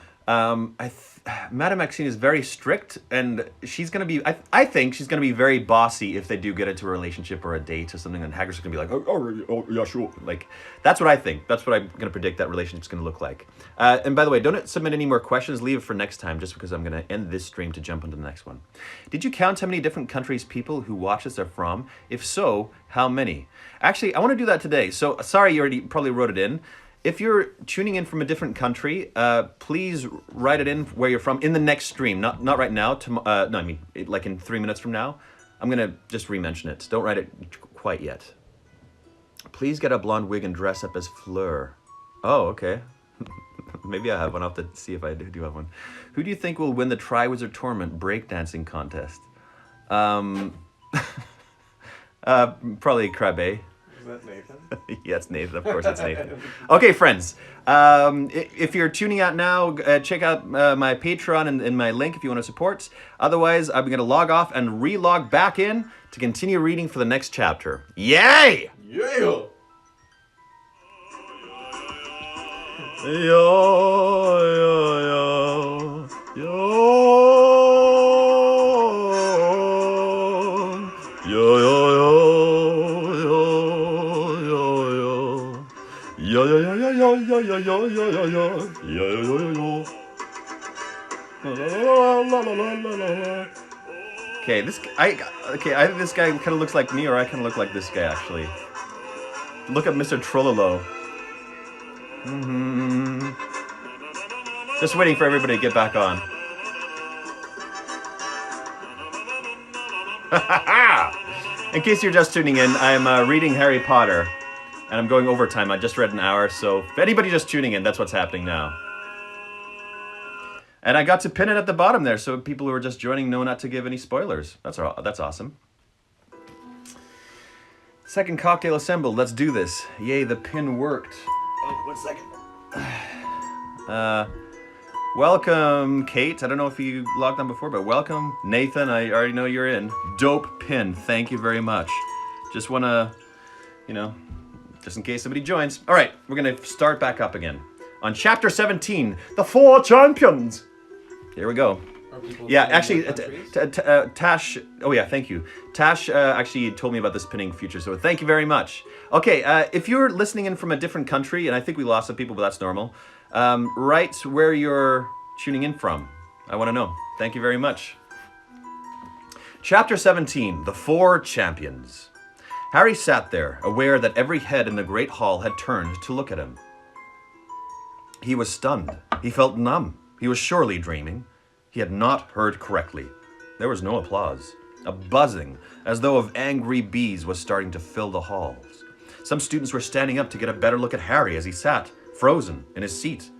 Madame Maxine is very strict, and she's going to be, I think she's going to be very bossy if they do get into a relationship or a date or something, and Hagrid's going to be like, oh, yeah, sure. Like, that's what I think. That's what I'm going to predict that relationship's going to look like. And by the way, don't submit any more questions. Leave it for next time, just because I'm going to end this stream to jump into the next one. Did you count how many different countries people who watch this are from? If so, how many? Actually, I want to do that today. So, sorry, you already probably wrote it in. If you're tuning in from a different country, please write it in where you're from in the next stream. Not right now. Like in 3 minutes from now. I'm going to just re-mention it. Don't write it quite yet. Please get a blonde wig and dress up as Fleur. Oh, okay. Maybe I have one. I'll have to see if I do have one. Who do you think will win the Triwizard Tournament breakdancing contest? Probably Crabbe. Is that Nathan? Yeah, it's Nathan. Of course, it's Nathan. Okay, friends. If you're tuning out now, check out my Patreon and my link if you want to support. Otherwise, I'm going to log off and re-log back in to continue reading for the next chapter. Yay! Yeah! Yo, yo, yo, yo, yo, yo, yo. Yo yo yo yo yo yo yo yo yo yo yo yo yo yo. Okay, I think this guy kind of looks like me, or I kind of look like this guy actually. Look at Mr. Trollolo. Just waiting for everybody to get back on. In case you're just tuning in, I'm reading Harry Potter. And I'm going overtime. I just read an hour, so if anybody just tuning in, that's what's happening now. And I got to pin it at the bottom there, so people who are just joining know not to give any spoilers. That's awesome. Second cocktail assembled. Let's do this. Yay, the pin worked. Oh, 1 second. Welcome, Kate. I don't know if you logged on before, but welcome. Nathan, I already know you're in. Dope pin. Thank you very much. Just want to, just in case somebody joins. All right, we're going to start back up again. On Chapter 17, The 4 Champions. Here we go. Yeah, actually, Tash... Oh, yeah, thank you. Tash actually told me about this pinning feature, so thank you very much. Okay, if you're listening in from a different country, and I think we lost some people, but that's normal, write where you're tuning in from. I want to know. Thank you very much. Chapter 17, The 4 Champions. Harry sat there, aware that every head in the great hall had turned to look at him. He was stunned. He felt numb. He was surely dreaming. He had not heard correctly. There was no applause. A buzzing, as though of angry bees, was starting to fill the halls. Some students were standing up to get a better look at Harry as he sat, frozen, in his seat.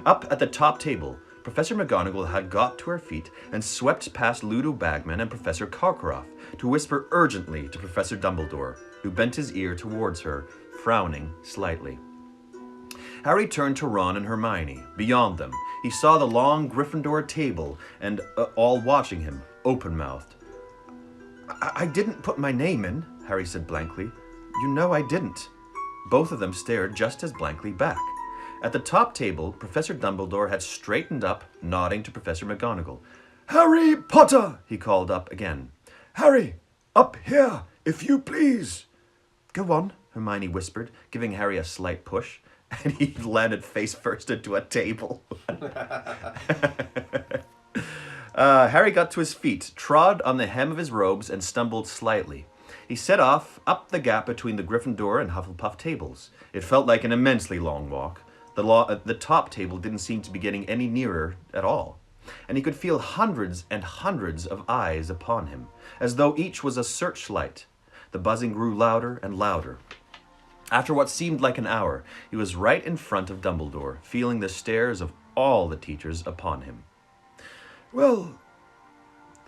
Up at the top table, Professor McGonagall had got to her feet and swept past Ludo Bagman and Professor Karkaroff to whisper urgently to Professor Dumbledore, who bent his ear towards her, frowning slightly. Harry turned to Ron and Hermione. Beyond them, he saw the long Gryffindor table and all watching him, open-mouthed. I didn't put my name in, Harry said blankly. You know I didn't. Both of them stared just as blankly back. At the top table, Professor Dumbledore had straightened up, nodding to Professor McGonagall. Harry Potter! He called up again. Harry, up here, if you please. Go on, Hermione whispered, giving Harry a slight push, and he landed face first into a table. Harry got to his feet, trod on the hem of his robes, and stumbled slightly. He set off up the gap between the Gryffindor and Hufflepuff tables. It felt like an immensely long walk. The top table didn't seem to be getting any nearer at all, and he could feel hundreds and hundreds of eyes upon him, as though each was a searchlight. The buzzing grew louder and louder. After what seemed like an hour, he was right in front of Dumbledore, feeling the stares of all the teachers upon him. Well,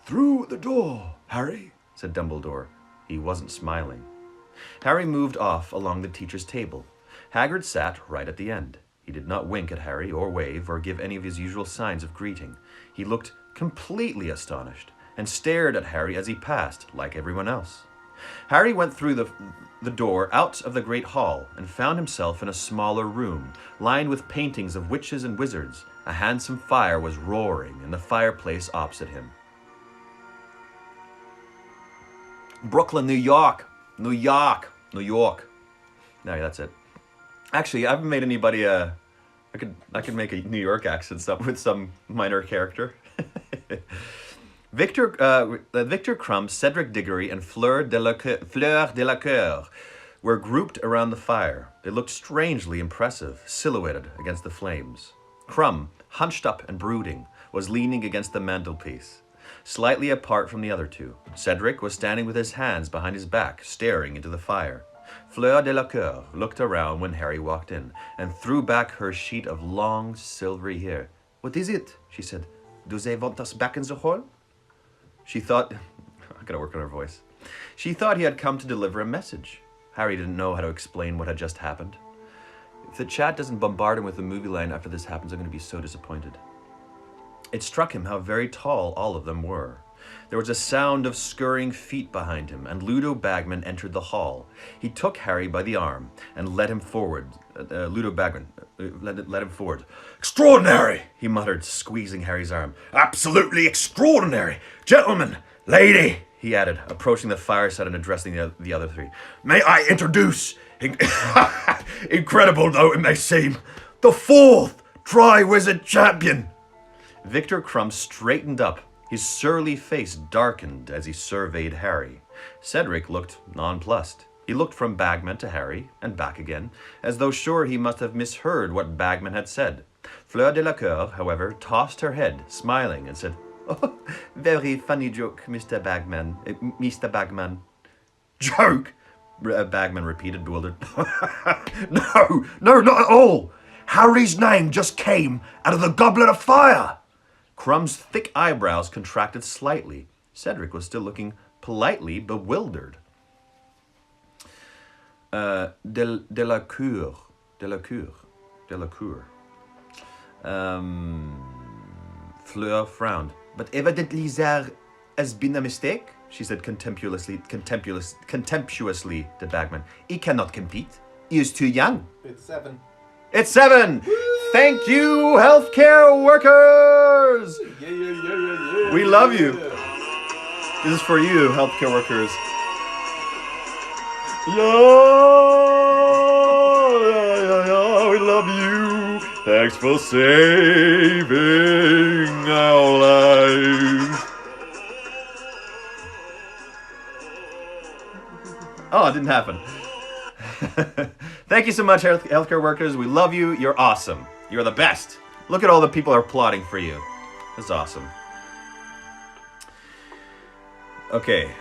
through the door, Harry, said Dumbledore. He wasn't smiling. Harry moved off along the teacher's table. Hagrid sat right at the end. He did not wink at Harry or wave or give any of his usual signs of greeting. He looked completely astonished and stared at Harry as he passed, like everyone else. Harry went through the door out of the great hall and found himself in a smaller room, lined with paintings of witches and wizards. A handsome fire was roaring in the fireplace opposite him. Brooklyn, New York. New York. New York. No, that's it. Actually, I haven't made anybody I could make a New York accent with some minor character. Victor Crumb, Cedric Diggory, and Fleur Delacour were grouped around the fire. They looked strangely impressive, silhouetted against the flames. Crumb, hunched up and brooding, was leaning against the mantelpiece, slightly apart from the other two. Cedric was standing with his hands behind his back, staring into the fire. Fleur Delacour looked around when Harry walked in and threw back her sheet of long, silvery hair. "What is it?" she said. "Do they want us back in the hall?" She thought... I gotta work on her voice. She thought he had come to deliver a message. Harry didn't know how to explain what had just happened. If the chat doesn't bombard him with the movie line after this happens, I'm going to be so disappointed. It struck him how very tall all of them were. There was a sound of scurrying feet behind him, and Ludo Bagman entered the hall. He took Harry by the arm and led him forward. Ludo Bagman led him forward. Extraordinary, he muttered, squeezing Harry's arm. Absolutely extraordinary. Gentlemen, lady, he added, approaching the fireside and addressing the other three. May I introduce, incredible though it may seem, the fourth Triwizard champion. Victor Crumb straightened up. His surly face darkened as he surveyed Harry. Cedric looked nonplussed. He looked from Bagman to Harry and back again, as though sure he must have misheard what Bagman had said. Fleur Delacour, however, tossed her head, smiling, and said, "Oh, very funny joke, Mr. Bagman. Mr. Bagman." "Joke?" Bagman repeated, bewildered. No, not at all. Harry's name just came out of the Goblet of Fire. Crumb's thick eyebrows contracted slightly. Cedric was still looking politely bewildered. Delacour. Fleur frowned. "But evidently there has been a mistake," she said contemptuously to Bagman. "He cannot compete. He is too young." It's 7. It's 7! Woo! Thank you, healthcare workers! Yeah. We love you. This is for you, healthcare workers. Yeah, we love you. Thanks for saving our lives. Oh, it didn't happen. Thank you so much, healthcare workers. We love you. You're awesome. You're the best. Look at all the people are applauding for you. That's awesome. Okay.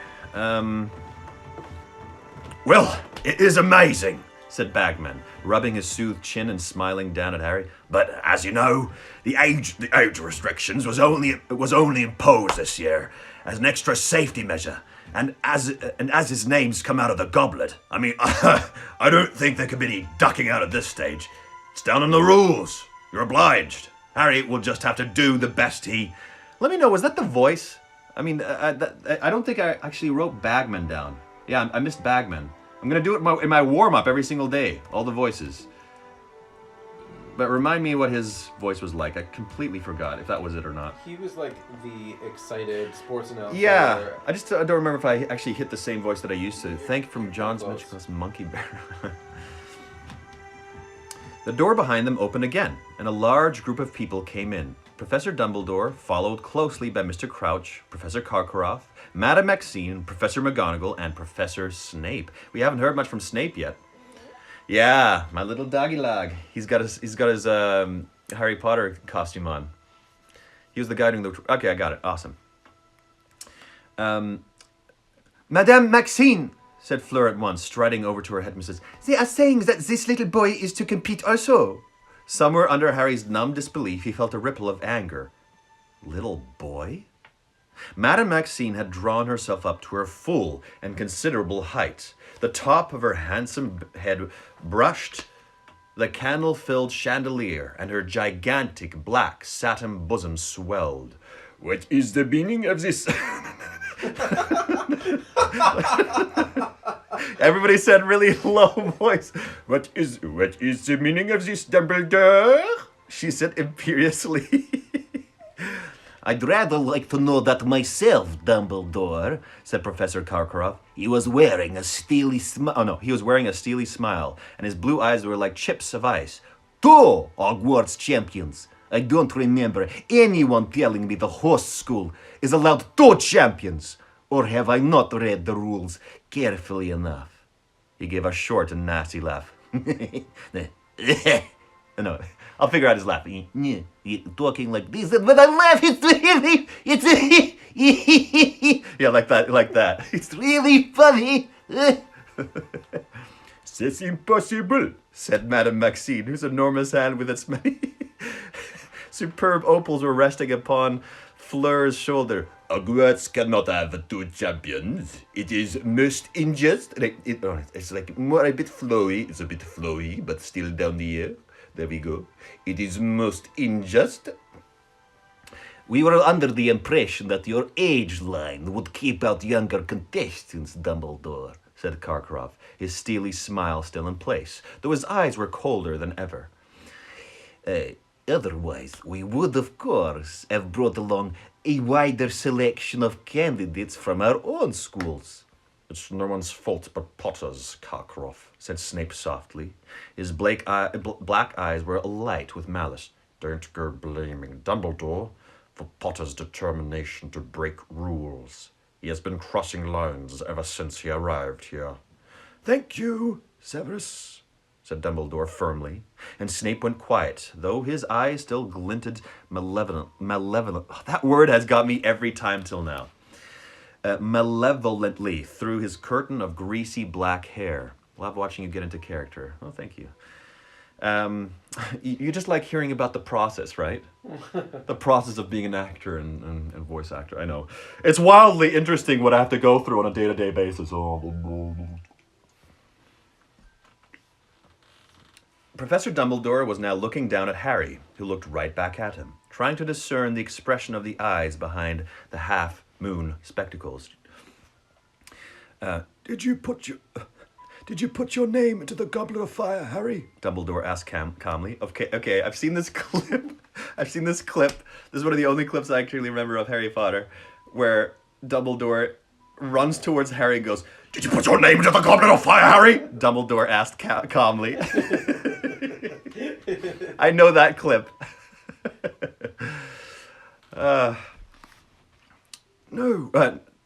Well, it is amazing, said Bagman, rubbing his soothed chin and smiling down at Harry. but as you know, the age restrictions was only imposed this year as an extra safety measure. And as his name's come out of the goblet, I mean, I don't think there could be any ducking out at this stage. It's down in the rules. You're obliged. Harry will just have to do the best he... Let me know, was that the voice I mean, I don't think I actually wrote Bagman down. Yeah, I missed Bagman. I'm gonna do it in my warm-up every single day, all the voices. But remind me what his voice was like. I completely forgot if that was it or not. He was like the excited sports announcer. Yeah, I just don't remember if I actually hit the same voice that I used to. Thank you from John's Close. Magicalist Monkey Bear. The door behind them opened again, and a large group of people came in. Professor Dumbledore, followed closely by Mr. Crouch, Professor Karkaroff, Madame Maxine, Professor McGonagall, and Professor Snape. We haven't heard much from Snape yet. Yeah, my little doggy log. He's got his Harry Potter costume on. He was the guy doing the... Okay, I got it. Awesome. Madame Maxine, said Fleur at once, striding over to her headmistress. They are saying that this little boy is to compete also. Somewhere under Harry's numb disbelief, he felt a ripple of anger. Little boy? Madame Maxine had drawn herself up to her full and considerable height. The top of her handsome head brushed the candle-filled chandelier, and her gigantic black satin bosom swelled. What is the meaning of this? Everybody said really low voice. What is the meaning of this, Dumbledore? She said imperiously. I'd rather like to know that myself, Dumbledore, said Professor Karkaroff. He was wearing a steely smile. Oh no, he was wearing a steely smile, and his blue eyes were like chips of ice. Two Hogwarts champions. I don't remember anyone telling me the host school is allowed 2 champions. Or have I not read the rules carefully enough? He gave a short and nasty laugh. No, I'll figure out his laugh. Talking like this, and when I laugh, yeah, like that. It's really funny. C'est impossible, said Madame Maxine, whose enormous hand with its many superb opals were resting upon Fleur's shoulder. Hogwarts cannot have 2 champions. It is most unjust. It's like more a bit flowy. It's a bit flowy, but still down the air. There we go. It is most unjust. We were under the impression that your age line would keep out younger contestants, Dumbledore, said Karkaroff, his steely smile still in place, though his eyes were colder than ever. Otherwise, we would, of course, have brought along a wider selection of candidates from our own schools. It's no one's fault but Potter's, Karkaroff, said Snape softly. His black eyes were alight with malice. Don't go blaming Dumbledore for Potter's determination to break rules. He has been crossing lines ever since he arrived here. Thank you, Severus, said Dumbledore firmly, and Snape went quiet, though his eyes still glinted malevolent. Oh, that word has got me every time till now. Malevolently through his curtain of greasy black hair. Love watching you get into character. Oh, thank you. You just like hearing about the process, right? The process of being an actor and voice actor. I know. It's wildly interesting what I have to go through on a day-to-day basis. Professor Dumbledore was now looking down at Harry, who looked right back at him, trying to discern the expression of the eyes behind the half-moon spectacles. Did you put your name into the Goblet of Fire, Harry? Dumbledore asked calmly. Okay, I've seen this clip. This is one of the only clips I actually remember of Harry Potter, where Dumbledore runs towards Harry and goes, Did you put your name into the Goblet of Fire, Harry? Dumbledore asked calmly. I know that clip.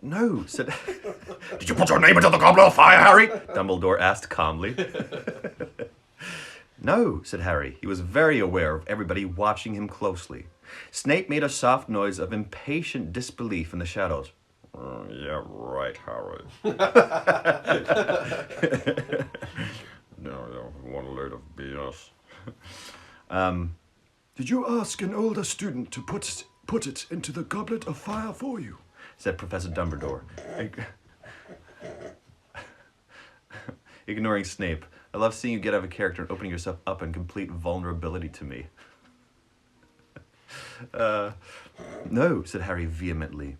No, said... Did you put your name into the Goblet of Fire, Harry? Dumbledore asked calmly. No, said Harry. He was very aware of everybody watching him closely. Snape made a soft noise of impatient disbelief in the shadows. Yeah, right, Harry. No, one load of BS. Did you ask an older student to put it into the Goblet of Fire for you? Said Professor Dumbledore, ignoring Snape. I love seeing you get out of a character and opening yourself up in complete vulnerability to me. No, said Harry vehemently.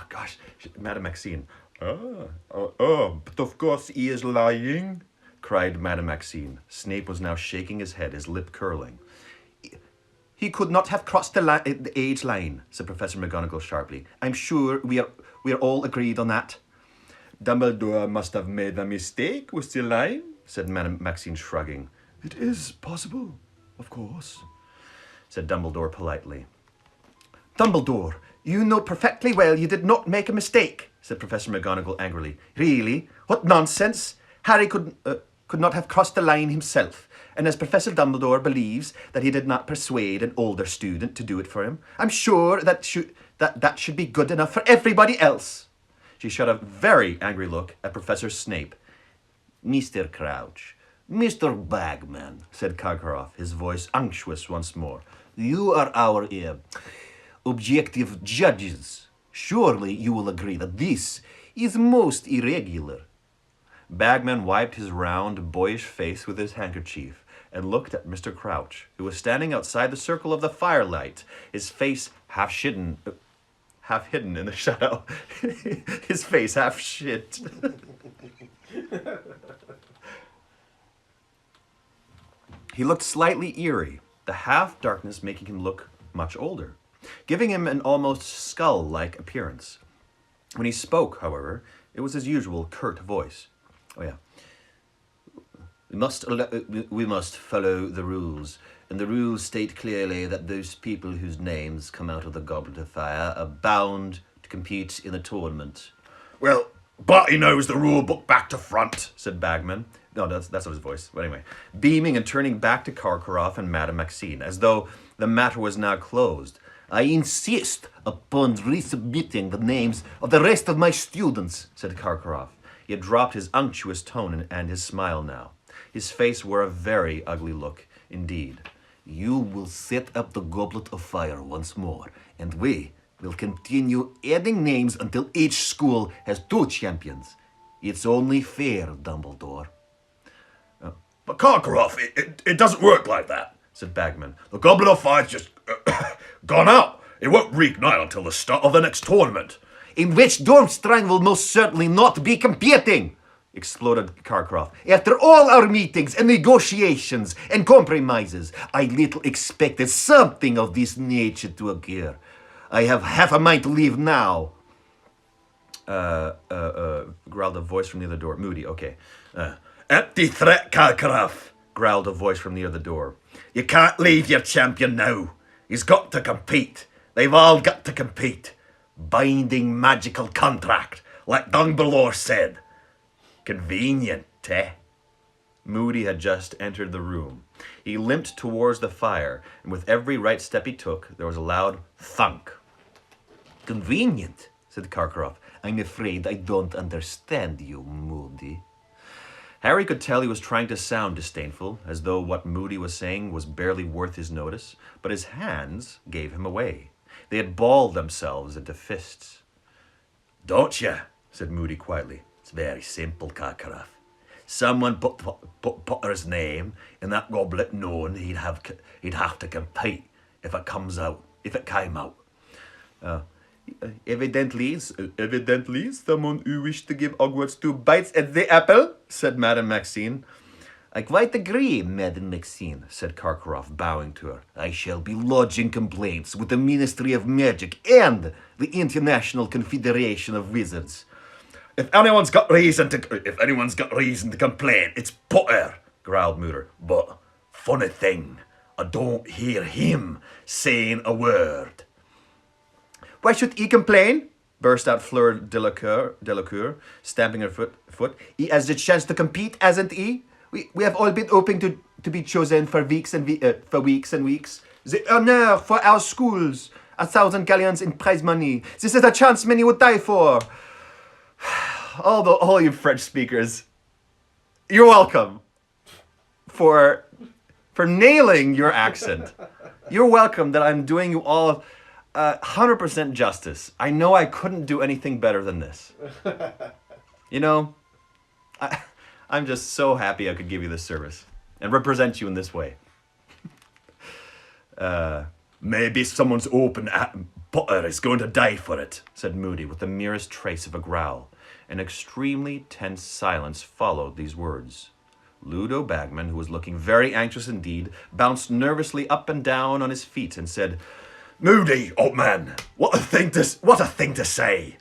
gosh, Madame Maxine. But of course he is lying, cried Madame Maxine. Snape was now shaking his head, his lip curling. He could not have crossed the age line, said Professor McGonagall sharply. I'm sure we are all agreed on that. Dumbledore must have made a mistake with the line, said Madame Maxine, shrugging. It is possible, of course, said Dumbledore politely. Dumbledore, you know perfectly well you did not make a mistake, said Professor McGonagall angrily. Really? What nonsense! Harry could not have crossed the line himself, and as Professor Dumbledore believes that he did not persuade an older student to do it for him, I'm sure that should be good enough for everybody else. She shot a very angry look at Professor Snape. Mr. Crouch, Mr. Bagman, said Karkaroff, his voice unctuous once more. You are our objective judges. Surely you will agree that this is most irregular. Bagman wiped his round, boyish face with his handkerchief and looked at Mr. Crouch, who was standing outside the circle of the firelight, his face half hidden in the shadow. His face half shit. He looked slightly eerie, the half-darkness making him look much older, giving him an almost skull-like appearance. When he spoke, however, it was his usual curt voice. Oh yeah. We must follow the rules, and the rules state clearly that those people whose names come out of the Goblet of Fire are bound to compete in the tournament. Well, Barty knows the rule book back to front, said Bagman. No, that's not his voice. But anyway, beaming and turning back to Karkaroff and Madame Maxine, as though the matter was now closed. I insist upon resubmitting the names of the rest of my students, said Karkaroff. He had dropped his unctuous tone and his smile now. His face wore a very ugly look, indeed. You will set up the Goblet of Fire once more, and we will continue adding names until each school has 2 champions. It's only fair, Dumbledore. But Karkaroff, it doesn't work like that, said Bagman. The Goblet of Fire's just gone out. It won't reignite until the start of the next tournament. In which Durmstrang will most certainly not be competing, exploded Karkaroff. After all our meetings and negotiations and compromises, I little expected something of this nature to occur. I have half a mind to leave now. Growled a voice from near the door. Moody, okay. Empty threat, Karkaroff, growled a voice from near the door. You can't leave your champion now. He's got to compete. They've all got to compete. Binding magical contract, like Dumbledore said. Convenient, eh? Moody had just entered the room. He limped towards the fire, and with every right step he took, there was a loud thunk. Convenient, said Karkaroff. I'm afraid I don't understand you, Moody. Harry could tell he was trying to sound disdainful, as though what Moody was saying was barely worth his notice, but his hands gave him away. They had balled themselves into fists. Don't you? Said Moody quietly. It's very simple, Karkaroff. Someone put Potter's name in that goblet knowing he'd have to compete if it came out. Evidently, someone who wished to give Hogwarts 2 bites at the apple, said Madame Maxine. I quite agree, Madame Maxine, said Karkaroff, bowing to her. I shall be lodging complaints with the Ministry of Magic and the International Confederation of Wizards. If anyone's got reason to complain, it's Potter, growled Mooter. But funny thing, I don't hear him saying a word. Why should he complain? Burst out Fleur Delacour, stamping her foot. He has the chance to compete, hasn't he? We have all been hoping to be chosen for weeks and weeks. The honor for our schools, 1,000 galleons in prize money. This is a chance many would die for. All you French speakers, you're welcome for nailing your accent. You're welcome that I'm doing you all 100% justice. I know I couldn't do anything better than this. You know, I'm just so happy I could give you this service and represent you in this way. Maybe someone's hoping Potter is going to die for it. said Moody with the merest trace of a growl. An extremely tense silence followed these words. Ludo Bagman, who was looking very anxious indeed, bounced nervously up and down on his feet and said, Moody, old man, what a thing to say.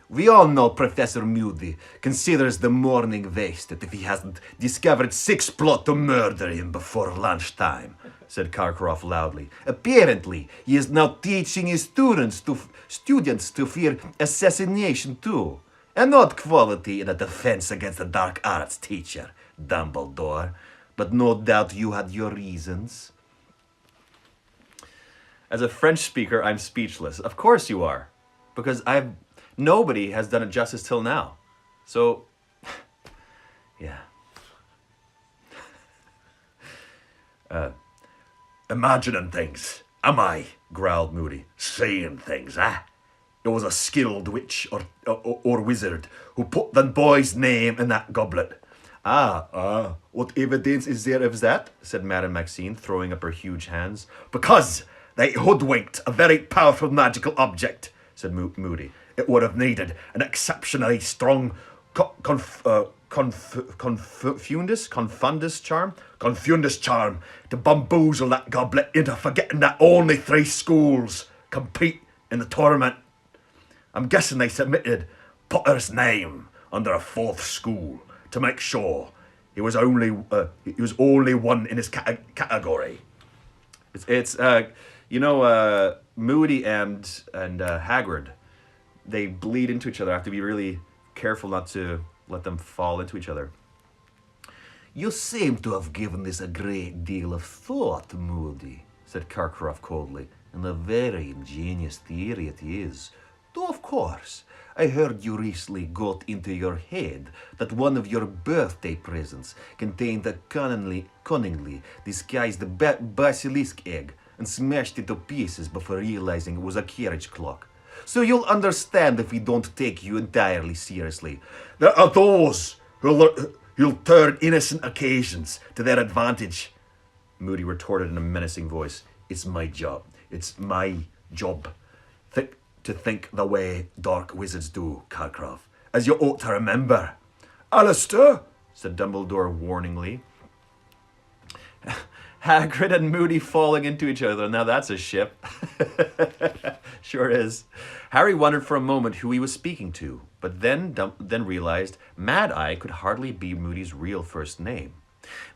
We all know Professor Moody considers the morning wasted if he hasn't discovered 6 plots to murder him before lunchtime, said Karkaroff loudly. Apparently, he is now teaching his students to fear assassination too. An odd quality in a defense against a dark arts teacher, Dumbledore. But no doubt you had your reasons. As a French speaker, I'm speechless. Of course you are. Because nobody has done it justice till now. So, yeah. Imagining things, am I? Growled Moody. Saying things, eh? It was a skilled witch or wizard who put the boy's name in that goblet. What evidence is there of that? Said Madame Maxine, throwing up her huge hands. Because they hoodwinked a very powerful magical object, said Moody. It would have needed an exceptionally strong confundus charm to bamboozle that goblet into forgetting that only 3 schools compete in the tournament. I'm guessing they submitted Potter's name under a 4th school to make sure he was only one in his category. It's Moody and Hagrid, they bleed into each other. I have to be really careful not to let them fall into each other. You seem to have given this a great deal of thought, Moody, said Karkaroff coldly, and a very ingenious theory it is. Though, of course, I heard you recently got into your head that one of your birthday presents contained a cunningly disguised basilisk egg and smashed it to pieces before realizing it was a carriage clock. So you'll understand if we don't take you entirely seriously. There are those who'll turn innocent occasions to their advantage, Moody retorted in a menacing voice. It's my job. It's my job to think the way dark wizards do, Karkaroff, as you ought to remember. Alistair, said Dumbledore warningly. Hagrid and Moody falling into each other. Now that's a ship. Sure is. Harry wondered for a moment who he was speaking to, but then realized Mad Eye could hardly be Moody's real first name.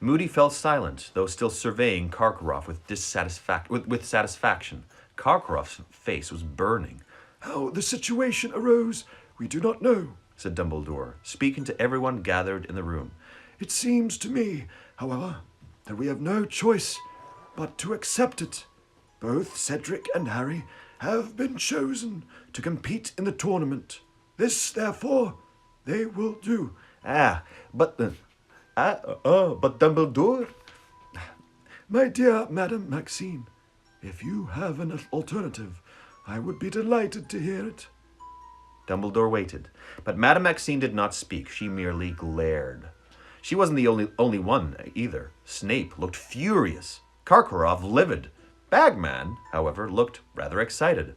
Moody fell silent, though still surveying Karkaroff with satisfaction. Karkaroff's face was burning. how the situation arose, we do not know, said Dumbledore, speaking to everyone gathered in the room. It seems to me, however, that we have no choice but to accept it. Both Cedric and Harry have been chosen to compete in the tournament. This, therefore, they will do. But Dumbledore? My dear Madame Maxine, if you have an alternative, I would be delighted to hear it. Dumbledore waited, but Madame Maxine did not speak. She merely glared. She wasn't the only one either. Snape looked furious. Karkaroff livid. Bagman, however, looked rather excited.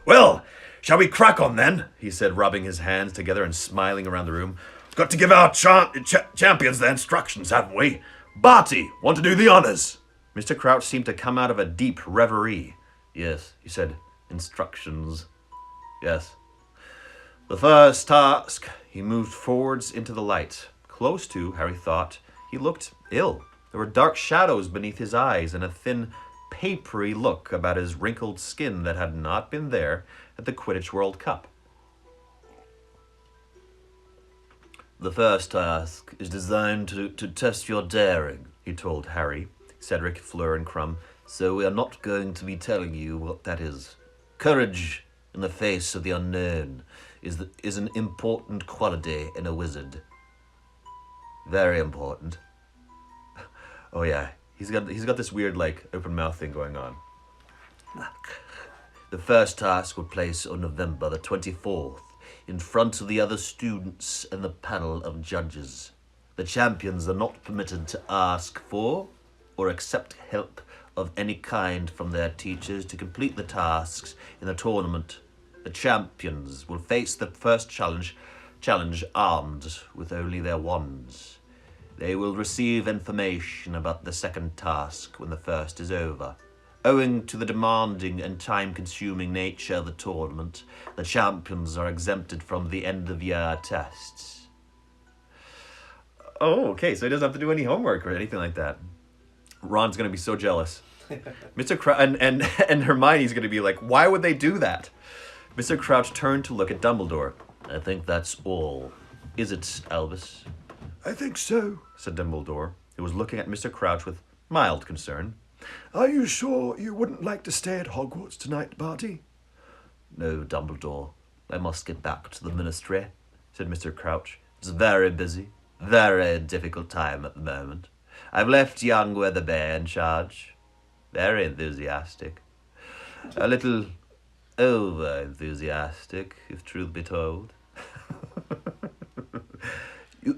Well, shall we crack on then? He said, rubbing his hands together and smiling around the room. Got to give our champions their instructions, haven't we? Barty, want to do the honours? Mr. Crouch seemed to come out of a deep reverie. Yes, he said, instructions. Yes. The first task. He moved forwards into the light. Close to, Harry thought, he looked ill. There were dark shadows beneath his eyes and a thin, papery look about his wrinkled skin that had not been there at the Quidditch World Cup. The first task is designed to test your daring, he told Harry, Cedric, Fleur, and Crumb, so we are not going to be telling you what that is. Courage in the face of the unknown is an important quality in a wizard. Very important. Oh yeah, he's got this weird open mouth thing going on. The first task will place on November the 24th in front of the other students and the panel of judges. The champions are not permitted to ask for or accept help of any kind from their teachers to complete the tasks in the tournament. The champions will face the first challenge armed with only their wands. They will receive information about the second task when the first is over. Owing to the demanding and time-consuming nature of the tournament, the champions are exempted from the end-of-year tests. Oh, okay, so he doesn't have to do any homework or anything like that. Ron's going to be so jealous. Mr. And Hermione's going to be like, why would they do that? Mr. Crouch turned to look at Dumbledore. I think that's all. Is it, Albus? I think so. Said Dumbledore, who was looking at Mr. Crouch with mild concern. Are you sure you wouldn't like to stay at Hogwarts tonight, Barty? No, Dumbledore. I must get back to the ministry, said Mr. Crouch. It's very busy, very difficult time at the moment. I've left young Weatherbear in charge. Very enthusiastic. A little over-enthusiastic, if truth be told.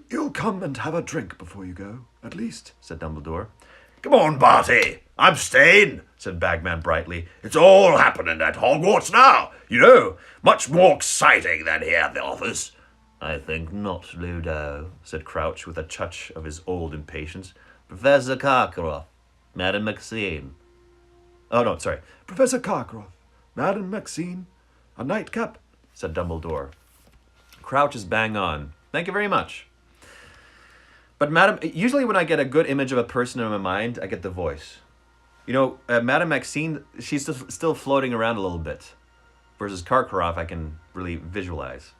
You'll come and have a drink before you go, at least, said Dumbledore. Come on, Barty. I'm staying, said Bagman brightly. It's all happening at Hogwarts now. You know, much more exciting than here at the office. I think not, Ludo, said Crouch with a touch of his old impatience. Professor Karkaroff, Madam Maxine. Oh, no, sorry. Professor Karkaroff, Madam Maxine, a nightcap, said Dumbledore. Crouch is bang on. Thank you very much. But usually when I get a good image of a person in my mind, I get the voice. You know, Madame Maxine, she's still floating around a little bit. Versus Karkaroff, I can really visualize.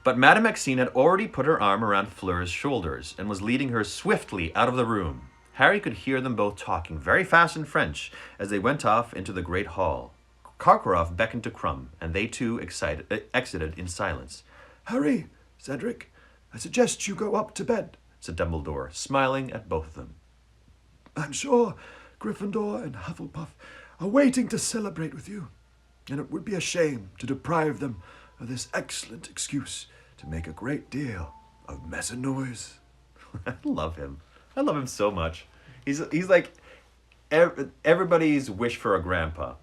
But Madame Maxine had already put her arm around Fleur's shoulders and was leading her swiftly out of the room. Harry could hear them both talking very fast in French as they went off into the great hall. Karkaroff beckoned to Crumb, and they too exited in silence. Hurry, Cedric. I suggest you go up to bed, said Dumbledore, smiling at both of them. I'm sure Gryffindor and Hufflepuff are waiting to celebrate with you, and it would be a shame to deprive them of this excellent excuse to make a great deal of mess and noise. I love him. I love him so much. He's like everybody's wish for a grandpa.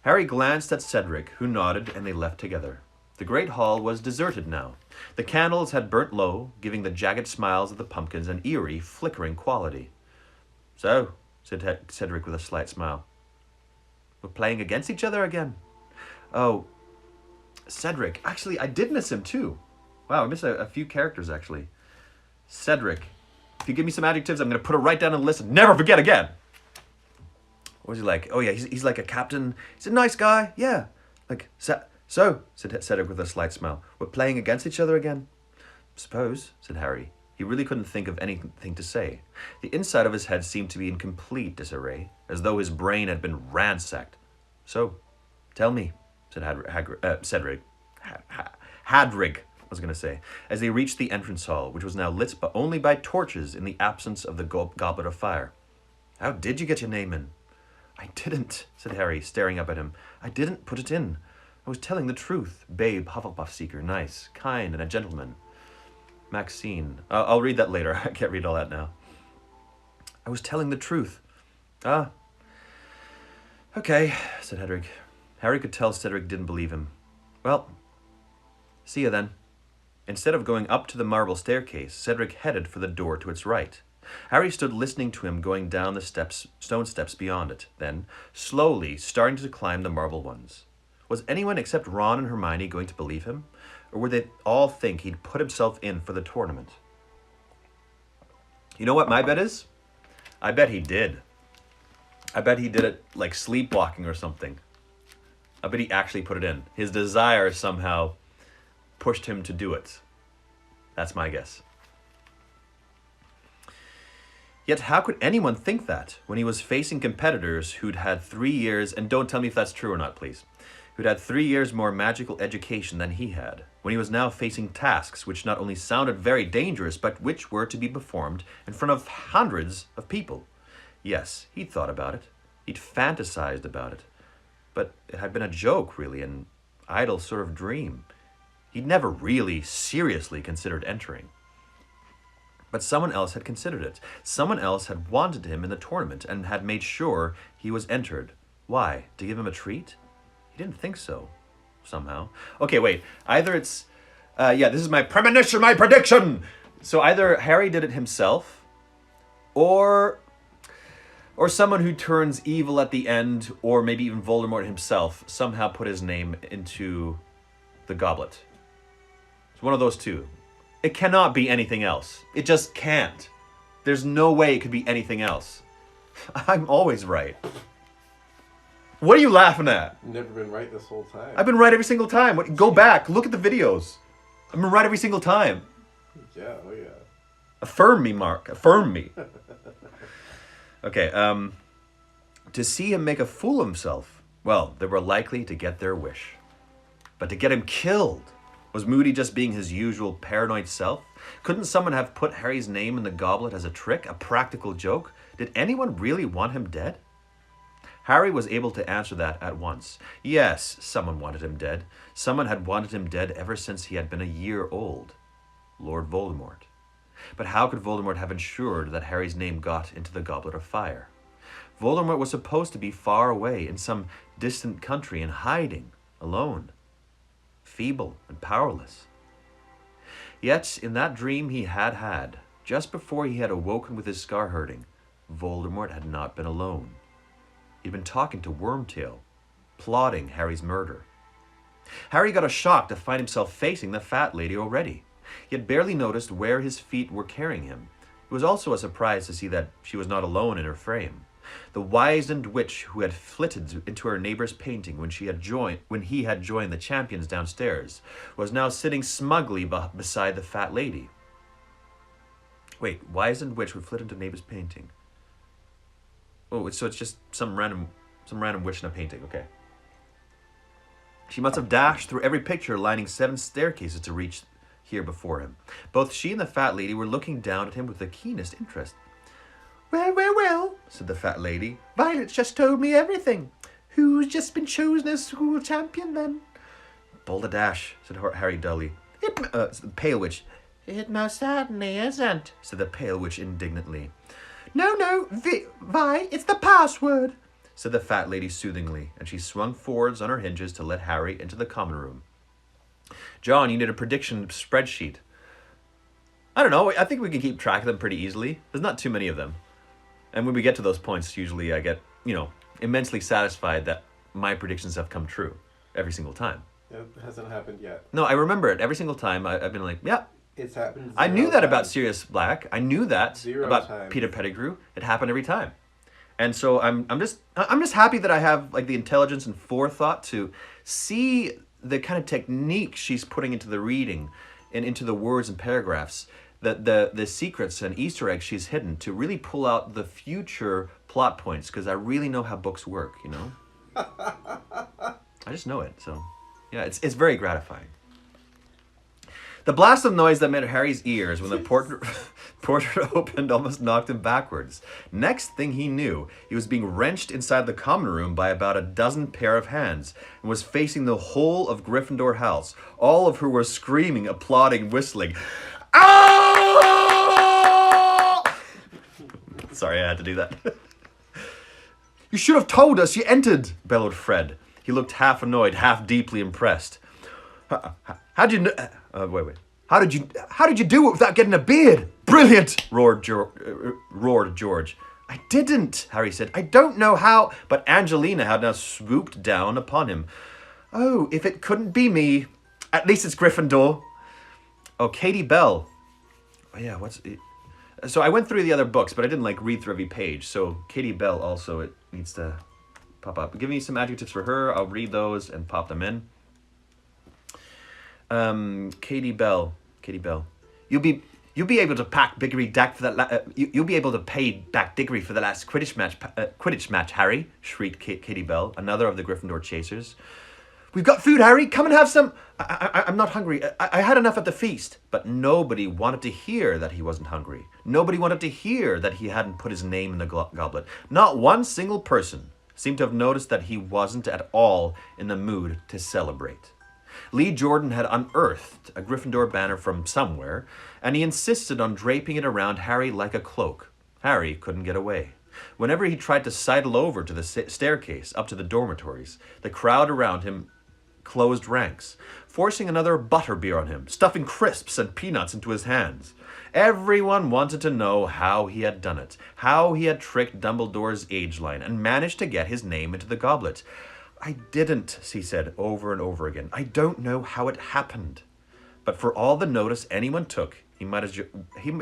Harry glanced at Cedric, who nodded, and they left together. The great hall was deserted now. The candles had burnt low, giving the jagged smiles of the pumpkins an eerie, flickering quality. So, said Cedric with a slight smile, we're playing against each other again? Oh, Cedric. Actually, I did miss him too. Wow, I missed a few characters actually. Cedric. If you give me some adjectives, I'm going to put it right down on the list and never forget again. What was he like? Oh yeah, he's like a captain. He's a nice guy. Yeah. Like, so, said Cedric with a slight smile, we're playing against each other again? Suppose, said Harry. He really couldn't think of anything to say. The inside of his head seemed to be in complete disarray, as though his brain had been ransacked. So, tell me, said Hadrig, I was going to say, as they reached the entrance hall, which was now lit only by torches in the absence of the Goblet of Fire. How did you get your name in? I didn't, said Harry, staring up at him. I didn't put it in. I was telling the truth. Babe, Hufflepuff seeker, nice, kind, and a gentleman. Maxine. I'll read that later. I can't read all that now. I was telling the truth. Ah. Okay, said Hedwig. Harry could tell Cedric didn't believe him. Well, see you then. Instead of going up to the marble staircase, Cedric headed for the door to its right. Harry stood listening to him going down the stone steps beyond it, then, slowly, starting to climb the marble ones. Was anyone except Ron and Hermione going to believe him? Or would they all think he'd put himself in for the tournament? You know what my bet is? I bet he did. I bet he did it like sleepwalking or something. I bet he actually put it in. His desire somehow pushed him to do it. That's my guess. Yet how could anyone think that when he was facing competitors who'd had 3 years, and don't tell me if that's true or not, please, who'd had 3 years more magical education than he had, when he was now facing tasks which not only sounded very dangerous, but which were to be performed in front of hundreds of people. Yes, he'd thought about it. He'd fantasized about it. But it had been a joke, really, an idle sort of dream. He'd never really seriously considered entering. But someone else had considered it. Someone else had wanted him in the tournament and had made sure he was entered. Why? To give him a treat? He didn't think so, somehow. Okay, wait. Either it's... yeah, this is my premonition, my prediction! So either Harry did it himself, or someone who turns evil at the end, or maybe even Voldemort himself, somehow put his name into the goblet. It's one of those two. It cannot be anything else. It just can't. There's no way it could be anything else. I'm always right. What are you laughing at? You've never been right this whole time. I've been right every single time. Go back. Look at the videos. I've been right every single time. Yeah, oh yeah. Affirm me, Mark. Affirm me. Okay, to see him make a fool of himself, well, they were likely to get their wish. But to get him killed, was Moody just being his usual paranoid self? Couldn't someone have put Harry's name in the goblet as a trick, a practical joke? Did anyone really want him dead? Harry was able to answer that at once. Yes, someone wanted him dead. Someone had wanted him dead ever since he had been a year old. Lord Voldemort. But how could Voldemort have ensured that Harry's name got into the Goblet of Fire? Voldemort was supposed to be far away in some distant country and hiding, alone, feeble and powerless. Yet, in that dream he had had, just before he had awoken with his scar hurting, Voldemort had not been alone. He'd been talking to Wormtail, plotting Harry's murder. Harry got a shock to find himself facing the fat lady already. He had barely noticed where his feet were carrying him. It was also a surprise to see that she was not alone in her frame. The wizened witch who had flitted into her neighbor's painting when he had joined the champions downstairs was now sitting smugly beside the fat lady. Wait, wizened witch would flit into neighbor's painting. Oh, so it's just some random witch in a painting. Okay. She must have dashed through every picture lining 7 staircases to reach here before him. Both she and the fat lady were looking down at him with the keenest interest. Well, said the fat lady. Violet's just told me everything. Who's just been chosen as school champion, then? Balderdash, said Harry dully. The pale witch. It most certainly isn't, said the pale witch indignantly. No, Vi, it's the password, said the fat lady soothingly, and she swung forwards on her hinges to let Harry into the common room. John, you need a prediction spreadsheet. I don't know, I think we can keep track of them pretty easily. There's not too many of them. And when we get to those points, usually I get, immensely satisfied that my predictions have come true every single time. It hasn't happened yet. No, I remember it. Every single time I've been like, yeah. It's happened. I knew that about Sirius Black. I knew that about times. Peter Pettigrew. It happened every time. And so I'm just happy that I have like the intelligence and forethought to see the kind of technique she's putting into the reading and into the words and paragraphs, the secrets and Easter eggs she's hidden to really pull out the future plot points, because I really know how books work, I just know it. So yeah, it's very gratifying. The blast of noise that met Harry's ears when the portrait opened almost knocked him backwards. Next thing he knew, he was being wrenched inside the common room by about a dozen pair of hands and was facing the whole of Gryffindor House, all of who were screaming, applauding, whistling. Ah! Sorry, I had to do that. You should have told us you entered, bellowed Fred. He looked half annoyed, half deeply impressed. How'd you know? Wait. How did you do it without getting a beard? Brilliant! roared George. I didn't, Harry said. I don't know how. But Angelina had now swooped down upon him. Oh, if it couldn't be me. At least it's Gryffindor. Oh, Katie Bell. Oh, yeah, what's it? So I went through the other books, but I didn't read through every page. So Katie Bell also, it needs to pop up. Give me some adjectives for her. I'll read those and pop them in. Katie Bell. You'll be able to pack Diggory Dack for that. You'll be able to pay back Diggory for the last Quidditch match, Harry, shrieked Katie Bell, another of the Gryffindor chasers. We've got food, Harry. Come and have some. I'm not hungry. I had enough at the feast. But nobody wanted to hear that he wasn't hungry. Nobody wanted to hear that he hadn't put his name in the goblet. Not one single person seemed to have noticed that he wasn't at all in the mood to celebrate. Lee Jordan had unearthed a Gryffindor banner from somewhere, and he insisted on draping it around Harry like a cloak. Harry couldn't get away. Whenever he tried to sidle over to the staircase up to the dormitories, the crowd around him closed ranks, forcing another butterbeer on him, stuffing crisps and peanuts into his hands. Everyone wanted to know how he had done it, how he had tricked Dumbledore's age line and managed to get his name into the goblet. I didn't, he said over and over again. I don't know how it happened. But for all the notice anyone took, he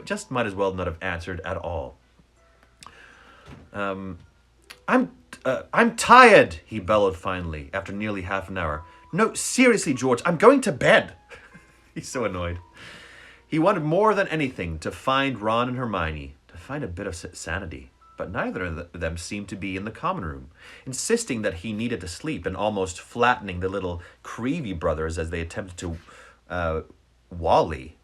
just might as well not have answered at all. I'm tired, he bellowed finally, after nearly half an hour. No, seriously, George, I'm going to bed. He's so annoyed. He wanted more than anything to find Ron and Hermione, to find a bit of sanity. But neither of them seemed to be in the common room, insisting that he needed to sleep and almost flattening the little Creevy brothers as they attempted to waylay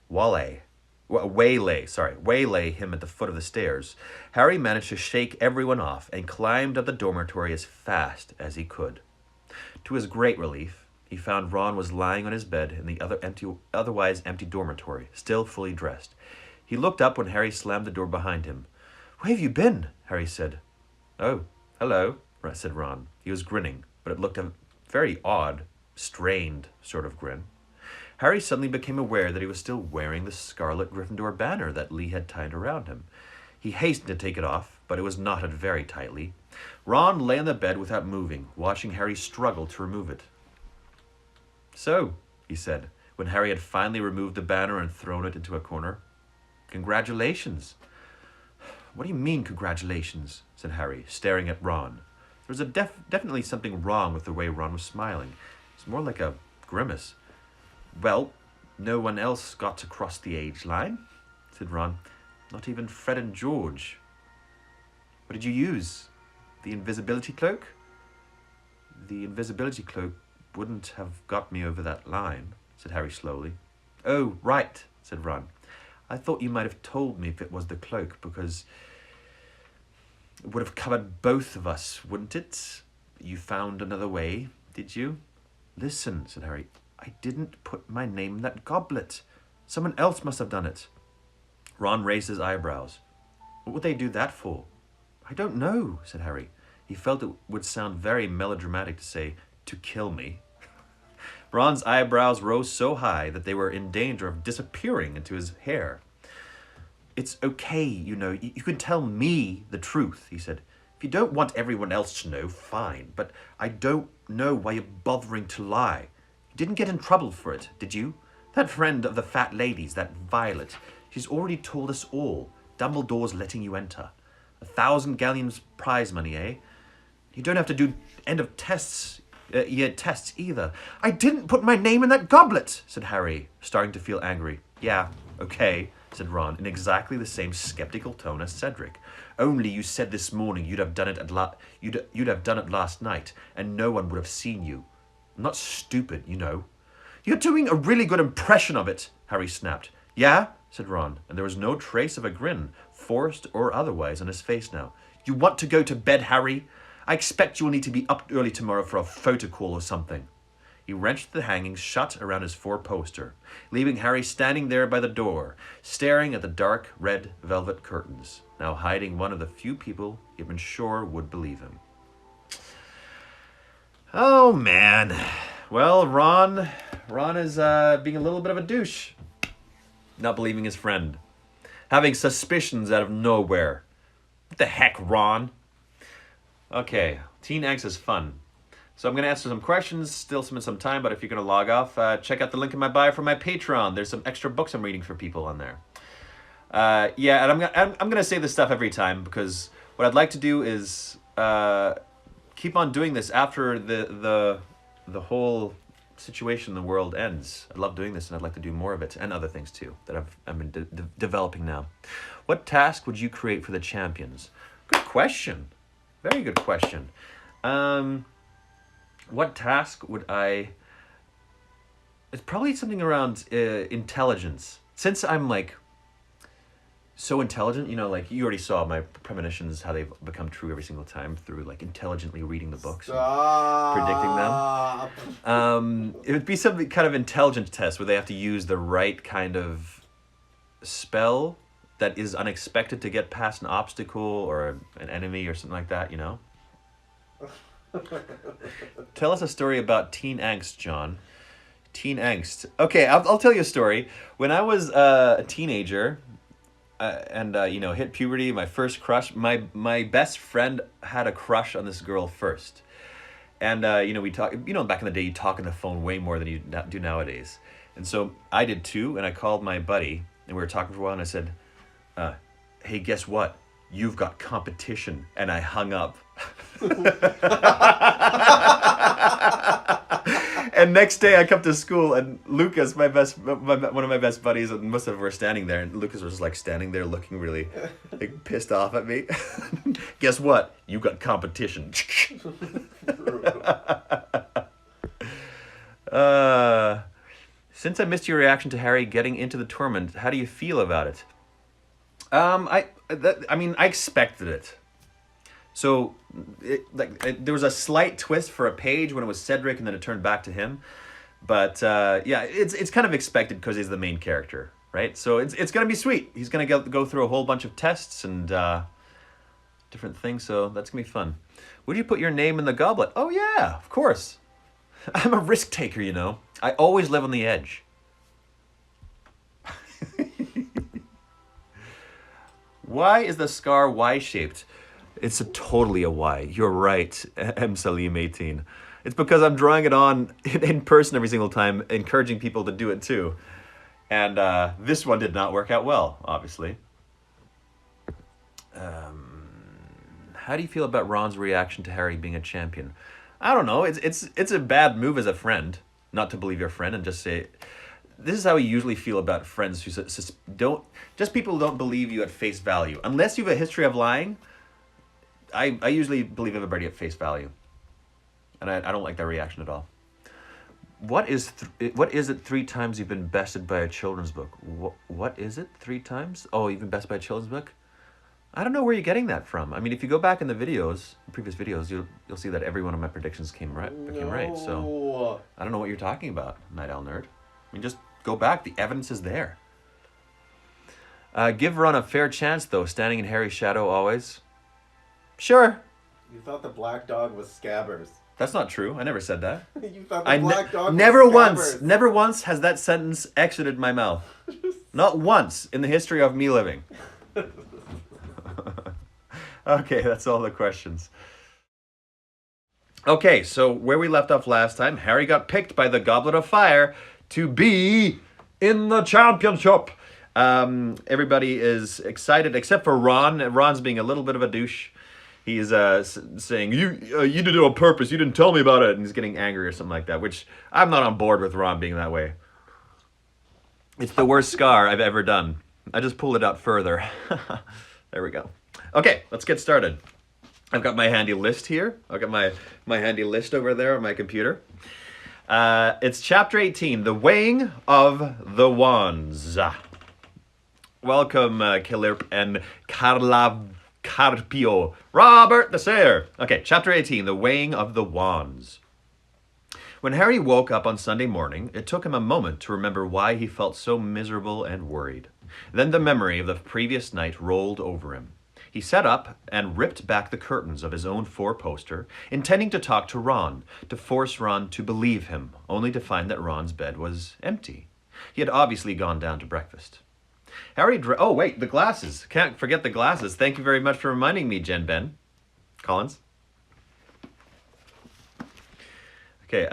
him at the foot of the stairs. Harry managed to shake everyone off and climbed up the dormitory as fast as he could. To his great relief, he found Ron was lying on his bed in the otherwise empty dormitory, still fully dressed. He looked up when Harry slammed the door behind him. "Where have you been?" Harry said. "Oh, hello," said Ron. He was grinning, but it looked a very odd, strained sort of grin. Harry suddenly became aware that he was still wearing the scarlet Gryffindor banner that Lee had tied around him. He hastened to take it off, but it was knotted very tightly. Ron lay on the bed without moving, watching Harry struggle to remove it. "So," he said, when Harry had finally removed the banner and thrown it into a corner. "Congratulations." "What do you mean, congratulations?" said Harry, staring at Ron. There was definitely something wrong with the way Ron was smiling. It was more like a grimace. "Well, no one else got to cross the age line," said Ron. "Not even Fred and George." "What did you use? The invisibility cloak?" "The invisibility cloak wouldn't have got me over that line," said Harry slowly. "Oh, right," said Ron. "I thought you might have told me if it was the cloak, because it would have covered both of us, wouldn't it? You found another way, did you?" "Listen," said Harry. "I didn't put my name in that goblet. Someone else must have done it." Ron raised his eyebrows. "What would they do that for?" "I don't know," said Harry. He felt it would sound very melodramatic to say, "to kill me." Ron's eyebrows rose so high that they were in danger of disappearing into his hair. "It's okay, you know. You can tell me the truth," he said. "If you don't want everyone else to know, fine. But I don't know why you're bothering to lie. You didn't get in trouble for it, did you? That friend of the fat lady's, that Violet, she's already told us all. Dumbledore's letting you enter. 1,000 galleons prize money, eh? You don't have to do end of year tests either." "I didn't put my name in that goblet," said Harry, starting to feel angry. "Yeah, okay," said Ron, in exactly the same skeptical tone as Cedric. "Only you said this morning you'd have done it last night, and no one would have seen you. I'm not stupid, you know." "You're doing a really good impression of it," Harry snapped. "Yeah?" said Ron, and there was no trace of a grin, forced or otherwise, on his face now. "You want to go to bed, Harry? I expect you will need to be up early tomorrow for a photo call or something." He wrenched the hangings shut around his four-poster, leaving Harry standing there by the door, staring at the dark red velvet curtains, now hiding one of the few people he had been sure would believe him. Oh, man. Well, Ron is being a little bit of a douche. Not believing his friend. Having suspicions out of nowhere. What the heck, Ron? Okay, Teen Angst is fun. So I'm going to answer some questions, still some time, but if you're going to log off, check out the link in my bio for my Patreon. There's some extra books I'm reading for people on there. Yeah, and I'm going to say this stuff every time, because what I'd like to do is keep on doing this after the whole situation in the world ends. I love doing this, and I'd like to do more of it, and other things too, that I've been developing now. What task would you create for the champions? Good question. Very good question. What task would I... It's probably something around intelligence. Since I'm like so intelligent. You know, like you already saw my premonitions, how they've become true every single time through like intelligently reading the books and predicting them. It would be some kind of intelligence test where they have to use the right kind of spell that is unexpected to get past an obstacle or an enemy or something like that, you know? Tell us a story about teen angst, John. Teen angst. Okay, I'll tell you a story. When I was a teenager and hit puberty, my first crush, my best friend had a crush on this girl first. And, we talk, back in the day, you talk on the phone way more than you do nowadays. And so I did too, and I called my buddy, and we were talking for a while, and I said, hey, guess what? You've got competition. And I hung up. And next day I come to school, and Lucas, one of my best buddies, and most of them were standing there, and Lucas was just like standing there looking really like pissed off at me. Guess what? You got competition. Since I missed your reaction to Harry getting into the tournament, how do you feel about it? I expected it. So, there was a slight twist for a page when it was Cedric, and then it turned back to him. But it's kind of expected because he's the main character, right? So it's gonna be sweet. He's gonna go through a whole bunch of tests and different things. So that's gonna be fun. Would you put your name in the goblet? Oh yeah, of course. I'm a risk taker, you know. I always live on the edge. Why is the scar Y-shaped? It's totally a Y. You're right, M. Salim 18. It's because I'm drawing it on in person every single time, encouraging people to do it too. And this one did not work out well, obviously. How do you feel about Ron's reaction to Harry being a champion? I don't know. It's a bad move as a friend, not to believe your friend and just say... This is how we usually feel about friends who people don't believe you at face value. Unless you have a history of lying, I usually believe everybody at face value. And I don't like that reaction at all. What is it 3 times you've been bested by a children's book? What is it 3 times? Oh, you've been bested by a children's book? I don't know where you're getting that from. I mean, if you go back in the previous videos, you'll see that every one of my predictions became right. So I don't know what you're talking about, Night Owl Nerd. I mean, just go back. The evidence is there. Give Ron a fair chance, though, standing in Harry's shadow always. Sure. You thought the black dog was Scabbers. That's not true. I never said that. You thought the black dog was Never once has that sentence exited my mouth. Not once in the history of me living. Okay, that's all the questions. Okay, so where we left off last time, Harry got picked by the Goblet of Fire to be in the championship. Everybody is excited except for Ron. Ron's being a little bit of a douche. He's saying, you did it on purpose. You didn't tell me about it. And he's getting angry or something like that, which I'm not on board with Ron being that way. It's the worst scar I've ever done. I just pulled it out further. There we go. Okay, let's get started. I've got my handy list here. I've got my handy list over there on my computer. It's chapter 18, The Weighing of the Wands. Welcome, Kilirp and Carpio. Robert the Sayer. Okay, chapter 18, The Weighing of the Wands. When Harry woke up on Sunday morning, it took him a moment to remember why he felt so miserable and worried. Then the memory of the previous night rolled over him. He sat up and ripped back the curtains of his own four-poster, intending to talk to Ron, to force Ron to believe him, only to find that Ron's bed was empty. He had obviously gone down to breakfast. Oh, wait, the glasses. Can't forget the glasses. Thank you very much for reminding me, Jen Ben. Collins? Okay,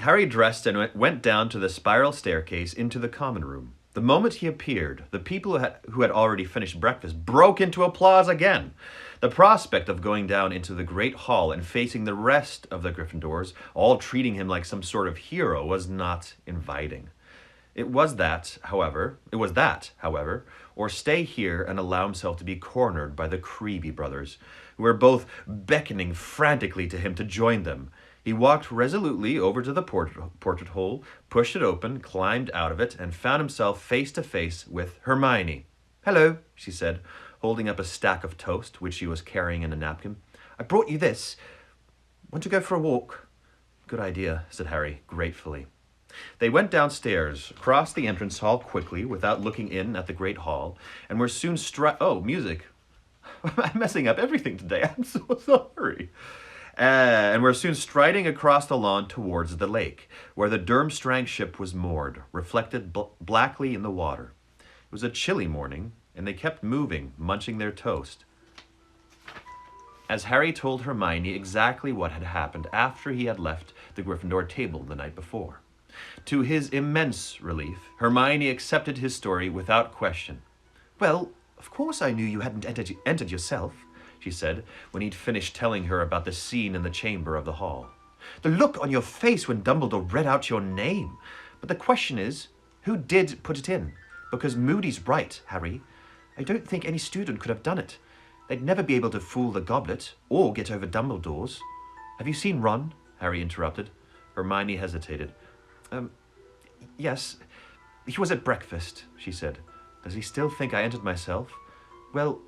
Harry dressed and went down to the spiral staircase into the common room. The moment he appeared, the people who had already finished breakfast broke into applause again. The prospect of going down into the great hall and facing the rest of the Gryffindors, all treating him like some sort of hero, was not inviting. It was that, however, or stay here and allow himself to be cornered by the Creevy brothers, who were both beckoning frantically to him to join them. He walked resolutely over to the portrait hole, pushed it open, climbed out of it, and found himself face to face with Hermione. Hello, she said, holding up a stack of toast, which she was carrying in a napkin. I brought you this. Want to go for a walk? Good idea, said Harry, gratefully. They went downstairs, crossed the entrance hall quickly without looking in at the great hall, and were soon Oh, music. I'm messing up everything today. I'm so sorry. And we're soon striding across the lawn towards the lake, where the Durmstrang ship was moored, reflected blackly in the water. It was a chilly morning, and they kept moving, munching their toast, as Harry told Hermione exactly what had happened after he had left the Gryffindor table the night before. To his immense relief, Hermione accepted his story without question. Well, of course I knew you hadn't entered yourself, she said, when he'd finished telling her about the scene in the chamber of the hall. The look on your face when Dumbledore read out your name. But the question is, who did put it in? Because Moody's right, Harry. I don't think any student could have done it. They'd never be able to fool the goblet, or get over Dumbledore's. Have you seen Ron? Harry interrupted. Hermione hesitated. Yes. He was at breakfast, she said. Does he still think I entered myself? Well,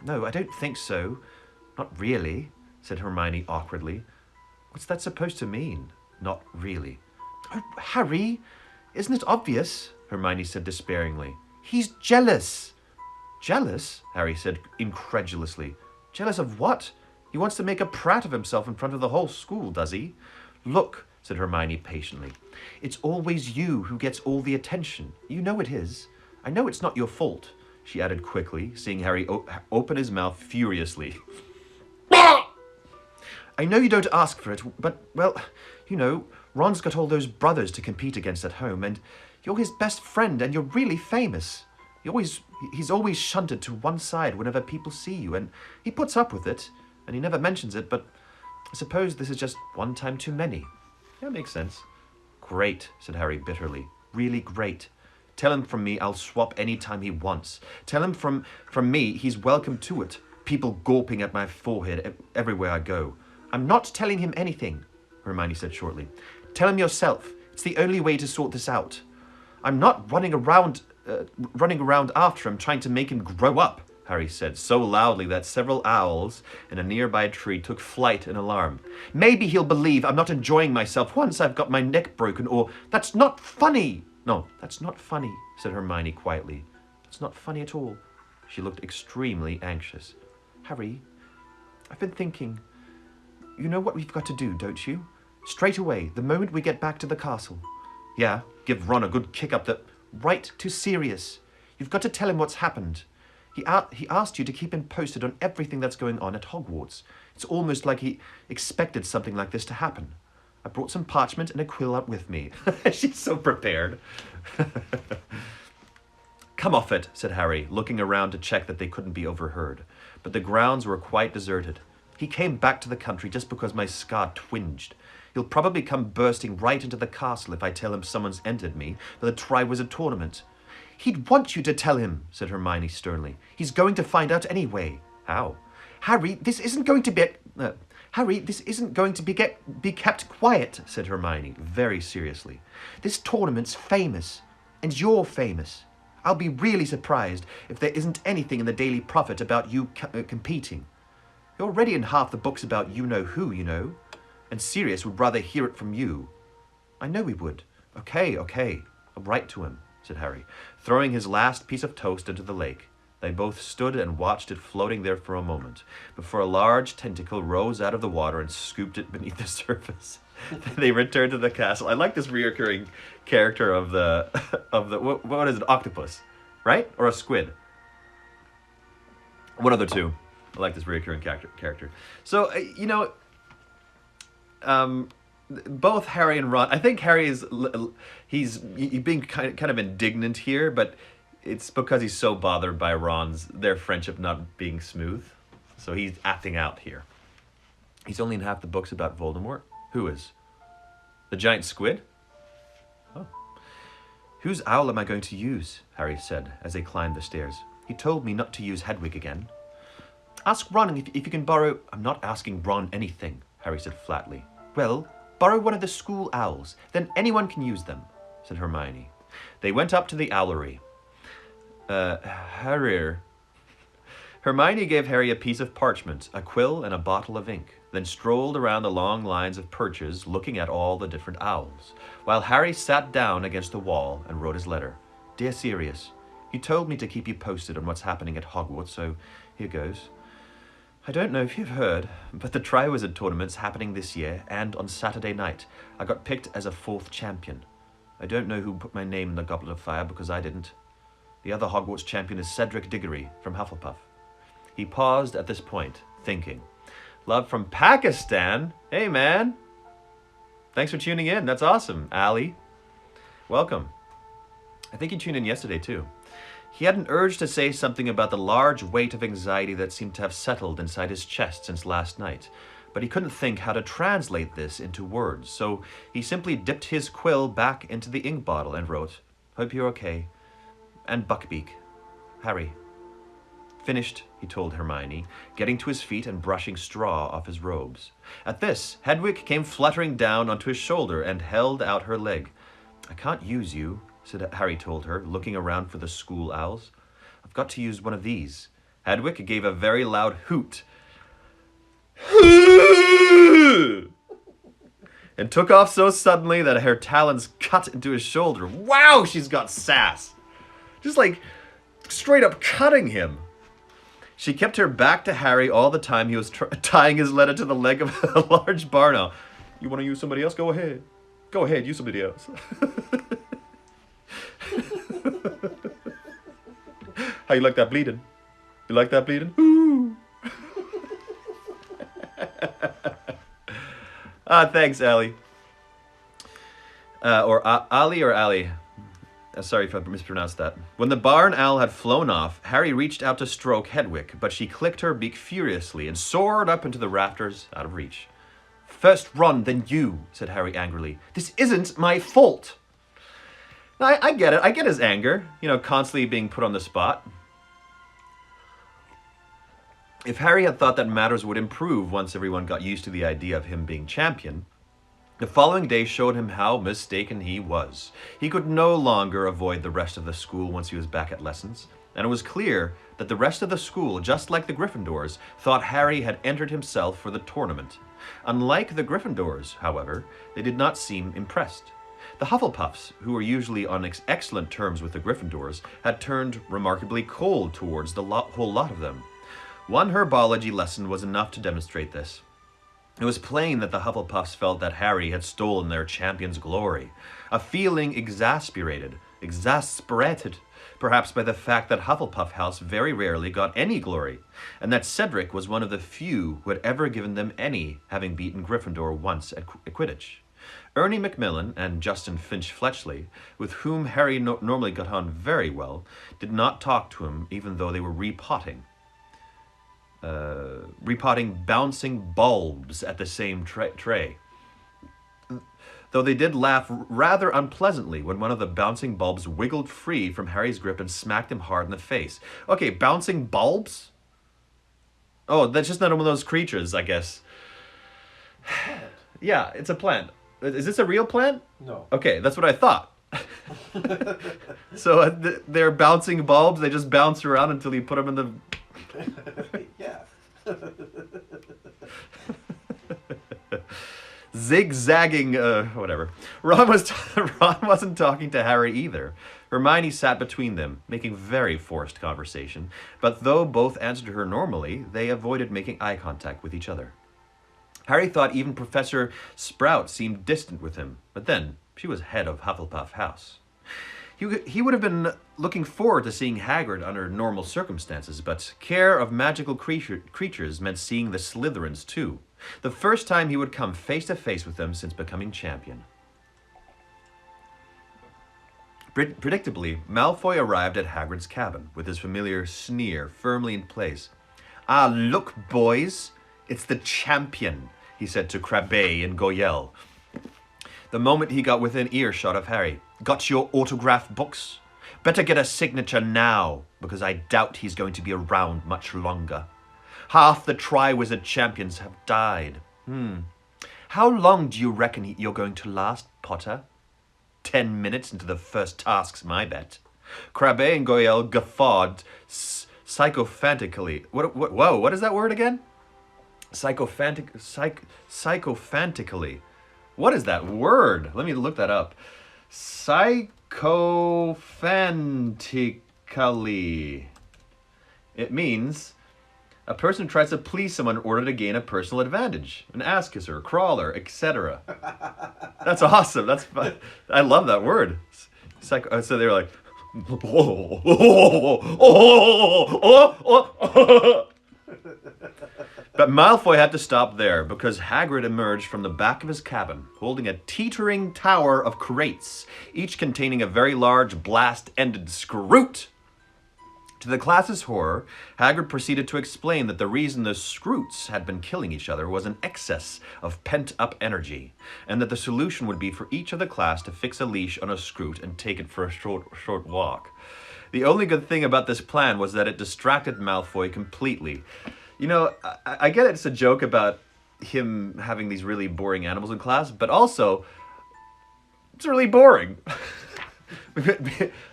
no, I don't think so. Not really, said Hermione awkwardly. What's that supposed to mean? Not really. Oh, Harry, isn't it obvious? Hermione said despairingly. He's jealous. Jealous? Harry said incredulously. Jealous of what? He wants to make a prat of himself in front of the whole school, does he? Look, said Hermione patiently. It's always you who gets all the attention. You know it is. I know it's not your fault, she added quickly, seeing Harry open his mouth furiously. I know you don't ask for it, but, well, you know, Ron's got all those brothers to compete against at home, and you're his best friend, and you're really famous. He's always shunted to one side whenever people see you, and he puts up with it, and he never mentions it, but I suppose this is just one time too many. That makes sense. Great, said Harry bitterly. Really great. Tell him from me I'll swap any time he wants. Tell him from me he's welcome to it. People gawping at my forehead everywhere I go. I'm not telling him anything, Hermione said shortly. Tell him yourself. It's the only way to sort this out. I'm not running around after him trying to make him grow up, Harry said, so loudly that several owls in a nearby tree took flight in alarm. Maybe he'll believe I'm not enjoying myself once I've got my neck broken, or that's not funny. No, that's not funny, said Hermione quietly. It's not funny at all. She looked extremely anxious. Harry, I've been thinking. You know what we've got to do, don't you? Straight away, the moment we get back to the castle. Yeah, give Ron a good kick up the... Right to Sirius. You've got to tell him what's happened. He asked you to keep him posted on everything that's going on at Hogwarts. It's almost like he expected something like this to happen. I brought some parchment and a quill up with me. She's so prepared. Come off it, said Harry, looking around to check that they couldn't be overheard. But the grounds were quite deserted. He came back to the country just because my scar twinged. He'll probably come bursting right into the castle if I tell him someone's entered me for the Triwizard Tournament. He'd want you to tell him, said Hermione sternly. He's going to find out anyway. How? Harry, this isn't going to be kept quiet, said Hermione, very seriously. This tournament's famous, and you're famous. I'll be really surprised if there isn't anything in the Daily Prophet about you competing. You're already in half the books about you-know-who, you know. And Sirius would rather hear it from you. I know he would. Okay. I'll write to him, said Harry, throwing his last piece of toast into the lake. They both stood and watched it floating there for a moment, before a large tentacle rose out of the water and scooped it beneath the surface. They returned to the castle. I like this reoccurring character of the what is it, octopus, right? Or a squid? One of the two. I like this reoccurring character. So, both Harry and Ron, I think Harry he's being kind of indignant here, but it's because he's so bothered by their friendship not being smooth. So he's acting out here. He's only in half the books about Voldemort. Who is? The giant squid? Oh. Whose owl am I going to use? Harry said as they climbed the stairs. He told me not to use Hedwig again. Ask Ron if you can borrow... I'm not asking Ron anything, Harry said flatly. Well, borrow one of the school owls. Then anyone can use them, said Hermione. They went up to the owlery. Harry. Hermione gave Harry a piece of parchment, a quill, and a bottle of ink, then strolled around the long lines of perches looking at all the different owls, while Harry sat down against the wall and wrote his letter. Dear Sirius, you told me to keep you posted on what's happening at Hogwarts, so here goes. I don't know if you've heard, but the Triwizard Tournament's happening this year, and on Saturday night, I got picked as a 4th champion. I don't know who put my name in the Goblet of Fire, because I didn't. The other Hogwarts champion is Cedric Diggory from Hufflepuff. He paused at this point, thinking. Love from Pakistan? Hey, man. Thanks for tuning in. That's awesome, Ali. Welcome. I think you tuned in yesterday, too. He had an urge to say something about the large weight of anxiety that seemed to have settled inside his chest since last night, but he couldn't think how to translate this into words, so he simply dipped his quill back into the ink bottle and wrote, Hope you're okay. And Buckbeak. Harry. Finished, he told Hermione, getting to his feet and brushing straw off his robes. At this, Hedwig came fluttering down onto his shoulder and held out her leg. I can't use you, said Harry told her, looking around for the school owls. I've got to use one of these. Hedwig gave a very loud hoot and took off so suddenly that her talons cut into his shoulder. Wow, she's got sass. Just like straight up cutting him. She kept her back to Harry all the time he was tying his letter to the leg of a large barn owl. You want to use somebody else? Go ahead. Go ahead, use somebody else. How you like that bleeding? You like that bleeding? Ooh. Thanks, Ali. Ali or Ali. Sorry if I mispronounced that. When the barn owl had flown off, Harry reached out to stroke Hedwig, but she clicked her beak furiously and soared up into the rafters out of reach. First Ron, then you, said Harry angrily. This isn't my fault. I get it. I get his anger, constantly being put on the spot. If Harry had thought that matters would improve once everyone got used to the idea of him being champion, the following day showed him how mistaken he was. He could no longer avoid the rest of the school once he was back at lessons, and it was clear that the rest of the school, just like the Gryffindors, thought Harry had entered himself for the tournament. Unlike the Gryffindors, however, they did not seem impressed. The Hufflepuffs, who were usually on excellent terms with the Gryffindors, had turned remarkably cold towards the whole lot of them. One herbology lesson was enough to demonstrate this. It was plain that the Hufflepuffs felt that Harry had stolen their champion's glory, a feeling exasperated, perhaps by the fact that Hufflepuff House very rarely got any glory, and that Cedric was one of the few who had ever given them any, having beaten Gryffindor once at Quidditch. Ernie Macmillan and Justin Finch-Fletchley, with whom Harry normally got on very well, did not talk to him even though they were repotting bouncing bulbs at the same tray. Though they did laugh rather unpleasantly when one of the bouncing bulbs wiggled free from Harry's grip and smacked him hard in the face. Okay, bouncing bulbs? Oh, that's just not one of those creatures, I guess. Yeah, it's a plant. Is this a real plant? No. Okay, that's what I thought. So they're bouncing bulbs, they just bounce around until you put them in the... Yeah. Zigzagging, whatever. Ron wasn't talking to Harry either. Hermione sat between them, making very forced conversation, but though both answered her normally, they avoided making eye contact with each other. Harry thought even Professor Sprout seemed distant with him, but then she was head of Hufflepuff House. He would have been looking forward to seeing Hagrid under normal circumstances, but care of magical creatures meant seeing the Slytherins too. The first time he would come face to face with them since becoming champion. Predictably, Malfoy arrived at Hagrid's cabin with his familiar sneer firmly in place. Ah, look, boys, it's the champion, he said to Crabbe and Goyelle. The moment he got within earshot of Harry. Got your autograph books? Better get a signature now, because I doubt he's going to be around much longer. Half the Triwizard champions have died. How long do you reckon you're going to last, Potter? 10 minutes into the first task's my bet. Crabbe and Goyle guffawed psychophantically. Whoa, what is that word again? Psychophantically. What is that word? Let me look that up. Psychophantically. It means a person who tries to please someone in order to gain a personal advantage. An ass kisser, a crawler, etc. That's awesome. That's fun. I love that word. So they were like, but Malfoy had to stop there because Hagrid emerged from the back of his cabin, holding a teetering tower of crates, each containing a very large blast-ended scroot. To the class's horror, Hagrid proceeded to explain that the reason the Scroots had been killing each other was an excess of pent-up energy, and that the solution would be for each of the class to fix a leash on a Scroot and take it for a short walk. The only good thing about this plan was that it distracted Malfoy completely. You know, I get it's a joke about him having these really boring animals in class, but also, it's really boring.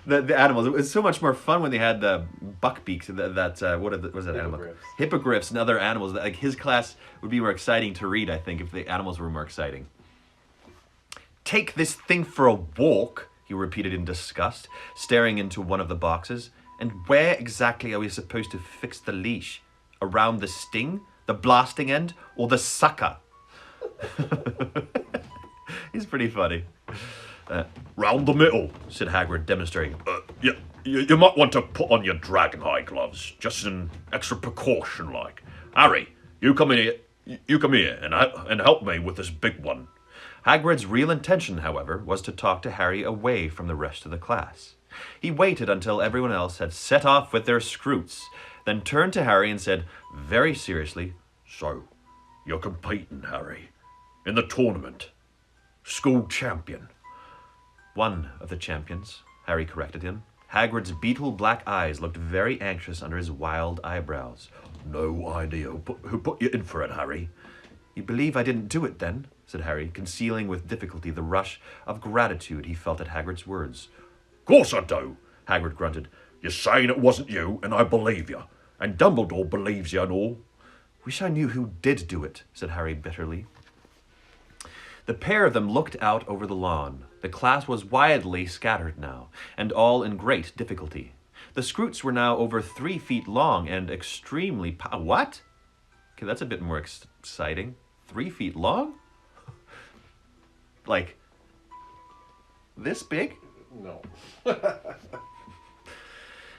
the animals. It was so much more fun when they had the buckbeaks. What was that animal? Hippogriffs and other animals. Like his class would be more exciting to read, I think, if the animals were more exciting. Take this thing for a walk, he repeated in disgust, staring into one of the boxes. And where exactly are we supposed to fix the leash? Around the sting, the blasting end, or the sucker? He's pretty funny. Round the middle, said Hagrid, demonstrating. You might want to put on your dragon eye gloves, just an extra precaution, like. Harry, you come in here. You come here and help me with this big one. Hagrid's real intention, however, was to talk to Harry away from the rest of the class. He waited until everyone else had set off with their Scroots, then turned to Harry and said, very seriously, So, you're competing, Harry, in the tournament. School champion. One of the champions, Harry corrected him. Hagrid's beetle black eyes looked very anxious under his wild eyebrows. No idea who put you in for it, Harry. You believe I didn't do it, then? Said Harry, concealing with difficulty the rush of gratitude he felt at Hagrid's words. Course I do, Hagrid grunted. You're saying it wasn't you, and I believe you. And Dumbledore believes you and all. Wish I knew who did do it, said Harry bitterly. The pair of them looked out over the lawn. The class was widely scattered now, and all in great difficulty. The Scroots were now over 3 feet long and extremely what? Okay, that's a bit more exciting. 3 feet long? Like, this big? No.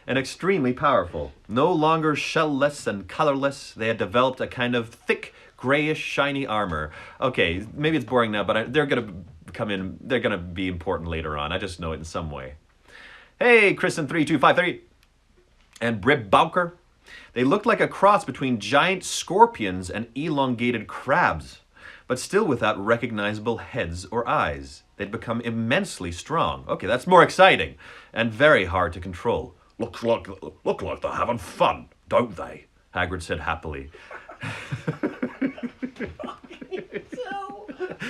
And extremely powerful. No longer shell-less and colorless, they had developed a kind of thick, grayish, shiny armor. Okay, maybe it's boring now, but they're going to come in. They're going to be important later on. I just know it in some way. Hey, Kristen 3253 and Brib Bowker. They looked like a cross between giant scorpions and elongated crabs, but still without recognizable heads or eyes. They'd become immensely strong. Okay, that's more exciting and very hard to control. Look like they're having fun, don't they? Hagrid said happily.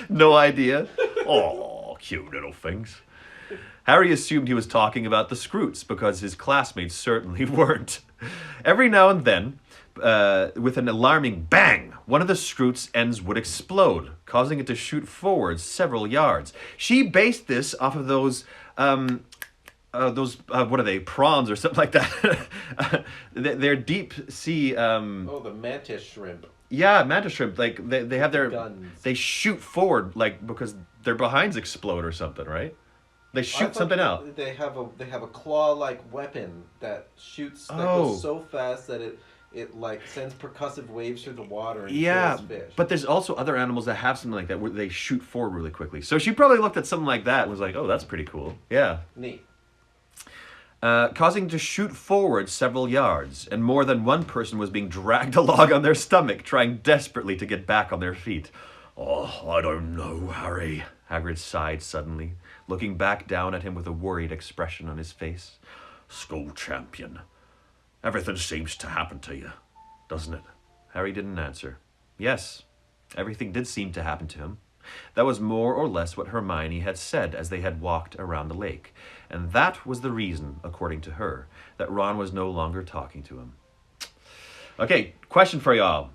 No idea. Oh, cute little things. Harry assumed he was talking about the Scroots because his classmates certainly weren't. Every now and then, with an alarming bang, one of the Scroots' ends would explode, causing it to shoot forward several yards. She based this off of those what are they, prawns or something like that? They're deep sea. The mantis shrimp. Yeah, mantis shrimp. Like they have their guns. They shoot forward like because their behinds explode or something, right? They shoot something out. They have a claw-like weapon that shoots that goes so fast that it like sends percussive waves through the water and kills fish. But there's also other animals that have something like that where they shoot forward really quickly. So she probably looked at something like that and was like, "Oh, that's pretty cool." Yeah. Neat. Causing to shoot forward several yards, and more than one person was being dragged along on their stomach, trying desperately to get back on their feet. Oh, I don't know, Harry. Hagrid sighed suddenly, looking back down at him with a worried expression on his face. School champion. Everything seems to happen to you, doesn't it? Harry didn't answer. Yes, everything did seem to happen to him. That was more or less what Hermione had said as they had walked around the lake. And that was the reason, according to her, that Ron was no longer talking to him. Okay, question for y'all.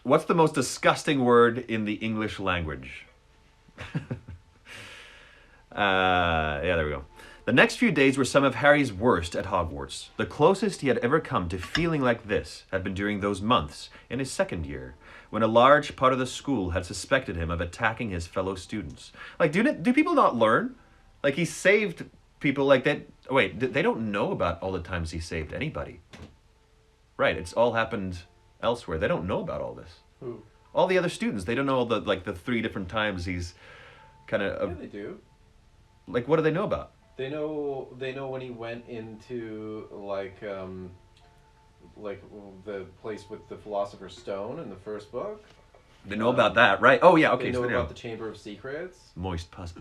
What's the most disgusting word in the English language? Yeah, there we go. The next few days were some of Harry's worst at Hogwarts. The closest he had ever come to feeling like this had been during those months in his second year, when a large part of the school had suspected him of attacking his fellow students. Like, do people not learn? Like, he saved people like that. Wait, they don't know about all the times he saved anybody. Right, it's all happened elsewhere. They don't know about all this. Who? All the other students. They don't know all the 3 different times he's kind of... Yeah, they do. Like, what do they know about? They know when he went into the place with the Philosopher's Stone in the first book. They know about that, right? Oh yeah, okay. They know so about the Chamber of Secrets. Moist pus,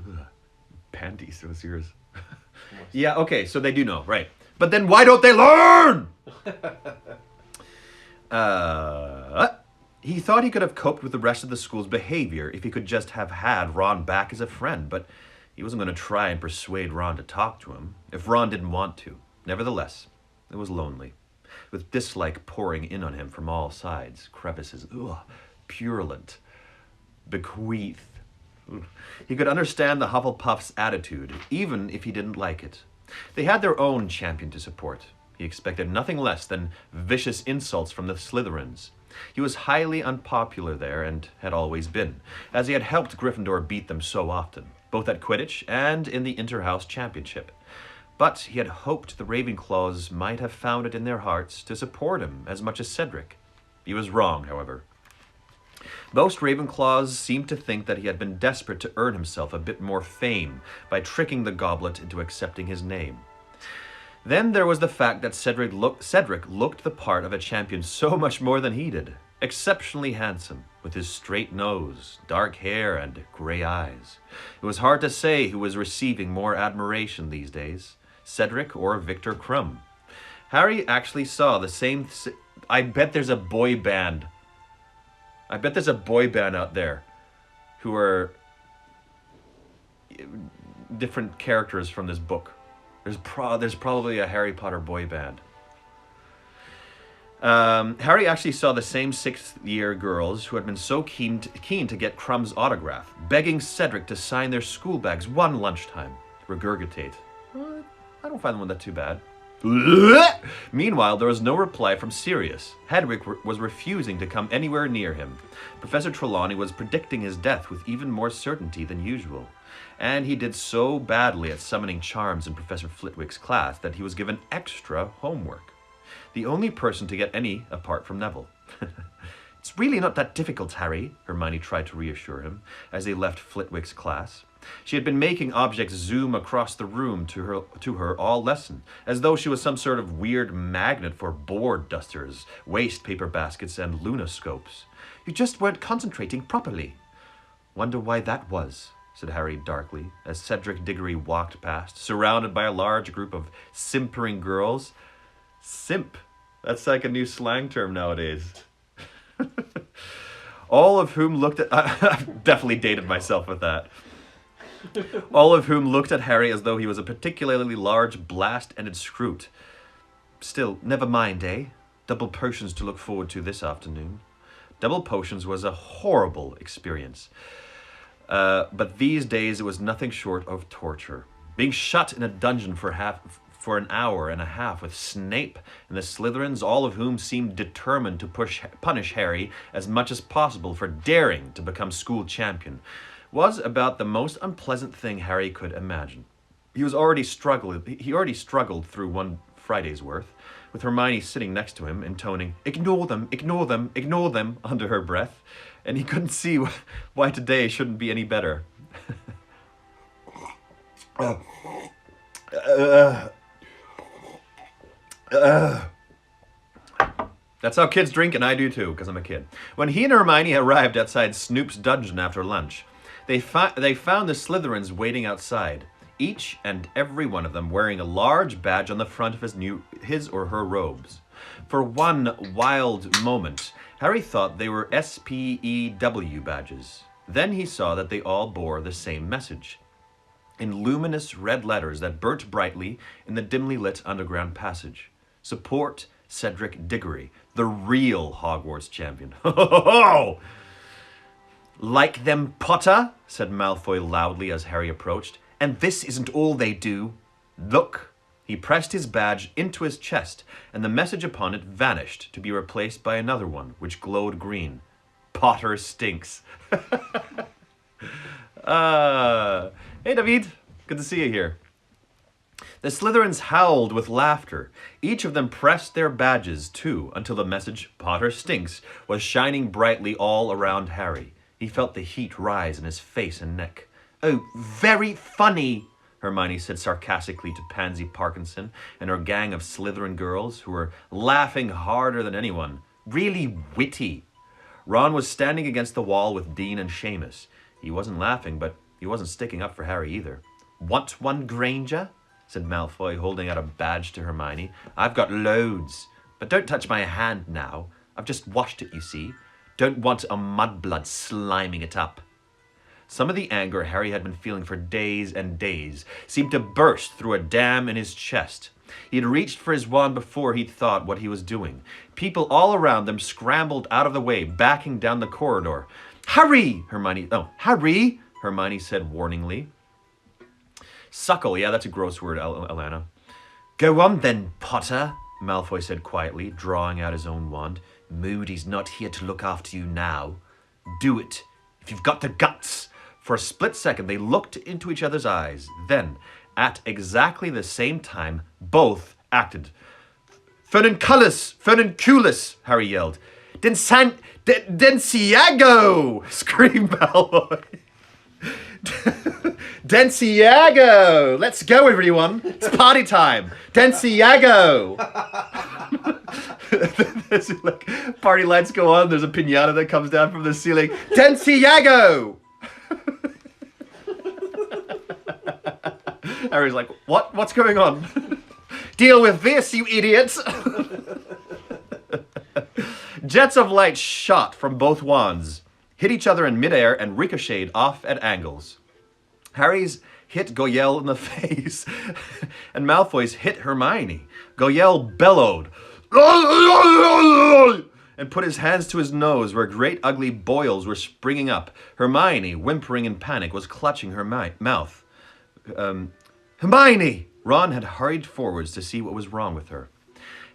panties. It was yours. Yeah, okay. So they do know, right? But then why don't they learn? He thought he could have coped with the rest of the school's behavior if he could just have had Ron back as a friend, but he wasn't going to try and persuade Ron to talk to him if Ron didn't want to. Nevertheless, it was lonely, with dislike pouring in on him from all sides. Crevices, purulent, bequeath. He could understand the Hufflepuff's attitude, even if he didn't like it. They had their own champion to support. He expected nothing less than vicious insults from the Slytherins. He was highly unpopular there, and had always been, as he had helped Gryffindor beat them so often, both at Quidditch and in the Inter-House Championship. But he had hoped the Ravenclaws might have found it in their hearts to support him as much as Cedric. He was wrong, however. Most Ravenclaws seemed to think that he had been desperate to earn himself a bit more fame by tricking the goblet into accepting his name. Then there was the fact that Cedric looked the part of a champion so much more than he did. Exceptionally handsome, with his straight nose, dark hair, and gray eyes. It was hard to say who was receiving more admiration these days, Cedric or Victor Krum. Harry actually saw the same... I bet there's a boy band. I bet there's a boy band out there who are different characters from this book. There's probably a Harry Potter boy band. Harry actually saw the same 6th-year girls who had been so keen to get Krum's autograph, begging Cedric to sign their school bags one lunchtime. Regurgitate. I don't find the one that too bad. Meanwhile, there was no reply from Sirius. Hedwig was refusing to come anywhere near him. Professor Trelawney was predicting his death with even more certainty than usual. And he did so badly at summoning charms in Professor Flitwick's class that he was given extra homework. The only person to get any apart from Neville. It's really not that difficult, Harry, Hermione tried to reassure him as they left Flitwick's class. She had been making objects zoom across the room to her all lesson, as though she was some sort of weird magnet for board dusters, waste paper baskets, and lunoscopes. You just weren't concentrating properly. Wonder why that was, said Harry darkly, as Cedric Diggory walked past, surrounded by a large group of simpering girls. Simp. That's like a new slang term nowadays. All of whom looked at... I've definitely dated myself with that. All of whom looked at Harry as though he was a particularly large blast-ended scroot. Still, never mind, eh? Double potions to look forward to this afternoon. Double potions was a horrible experience. But these days it was nothing short of torture. Being shut in a dungeon for an hour and a half with Snape and the Slytherins, all of whom seemed determined to punish Harry as much as possible for daring to become school champion, was about the most unpleasant thing Harry could imagine. He already struggled through one Friday's worth, with Hermione sitting next to him, intoning, "Ignore them, ignore them, ignore them," under her breath, and he couldn't see why today shouldn't be any better. That's how kids drink, and I do too, because I'm a kid. When he and Hermione arrived outside Snoop's dungeon after lunch, they found the Slytherins waiting outside, each and every one of them wearing a large badge on the front of his or her robes. For one wild moment, Harry thought they were SPEW badges. Then he saw that they all bore the same message, in luminous red letters that burnt brightly in the dimly lit underground passage. Support Cedric Diggory, the real Hogwarts champion. Ho ho ho ho! Like them, Potter? Said Malfoy loudly as Harry approached. And this isn't all they do. Look. He pressed his badge into his chest, and the message upon it vanished to be replaced by another one, which glowed green. Potter stinks. Hey, David. Good to see you here. The Slytherins howled with laughter. Each of them pressed their badges, too, until the message, Potter stinks, was shining brightly all around Harry. He felt the heat rise in his face and neck. Oh, very funny, Hermione said sarcastically to Pansy Parkinson and her gang of Slytherin girls, who were laughing harder than anyone. Really witty. Ron was standing against the wall with Dean and Seamus. He wasn't laughing, but he wasn't sticking up for Harry either. Want one, Granger? Said Malfoy, holding out a badge to Hermione. I've got loads, but don't touch my hand now. I've just washed it, you see. Don't want a mudblood sliming it up. Some of the anger Harry had been feeling for days and days seemed to burst through a dam in his chest. He had reached for his wand before he'd thought what he was doing. People all around them scrambled out of the way, backing down the corridor. Harry! Harry! Hermione said warningly. Suckle, yeah, that's a gross word, Alana. Go on then, Potter, Malfoy said quietly, drawing out his own wand. Moody's not here to look after you now. Do it, if you've got the guts. For a split second, they looked into each other's eyes. Then, at exactly the same time, both acted. Fernunculus, Harry yelled. Densiago, screamed Malfoy. Densiago! Let's go, everyone. It's party time. Densiago! There's like party lights go on. There's a piñata that comes down from the ceiling. Densiago! Harry's like, what? What's going on? Deal with this, you idiots! Jets of light shot from both wands, hit each other in midair, and ricocheted off at angles. Harry's hit Goyelle in the face, and Malfoy's hit Hermione. Goyelle bellowed and put his hands to his nose where great ugly boils were springing up. Hermione, whimpering in panic, was clutching her mouth. Hermione! Ron had hurried forwards to see what was wrong with her.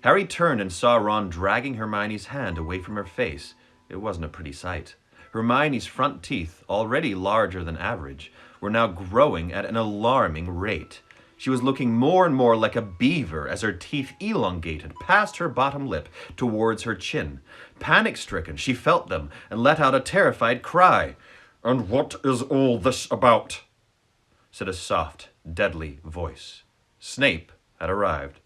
Harry turned and saw Ron dragging Hermione's hand away from her face. It wasn't a pretty sight. Hermione's front teeth, already larger than average, were now growing at an alarming rate. She was looking more and more like a beaver as her teeth elongated past her bottom lip towards her chin. Panic-stricken, she felt them and let out a terrified cry. "And what is all this about?" said a soft, deadly voice. Snape had arrived.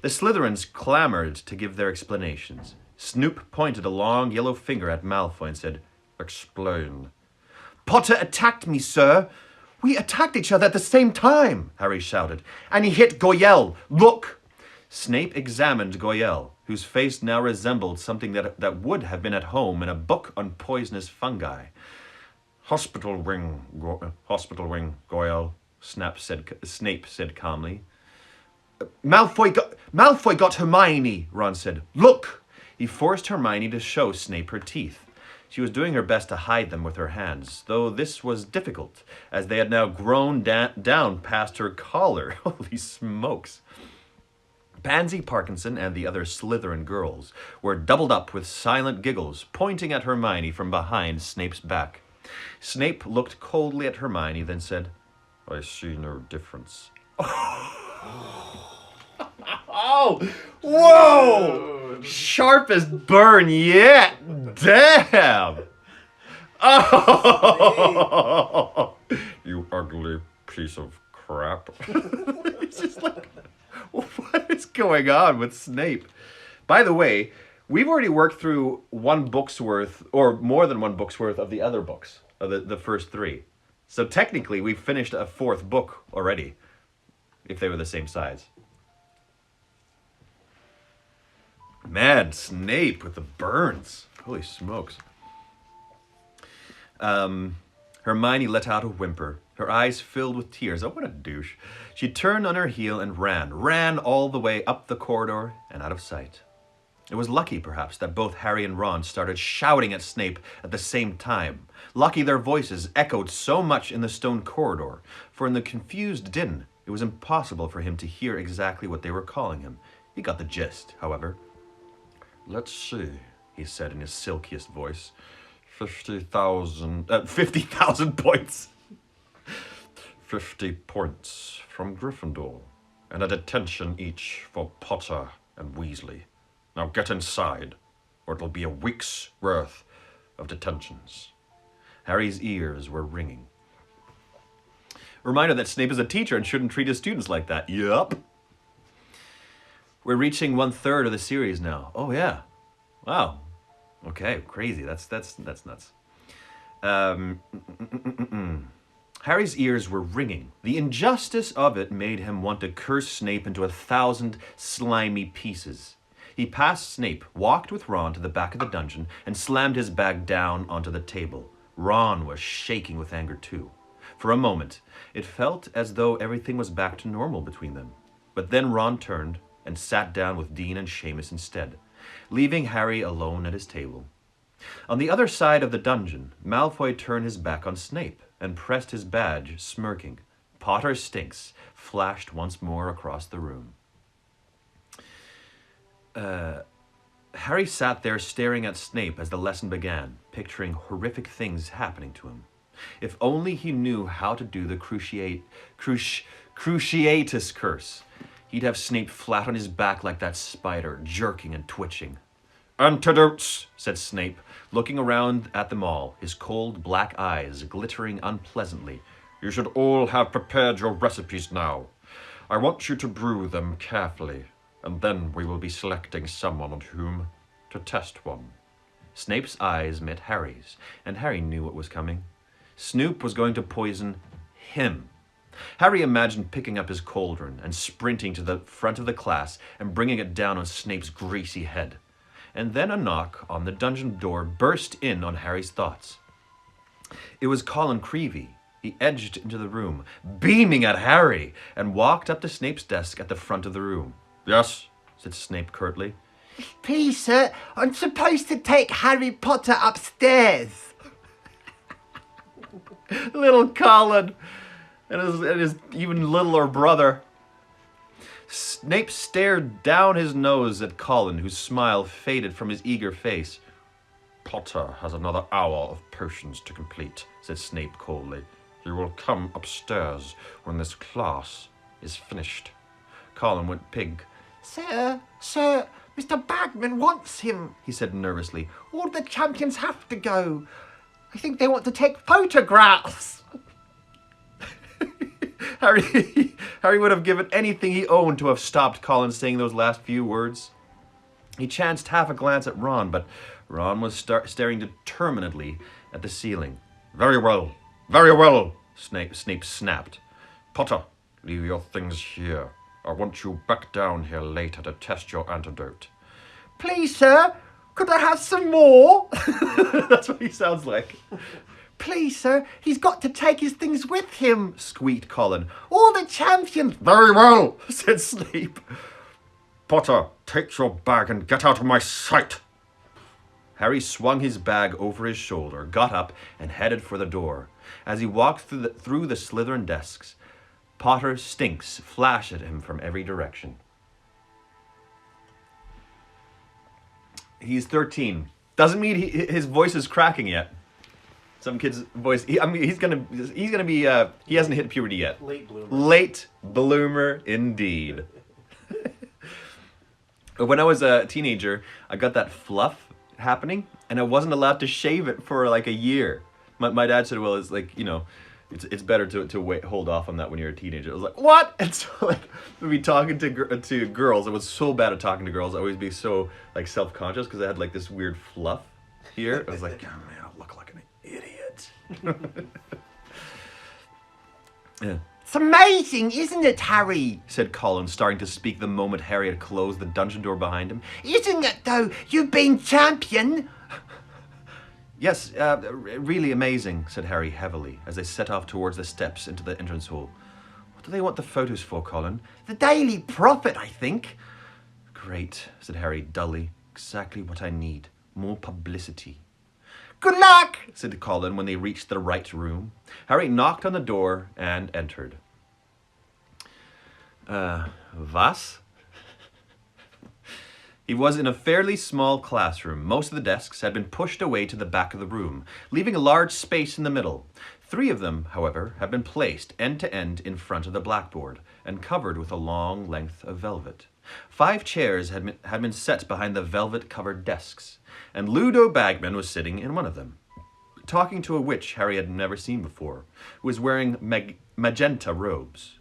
The Slytherins clamored to give their explanations. Snoop pointed a long yellow finger at Malfoy and said, "Explain." "Potter attacked me, sir. We attacked each other at the same time," Harry shouted. "And he hit Goyelle. Look!" Snape examined Goyelle, whose face now resembled something that would have been at home in a book on poisonous fungi. Hospital wing, Goyelle, Snape said calmly. Malfoy got Hermione, Ron said. "Look!" He forced Hermione to show Snape her teeth. She was doing her best to hide them with her hands, though this was difficult, as they had now grown down past her collar. Holy smokes. Pansy Parkinson and the other Slytherin girls were doubled up with silent giggles, pointing at Hermione from behind Snape's back. Snape looked coldly at Hermione, then said, "I see no difference." Oh, whoa! Sharp as burn yet. Damn. Oh, you ugly piece of crap. It's just like, what is going on with Snape? By the way, we've already worked through one book's worth, or more than one book's worth of the other books, of the first three. So technically, we've finished a fourth book already, if they were the same size. Man, Snape with the burns. Holy smokes. Hermione let out a whimper. Her eyes filled with tears. Oh, what a douche. She turned on her heel and ran all the way up the corridor and out of sight. It was lucky, perhaps, that both Harry and Ron started shouting at Snape at the same time. Lucky their voices echoed so much in the stone corridor, for in the confused din, it was impossible for him to hear exactly what they were calling him. He got the gist, however. "Let's see," he said in his silkiest voice. 50,000 points. 50 points from Gryffindor, and a detention each for Potter and Weasley. Now get inside, or it'll be a week's worth of detentions. Harry's ears were ringing. Reminder that Snape is a teacher and shouldn't treat his students like that. Yup. We're reaching 1/3 of the series now. Oh yeah. Wow. Okay, crazy. That's nuts. Harry's ears were ringing. The injustice of it made him want to curse Snape into 1,000 slimy pieces. He passed Snape, walked with Ron to the back of the dungeon, and slammed his bag down onto the table. Ron was shaking with anger too. For a moment, it felt as though everything was back to normal between them. But then Ron turned and sat down with Dean and Seamus instead, leaving Harry alone at his table. On the other side of the dungeon, Malfoy turned his back on Snape and pressed his badge, smirking. Potter stinks flashed once more across the room. Harry sat there staring at Snape as the lesson began, picturing horrific things happening to him. If only he knew how to do the Cruciatus curse. He'd have Snape flat on his back like that spider, jerking and twitching. "Antidotes," said Snape, looking around at them all, his cold black eyes glittering unpleasantly. "You should all have prepared your recipes now. I want you to brew them carefully, and then we will be selecting someone on whom to test one." Snape's eyes met Harry's, and Harry knew what was coming. Snoop was going to poison him. Harry imagined picking up his cauldron and sprinting to the front of the class and bringing it down on Snape's greasy head. And then a knock on the dungeon door burst in on Harry's thoughts. It was Colin Creevey. He edged into the room, beaming at Harry, and walked up to Snape's desk at the front of the room. "Yes," said Snape curtly. "Please, sir, I'm supposed to take Harry Potter upstairs." Little Colin and his even littler brother. Snape stared down his nose at Colin, whose smile faded from his eager face. "Potter has another hour of potions to complete," said Snape coldly. "He will come upstairs when this class is finished." Colin went pig. Sir, Mr. Bagman wants him," he said nervously. "All the champions have to go. I think they want to take photographs." Harry would have given anything he owned to have stopped Colin saying those last few words. He chanced half a glance at Ron, but Ron was staring determinedly at the ceiling. Very well, Snape snapped. "Potter, leave your things here. I want you back down here later to test your antidote." "Please, sir, could I have some more?" That's what he sounds like. "Please, sir, he's got to take his things with him," squeaked Colin. "All the champions..." "Very well," said Snape. "Potter, take your bag and get out of my sight." Harry swung his bag over his shoulder, got up, and headed for the door. As he walked through the Slytherin desks, Potter stinks flashed at him from every direction. He's 13. Doesn't mean his voice is cracking yet. Some kid's voice. He's gonna be. He hasn't hit puberty yet. Late bloomer. Late bloomer, indeed. When I was a teenager, I got that fluff happening, and I wasn't allowed to shave it for like a year. My dad said, "Well, it's like, you know, it's better to wait, hold off on that when you're a teenager." I was like, "What?" And so like we'd be talking to girls. I was so bad at talking to girls. I always be so like self-conscious because I had like this weird fluff here. I was like, "Oh man, I look like an idiot." Yeah. It's amazing, isn't it, Harry? said Colin, starting to speak the moment Harry had closed the dungeon door behind him. Isn't it, though? You've been champion. Yes, really amazing, said Harry heavily, as they set off towards the steps into the entrance hall. What do they want the photos for, Colin? The Daily Prophet, I think. Great, said Harry dully. Exactly what I need. More publicity. Good luck, said Colin when they reached the right room. Harry knocked on the door and entered. Was? He was in a fairly small classroom. Most of the desks had been pushed away to the back of the room, leaving a large space in the middle. 3 of them, however, had been placed end to end in front of the blackboard and covered with a long length of velvet. 5 chairs had been set behind the velvet-covered desks, and Ludo Bagman was sitting in one of them, talking to a witch Harry had never seen before, who was wearing magenta robes.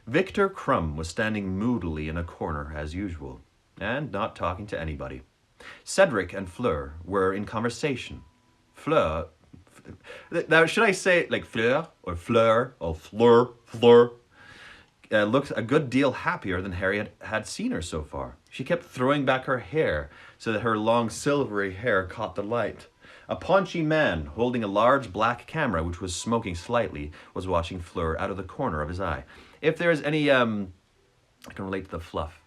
Victor Crumb was standing moodily in a corner as usual, and not talking to anybody. Cedric and Fleur were in conversation. Fleur... Now, should I say like Fleur or Fleur or Fleur? Looked a good deal happier than Harry had seen her so far. She kept throwing back her hair so that her long silvery hair caught the light. A paunchy man holding a large black camera, which was smoking slightly, was watching Fleur out of the corner of his eye. If there's any... I can relate to the fluff.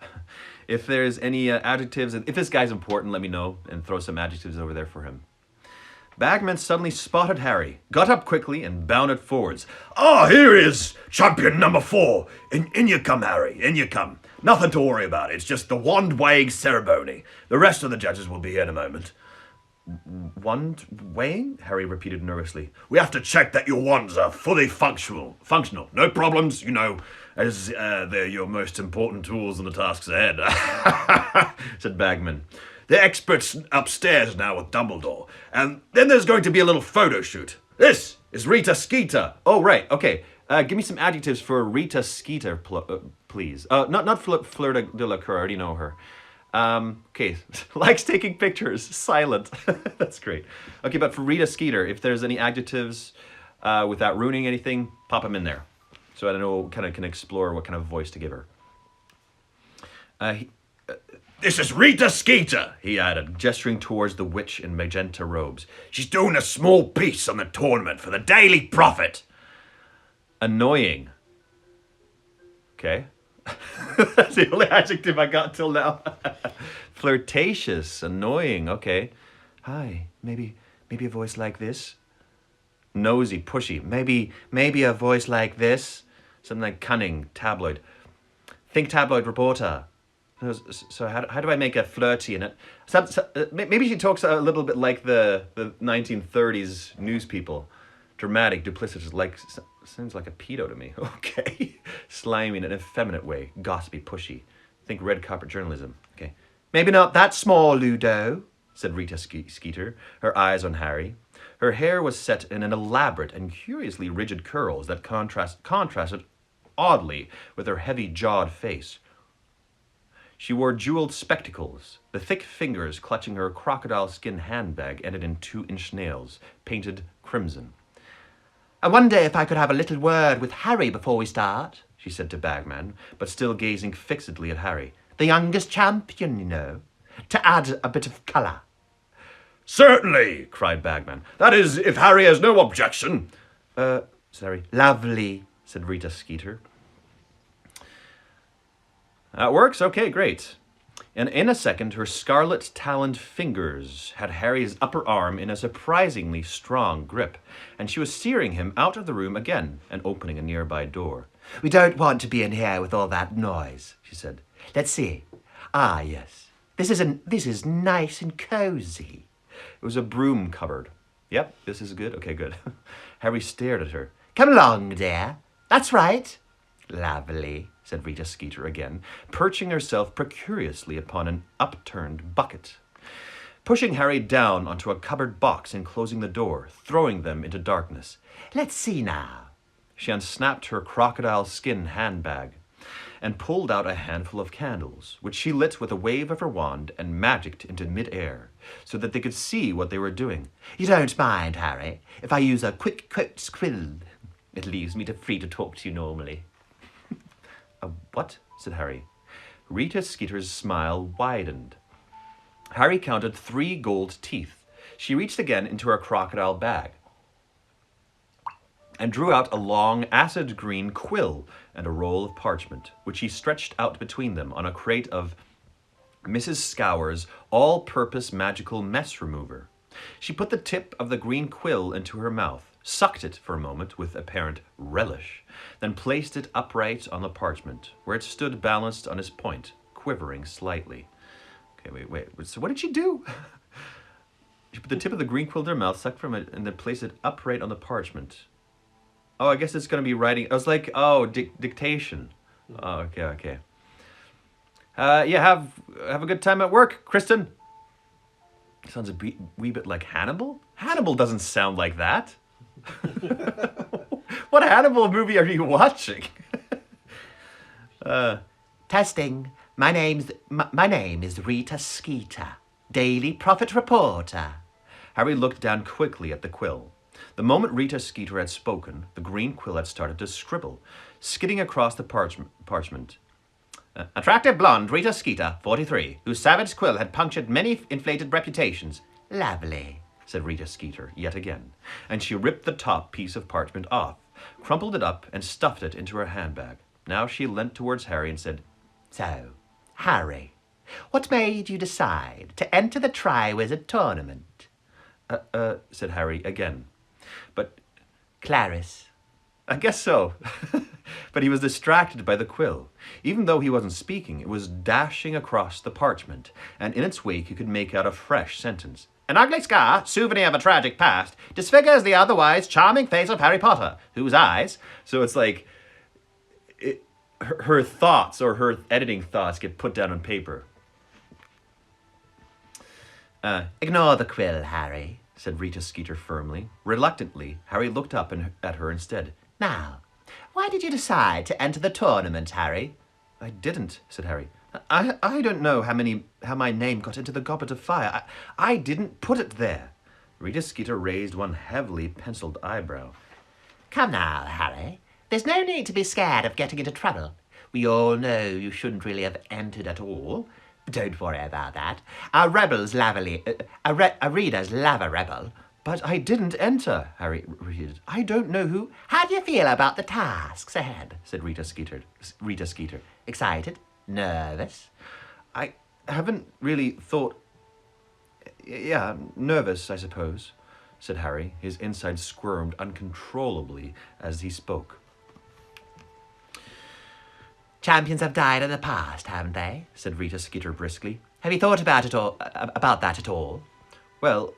If there's any adjectives, if this guy's important, let me know and throw some adjectives over there for him. Bagman suddenly spotted Harry, got up quickly and bounded forwards. Ah, here he is, champion number 4. In you come, Harry, in you come. Nothing to worry about, it's just the wand-weighing ceremony. The rest of the judges will be here in a moment. Wand weighing? Harry repeated nervously. We have to check that your wands are fully functional. No problems, you know, as they're your most important tools in the tasks ahead, said Bagman. They're experts upstairs now with Dumbledore. And then there's going to be a little photo shoot. This is Rita Skeeter. Oh, right, okay. Give me some adjectives for Rita Skeeter, please. Not Fleur de la Cour, I already know her. Okay, likes taking pictures, silent. That's great. Okay, but for Rita Skeeter, if there's any adjectives without ruining anything, pop them in there. So I don't know, kind of can explore what kind of voice to give her. This is Rita Skeeter, he added, gesturing towards the witch in magenta robes. She's doing a small piece on the tournament for the Daily Prophet. Annoying. Okay. That's the only adjective I got till now. Flirtatious, annoying, okay. Hi, maybe a voice like this. Nosy, pushy, maybe a voice like this. Something like cunning, tabloid. Think tabloid reporter. So how do I make a flirty in it? Maybe she talks a little bit like the 1930s news people. Dramatic, duplicitous, sounds like a pedo to me. Okay. Slimy in an effeminate way. Gossipy, pushy. Think red carpet journalism. Okay. Maybe not that small, Ludo, said Rita Skeeter, her eyes on Harry. Her hair was set in an elaborate and curiously rigid curls that contrasted oddly with her heavy-jawed face. She wore jeweled spectacles. The thick fingers clutching her crocodile skin handbag ended in 2-inch nails, painted crimson. I wonder if I could have a little word with Harry before we start, she said to Bagman, but still gazing fixedly at Harry. The youngest champion, you know, to add a bit of colour. Certainly, cried Bagman. That is, if Harry has no objection. Sorry. Lovely, said Rita Skeeter. That works? Okay, great. And in a second, her scarlet-taloned fingers had Harry's upper arm in a surprisingly strong grip, and she was steering him out of the room again and opening a nearby door. We don't want to be in here with all that noise, she said. Let's see. Ah, yes. This is nice and cozy. It was a broom cupboard. Yep, this is good. Okay, good. Harry stared at her. Come along, dear. That's right. Lovely, said Rita Skeeter again, perching herself precuriously upon an upturned bucket. Pushing Harry down onto a cupboard box and closing the door, throwing them into darkness. Let's see now. She unsnapped her crocodile skin handbag and pulled out a handful of candles, which she lit with a wave of her wand and magicked into mid-air, so that they could see what they were doing. You don't mind, Harry, if I use a quick quilt squill? It leaves me free to talk to you normally. What? Said Harry. Rita Skeeter's smile widened. Harry counted 3 gold teeth. She reached again into her crocodile bag and drew out a long acid green quill and a roll of parchment, which he stretched out between them on a crate of Mrs. Scour's all-purpose magical mess remover. She put the tip of the green quill into her mouth, sucked it for a moment with apparent relish, then placed it upright on the parchment, where it stood balanced on its point, quivering slightly. Okay, wait. So what did she do? She put the tip of the green quill in her mouth, sucked from it, and then placed it upright on the parchment. Oh, I guess it's going to be writing. I was like, dictation. Oh, okay. Yeah, have a good time at work, Kristen. Sounds a wee bit like Hannibal. Hannibal doesn't sound like that. What Hannibal movie are you watching? Testing. My name is Rita Skeeter, Daily Prophet Reporter. Harry looked down quickly at the quill. The moment Rita Skeeter had spoken, the green quill had started to scribble, skidding across the parchment. Attractive blonde Rita Skeeter, 43, whose savage quill had punctured many inflated reputations. Lovely, said Rita Skeeter yet again, and she ripped the top piece of parchment off, crumpled it up, and stuffed it into her handbag. Now she leant towards Harry and said, So, Harry, what made you decide to enter the Triwizard Tournament? Said Harry again. But Clarice. I guess so. But he was distracted by the quill. Even though he wasn't speaking, it was dashing across the parchment, and in its wake he could make out a fresh sentence. An ugly scar, souvenir of a tragic past, disfigures the otherwise charming face of Harry Potter, whose eyes... So it's like her thoughts or her editing thoughts get put down on paper. Ignore the quill, Harry, said Rita Skeeter firmly. Reluctantly, Harry looked up at her instead. Now, why did you decide to enter the tournament, Harry? I didn't, said Harry. I don't know how my name got into the Goblet of Fire. I didn't put it there. Rita Skeeter raised one heavily penciled eyebrow. Come now, Harry. There's no need to be scared of getting into trouble. We all know you shouldn't really have entered at all. Don't worry about that. Our readers love a rebel. But I didn't enter, Harry repeated. I don't know who... How do you feel about the tasks ahead? Said Rita Skeeter. Excited? Nervous? I haven't really thought... Yeah, nervous, I suppose, said Harry. His insides squirmed uncontrollably as he spoke. Champions have died in the past, haven't they? Said Rita Skeeter briskly. Have you thought about that at all? Well,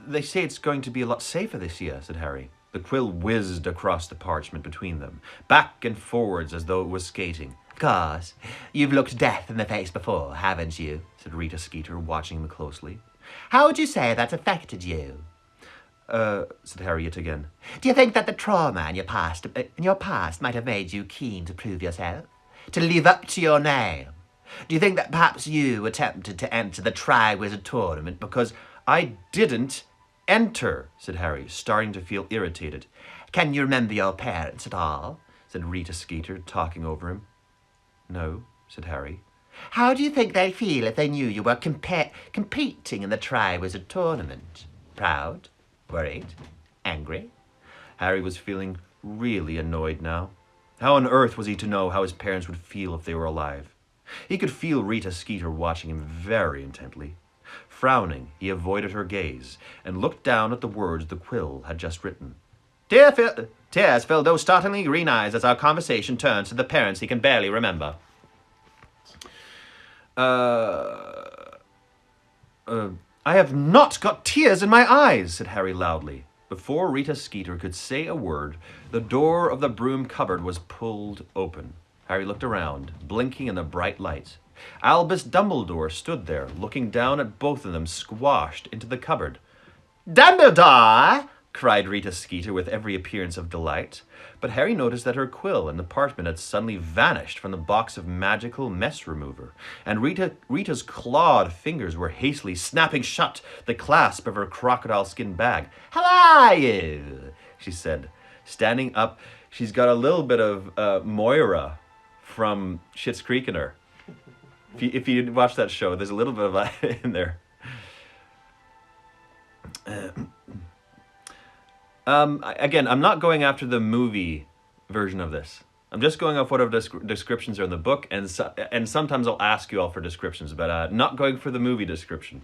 they say it's going to be a lot safer this year, said Harry. The quill whizzed across the parchment between them, back and forwards as though it was skating. Of course. You've looked death in the face before, haven't you? Said Rita Skeeter, watching him closely. How would you say that's affected you? Said Harry yet again. Do you think that the trauma in your past might have made you keen to prove yourself? To live up to your name? Do you think that perhaps you attempted to enter the Triwizard Tournament because... I didn't enter, said Harry, starting to feel irritated. Can you remember your parents at all? Said Rita Skeeter, talking over him. No, said Harry. How do you think they'd feel if they knew you were competing in the Triwizard Tournament? Proud? Worried? Angry? Harry was feeling really annoyed now. How on earth was he to know how his parents would feel if they were alive? He could feel Rita Skeeter watching him very intently. Frowning, he avoided her gaze and looked down at the words the quill had just written. Tears filled those startlingly green eyes as our conversation turns to the parents he can barely remember. I have not got tears in my eyes, said Harry loudly. Before Rita Skeeter could say a word, the door of the broom cupboard was pulled open. Harry looked around, blinking in the bright light. Albus Dumbledore stood there, looking down at both of them squashed into the cupboard. Dumbledore! Cried Rita Skeeter with every appearance of delight. But Harry noticed that her quill and the parchment had suddenly vanished from the box of magical mess remover, and Rita's clawed fingers were hastily snapping shut the clasp of her crocodile skin bag. How are you? She said, standing up she's got a little bit of Moira from Schitt's Creek in her. If you watch that show, there's a little bit of that in there. Again, I'm not going after the movie version of this. I'm just going off whatever descriptions are in the book, and sometimes I'll ask you all for descriptions, but not going for the movie description.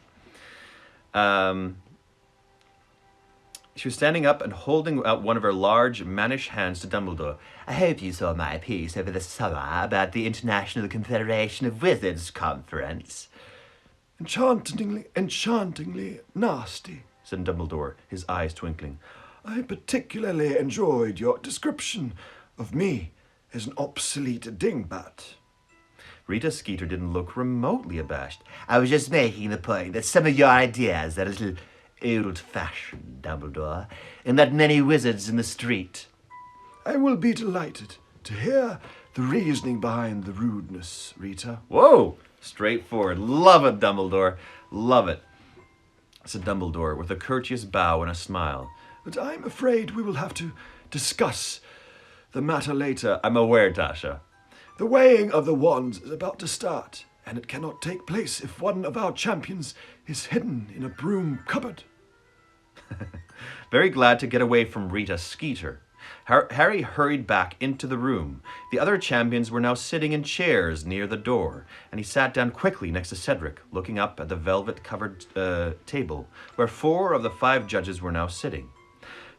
She was standing up and holding out one of her large, mannish hands to Dumbledore. I hope you saw my piece over the summer about the International Confederation of Wizards conference. Enchantingly nasty, said Dumbledore, his eyes twinkling. I particularly enjoyed your description of me as an obsolete dingbat. Rita Skeeter didn't look remotely abashed. I was just making the point that some of your ideas are a little old-fashioned, Dumbledore, and that many wizards in the street. I will be delighted to hear the reasoning behind the rudeness, Rita. Whoa! Straightforward. Love it, Dumbledore. Love it, said Dumbledore with a courteous bow and a smile. But I'm afraid we will have to discuss the matter later. I'm aware, Tasha. The weighing of the wands is about to start, and it cannot take place if one of our champions is hidden in a broom cupboard. Very glad to get away from Rita Skeeter. Harry hurried back into the room. The other champions were now sitting in chairs near the door, and he sat down quickly next to Cedric, looking up at the velvet-covered table, where 4 of the 5 judges were now sitting.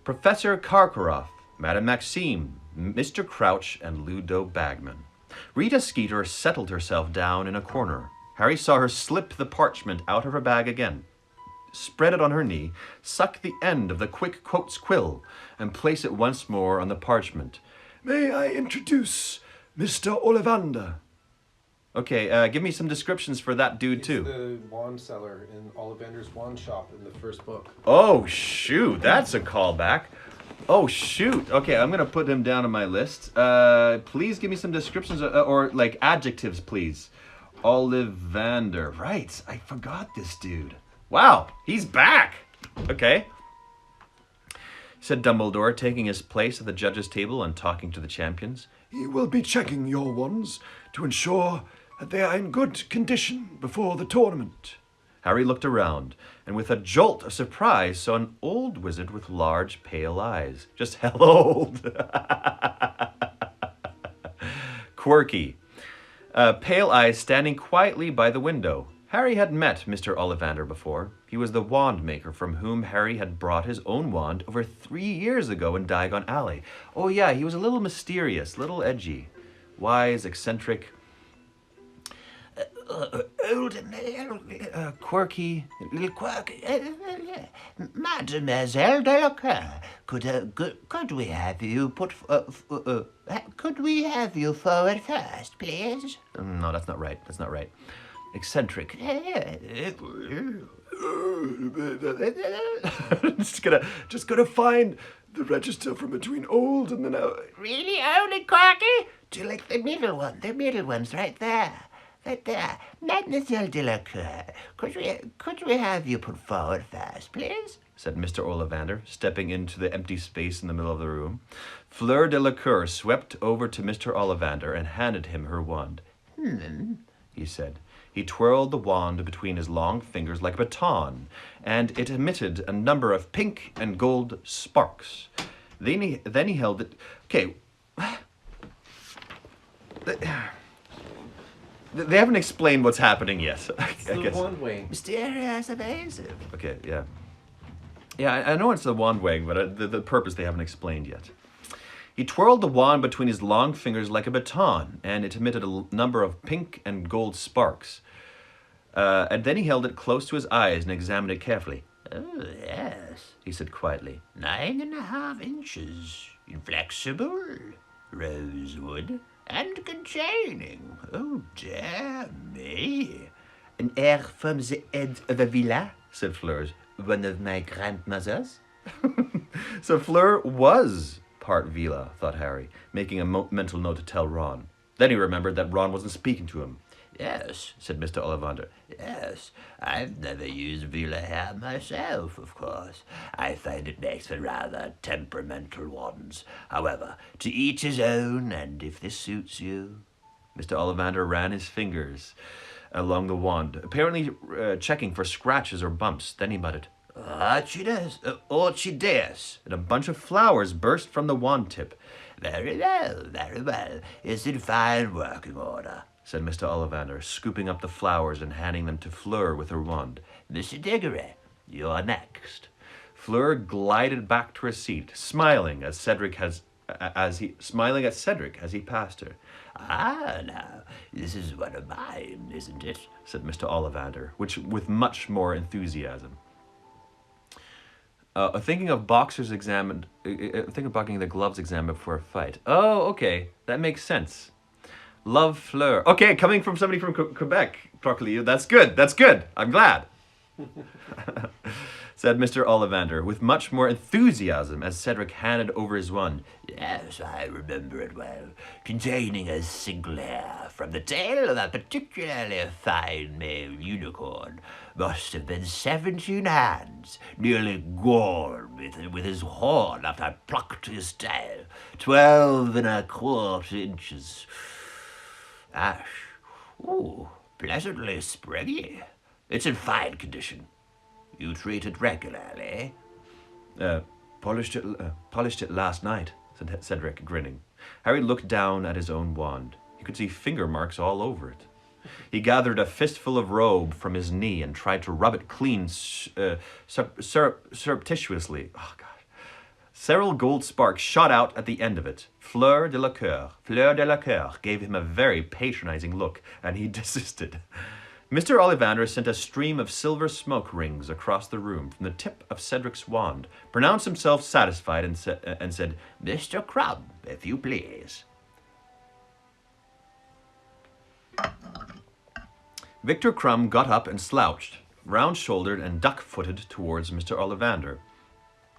Professor Karkaroff, Madame Maxime, Mr. Crouch, and Ludo Bagman. Rita Skeeter settled herself down in a corner. Harry saw her slip the parchment out of her bag again, spread it on her knee, suck the end of the quick quotes quill, and place it once more on the parchment. May I introduce Mr. Ollivander? Okay, give me some descriptions for that dude, too. The wand seller in Ollivander's wand shop in the first book. Oh, shoot, that's a callback. Oh, shoot. Okay, I'm going to put him down on my list. Please give me some descriptions, or like adjectives, please. Ollivander. Right, I forgot this dude. Wow, he's back. Okay, said Dumbledore, taking his place at the judges' table and talking to the champions. He will be checking your wands to ensure that they are in good condition before the tournament. Harry looked around, and with a jolt of surprise saw an old wizard with large, pale eyes. Just hella old. Quirky. Pale eyes standing quietly by the window. Harry had met Mr. Ollivander before. He was the wand maker from whom Harry had brought his own wand over 3 years ago in Diagon Alley. Oh yeah, he was a little mysterious, little edgy, wise, eccentric, old, quirky, little quirky. Mademoiselle Delacour, could we have you could we have you forward first, please? No, that's not right. That's not right. Eccentric. just gonna find the register from between old and the now. Really old and quirky? Do you like the middle one? The middle one's right there. Right there. Mademoiselle Delacour, could we have you put forward first, please? Said Mr. Ollivander, stepping into the empty space in the middle of the room. Fleur Delacour swept over to Mr. Ollivander and handed him her wand. He said. He twirled the wand between his long fingers like a baton, and it emitted a number of pink and gold sparks. Then he held it. Okay. They haven't explained what's happening yet. I guess. Wand wing. Mysterious, evasive. Okay, yeah. Yeah, I know it's the wand wing, but the purpose they haven't explained yet. He twirled the wand between his long fingers like a baton, and it emitted a number of pink and gold sparks. And then he held it close to his eyes and examined it carefully. Oh, yes, he said quietly. 9.5 inches, inflexible, rosewood, and containing, oh dear me, an heir from the head of a villa, said Fleur. one of my grandmothers. So Fleur was part villa, thought Harry, making a mental note to tell Ron. Then he remembered that Ron wasn't speaking to him. Yes, said Mr. Ollivander. Yes, I've never used Vila hair myself, of course. I find it makes for rather temperamental ones. However, to each his own, and if this suits you... Mr. Ollivander ran his fingers along the wand, apparently checking for scratches or bumps. Then he muttered, Orchidas, orchideas, and a bunch of flowers burst from the wand tip. Very well, very well. It's in fine working order, said Mr. Ollivander, scooping up the flowers and handing them to Fleur with her wand. Mr. Diggory, you're next. Fleur glided back to her seat, smiling at Cedric as he passed her. Ah, now, this is one of mine, isn't it? Said Mr. Ollivander, with much more enthusiasm. Thinking of boxers examined. Think of bugging the gloves examined before a fight. Oh, okay, that makes sense. Love Fleur. Okay, coming from somebody from Quebec, Proclio. That's good. That's good. I'm glad. Said Mr. Ollivander, with much more enthusiasm as Cedric handed over his wand. Yes, I remember it well. Containing a single hair from the tail of a particularly fine male unicorn. Must have been 17 hands, nearly gone with his horn after I plucked his tail. 12 1/4 inches. Ash. Ooh, pleasantly springy. It's in fine condition. You treat it regularly? Polished it last night, said Cedric, grinning. Harry looked down at his own wand. He could see finger marks all over it. He gathered a fistful of robe from his knee and tried to rub it clean surreptitiously. Oh, God. Several gold sparks shot out at the end of it. Fleur de la Coeur gave him a very patronizing look, and he desisted. Mr. Ollivander sent a stream of silver smoke rings across the room from the tip of Cedric's wand, pronounced himself satisfied, and said, Mr. Crumb, if you please. Victor Crumb got up and slouched, round-shouldered and duck-footed towards Mr. Ollivander.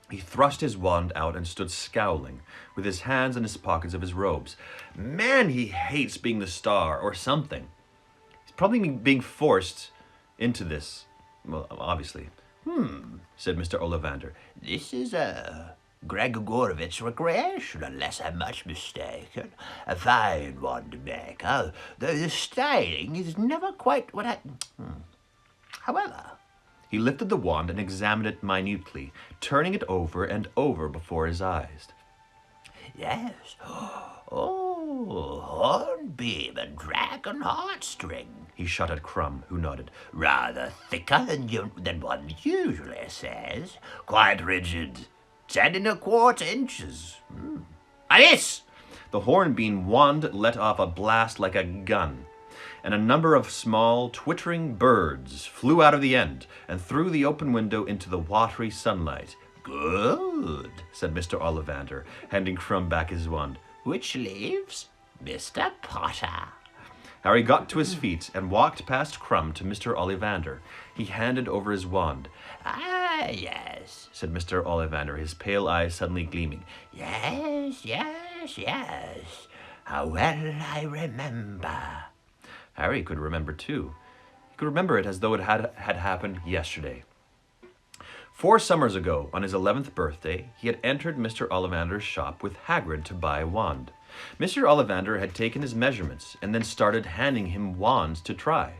He thrust his wand out and stood scowling, with his hands in his pockets of his robes. Man, he hates being the star, or something. Probably being forced into this. Well, obviously. Said Mr. Ollivander. This is a Gregorovitch recreation, unless I'm much mistaken. A fine one to make, though the styling is never quite what I... However... He lifted the wand and examined it minutely, turning it over and over before his eyes. Yes. Oh, hornbeam and dragon heartstring, he shot at Crumb, who nodded. Rather thicker than one usually says. Quite rigid. 10 1/4 inches. Alice! The hornbeam wand let off a blast like a gun, and a number of small, twittering birds flew out of the end and through the open window into the watery sunlight. Good, said Mr. Ollivander, handing Crumb back his wand. Which leaves Mr. Potter. Harry got to his feet and walked past Crumb to Mr. Ollivander. He handed over his wand. Ah, yes, said Mr. Ollivander, his pale eyes suddenly gleaming. Yes. How well I remember. Harry could remember, too. He could remember it as though it had happened yesterday. 4 summers ago, on his 11th birthday, he had entered Mr. Ollivander's shop with Hagrid to buy a wand. Mr. Ollivander had taken his measurements and then started handing him wands to try.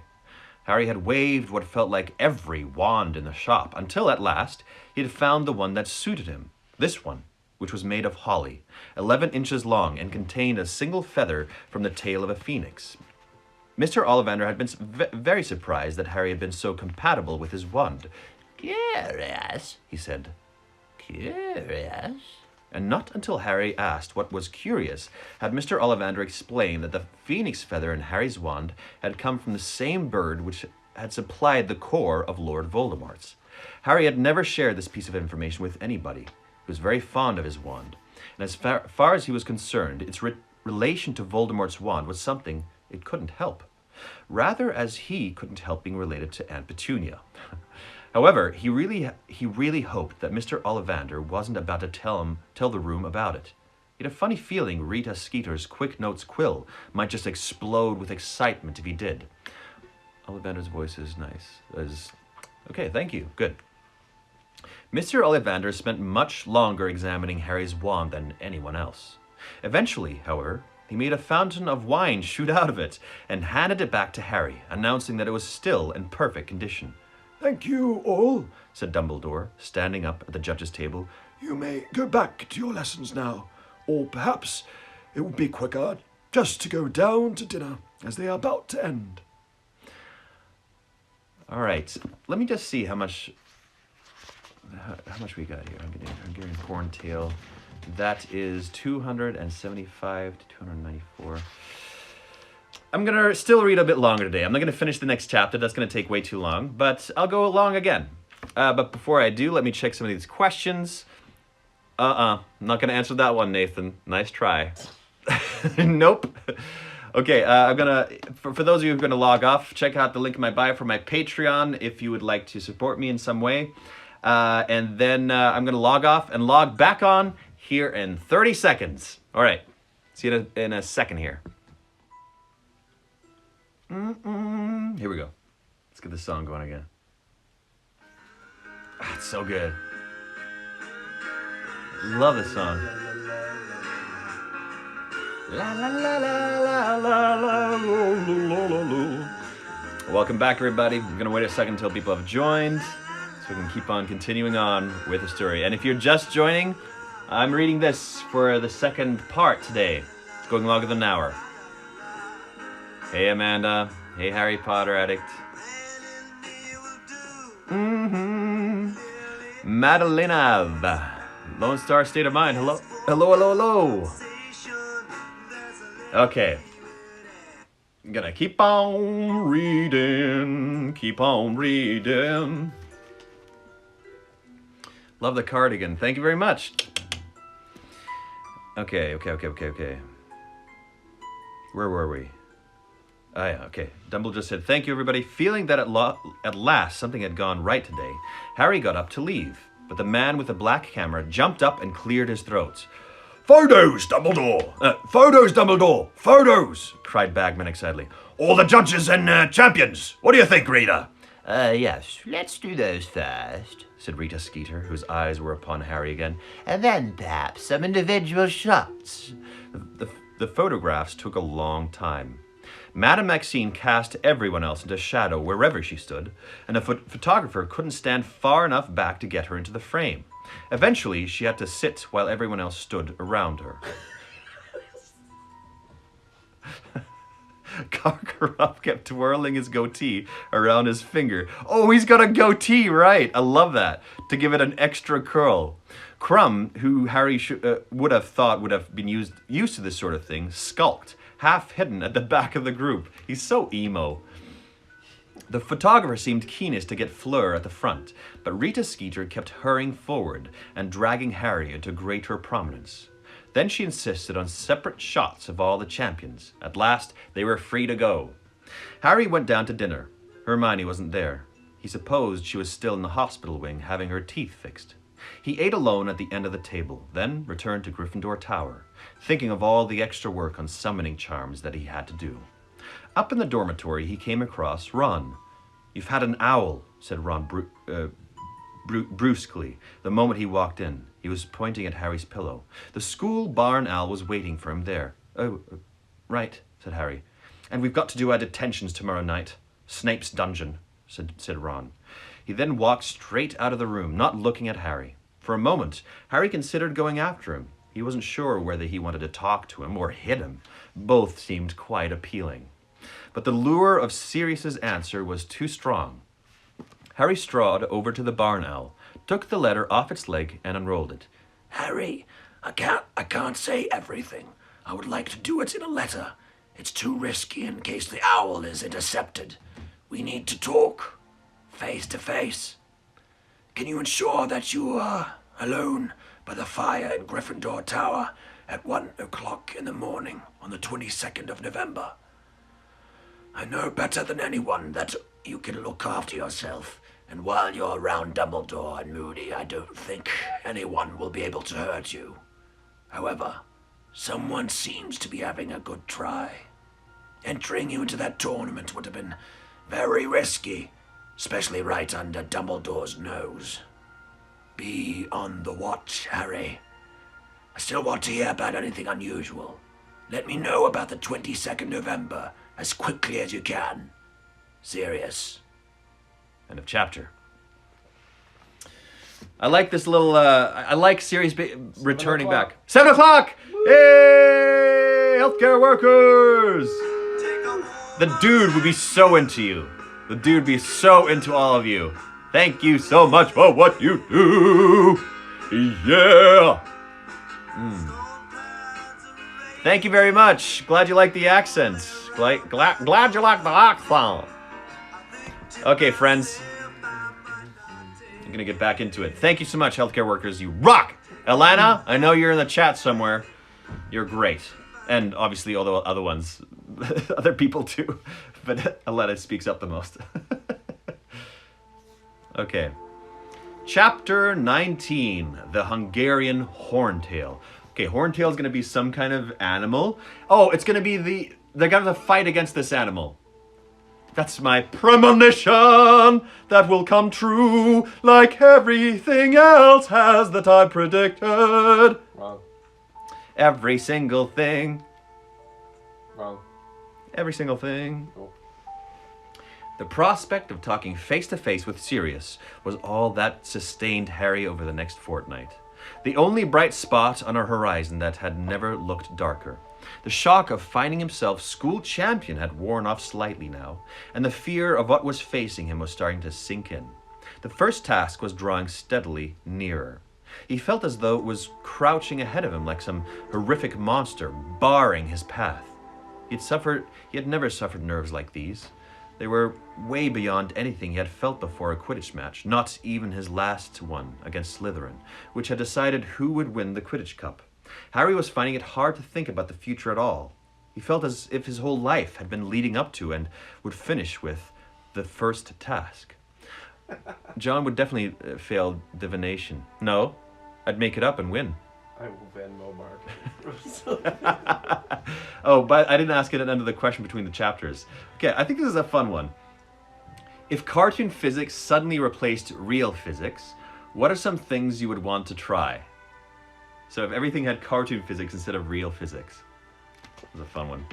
Harry had waved what felt like every wand in the shop, until at last he had found the one that suited him. This one, which was made of holly, 11 inches long, and contained a single feather from the tail of a phoenix. Mr. Ollivander had been very surprised that Harry had been so compatible with his wand. Curious, he said. Curious? And not until Harry asked what was curious had Mr. Ollivander explained that the phoenix feather in Harry's wand had come from the same bird which had supplied the core of Lord Voldemort's. Harry had never shared this piece of information with anybody. He was very fond of his wand, and as far as he was concerned, its relation to Voldemort's wand was something it couldn't help. Rather, as he couldn't help being related to Aunt Petunia. However, he really hoped that Mr. Ollivander wasn't about to tell the room about it. He had a funny feeling Rita Skeeter's Quick Notes quill might just explode with excitement if he did. Ollivander's voice is nice. Okay, thank you. Good. Mr. Ollivander spent much longer examining Harry's wand than anyone else. Eventually, however, he made a fountain of wine shoot out of it and handed it back to Harry, announcing that it was still in perfect condition. Thank you all, said Dumbledore, standing up at the judge's table. You may go back to your lessons now, or perhaps it would be quicker just to go down to dinner, as they are about to end. All right, let me just see how much we got here. Hungarian Horntail. That is 275 to 294. I'm going to still read a bit longer today. I'm not going to finish the next chapter. That's going to take way too long, but I'll go along again. But before I do, let me check some of these questions. I'm not going to answer that one, Nathan. Nice try. Nope. Okay, I'm gonna, for those of you who are gonna log off, check out the link in my bio for my Patreon if you would like to support me in some way. And then I'm gonna log off and log back on here in 30 seconds. All right, see you in a second here. Here we go. Let's get this song going again. It's so good. Love this song. La la la la la la la la la la. Welcome back, everybody. I'm gonna wait a second until people have joined, so we can keep on continuing on with the story. And if you're just joining, I'm reading this for the second part today. It's going longer than an hour. Hey, Amanda. Hey, Harry Potter addict. Madalena. Lone Star State of Mind. Hello. Hello, hello, hello. Okay. I'm gonna keep on reading. Keep on reading. Love the cardigan. Thank you very much. Okay. Where were we? Oh, yeah, okay. Dumbledore just said, thank you, everybody. Feeling that at last something had gone right today, Harry got up to leave. But the man with the black camera jumped up and cleared his throat. Photos, Dumbledore! Photos, Dumbledore! Photos! Cried Bagman excitedly. All the judges and champions! What do you think, Rita? Yes, let's do those first, said Rita Skeeter, whose eyes were upon Harry again. and then perhaps some individual shots. The photographs took a long time. Madame Maxine cast everyone else into shadow wherever she stood, and the photographer couldn't stand far enough back to get her into the frame. Eventually, she had to sit while everyone else stood around her. Karkaroff kept twirling his goatee around his finger. Oh, he's got a goatee, right. I love that. To give it an extra curl. Crumb, who Harry would have thought would have been used to this sort of thing, skulked, half hidden at the back of the group. He's so emo. The photographer seemed keenest to get Fleur at the front, but Rita Skeeter kept hurrying forward and dragging Harry into greater prominence. Then she insisted on separate shots of all the champions. At last, they were free to go. Harry went down to dinner. Hermione wasn't there. He supposed she was still in the hospital wing having her teeth fixed. He ate alone at the end of the table, then returned to Gryffindor Tower, thinking of all the extra work on summoning charms that he had to do. Up in the dormitory, he came across Ron. "You've had an owl," said Ron brusquely, the moment he walked in. He was pointing at Harry's pillow. The school barn owl was waiting for him there. "Oh, right," said Harry. "And we've got to do our detentions tomorrow night. Snape's dungeon," said Ron. He then walked straight out of the room, not looking at Harry. For a moment, Harry considered going after him. He wasn't sure whether he wanted to talk to him or hit him. Both seemed quite appealing. But the lure of Sirius's answer was too strong. Harry strode over to the barn owl, took the letter off its leg, and unrolled it. Harry, I can't say everything. I would like to do it in a letter. It's too risky in case the owl is intercepted. We need to talk, face to face. Can you ensure that you are alone by the fire in Gryffindor Tower at 1 o'clock in the morning on the 22nd of November? I know better than anyone that you can look after yourself, and while you're around Dumbledore and Moody, I don't think anyone will be able to hurt you. However, Someone seems to be having a good try. Entering you into that tournament would have been very risky, especially right under Dumbledore's nose. Be on the watch, Harry. I still want to hear about anything unusual. Let me know about the 22nd November as quickly as you can. Sirius. End of chapter. I like this little, I like Sirius returning back. 7 o'clock! Hey! Healthcare workers! The dude would be so into you. The dude would be so into all of you. Thank you so much for what you do. Yeah! Thank you very much. Glad you like the accents. Glad you like the accent. Okay, friends. I'm gonna get back into it. Thank you so much, healthcare workers. You rock! Alana, I know you're in the chat somewhere. You're great. And obviously all the other ones. Other people too. But Alana speaks up the most. Okay. Chapter 19. The Hungarian Horntail. Okay, Horntail is gonna be some kind of animal. Oh, it's gonna be they're gonna fight against this animal. That's my premonition that will come true like everything else has that I predicted. Wrong. Every single thing. Wrong. Every single thing. Cool. The prospect of talking face to face with Sirius was all that sustained Harry over the next fortnight. The only bright spot on our horizon that had never looked darker. The shock of finding himself school champion had worn off slightly now, and the fear of what was facing him was starting to sink in. The first task was drawing steadily nearer. He felt as though it was crouching ahead of him like some horrific monster, barring his path. He had never suffered nerves like these. They were way beyond anything he had felt before a Quidditch match, not even his last one against Slytherin, which had decided who would win the Quidditch Cup. Harry was finding it hard to think about the future at all. He felt as if his whole life had been leading up to and would finish with the first task. John would definitely fail divination. No, I'd make it up and win. I will Venmo Mark. Oh, but I didn't ask it under the question between the chapters. Okay, I think this is a fun one. If cartoon physics suddenly replaced real physics, what are some things you would want to try? So if everything had cartoon physics instead of real physics. It was a fun one.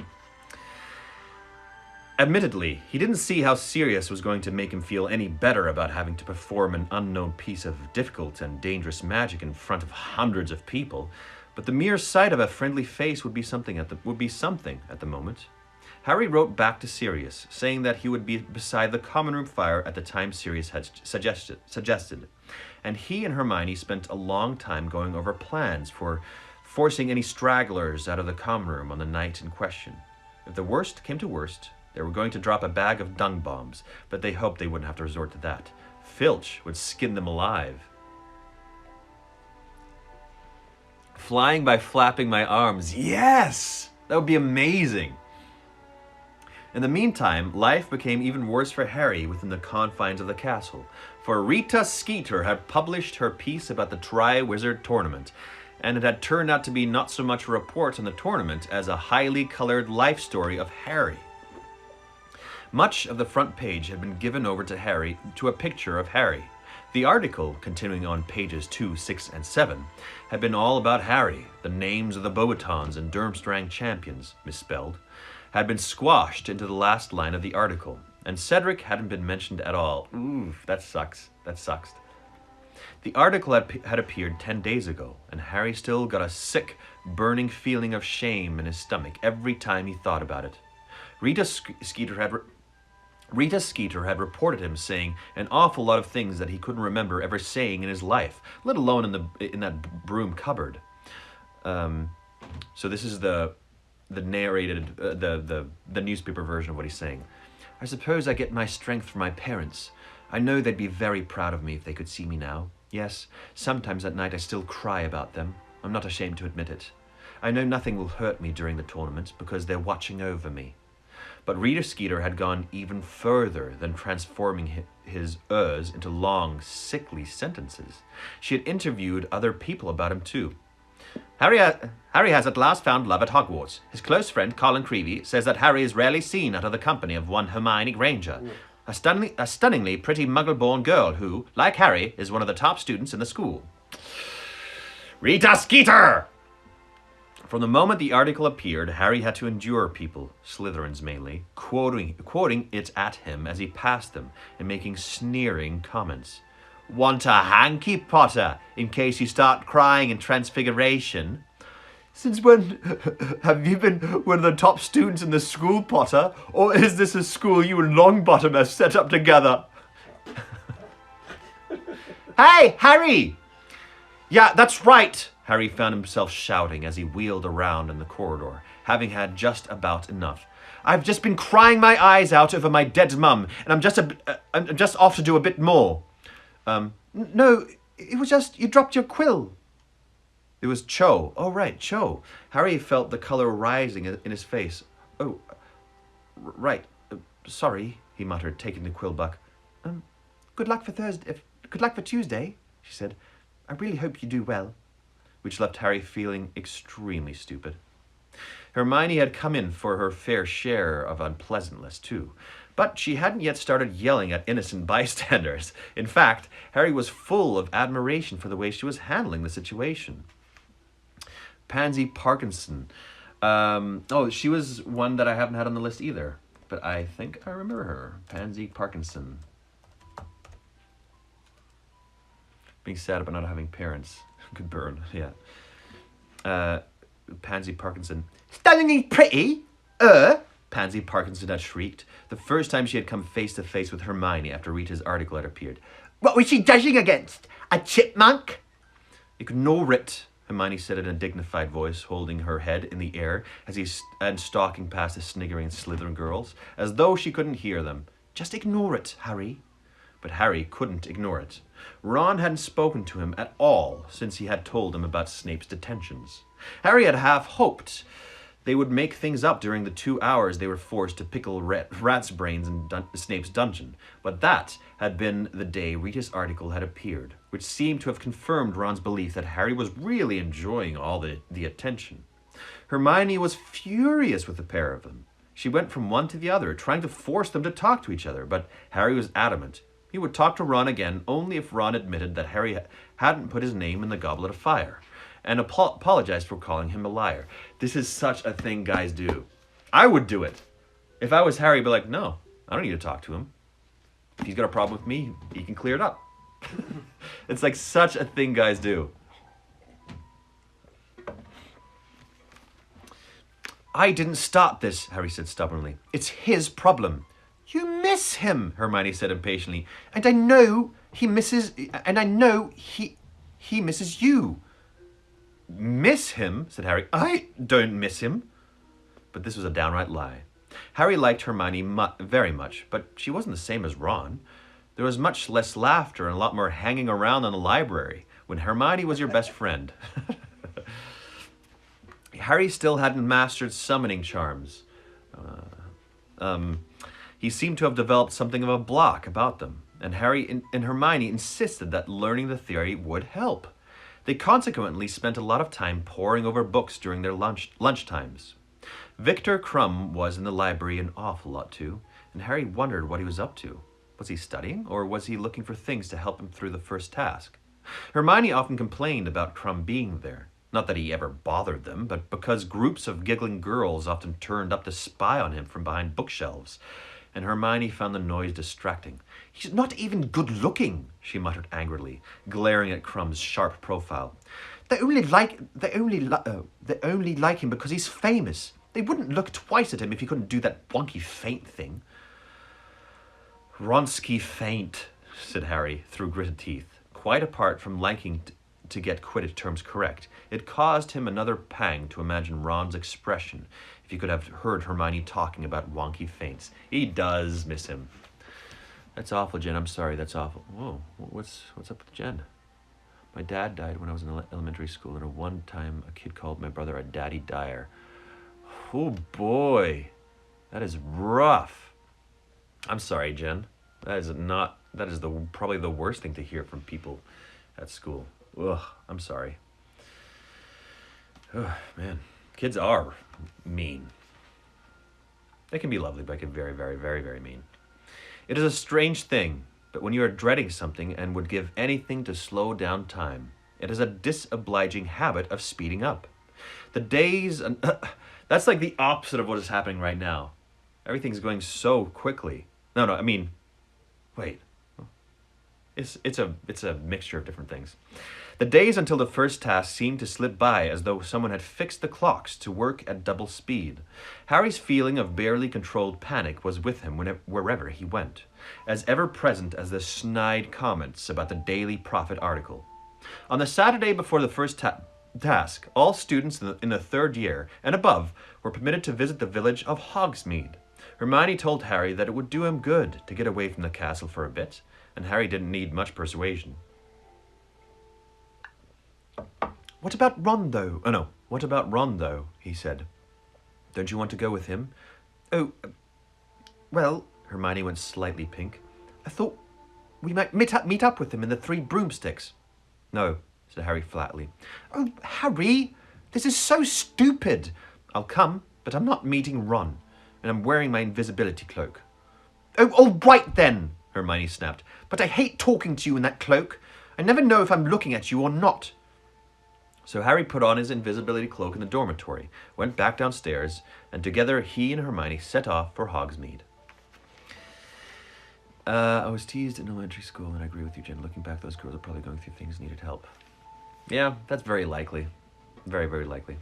Admittedly, he didn't see how Sirius was going to make him feel any better about having to perform an unknown piece of difficult and dangerous magic in front of hundreds of people, but the mere sight of a friendly face would be something at the moment. Harry wrote back to Sirius, saying that he would be beside the common room fire at the time Sirius had suggested, and he and Hermione spent a long time going over plans for forcing any stragglers out of the common room on the night in question. If the worst came to worst, they were going to drop a bag of dung bombs, but they hoped they wouldn't have to resort to that. Filch would skin them alive. Flying by flapping my arms. Yes! That would be amazing. In the meantime, life became even worse for Harry within the confines of the castle, for Rita Skeeter had published her piece about the Triwizard Tournament, and it had turned out to be not so much a report on the tournament as a highly colored life story of Harry. Much of the front page had been given over to a picture of Harry. The article, continuing on pages 2, 6, and 7, had been all about Harry. The names of the Beauxbatons and Durmstrang champions, misspelled, had been squashed into the last line of the article, and Cedric hadn't been mentioned at all. Ooh, that sucks. That sucks. The article had appeared 10 days ago, and Harry still got a sick, burning feeling of shame in his stomach every time he thought about it. Rita Skeeter had reported him saying an awful lot of things that he couldn't remember ever saying in his life, let alone in that broom cupboard. So this is the narrated, the newspaper version of what he's saying. I suppose I get my strength from my parents. I know they'd be very proud of me if they could see me now. Yes, sometimes at night I still cry about them. I'm not ashamed to admit it. I know nothing will hurt me during the tournament because they're watching over me. But Rita Skeeter had gone even further than transforming his ers into long, sickly sentences. She had interviewed other people about him too. Harry has at last found love at Hogwarts. His close friend, Colin Creevey, says that Harry is rarely seen out of the company of one Hermione Granger, a stunningly pretty muggle-born girl who, like Harry, is one of the top students in the school. Rita Skeeter! From the moment the article appeared, Harry had to endure people, Slytherins mainly, quoting it at him as he passed them and making sneering comments. Want a hanky, Potter, in case you start crying in Transfiguration? Since when have you been one of the top students in the school, Potter? Or is this a school you and Longbottom have set up together? Hey, Harry! Yeah, that's right, Harry found himself shouting as he wheeled around in the corridor, having had just about enough. I've just been crying my eyes out over my dead mum, and I'm just off to do a bit more. No, it was just, you dropped your quill. It was Cho. Oh, right, Cho. Harry felt the color rising in his face. Oh, right. Sorry, he muttered, taking the quill back. Good luck for good luck for Tuesday, she said. I really hope you do well. Which left Harry feeling extremely stupid. Hermione had come in for her fair share of unpleasantness, too. But she hadn't yet started yelling at innocent bystanders. In fact, Harry was full of admiration for the way she was handling the situation. Pansy Parkinson. She was one that I haven't had on the list either. But I think I remember her. Pansy Parkinson. Being sad about not having parents. Could burn, yeah. Pansy Parkinson. Stunningly pretty? Pansy Parkinson had shrieked, the first time she had come face to face with Hermione after Rita's article had appeared. What was she judging against? A chipmunk? Ignore it, Hermione said in a dignified voice, holding her head in the air and stalking past the sniggering Slytherin girls, as though she couldn't hear them. Just ignore it, Harry. But Harry couldn't ignore it. Ron hadn't spoken to him at all since he had told him about Snape's detentions. Harry had half hoped they would make things up during the 2 hours they were forced to pickle rats' brains in Snape's dungeon, but that had been the day Rita's article had appeared, which seemed to have confirmed Ron's belief that Harry was really enjoying all the attention. Hermione was furious with the pair of them. She went from one to the other, trying to force them to talk to each other, but Harry was adamant. He would talk to Ron again only if Ron admitted that Harry hadn't put his name in the Goblet of Fire, and apologized for calling him a liar. This is such a thing guys do. I would do it. If I was Harry, I'd be like, no, I don't need to talk to him. If he's got a problem with me, he can clear it up. It's like such a thing guys do. I didn't start this, Harry said stubbornly. It's his problem. You miss him, Hermione said impatiently. And I know he misses you. Miss him, said Harry. I don't miss him. But this was a downright lie. Harry liked Hermione very much, but she wasn't the same as Ron. There was much less laughter and a lot more hanging around in the library when Hermione was your best friend. Harry still hadn't mastered summoning charms. He seemed to have developed something of a block about them, and Harry and Hermione insisted that learning the theory would help. They consequently spent a lot of time poring over books during their lunch times. Victor Crumb was in the library an awful lot too, and Harry wondered what he was up to. Was he studying, or was he looking for things to help him through the first task? Hermione often complained about Crumb being there. Not that he ever bothered them, but because groups of giggling girls often turned up to spy on him from behind bookshelves, and Hermione found the noise distracting. He's not even good-looking, she muttered angrily, glaring at Crumb's sharp profile. They only like him because he's famous. They wouldn't look twice at him if he couldn't do that wonky feint thing. Ronsky feint, said Harry through gritted teeth. Quite apart from liking to get Quidditch terms correct, it caused him another pang to imagine Ron's expression if he could have heard Hermione talking about wonky feints. He does miss him. That's awful, Jen. I'm sorry. That's awful. Whoa, what's up with Jen? My dad died when I was in elementary school, and at one time a kid called my brother a daddy dyer. Oh boy, that is rough. I'm sorry, Jen. That is probably the worst thing to hear from people at school. Ugh, I'm sorry. Oh, man. Kids are mean. They can be lovely, but they can be very, very, very, very mean. It is a strange thing, but when you are dreading something and would give anything to slow down time, it is a disobliging habit of speeding up. The days... that's like the opposite of what is happening right now. Everything's going so quickly. No, I mean... Wait. It's a mixture of different things. The days until the first task seemed to slip by as though someone had fixed the clocks to work at double speed. Harry's feeling of barely controlled panic was with him wherever he went, as ever present as the snide comments about the Daily Prophet article. On the Saturday before the first task, all students in the third year and above were permitted to visit the village of Hogsmeade. Hermione told Harry that it would do him good to get away from the castle for a bit, and Harry didn't need much persuasion. What about Ron, though? Oh, no. What about Ron, though? He said. Don't you want to go with him? Oh, well, Hermione went slightly pink. I thought we might meet up with him in the Three Broomsticks. No, said Harry flatly. Oh, Harry, this is so stupid. I'll come, but I'm not meeting Ron, and I'm wearing my invisibility cloak. Oh, all right then, Hermione snapped. But I hate talking to you in that cloak. I never know if I'm looking at you or not. So Harry put on his invisibility cloak in the dormitory, went back downstairs, and together he and Hermione set off for Hogsmeade. I was teased in elementary school, and I agree with you, Jen. Looking back, those girls are probably going through things, needed help. Yeah, that's very likely. Very, very likely.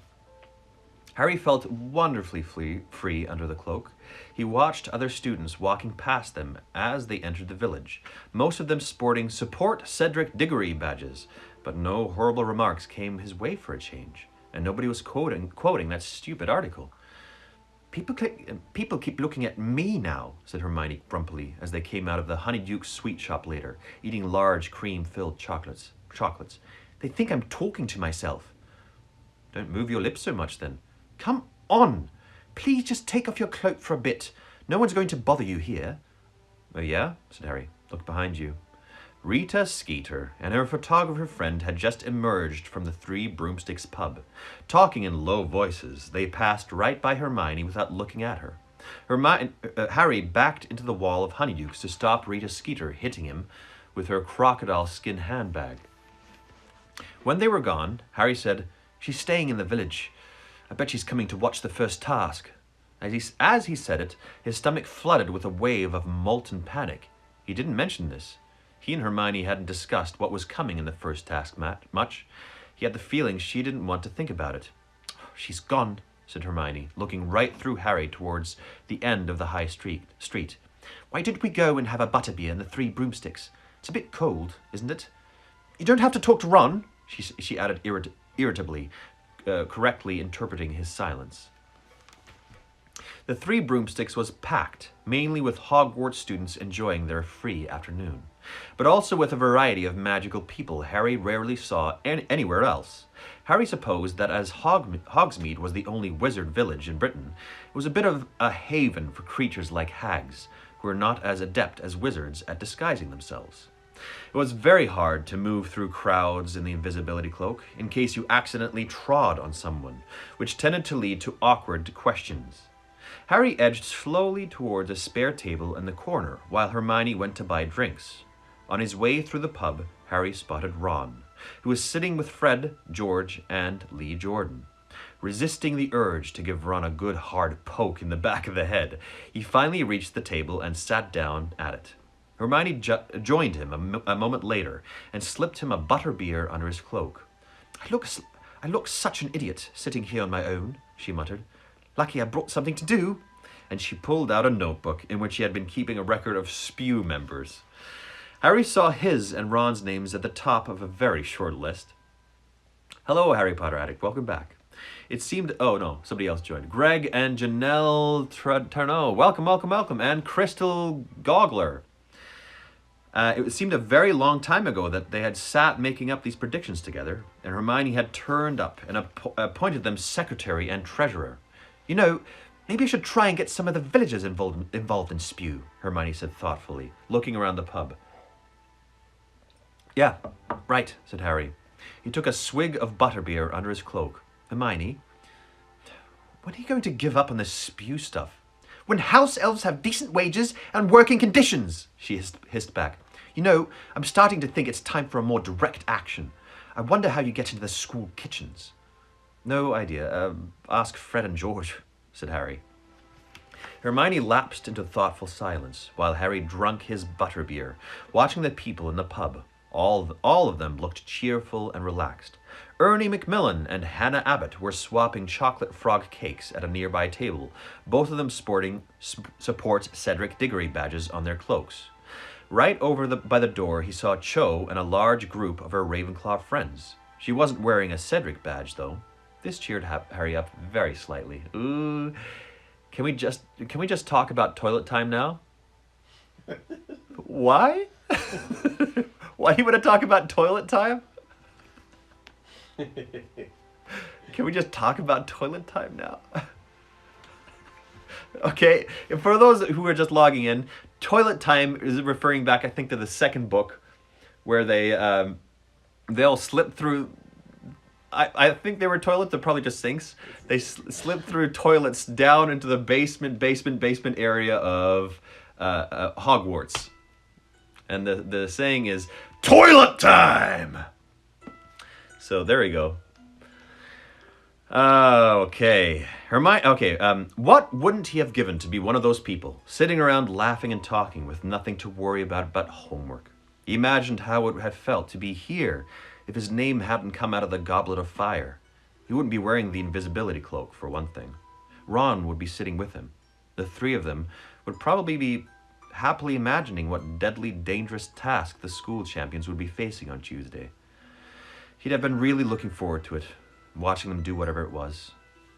Harry felt wonderfully free under the cloak. He watched other students walking past them as they entered the village, most of them sporting Support Cedric Diggory badges, but no horrible remarks came his way for a change, and nobody was quoting that stupid article. People keep looking at me now, said Hermione grumpily as they came out of the Honeyduke sweet shop later, eating large cream-filled chocolates. They think I'm talking to myself. Don't move your lips so much then. Come on! Please just take off your cloak for a bit. No one's going to bother you here. Oh yeah? Said Harry. Look behind you. Rita Skeeter and her photographer friend had just emerged from the Three Broomsticks pub. Talking in low voices, they passed right by Hermione without looking at her. Harry backed into the wall of Honeydukes to stop Rita Skeeter hitting him with her crocodile skin handbag. When they were gone, Harry said, She's staying in the village. I bet she's coming to watch the first task. As he said it, his stomach flooded with a wave of molten panic. He didn't mention this. He and Hermione hadn't discussed what was coming in the first task much. He had the feeling she didn't want to think about it. She's gone, said Hermione, looking right through Harry towards the end of the high street. Why did we go and have a butterbeer in the Three Broomsticks? It's a bit cold, isn't it? You don't have to talk to Ron, she added irritably, correctly interpreting his silence. The Three Broomsticks was packed, mainly with Hogwarts students enjoying their free afternoon, but also with a variety of magical people Harry rarely saw anywhere else. Harry supposed that as Hogsmeade was the only wizard village in Britain, it was a bit of a haven for creatures like hags, who were not as adept as wizards at disguising themselves. It was very hard to move through crowds in the invisibility cloak, in case you accidentally trod on someone, which tended to lead to awkward questions. Harry edged slowly towards a spare table in the corner, while Hermione went to buy drinks. On his way through the pub, Harry spotted Ron, who was sitting with Fred, George, and Lee Jordan. Resisting the urge to give Ron a good hard poke in the back of the head, he finally reached the table and sat down at it. Hermione joined him a moment later and slipped him a butterbeer under his cloak. I look such an idiot sitting here on my own, she muttered. Lucky I brought something to do. And she pulled out a notebook in which she had been keeping a record of SPEW members. Harry saw his and Ron's names at the top of a very short list. Hello, Harry Potter addict. Welcome back. It seemed... Oh, no. Somebody else joined. Greg and Janelle Tarnot. Welcome. And Crystal Gogler. It seemed a very long time ago that they had sat making up these predictions together, and Hermione had turned up and appointed them secretary and treasurer. You know, maybe I should try and get some of the villagers involved in SPEW, Hermione said thoughtfully, looking around the pub. Yeah, right, said Harry. He took a swig of butterbeer under his cloak. Hermione, when are you going to give up on this spew stuff? When house elves have decent wages and working conditions, she hissed back. You know, I'm starting to think it's time for a more direct action. I wonder how you get into the school kitchens. No idea. Ask Fred and George, said Harry. Hermione lapsed into thoughtful silence while Harry drunk his butterbeer, watching the people in the pub. All of them looked cheerful and relaxed. Ernie Macmillan and Hannah Abbott were swapping chocolate frog cakes at a nearby table, both of them sporting Support Cedric Diggory badges on their cloaks. Right over by the door, he saw Cho and a large group of her Ravenclaw friends. She wasn't wearing a Cedric badge, though. This cheered Harry up very slightly. Ooh, can we just talk about toilet time now? Why? Why do you want to talk about toilet time? Can we just talk about toilet time now? Okay, for those who are just logging in, toilet time is referring back, I think, to the second book, where they'll slip through. I think they were toilets. They're probably just sinks. They slip through toilets down into the basement area of Hogwarts, and the saying is toilet time. So there we go. Okay. Hermione. Okay. What wouldn't he have given to be one of those people, sitting around laughing and talking with nothing to worry about but homework? He imagined how it had felt to be here if his name hadn't come out of the Goblet of Fire. He wouldn't be wearing the invisibility cloak, for one thing. Ron would be sitting with him. The three of them would probably be happily imagining what deadly, dangerous task the school champions would be facing on Tuesday. He'd have been really looking forward to it, watching them do whatever it was,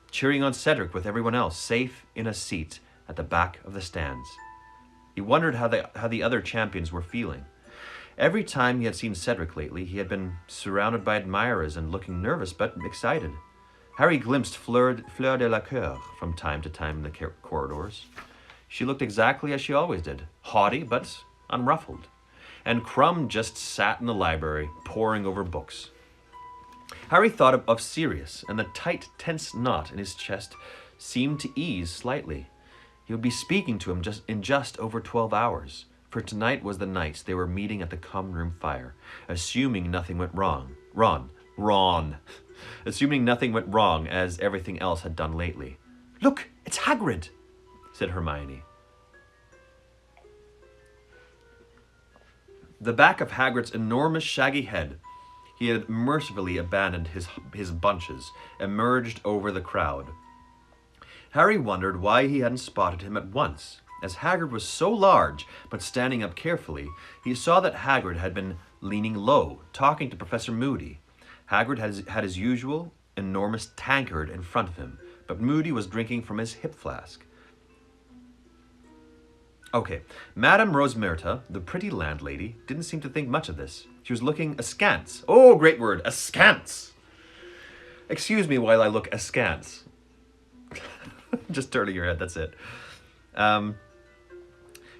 cheering on Cedric with everyone else safe in a seat at the back of the stands. He wondered how the other champions were feeling. Every time he had seen Cedric lately, he had been surrounded by admirers and looking nervous but excited. Harry glimpsed Fleur de la Cour from time to time in the corridors. She looked exactly as she always did, haughty but unruffled. And Crumb just sat in the library, poring over books. Harry thought of Sirius, and the tight, tense knot in his chest seemed to ease slightly. He would be speaking to him in just over 12 hours, for tonight was the night they were meeting at the common room fire, assuming nothing went wrong. Assuming nothing went wrong as everything else had done lately. Look, it's Hagrid, said Hermione. The back of Hagrid's enormous shaggy head, he had mercifully abandoned his bunches, emerged over the crowd. Harry wondered why he hadn't spotted him at once. As Hagrid was so large, but standing up carefully, he saw that Hagrid had been leaning low, talking to Professor Moody. Hagrid had his usual enormous tankard in front of him, but Moody was drinking from his hip flask. Okay, Madame Rosmerta, the pretty landlady, didn't seem to think much of this. She was looking askance. Oh, great word, askance. Excuse me while I look askance. Just turning your head, that's it.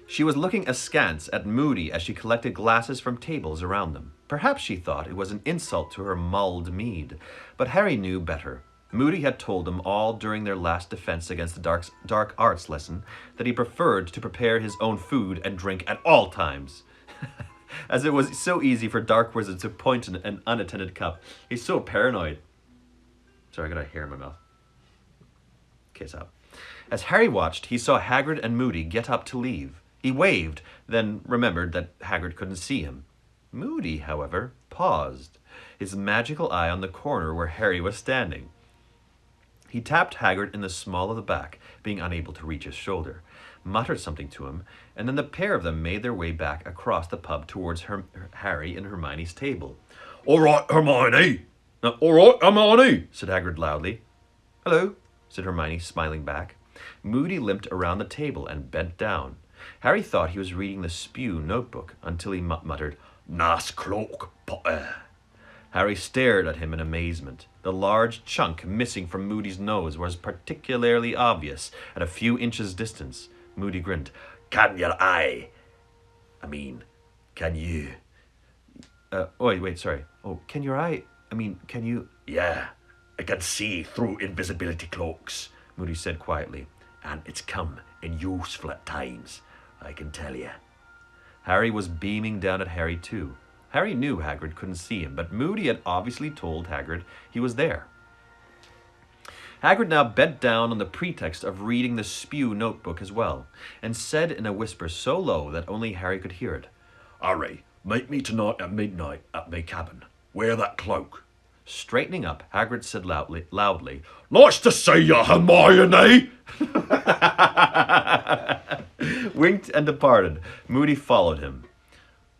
She was looking askance at Moody as she collected glasses from tables around them. Perhaps she thought it was an insult to her mulled mead, but Harry knew better. Moody had told them all during their last defense against the dark arts lesson that he preferred to prepare his own food and drink at all times. As it was so easy for Dark Wizard to point an unattended cup. He's so paranoid. Sorry, I got a hair in my mouth. Kiss out. As Harry watched, he saw Hagrid and Moody get up to leave. He waved, then remembered that Hagrid couldn't see him. Moody, however, paused, his magical eye on the corner where Harry was standing. He tapped Hagrid in the small of the back, being unable to reach his shoulder, muttered something to him, and then the pair of them made their way back across the pub towards Harry and Hermione's table. All right, Hermione. All right, Hermione, said Hagrid loudly. Hello, said Hermione, smiling back. Moody limped around the table and bent down. Harry thought he was reading the Spew notebook until he muttered, Nice cloak, Potter. Harry stared at him in amazement. The large chunk missing from Moody's nose was particularly obvious at a few inches' distance. Moody grinned. Can you? Wait, sorry. Oh, can you? Yeah. I can see through invisibility cloaks, Moody said quietly. And it's come in useful at times, I can tell you. Harry was beaming down at Harry too. Harry knew Hagrid couldn't see him, but Moody had obviously told Hagrid he was there. Hagrid now bent down on the pretext of reading the Spew notebook as well, and said in a whisper so low that only Harry could hear it. Harry, meet me tonight at midnight at my cabin. Wear that cloak. Straightening up, Hagrid said loudly, Nice to see you, Hermione! winked and departed. Moody followed him.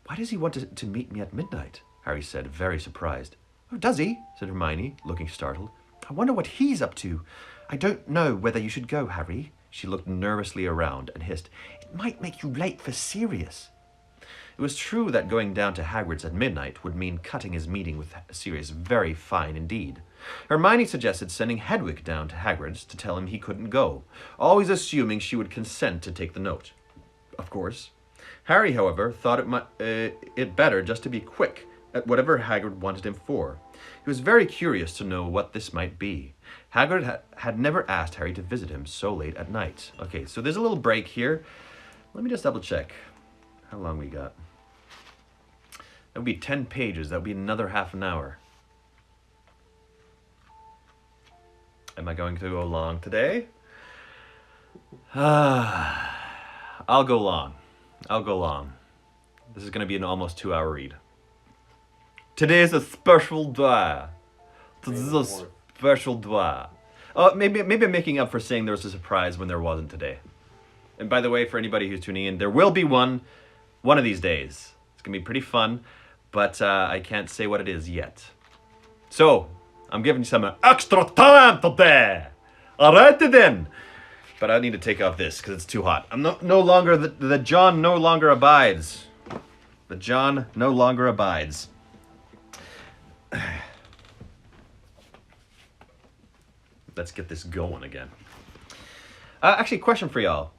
Why does he want to meet me at midnight? Harry said, very surprised. Oh, does he? Said Hermione, looking startled. I wonder what he's up to. I don't know whether you should go, Harry. She looked nervously around and hissed, It might make you late for Sirius. It was true that going down to Hagrid's at midnight would mean cutting his meeting with Sirius very fine indeed. Hermione suggested sending Hedwig down to Hagrid's to tell him he couldn't go, always assuming she would consent to take the note. Of course. Harry, however, thought it better just to be quick at whatever Hagrid wanted him for. He was very curious to know what this might be. Hagrid had never asked Harry to visit him so late at night. Okay, so there's a little break here. Let me just double check how long we got. That would be 10 pages. That would be another half an hour. Am I going to go long today? I'll go long. This is going to be an almost 2-hour read. Today is a special day. This is a special day. Maybe I'm making up for saying there was a surprise when there wasn't today. And by the way, for anybody who's tuning in, there will be one of these days. It's going to be pretty fun, but I can't say what it is yet. So, I'm giving you some extra time today. All right then. But I need to take off this because it's too hot. I'm no longer, the John no longer abides. The John no longer abides. Let's get this going again. Actually, question for y'all.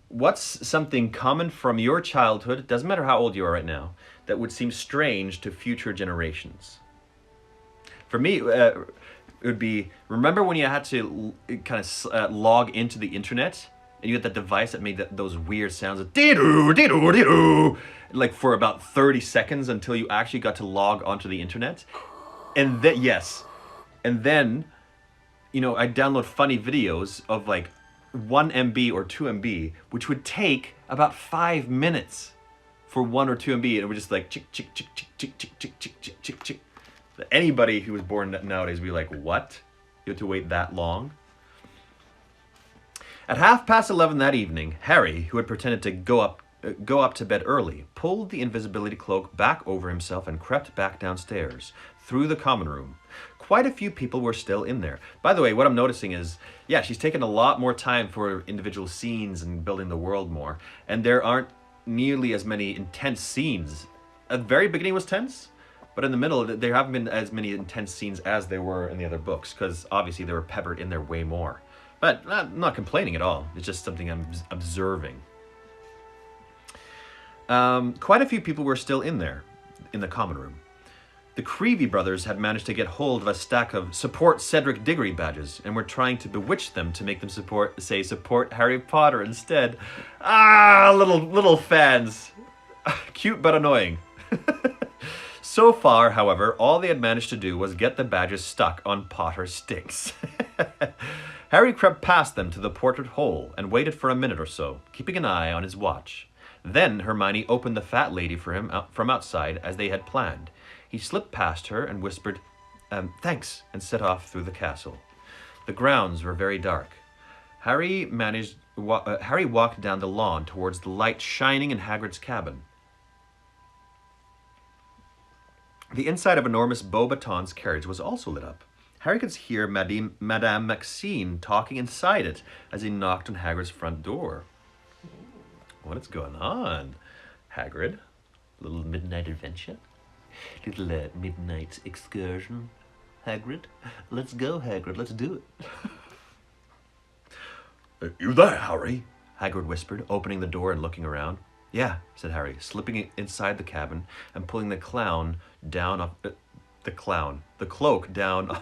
What's something common from your childhood, doesn't matter how old you are right now, that would seem strange to future generations? For me, it would be, remember when you had to kind of log into the internet? And you had that device that made those weird sounds of dee-doo, dee-doo, dee-doo, like for about 30 seconds until you actually got to log onto the internet. And then, yes. And then, you know, I'd download funny videos of like 1 MB or 2 MB, which would take about 5 minutes for 1 or 2 MB. And it would just like, chick, chick, chick, chick, chick, chick, chick, chick, chick, chick, chick. Anybody who was born nowadays would be like, what? You have to wait that long? At 11:30 that evening, Harry, who had pretended to go up to bed early, pulled the invisibility cloak back over himself and crept back downstairs, through the common room. Quite a few people were still in there. By the way, what I'm noticing is, yeah, she's taken a lot more time for individual scenes and building the world more, and there aren't nearly as many intense scenes. At the very beginning was tense, but in the middle, there haven't been as many intense scenes as there were in the other books, because obviously they were peppered in there way more. But I'm not complaining at all. It's just something I'm observing. Quite a few people were still in there, in the common room. The Creevy brothers had managed to get hold of a stack of Support Cedric Diggory badges and were trying to bewitch them to make them support Harry Potter instead. Little fans. Cute but annoying. So far, however, all they had managed to do was get the badges stuck on Potter sticks. Harry crept past them to the portrait hole and waited for a minute or so, keeping an eye on his watch. Then Hermione opened the fat lady for him from outside as they had planned. He slipped past her and whispered, thanks, and set off through the castle. The grounds were very dark. Harry walked down the lawn towards the light shining in Hagrid's cabin. The inside of enormous Beauxbaton's carriage was also lit up. Harry could hear Madame Maxine talking inside it as he knocked on Hagrid's front door. What is going on, Hagrid? Little midnight adventure? Little midnight excursion, Hagrid? Let's go, Hagrid, let's do it. You there, Harry? Hagrid whispered, opening the door and looking around. Yeah, said Harry, slipping inside the cabin and pulling the clown down off... the cloak down.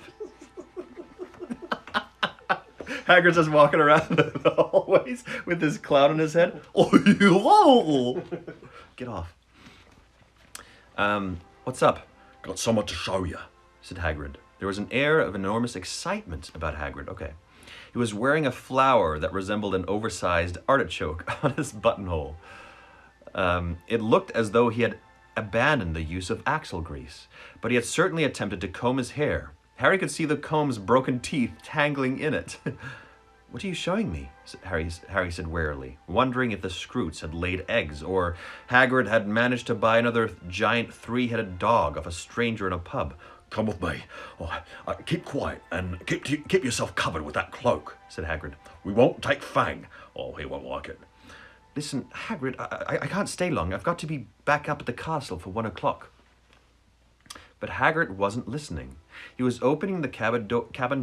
Hagrid's just walking around the hallways with this clown on his head. Oh, get off. What's up? Got someone to show you, Said Hagrid. There was an air of enormous excitement about Hagrid. Okay. He was wearing a flower that resembled an oversized artichoke on his buttonhole. It looked as though he had abandoned the use of axle grease, but he had certainly attempted to comb his hair. Harry could see the comb's broken teeth tangling in it. What are you showing me? Harry said warily, wondering if the Scroots had laid eggs, or Hagrid had managed to buy another giant three-headed dog off a stranger in a pub. Come with me. Oh, keep quiet and keep yourself covered with that cloak, Said Hagrid. We won't take Fang. Oh, he won't like it. Listen, Hagrid, I can't stay long. I've got to be back up at the castle for 1 o'clock. But Hagrid wasn't listening. He was opening the cabin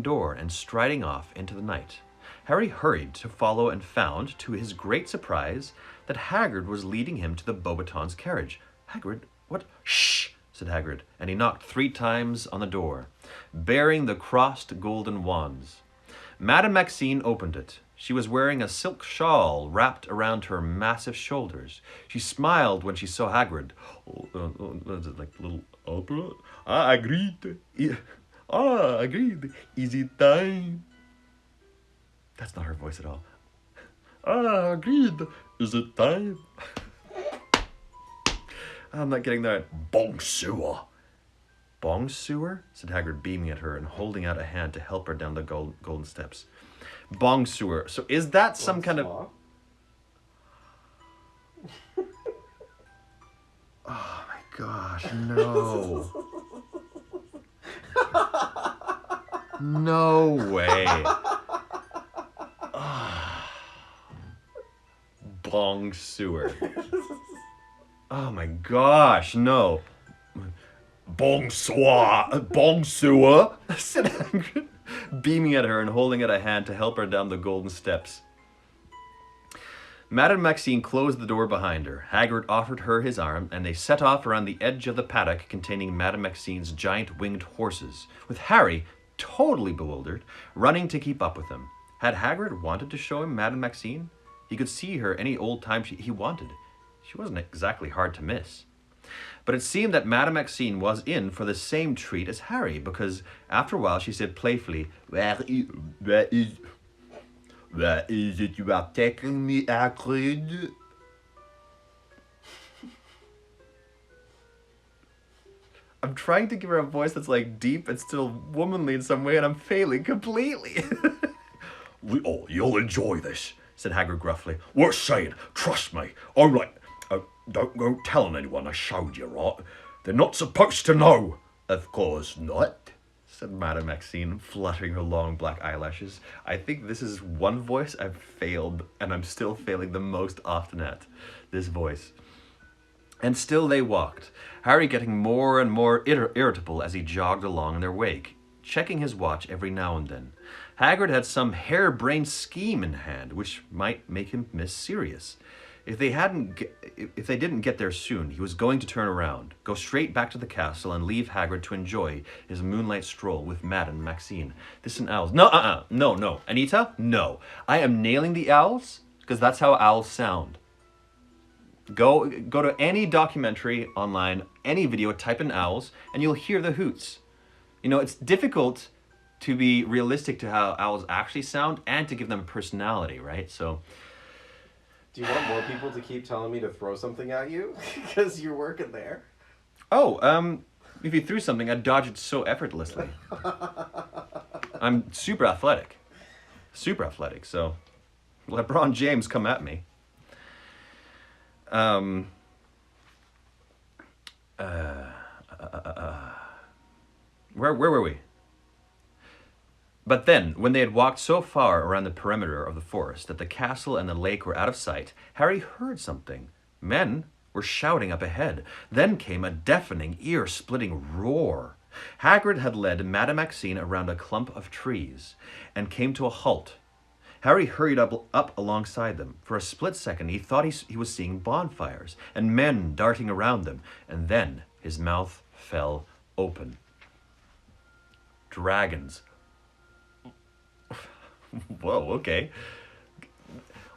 door and striding off into the night. Harry hurried to follow and found, to his great surprise, that Hagrid was leading him to the Beauxbatons' carriage. Hagrid, what? Shh, said Hagrid, and he knocked 3 times on the door, bearing the crossed golden wands. Madame Maxime opened it. She was wearing a silk shawl wrapped around her massive shoulders. She smiled when she saw Hagrid. Like little opera. Hagrid. Hagrid. Is it time? That's not her voice at all. Hagrid. Is it time? I'm not getting that. Bonsoir. Bonsoir? Said Hagrid, beaming at her and holding out a hand to help her down the golden steps. Bonsoir. So is that some kind of... Oh my gosh, no. No way. Bonsoir. Oh my gosh, no. Bonsoir. Bonsoir. Said Hagrid, beaming at her and holding out a hand to help her down the golden steps. Madame Maxime closed the door behind her. Hagrid offered her his arm, and they set off around the edge of the paddock containing Madame Maxime's giant winged horses, with Harry, totally bewildered, running to keep up with them. Had Hagrid wanted to show him Madame Maxime? He could see her any old time he wanted. She wasn't exactly hard to miss. But it seemed that Madame Maxime was in for the same treat as Harry, because after a while she said playfully, Where is it you are taking me, Hagrid? I'm trying to give her a voice that's like deep and still womanly in some way, and I'm failing completely. You'll enjoy this, said Hagrid gruffly. We're saying, trust me. All right. Don't go telling anyone I showed you, right? They're not supposed to know. Of course not, said Madame Maxime, fluttering her long black eyelashes. I think this is one voice I've failed, and I'm still failing the most often at. This voice. And still they walked, Harry getting more and more irritable as he jogged along in their wake, checking his watch every now and then. Hagrid had some harebrained scheme in hand, which might make him miss Sirius. If they didn't get there soon, he was going to turn around, go straight back to the castle, and leave Hagrid to enjoy his moonlight stroll with Madame Maxime. This and owls. No. Anita, no. I am nailing the owls, because that's how owls sound. Go to any documentary online, any video, type in owls, and you'll hear the hoots. You know, it's difficult to be realistic to how owls actually sound and to give them a personality, right? So... Do you want more people to keep telling me to throw something at you? Because you're working there. Oh, if you threw something, I'd dodge it so effortlessly. I'm super athletic. So LeBron James, come at me. Where were we? But then, when they had walked so far around the perimeter of the forest that the castle and the lake were out of sight, Harry heard something. Men were shouting up ahead. Then came a deafening, ear-splitting roar. Hagrid had led Madame Maxime around a clump of trees and came to a halt. Harry hurried up alongside them. For a split second, he thought he was seeing bonfires and men darting around them, and then his mouth fell open. dragons. Whoa, okay.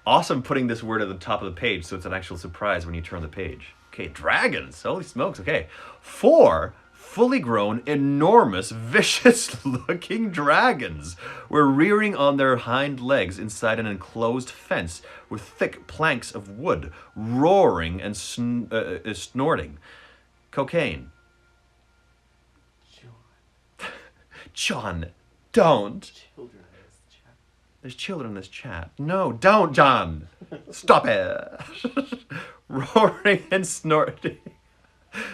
Awesome putting this word at the top of the page so it's an actual surprise when you turn the page. Okay, dragons. Holy smokes, okay. 4 fully grown, enormous, vicious-looking dragons were rearing on their hind legs inside an enclosed fence with thick planks of wood, roaring and snorting. Cocaine. John, don't. There's children in this chat. No, don't, John. Stop it. Roaring and snorting.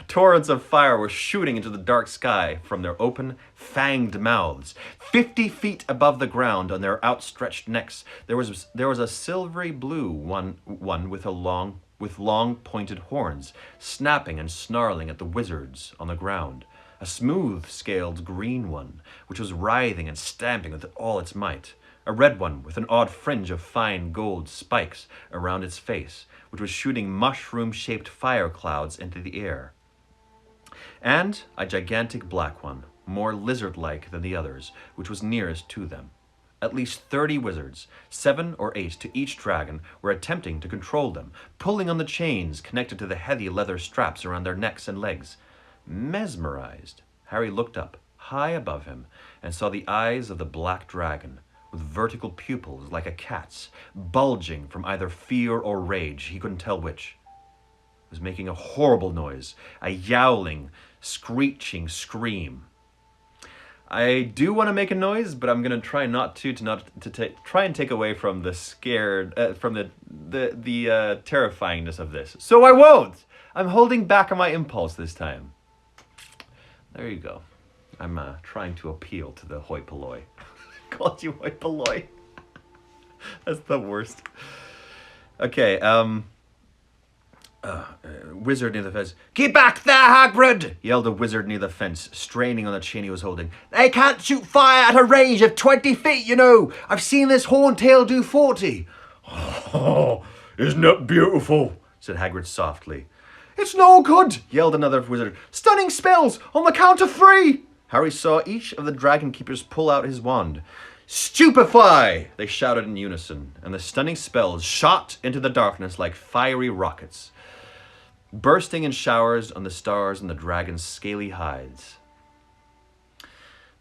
Torrents of fire were shooting into the dark sky from their open, fanged mouths. 50 feet above the ground on their outstretched necks, there was a silvery blue one with long pointed horns, snapping and snarling at the wizards on the ground. A smooth-scaled green one, which was writhing and stamping with all its might. A red one with an odd fringe of fine gold spikes around its face, which was shooting mushroom-shaped fire clouds into the air. And a gigantic black one, more lizard-like than the others, which was nearest to them. At least 30 wizards, 7 or 8 to each dragon, were attempting to control them, pulling on the chains connected to the heavy leather straps around their necks and legs. Mesmerized, Harry looked up, high above him, and saw the eyes of the black dragon, with vertical pupils like a cat's, bulging from either fear or rage, he couldn't tell which. It was making a horrible noise, a yowling, screeching scream. I do want to make a noise, but I'm gonna try not to try and take away from the from the terrifyingness of this. So I won't. I'm holding back on my impulse this time. There you go. I'm trying to appeal to the hoi polloi. Called you hoi polloi. That's the worst. Okay, wizard near the fence. Keep back there, Hagrid! Yelled a wizard near the fence, straining on the chain he was holding. They can't shoot fire at a range of 20 feet, you know. I've seen this horntail do 40. Oh, isn't it beautiful? Said Hagrid softly. It's no good, yelled another wizard. Stunning spells on the count of 3. Harry saw each of the dragon keepers pull out his wand. Stupefy! They shouted in unison, and the stunning spells shot into the darkness like fiery rockets, bursting in showers on the stars and the dragon's scaly hides.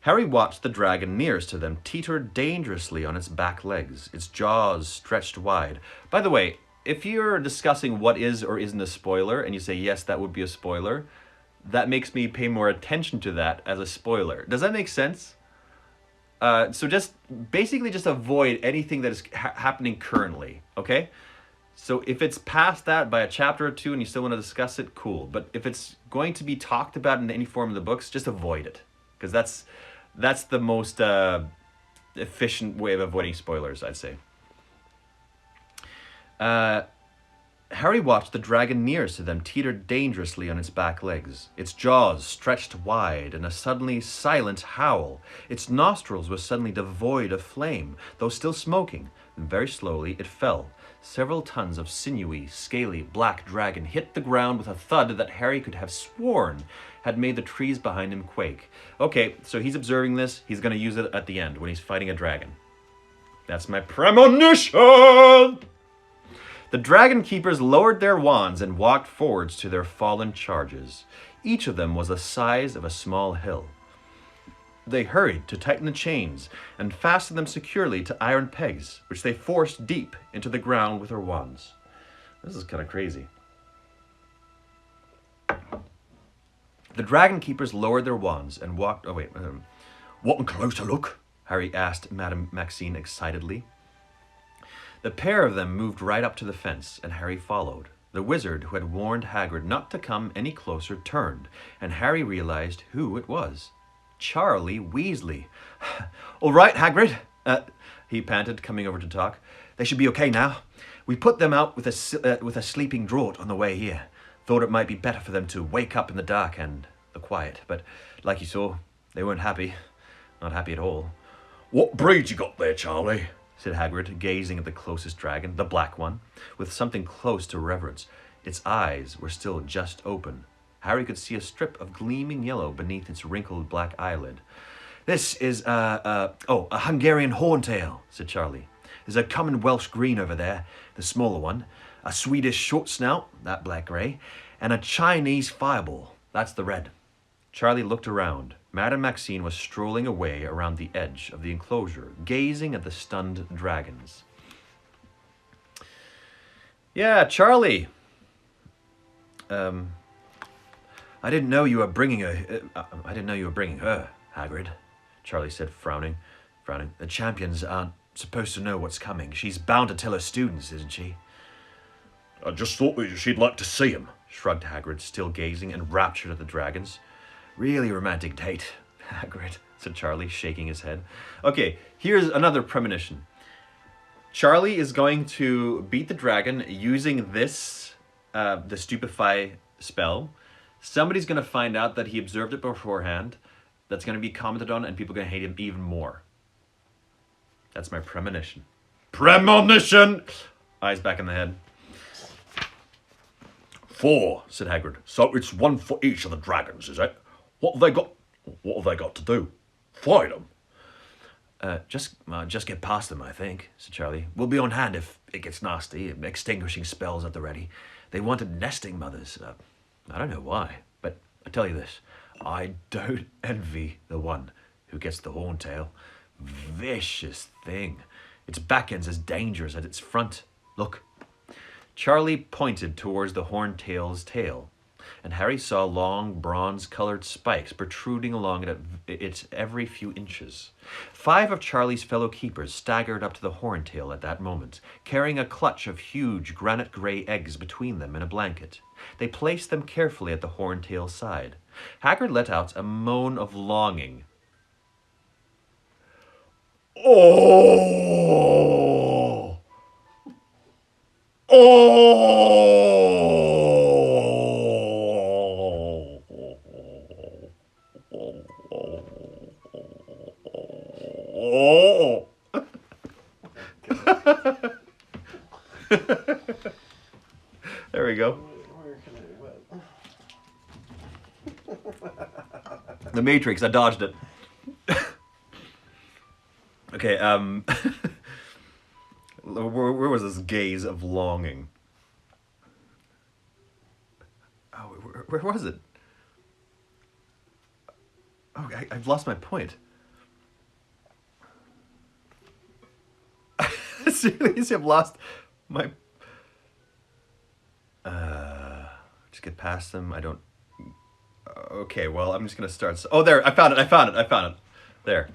Harry watched the dragon nearest to them teeter dangerously on its back legs, its jaws stretched wide. By the way, if you're discussing what is or isn't a spoiler, and you say, yes, that would be a spoiler, that makes me pay more attention to that as a spoiler. Does that make sense? So just basically just avoid anything that is happening currently, okay? So if it's past that by a chapter or two and you still want to discuss it, cool. But if it's going to be talked about in any form of the books, just avoid it. Because that's the most efficient way of avoiding spoilers, I'd say. Harry watched the dragon nearest to them teeter dangerously on its back legs, its jaws stretched wide in a suddenly silent howl. Its nostrils were suddenly devoid of flame, though still smoking, and very slowly it fell. Several tons of sinewy, scaly, black dragon hit the ground with a thud that Harry could have sworn had made the trees behind him quake. Okay, so he's observing this. He's going to use it at the end when he's fighting a dragon. That's my premonition! The dragon keepers lowered their wands and walked forwards to their fallen charges. Each of them was the size of a small hill. They hurried to tighten the chains and fasten them securely to iron pegs, which they forced deep into the ground with their wands. This is kind of crazy. The dragon keepers lowered their wands and walked... Oh, wait. Want a closer look? Harry asked Madame Maxine excitedly. The pair of them moved right up to the fence, and Harry followed. The wizard who had warned Hagrid not to come any closer turned, and Harry realized who it was. Charlie Weasley. All right, Hagrid, he panted, coming over to talk. They should be okay now. We put them out with a sleeping draught on the way here. Thought it might be better for them to wake up in the dark and the quiet, but like you saw, they weren't happy. Not happy at all. What breed you got there, Charlie? Said Hagrid, gazing at the closest dragon, the black one, with something close to reverence. Its eyes were still just open. Harry could see a strip of gleaming yellow beneath its wrinkled black eyelid. This is, a Hungarian horntail, said Charlie. There's a common Welsh green over there, the smaller one, a Swedish short snout, that black-grey, and a Chinese fireball, that's the red. Charlie looked around. Madame Maxine was strolling away around the edge of the enclosure, gazing at the stunned dragons. Yeah, Charlie. I didn't know you were bringing her. I didn't know you were bringing her, Hagrid. Charlie said, frowning. The champions aren't supposed to know what's coming. She's bound to tell her students, isn't she? I just thought she'd like to see him, shrugged Hagrid, still gazing, enraptured at the dragons. Really romantic date, Hagrid, said Charlie, shaking his head. Okay, here's another premonition. Charlie is going to beat the dragon using this, the Stupefy spell. Somebody's going to find out that he observed it beforehand. That's going to be commented on, and people are going to hate him even more. That's my premonition. Premonition! Eyes back in the head. 4, said Hagrid. So it's 1 for each of the dragons, is it? What have they got to do? Fight them? Just get past them, I think, said Charlie. We'll be on hand if it gets nasty, extinguishing spells at the ready. They wanted nesting mothers. I don't know why, but I tell you this. I don't envy the one who gets the horntail. Vicious thing. Its back end's as dangerous as its front. Look. Charlie pointed towards the horntail's tail, and Harry saw long bronze-colored spikes protruding along it at its every few inches. 5 of Charlie's fellow keepers staggered up to the horntail at that moment, carrying a clutch of huge granite-grey eggs between them in a blanket. They placed them carefully at the horntail's side. Hagrid let out a moan of longing. Oh! Oh! There we go. The Matrix, I dodged it. Okay, where was this gaze of longing? Oh, where was it? Oh, I've lost my point. Seriously, I've lost my... Just get past them. I don't... Okay, well, I'm just going to start... Oh, there, I found it. There.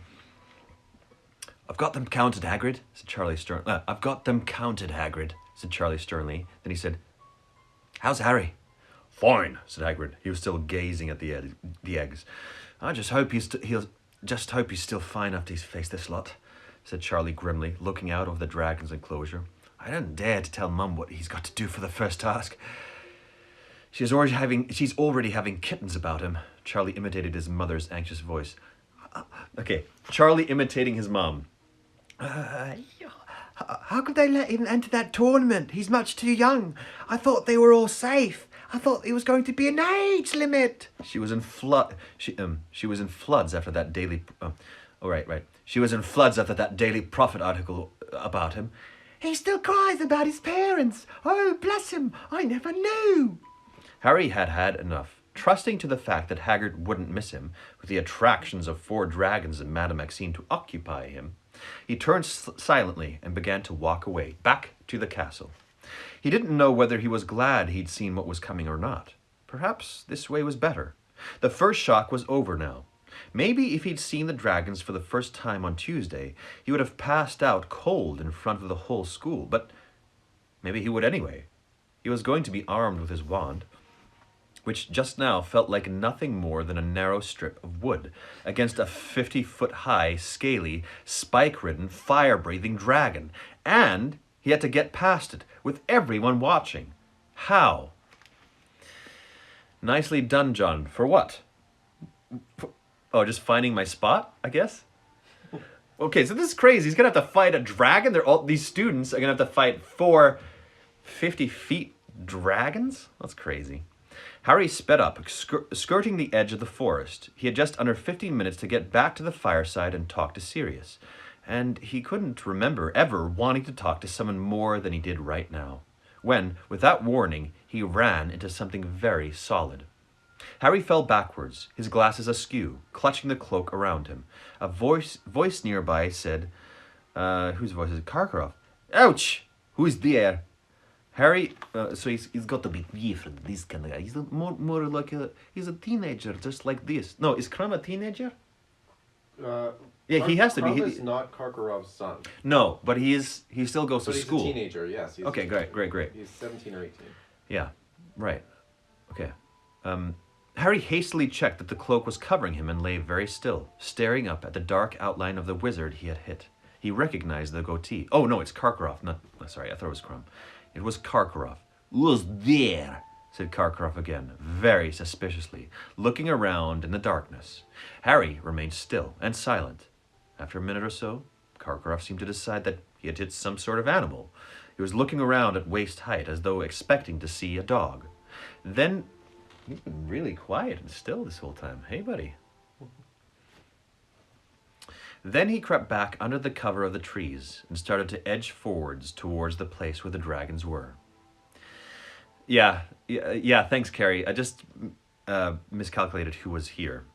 I've got them counted, Hagrid, said Charlie sternly. I've got them counted, Hagrid, said Charlie sternly. Then he said, how's Harry? Fine, said Hagrid. He was still gazing at the eggs. I just hope he's still fine after he's faced this lot, said Charlie grimly, looking out over the dragon's enclosure. I don't dare to tell Mum what he's got to do for the first task. She's already having kittens about him. Charlie imitated his mother's anxious voice. Okay, Charlie imitating his mom. How could they let him enter that tournament? He's much too young. I thought they were all safe. I thought it was going to be an age limit. She was in floods after that daily... right. She was in floods after that Daily Prophet article about him. He still cries about his parents. Oh, bless him. I never knew. Harry had enough. Trusting to the fact that Hagrid wouldn't miss him, with the attractions of 4 dragons and Madame Maxine to occupy him, he turned silently and began to walk away, back to the castle. He didn't know whether he was glad he'd seen what was coming or not. Perhaps this way was better. The first shock was over now. Maybe if he'd seen the dragons for the first time on Tuesday, he would have passed out cold in front of the whole school, but maybe he would anyway. He was going to be armed with his wand, which just now felt like nothing more than a narrow strip of wood against a 50-foot-high, scaly, spike-ridden, fire-breathing dragon. And he had to get past it, with everyone watching. How? Nicely done, John. For what? Just finding my spot, I guess? Okay, so this is crazy. He's going to have to fight a dragon. These students are going to have to fight 4 50-feet dragons? That's crazy. Harry sped up, skirting the edge of the forest. He had just under 15 minutes to get back to the fireside and talk to Sirius, and he couldn't remember ever wanting to talk to someone more than he did right now, when, without warning, he ran into something very solid. Harry fell backwards, his glasses askew, clutching the cloak around him. A voice nearby said, whose voice is it? Karkaroff. Ouch! Who's there? Harry, so he's got to be different, this kind of guy. He's more like he's a teenager, just like this. No, is Crumb a teenager? Yeah, he has to be. Crumb is not Karkaroff's son. No, but he still goes to school. He's a teenager, yes. Okay, great. He's 17 or 18. Yeah, right. Okay. Harry hastily checked that the cloak was covering him and lay very still, staring up at the dark outline of the wizard he had hit. He recognized the goatee. Oh, no, it's Karkaroff. Sorry, I thought it was Crumb. It was Karkaroff. "Who's there?" said Karkaroff again, very suspiciously, looking around in the darkness. Harry remained still and silent. After a minute or so, Karkaroff seemed to decide that he had hit some sort of animal. He was looking around at waist height as though expecting to see a dog. Then, he's been really quiet and still this whole time. Hey, buddy. Then he crept back under the cover of the trees and started to edge forwards towards the place where the dragons were. Yeah, thanks, Carrie. I just miscalculated who was here.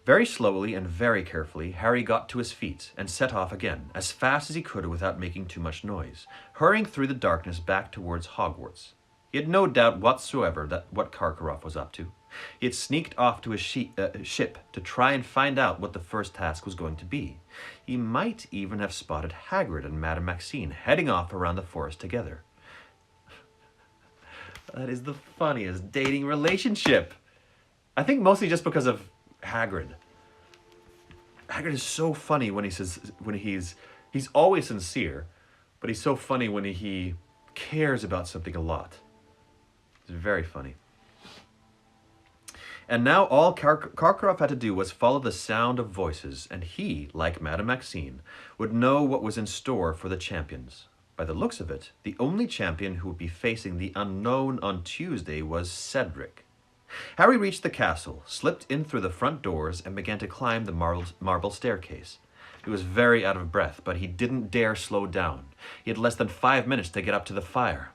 Very slowly and very carefully, Harry got to his feet and set off again, as fast as he could without making too much noise, hurrying through the darkness back towards Hogwarts. He had no doubt whatsoever that what Karkaroff was up to. He had sneaked off to his ship to try and find out what the first task was going to be. He might even have spotted Hagrid and Madame Maxine heading off around the forest together. That is the funniest dating relationship. I think mostly just because of Hagrid. Hagrid is so funny when he's always sincere, but he's so funny when he cares about something a lot. It's very funny. And now all Karkaroff had to do was follow the sound of voices, and he, like Madame Maxine, would know what was in store for the champions. By the looks of it, the only champion who would be facing the unknown on Tuesday was Cedric. Harry reached the castle, slipped in through the front doors, and began to climb the marble staircase. He was very out of breath, but he didn't dare slow down. He had less than 5 minutes to get up to the fire.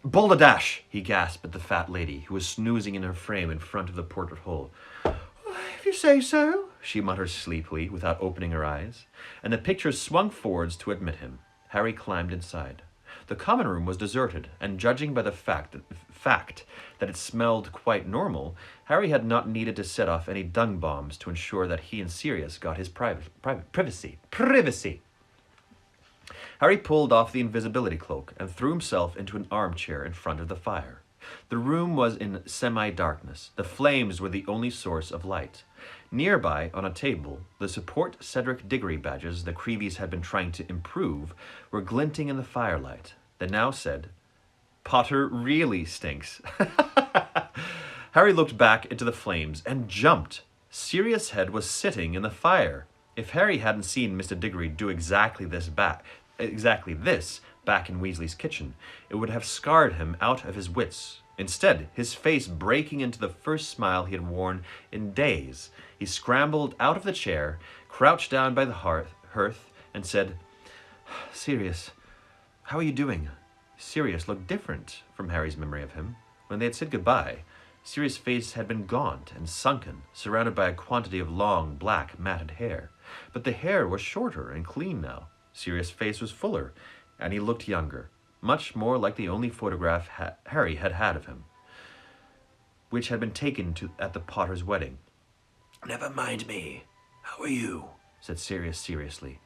"Balderdash!" he gasped at the fat lady, who was snoozing in her frame in front of the portrait hole. "If you say so," she muttered sleepily, without opening her eyes, and the picture swung forwards to admit him. Harry climbed inside. The common room was deserted, and judging by the fact that it smelled quite normal, Harry had not needed to set off any dung bombs to ensure that he and Sirius got his privacy. Harry pulled off the invisibility cloak and threw himself into an armchair in front of the fire. The room was in semi-darkness. The flames were the only source of light. Nearby, on a table, the support Cedric Diggory badges the Creevies had been trying to improve were glinting in the firelight. They now said, "Potter really stinks." Harry looked back into the flames and jumped. Sirius' head was sitting in the fire. If Harry hadn't seen Mr. Diggory do exactly this back in Weasley's kitchen, it would have scarred him out of his wits. Instead, his face breaking into the first smile he had worn in days, he scrambled out of the chair, crouched down by the hearth, and said, "Sirius, how are you doing?" Sirius looked different from Harry's memory of him. When they had said goodbye, Sirius' face had been gaunt and sunken, surrounded by a quantity of long, black, matted hair. But the hair was shorter and clean now. Sirius' face was fuller, and he looked younger, much more like the only photograph Harry had had of him, which had been taken at the Potter's wedding. "Never mind me. How are you?" said Sirius seriously.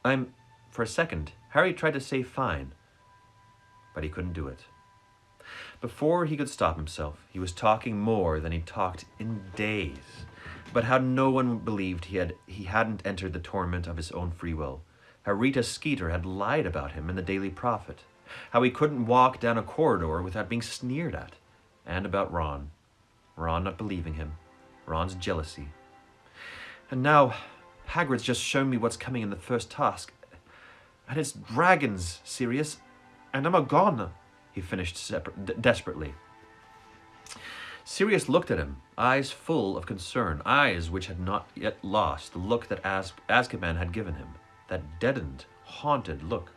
For a second, Harry tried to say fine, but he couldn't do it. Before he could stop himself, he was talking more than he'd talked in days, but how no one believed he hadn't entered the tournament of his own free will. How Rita Skeeter had lied about him in the Daily Prophet. How he couldn't walk down a corridor without being sneered at. And about Ron. Ron not believing him. Ron's jealousy. And now, Hagrid's just shown me what's coming in the first task. And it's dragons, Sirius. And I'm a goner, he finished desperately. Sirius looked at him, eyes full of concern, eyes which had not yet lost the look that Azkaban had given him, that deadened, haunted look.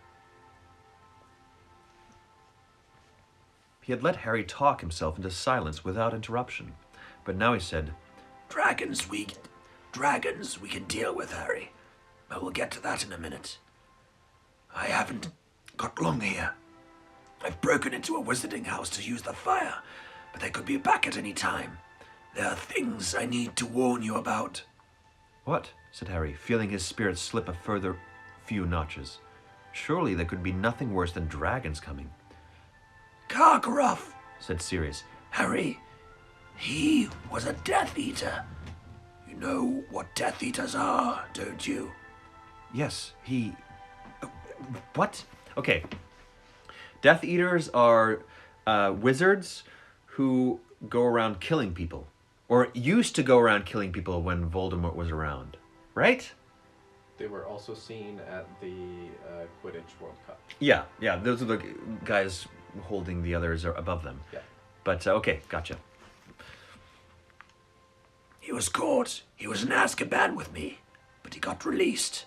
He had let Harry talk himself into silence without interruption, but now he said, Dragons we can deal with, Harry. But we'll get to that in a minute. I haven't got long here. I've broken into a wizarding house to use the fire, but they could be back at any time. There are things I need to warn you about. What? Said Harry, feeling his spirits slip a further few notches. Surely there could be nothing worse than dragons coming. Karkaroff, said Sirius. Harry, he was a Death Eater. You know what Death Eaters are, don't you? Yes, he... What? Okay. Death Eaters are wizards who go around killing people. Or used to go around killing people when Voldemort was around. Right? They were also seen at the Quidditch World Cup. Yeah. Those are the guys holding the others above them. Yeah. But, okay, gotcha. He was caught. He was in Azkaban with me. But he got released.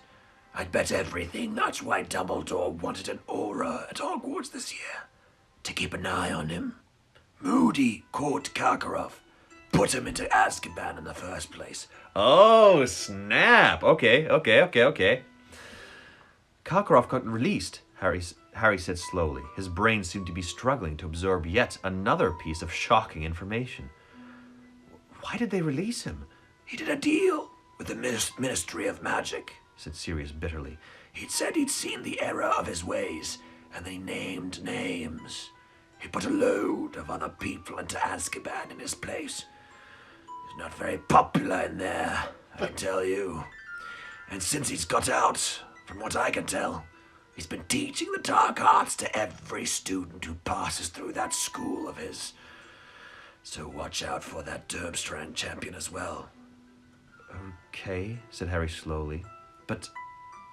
I'd bet everything that's why Dumbledore wanted an aura at Hogwarts this year. To keep an eye on him. Moody caught Karkaroff. Put him into Azkaban in the first place. Oh, snap. Okay. Karkaroff got released, Harry said slowly. His brain seemed to be struggling to absorb yet another piece of shocking information. Why did they release him? He did a deal with the Ministry of Magic, said Sirius bitterly. He'd said he'd seen the error of his ways, and they named names. He put a load of other people into Azkaban in his place. He's not very popular in there, I tell you. And since he's got out, from what I can tell, he's been teaching the dark arts to every student who passes through that school of his. So watch out for that Durmstrang champion as well. Okay, said Harry slowly. But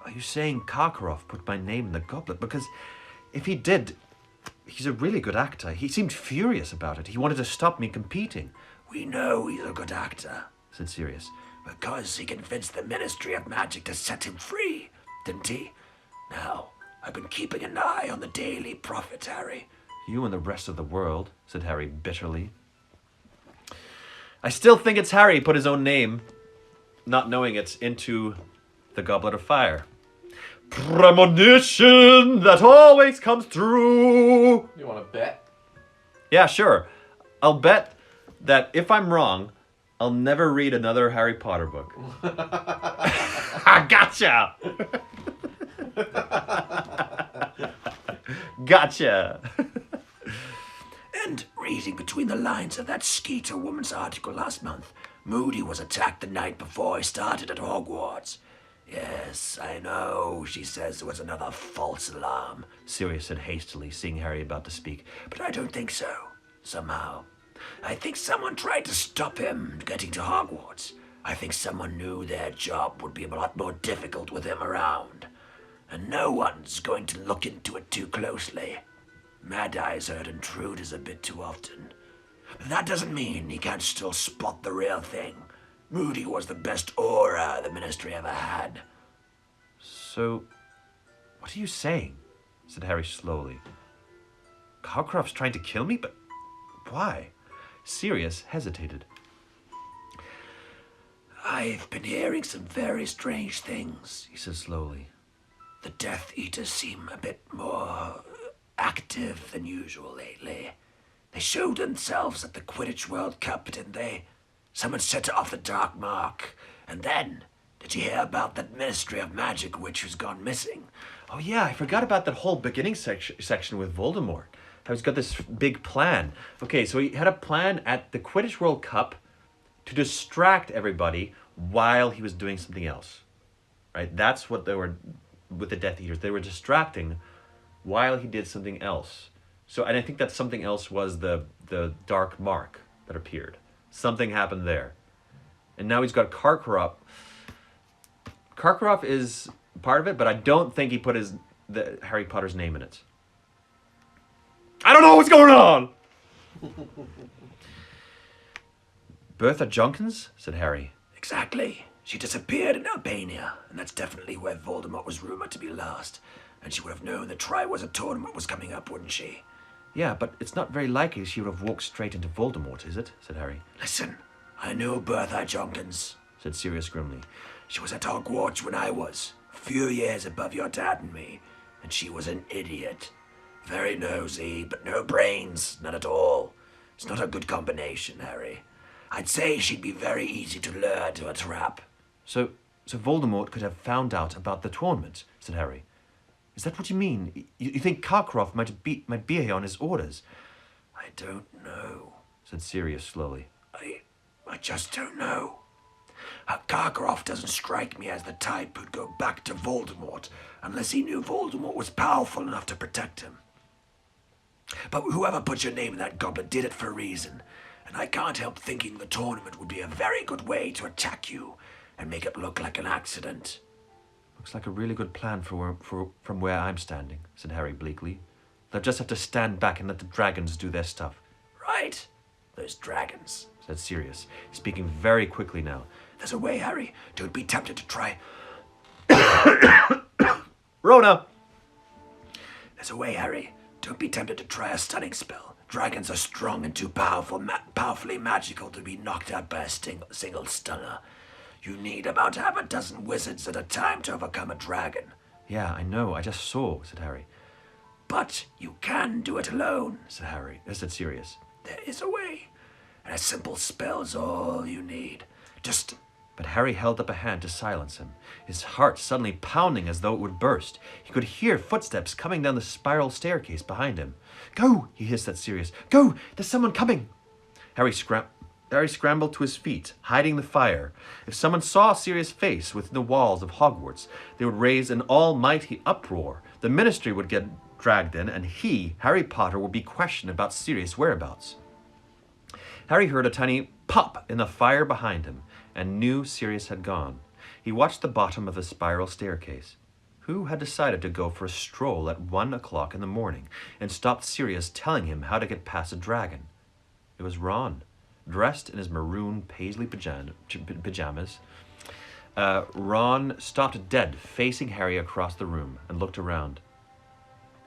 are you saying Karkaroff put my name in the goblet? Because if he did, he's a really good actor. He seemed furious about it. He wanted to stop me competing. We know he's a good actor, said Sirius. Because he convinced the Ministry of Magic to set him free, didn't he? Now, I've been keeping an eye on the Daily Prophet, Harry. You and the rest of the world, said Harry bitterly. I still think it's Harry put his own name, not knowing it, into the Goblet of Fire. Premonition that always comes true. You want to bet? Yeah, sure. I'll bet that if I'm wrong, I'll never read another Harry Potter book. Gotcha! Gotcha! And reading between the lines of that Skeeter woman's article last month, Moody was attacked the night before he started at Hogwarts. Yes, I know, she says it was another false alarm, Sirius said hastily, seeing Harry about to speak. But I don't think so, somehow. I think someone tried to stop him getting to Hogwarts. I think someone knew their job would be a lot more difficult with him around. And no one's going to look into it too closely. Mad Eye's heard intruders a bit too often. But that doesn't mean he can't still spot the real thing. Moody was the best aura the Ministry ever had. So, what are you saying? Said Harry slowly. Karkaroff's trying to kill me, but why? Sirius hesitated. I've been hearing some very strange things, he said slowly. The Death Eaters seem a bit more active than usual lately. They showed themselves at the Quidditch World Cup, didn't they? Someone set off the Dark Mark. And then, did you hear about that Ministry of Magic witch who's gone missing? Oh yeah, I forgot about that whole beginning section with Voldemort. How he's got this big plan. Okay, so he had a plan at the Quidditch World Cup to distract everybody while he was doing something else. Right? That's what they were with the Death Eaters. They were distracting while he did something else. So, and I think that something else was the Dark Mark that appeared. Something happened there. And now he's got Karkaroff. Karkaroff is part of it, but I don't think he put the Harry Potter's name in it. I don't know what's going on! Bertha Jonkins? Said Harry. Exactly. She disappeared in Albania, and that's definitely where Voldemort was rumored to be lost. And she would have known the Triwizard Tournament was coming up, wouldn't she? Yeah, but it's not very likely she would have walked straight into Voldemort, is it? Said Harry. Listen, I know Bertha Jonkins, said Sirius grimly. She was at Hogwarts when I was, a few years above your dad and me, and she was an idiot. Very nosy, but no brains, none at all. It's not a good combination, Harry. I'd say she'd be very easy to lure to a trap. So Voldemort could have found out about the tournament, said Harry. Is that what you mean? You think Karkaroff might be here on his orders? I don't know, said Sirius slowly. I just don't know. Karkaroff doesn't strike me as the type who'd go back to Voldemort unless he knew Voldemort was powerful enough to protect him. But whoever put your name in that goblet did it for a reason, and I can't help thinking the tournament would be a very good way to attack you and make it look like an accident. Looks like a really good plan from where I'm standing, said Harry bleakly. They'll just have to stand back and let the dragons do their stuff. Right, those dragons, said Sirius, speaking very quickly now. There's a way, Harry. Don't be tempted to try. Rona! There's a way, Harry. Don't be tempted to try a stunning spell. Dragons are strong and too powerfully magical to be knocked out by a single stunner. You need about half a dozen wizards at a time to overcome a dragon. Yeah, I know. I just saw, said Harry. But you can do it alone, said Sirius. There is a way, and a simple spell's all you need. But Harry held up a hand to silence him, his heart suddenly pounding as though it would burst. He could hear footsteps coming down the spiral staircase behind him. Go, he hissed at Sirius. Go, there's someone coming. Harry scrambled to his feet, hiding the fire. If someone saw Sirius' face within the walls of Hogwarts, they would raise an almighty uproar. The ministry would get dragged in, and he, Harry Potter, would be questioned about Sirius' whereabouts. Harry heard a tiny pop in the fire behind him, and knew Sirius had gone. He watched the bottom of the spiral staircase. Who had decided to go for a stroll at 1 o'clock in the morning and stopped Sirius telling him how to get past a dragon? It was Ron, dressed in his maroon paisley pajamas. Ron stopped dead, facing Harry across the room, and looked around.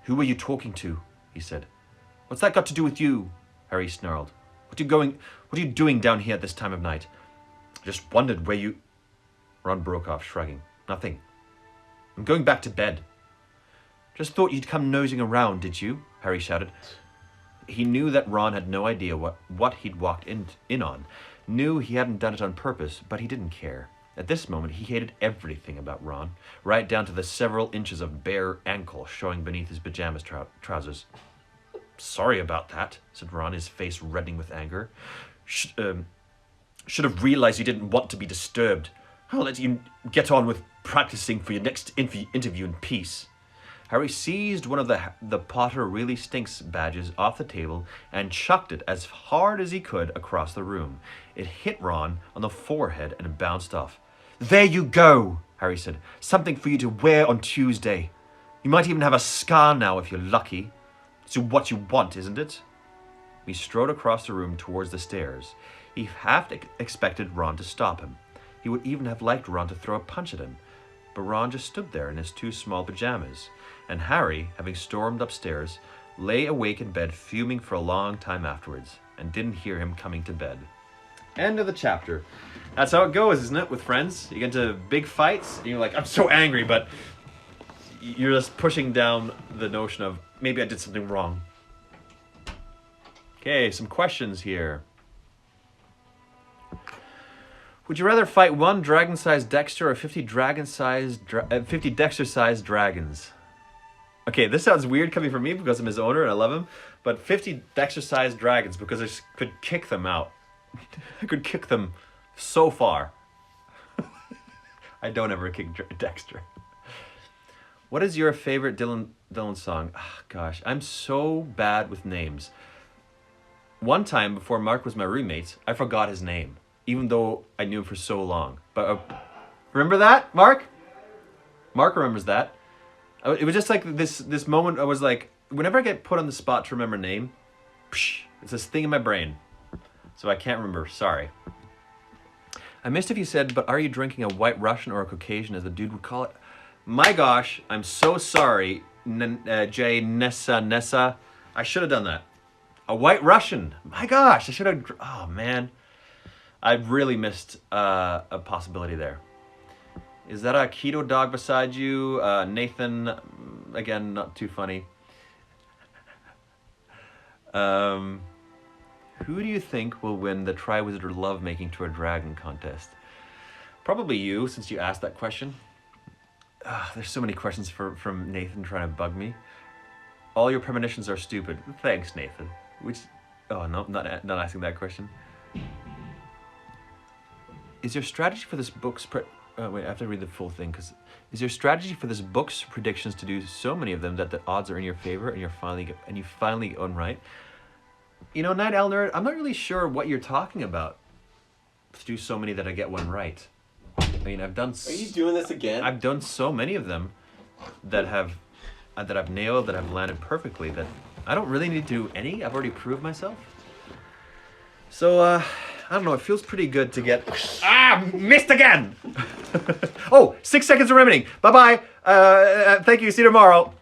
Who were you talking to? He said. What's that got to do with you? Harry snarled. What are you doing down here at this time of night? I just wondered where you... Ron broke off, shrugging. Nothing. I'm going back to bed. Just thought you'd come nosing around, did you? Harry shouted. He knew that Ron had no idea what he'd walked in on. Knew he hadn't done it on purpose, but he didn't care. At this moment, he hated everything about Ron, right down to the several inches of bare ankle showing beneath his pajamas trousers. Sorry about that, said Ron, his face reddening with anger. Should have realized you didn't want to be disturbed. I'll let you get on with practicing for your next interview in peace. Harry seized one of the Potter Really Stinks badges off the table and chucked it as hard as he could across the room. It hit Ron on the forehead and bounced off. There you go, Harry said. Something for you to wear on Tuesday. You might even have a scar now if you're lucky. So what you want, isn't it? He strode across the room towards the stairs. He half expected Ron to stop him. He would even have liked Ron to throw a punch at him. But Ron just stood there in his two small pajamas, and Harry, having stormed upstairs, lay awake in bed fuming for a long time afterwards, and didn't hear him coming to bed. End of the chapter. That's how it goes, isn't it, with friends? You get into big fights, and you're like, I'm so angry, but you're just pushing down the notion of, maybe I did something wrong. Okay, some questions here. Would you rather fight one dragon-sized Dexter or 50 Dexter-sized dragons? Okay, this sounds weird coming from me because I'm his owner and I love him, but 50 Dexter-sized dragons because I could kick them out. I could kick them so far. I don't ever kick Dexter. What is your favorite Dylan song? Oh, gosh, I'm so bad with names. One time before Mark was my roommate, I forgot his name, even though I knew him for so long. But remember that, Mark? Mark remembers that. It was just like this moment. I was like, whenever I get put on the spot to remember a name, it's this thing in my brain, so I can't remember. Sorry. I missed if you said, but are you drinking a White Russian or a Caucasian, as the dude would call it? My gosh, I'm so sorry, Jay Nessa. I should have done that. A White Russian. My gosh, I should have. Oh man, I really missed a possibility there. Is that a keto dog beside you, Nathan? Again, not too funny. Who do you think will win the Triwizard Lovemaking to a Dragon contest? Probably you, since you asked that question. There's so many questions from Nathan trying to bug me. All your premonitions are stupid. Thanks, Nathan. Which, oh no, not asking that question. Is your strategy for this book's wait, I have to read the full thing, because is your strategy for this book's predictions to do so many of them that the odds are in your favor and you finally get one right? You know, Night Owl Nerd, I'm not really sure what you're talking about. To do so many that I get one right. I mean, I've done. Are you doing this again? I've done so many of them that I've nailed, that I've landed perfectly, that I don't really need to do any. I've already proved myself. So, I don't know. It feels pretty good to get. Missed again. Oh, 6 seconds remaining. Bye bye. Thank you. See you tomorrow.